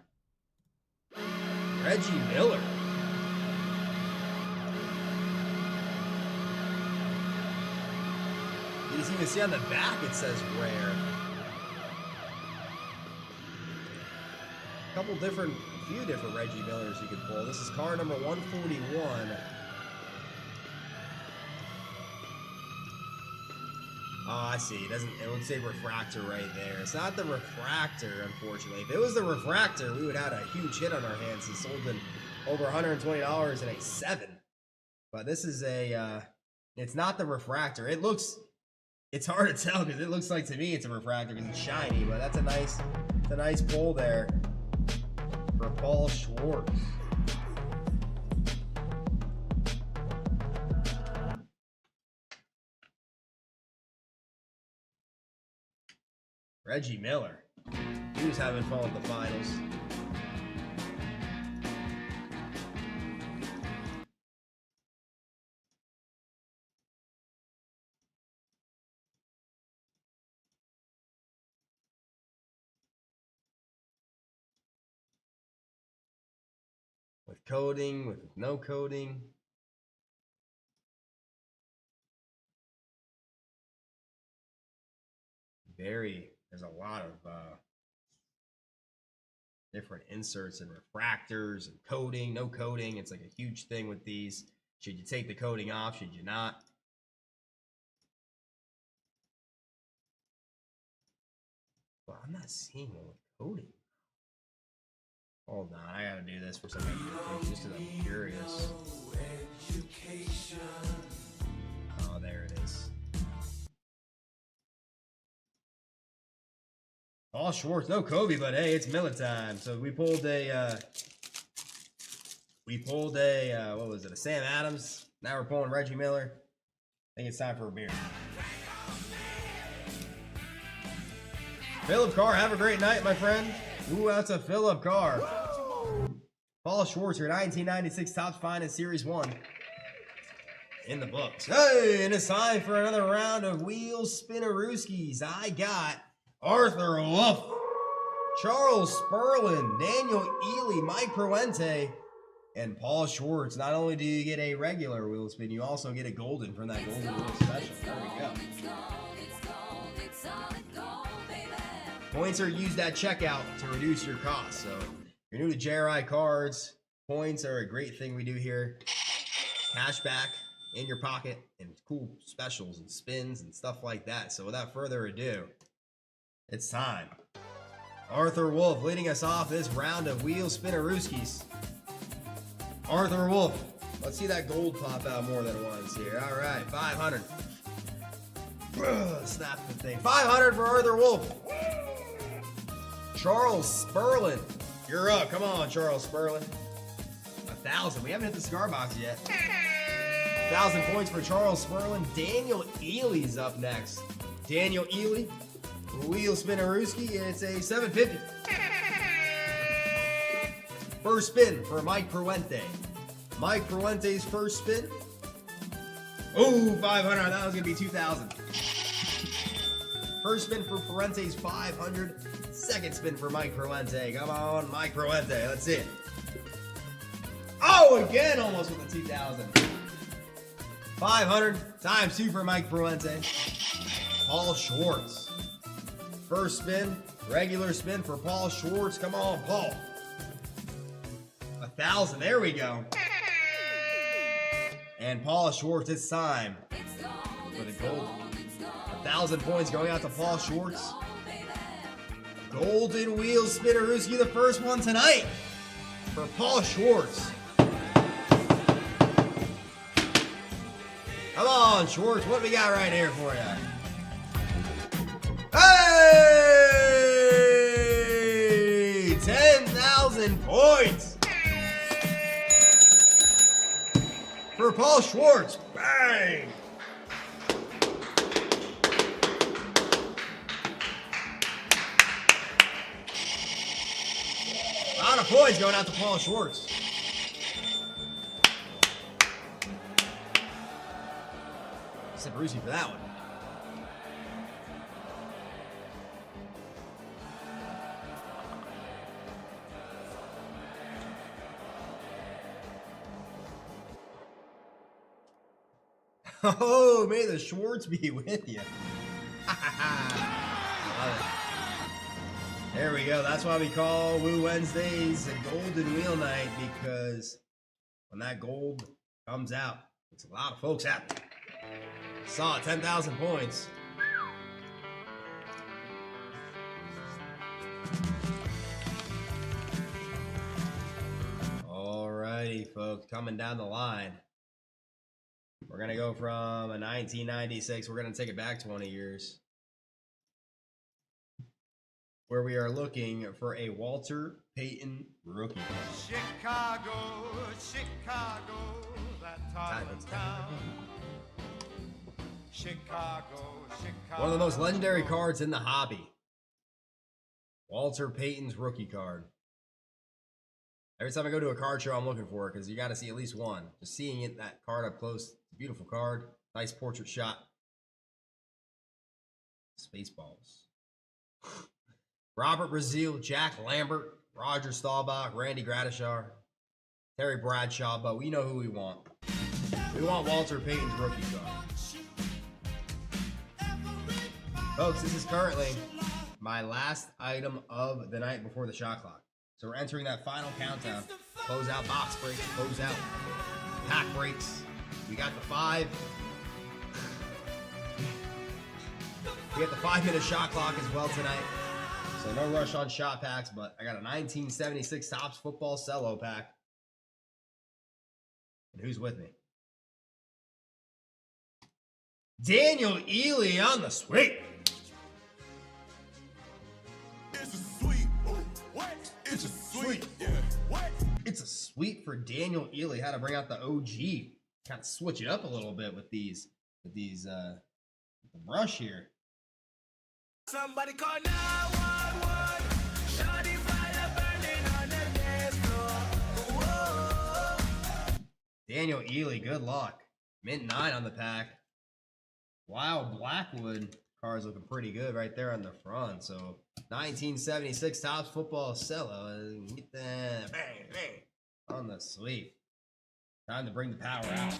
Reggie Miller. You can see on the back it says rare. A few different Reggie Millers you could pull. This is card number 141. Oh, I see. It would say refractor right there. It's not the refractor, unfortunately. If it was the refractor, we would have had a huge hit on our hands. It sold in over $120 in a 7. But this is it's not the refractor. It's hard to tell because it looks like to me it's a refractor because it's shiny, but that's a nice pull there for Paul Schwartz. Reggie Miller. He was having fun with the finals. With coding, with no coding. There's a lot of different inserts and refractors and coding, no coding. It's like a huge thing with these. Should you take the coding off? Should you not? Well, I'm not seeing one with coding. Hold on, I gotta do this for some education just because I'm curious. Oh, there it is. Paul Schwartz, no Kobe, but hey, it's Miller time. So we pulled a, what was it, a Sam Adams. Now we're pulling Reggie Miller. I think it's time for a beer. Philip Carr, have a great night, my friend. Ooh, that's a Philip Carr. Paul Schwartz, your 1996 Topps Finest Series 1 in the books. Hey, and it's time for another round of Wheel Spinnerooskies. I got Arthur Wolf, Charles Sperlin, Daniel Ely, Mike Proente, and Paul Schwartz. Not only do you get a regular wheel spin, you also get a golden from that golden wheel special. There we go. Points are used at checkout to reduce your costs. So if you're new to JRI Cards, points are a great thing we do here. Cash back in your pocket and cool specials and spins and stuff like that. So without further ado, It's time. Arthur Wolf leading us off this round of wheel spinnerooskies. Arthur Wolf. Let's see that gold pop out more than once here. All right, 500. Snap the thing. 500 for Arthur Wolf. Charles Sperlin. You're up. Come on, Charles Sperlin. 1,000. We haven't hit the cigar box yet. 1,000 points for Charles Sperlin. Daniel Ely's up next. Daniel Ely. Wheel spinnerooski. It's a 750. First spin for Mike Pruente. Mike Pruente's first spin. Oh, 500. That was going to be 2,000. First spin for Pruente's 500. Second spin for Mike Pruente. Come on, Mike Pruente. Let's see it. Oh, again, almost with the 2,000. 500 times 2 for Mike Pruente. Paul Schwartz. First spin, regular spin for Paul Schwartz. Come on, Paul. 1,000. There we go. And Paul Schwartz, it's time for the gold. 1,000 points going out to Paul Schwartz. Golden Wheel Spinnerooski, the first one tonight for Paul Schwartz. Come on, Schwartz, what we got right here for you? Hey! 10,000 points for Paul Schwartz. Bang! A lot of points going out to Paul Schwartz. Except Brucey for that one. Oh, may the Schwartz be with you. Love it. There we go. That's why we call Woo Wednesdays a golden wheel night, because when that gold comes out, it's a lot of folks happy. Saw 10,000 points. Alrighty, folks, coming down the line. We're going to go from a 1996. We're going to take it back 20 years. Where we are looking for a Walter Payton rookie. Chicago, Chicago, that town. Chicago, Chicago. One of the most legendary cards in the hobby. Walter Payton's rookie card. Every time I go to a card show, I'm looking for it because you got to see at least one. Just seeing it, that card up close, it's a beautiful card. Nice portrait shot. Spaceballs. Robert Brazil, Jack Lambert, Roger Staubach, Randy Gradishar, Terry Bradshaw, but we know who we want. We want Walter Payton's rookie card. Folks, this is currently my last item of the night before the shot clock. So we're entering that final countdown. Close out box breaks, close out pack breaks. We got the 5. We got the 5-minute shot clock as well tonight. So no rush on shot packs, but I got a 1976 Topps Football Cello pack. And who's with me? Daniel Ely on the sweep. It's a sweep. What? It's a sweep. Yeah. What? It's a sweep for Daniel Ely. Had to bring out the OG. Kind of switch it up a little bit with the brush here. Somebody call 911. Shawty fire burning on the dance floor. Whoa. Daniel Ely, good luck. Mint 9 on the pack. Wow, Blackwood cards looking pretty good right there on the front. So 1976 Topps Football Cello. Get that bang, bang on the sweep. Time to bring the power out.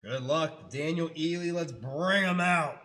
Good luck, Daniel Ely. Let's bring him out.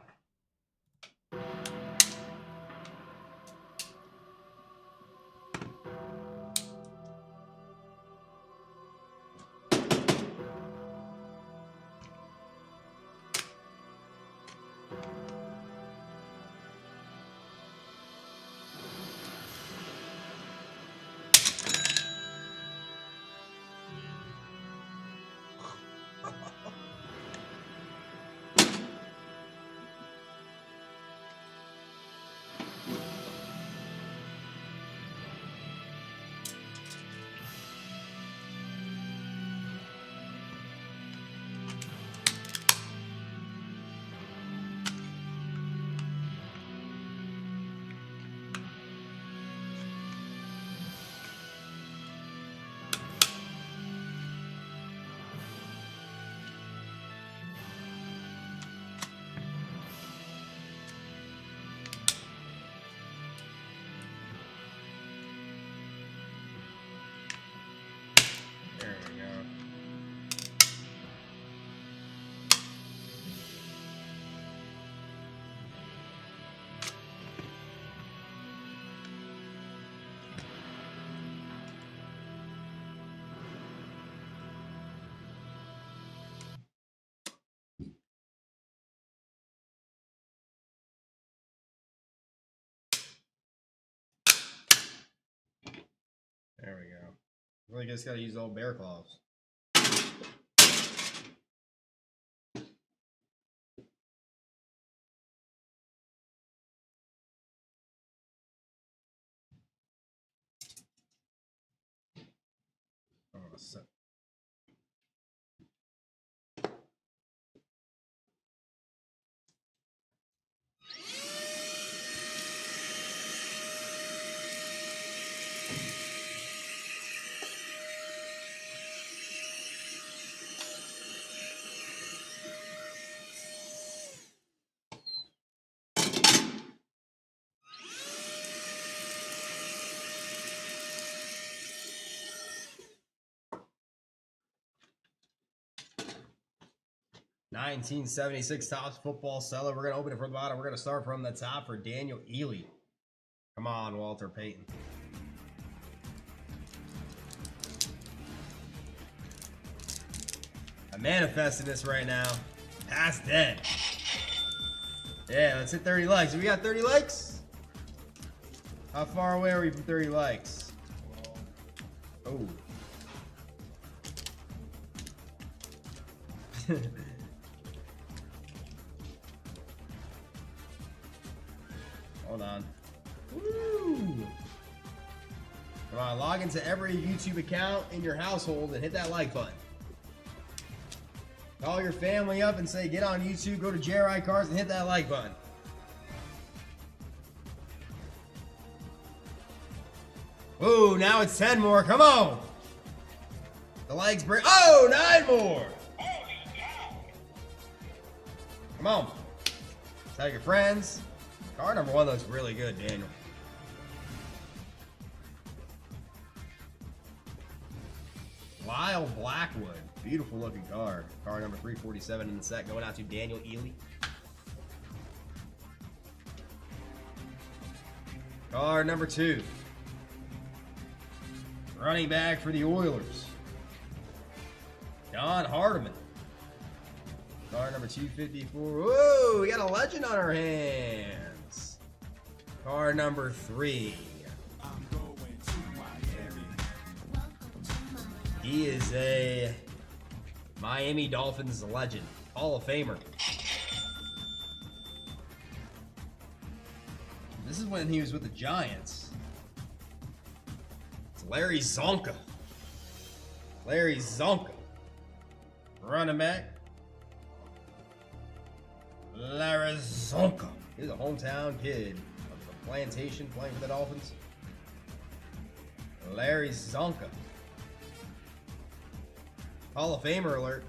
I guess gotta use old bear claws. Oh, so 1976 Topps football seller. We're going to open it from the bottom. We're going to start from the top for Daniel Ely. Come on, Walter Payton. I'm manifesting this right now. Past dead. Yeah, let's hit 30 likes. We got 30 likes? How far away are we from 30 likes? Oh. Hold on. Woo! Come on, log into every YouTube account in your household and hit that like button. Call your family up and say, get on YouTube, go to JRI Cards and hit that like button. Ooh, now it's 10 more. Come on. The likes bring. Oh, 9 more. Come on. Tell your friends. Card number 1 looks really good, Daniel. Lyle Blackwood. Beautiful looking card. Card number 347 in the set. Going out to Daniel Ely. Card number 2. Running back for the Oilers. Don Hardiman. Card number 254. Whoa, we got a legend on our hands. Card number 3. He is a Miami Dolphins legend. Hall of Famer. This is when he was with the Giants. It's Larry Zonka. Larry Zonka. Running back. Larry Zonka. He's a hometown kid of the plantation playing for the Dolphins. Larry Zonka. Hall of Famer alert.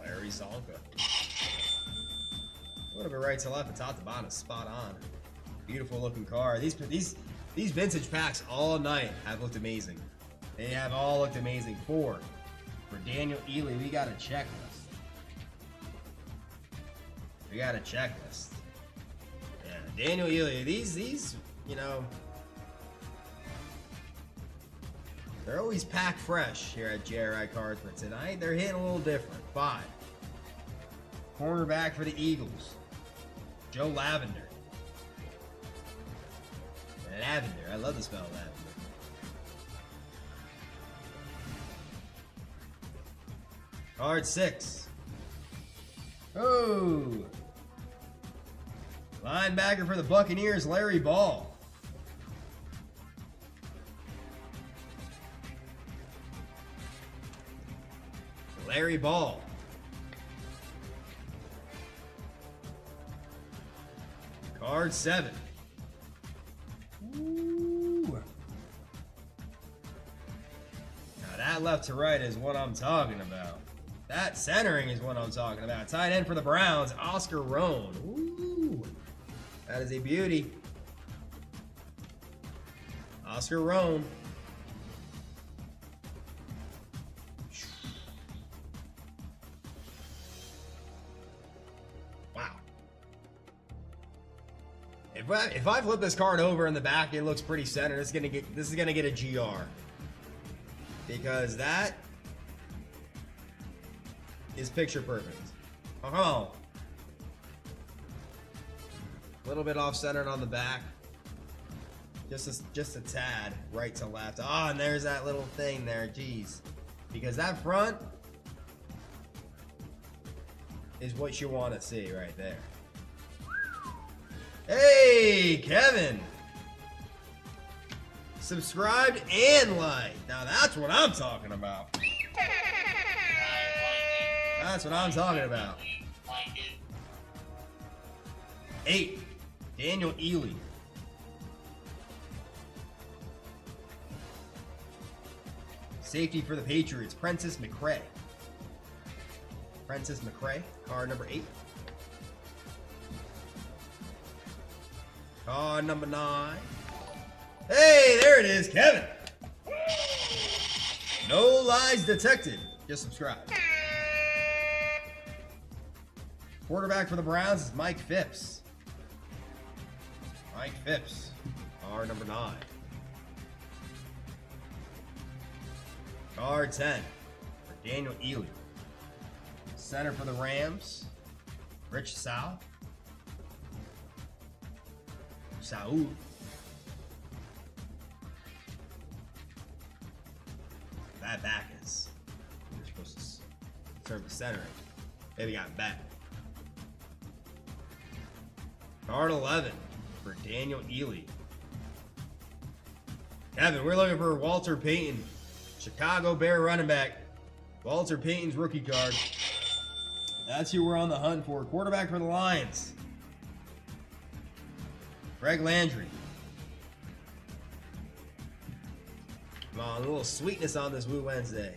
Larry Zonka. A little bit right to left and top to bottom, spot on. Beautiful looking card. These vintage packs all night have looked amazing. They have all looked amazing. For Daniel Ely, we got a checklist. We got a checklist. Yeah, Daniel Ely. These, you know, they're always packed fresh here at JRI Cards, but tonight they're hitting a little different. 5. Cornerback for the Eagles, Joe Lavender. Lavender. I love the spell lavender. Card 6. Oh. Linebacker for the Buccaneers, Larry Ball. Larry Ball. Card 7. Ooh. Now that left to right is what I'm talking about. That centering is what I'm talking about. Tight end for the Browns, Oscar Rohn. Ooh. That is a beauty. Oscar Rohn. Wow. If I flip this card over in the back, it looks pretty centered. This is gonna get a GR. Because that is picture perfect. Oh, A little bit off-centered on the back. Just a tad right to left. Oh, and there's that little thing there. Jeez. Because that front is what you want to see right there. Hey, Kevin. Subscribed and liked. Now that's what I'm talking about. That's what I'm talking about. 8. Daniel Ely. Safety for the Patriots, Prentice McCray. Prentice McCray, card number 8. Card number 9. Hey, there it is, Kevin. No lies detected. Just subscribe. Quarterback for the Browns is Mike Phipps. Mike Phipps, card number 9. Card 10 for Daniel Ely. Center for the Rams, Rich Saul. That back is. You're supposed to serve the centering. Maybe got back. Card 11 for Daniel Ely. Kevin, we're looking for Walter Payton. Chicago Bear running back. Walter Payton's rookie card. That's who we're on the hunt for. Quarterback for the Lions. Greg Landry. Come on, a little sweetness on this Woo Wednesday.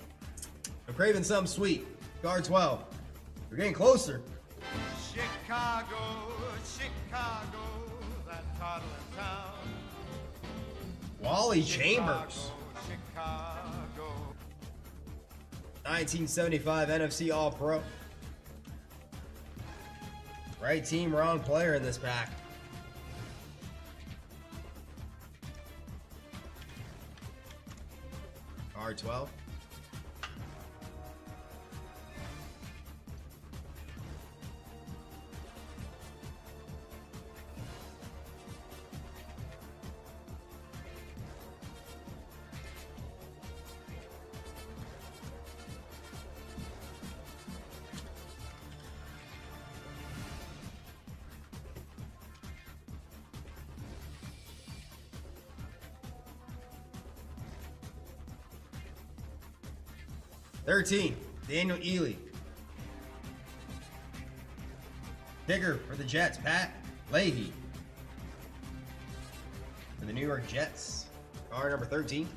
I'm craving something sweet. Card 12. We're getting closer. Chicago, Chicago, that toddling town. Wally Chambers. Chicago. 1975 NFC All-Pro. Right team, wrong player in this pack. R12. $13, Daniel Ely. Kicker for the Jets, Pat Leahy. For the New York Jets, card number 13.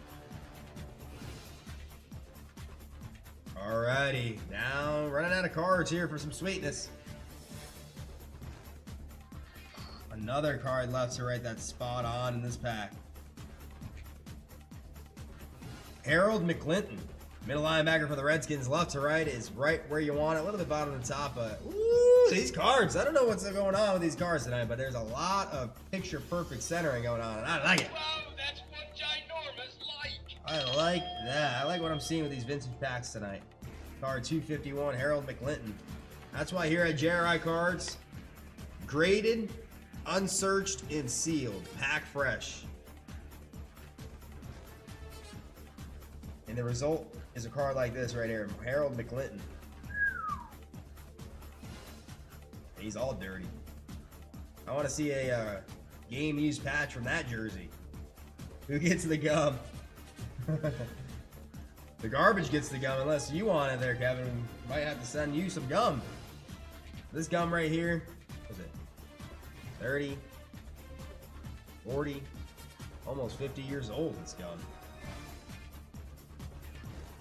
Alrighty, now running out of cards here for some sweetness. Another card left to right that's spot on in this pack. Harold McClinton. Middle linebacker for the Redskins, left to right is right where you want it. A little bit bottom to top, but ooh, these cards. I don't know what's going on with these cards tonight, but there's a lot of picture-perfect centering going on, and I like it. Wow, that's one ginormous like. I like that. I like what I'm seeing with these vintage packs tonight. Card 251, Harold McClinton. That's why here at JRI Cards, graded, unsearched, and sealed. Pack fresh. And the result is a card like this right here, Harold McClinton. He's all dirty. I want to see a game-used patch from that jersey. Who gets the gum? The garbage gets the gum, unless you want it there, Kevin. Might have to send you some gum. This gum right here, what is it? 30, 40, almost 50 years old, this gum.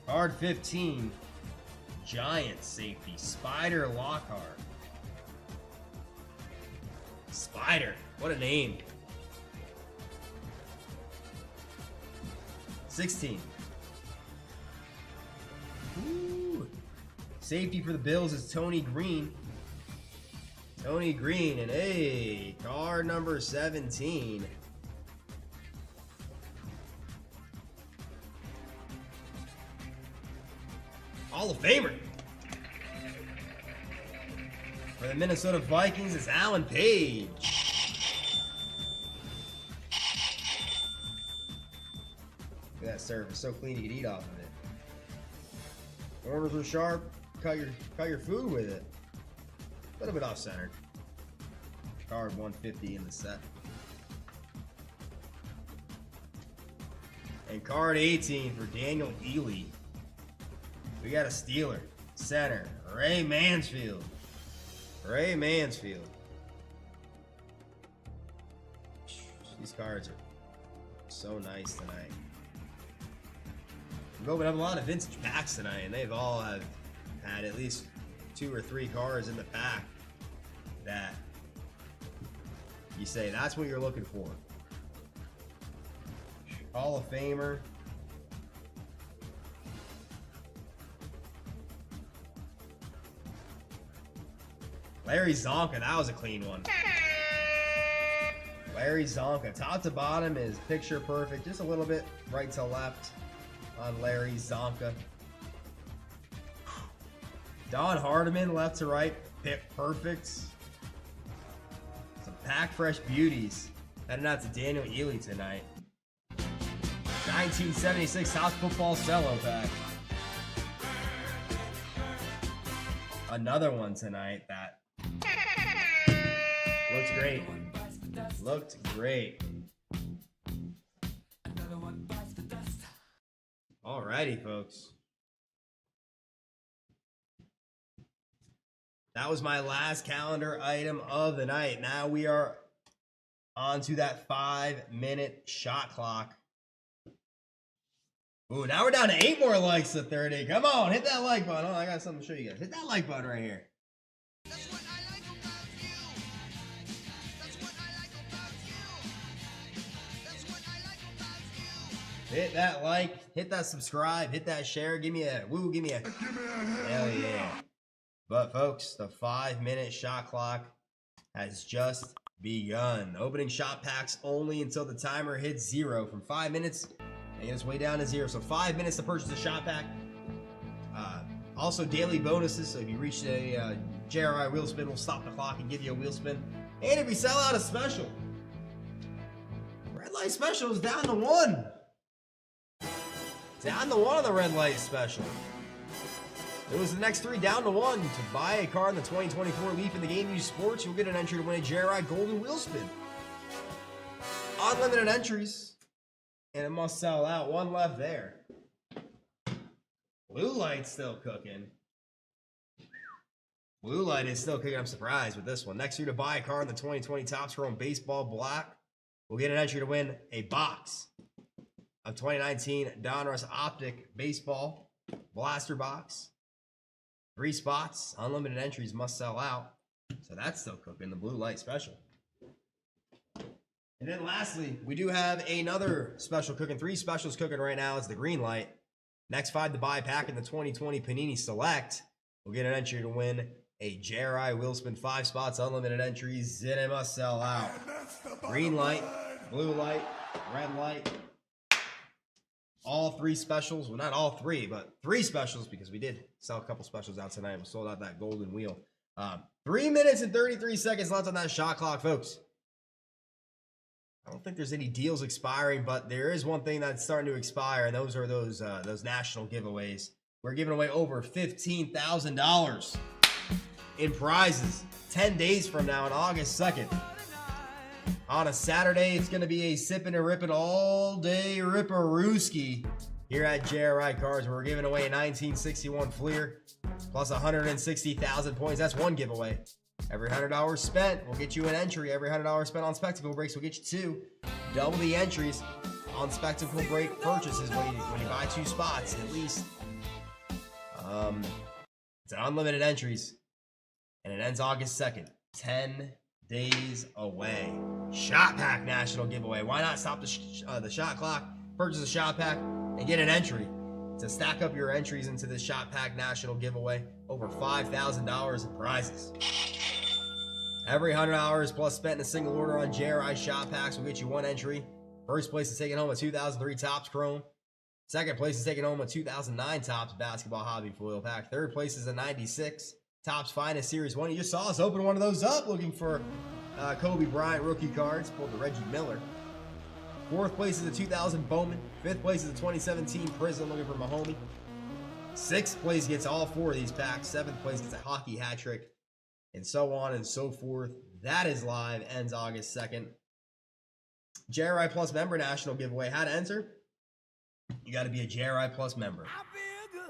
Card 15, Giants safety, Spider Lockhart. Spider, what a name. 16. Ooh. Safety for the Bills is Tony Green. Tony Green, and hey, card number 17. Hall of Famer. For the Minnesota Vikings, it's Alan Page. Look at that surface, so clean you could eat off of it. Corners are sharp. Cut your food with it. A little bit off center. Card 150 in the set. And card 18 for Daniel Ely. We got a Steeler. Center. Ray Mansfield. Ray Mansfield. These cards are so nice tonight. We've opened up a lot of vintage packs tonight, and they've all have had at least 2 or 3 cards in the pack that you say that's what you're looking for. Hall of Famer. Larry Zonka, that was a clean one. Larry Zonka, top to bottom is picture perfect, just a little bit right to left on Larry Zonka. Don Hardiman, left to right, perfect. Some pack fresh beauties. Heading out to Daniel Ely tonight. 1976 House Football Cello pack. Another one tonight that looks great. Looked great. Alrighty, folks. That was my last calendar item of the night. Now we are on to that 5-minute shot clock. Ooh, now we're down to 8 more likes to 30. Come on, hit that like button. Oh, I got something to show you guys. Hit that like button right here. That's what I like about you. That's what I like about you. That's what I like about you. Hit that like, hit that subscribe, hit that share. Give me a woo, give me a hell yeah. But folks, the 5-minute shot clock has just begun. Opening shot packs only until the timer hits 0 from 5 minutes. And it's way down to 0. So 5 minutes to purchase a shot pack. Also daily bonuses. So if you reach a JRI wheel spin, we'll stop the clock and give you a wheel spin. And if we sell out a special, red light special is down to 1. Down to 1 on the red light special. It was the next 3 down to 1. To buy a card in the 2024 Leaf in the Game Used Sports, you'll get an entry to win a JRI Golden Wheel Spin. Unlimited entries. And it must sell out. 1 left there. Blue Light's still cooking. Blue Light is still cooking. I'm surprised with this one. Next year to buy a card in the 2020 Topps Chrome Baseball Black. We'll get an entry to win a box of 2019 Donruss Optic Baseball Blaster Box. 3 spots. Unlimited entries must sell out. So that's still cooking. The Blue Light special. And then lastly, we do have another special cooking. 3 specials cooking right now. It's the green light. Next 5 to buy pack in the 2020 Panini Select. We'll get an entry to win a JRI Wheel Spin. 5 spots, unlimited entries. Then it must sell out. Green light, blue light, red light. All 3 specials. Well, not all 3, but 3 specials because we did sell a couple specials out tonight. We sold out that golden wheel. 3 minutes and 33 seconds left on that shot clock, folks. I don't think there's any deals expiring, but there is one thing that's starting to expire, and those are those national giveaways. We're giving away over $15,000 in prizes 10 days from now on August 2nd. On a Saturday, it's going to be a sipping and ripping all-day ripperooski here at JRI Cards. We're giving away a 1961 Fleer plus 160,000 points. That's 1 giveaway. Every $100 spent will get you an entry. Every $100 spent on Spectacle Breaks will get you 2. Double the entries on Spectacle Break purchases when you buy 2 spots at least. It's unlimited entries, and it ends August 2nd. 10 days away. Shot pack national giveaway. Why not stop the shot clock, purchase a shot pack, and get an entry to stack up your entries into this shot pack national giveaway? Over $5,000 in prizes. Every $100 plus spent in a single order on JRI shot packs will get you 1 entry. First place is taking home a 2003 Topps Chrome. Second place is taking home a 2009 Topps Basketball Hobby Foil Pack. Third place is a 96 Topps Finest Series 1. You just saw us open one of those up looking for Kobe Bryant rookie cards. Pulled the Reggie Miller. 4th place is a 2000 Bowman. 5th place is a 2017 Prism looking for Mahomie. 6th place gets all 4 of these packs. 7th place gets a hockey hat trick. And so on and so forth. That is live. Ends August 2nd. JRI Plus member national giveaway. How to enter? You got to be a JRI Plus member.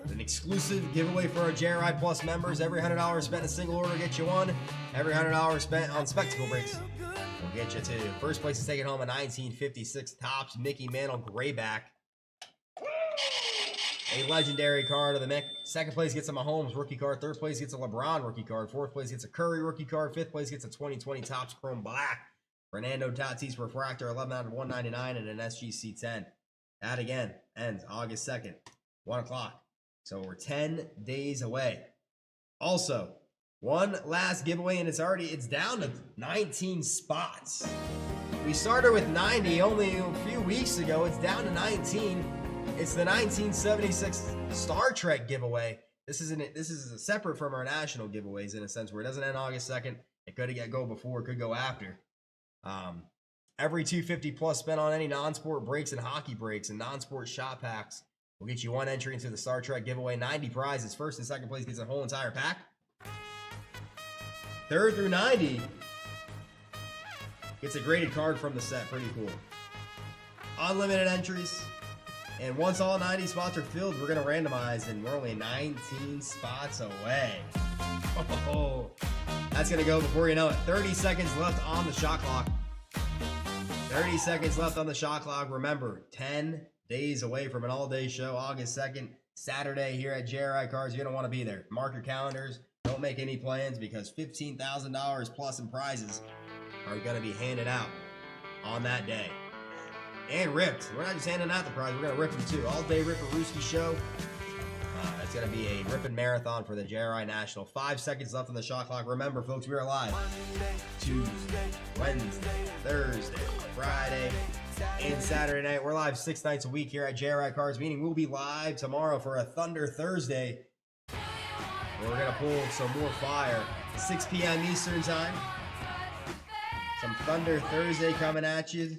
It's an exclusive giveaway for our JRI Plus members. Every $100 spent in a single order gets you one. Every $100 spent on spectacle breaks will get you two. First place is taking home a 1956 Topps Mickey Mantle Grayback. A legendary card of the Mick. Second place gets a Mahomes rookie card. Third place gets a LeBron rookie card. Fourth place gets a Curry rookie card. Fifth place gets a 2020 Topps Chrome Black. Fernando Tatis Refractor 11 out of 199 and an SGC 10. That again ends August 2nd, 1 o'clock. So we're 10 days away. Also, one last giveaway, and it's down to 19 spots. We started with 90 only a few weeks ago. It's down to 19. It's the 1976 Star Trek giveaway. This is separate from our national giveaways in a sense where it doesn't end August 2nd. It could go before, it could go after. Every 250 plus spent on any non-sport breaks and hockey breaks and non-sport shot packs will get you one entry into the Star Trek giveaway. 90 prizes. First and second place gets a whole entire pack. Third through 90 gets a graded card from the set. Pretty cool. Unlimited entries. And once all 90 spots are filled, we're going to randomize, and we're only 19 spots away. Oh, that's going to go before you know it. 30 seconds left on the shot clock. 30 seconds left on the shot clock. Remember, 10 days away from an all-day show, August 2nd, Saturday here at JRI Cards. You're going to want to be there. Mark your calendars. Don't make any plans because $15,000 plus in prizes are going to be handed out on that day. And ripped. We're not just handing out the prize, we're going to rip them too. All-day Ripperooski show. It's going to be a ripping marathon for the JRI National. 5 seconds left on the shot clock. Remember, folks, we are live Tuesday, Wednesday, Thursday, Friday, and Saturday night. We're live 6 nights a week here at JRI Cards, meaning we'll be live tomorrow for a Thunder Thursday. We're going to pull some more fire. 6 p.m. Eastern time. Some Thunder Thursday coming at you.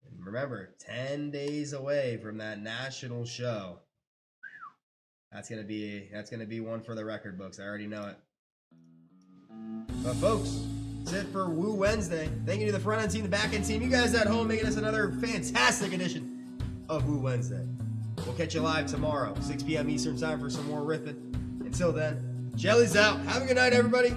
And remember, 10 days away from that national show. That's gonna be one for the record books. I already know it. But folks, that's it for Woo Wednesday. Thank you to the front end team, the back end team, you guys at home making us another fantastic edition of Woo Wednesday. We'll catch you live tomorrow, 6 p.m. Eastern time for some more riffing. Until then, Jelly's out. Have a good night, everybody.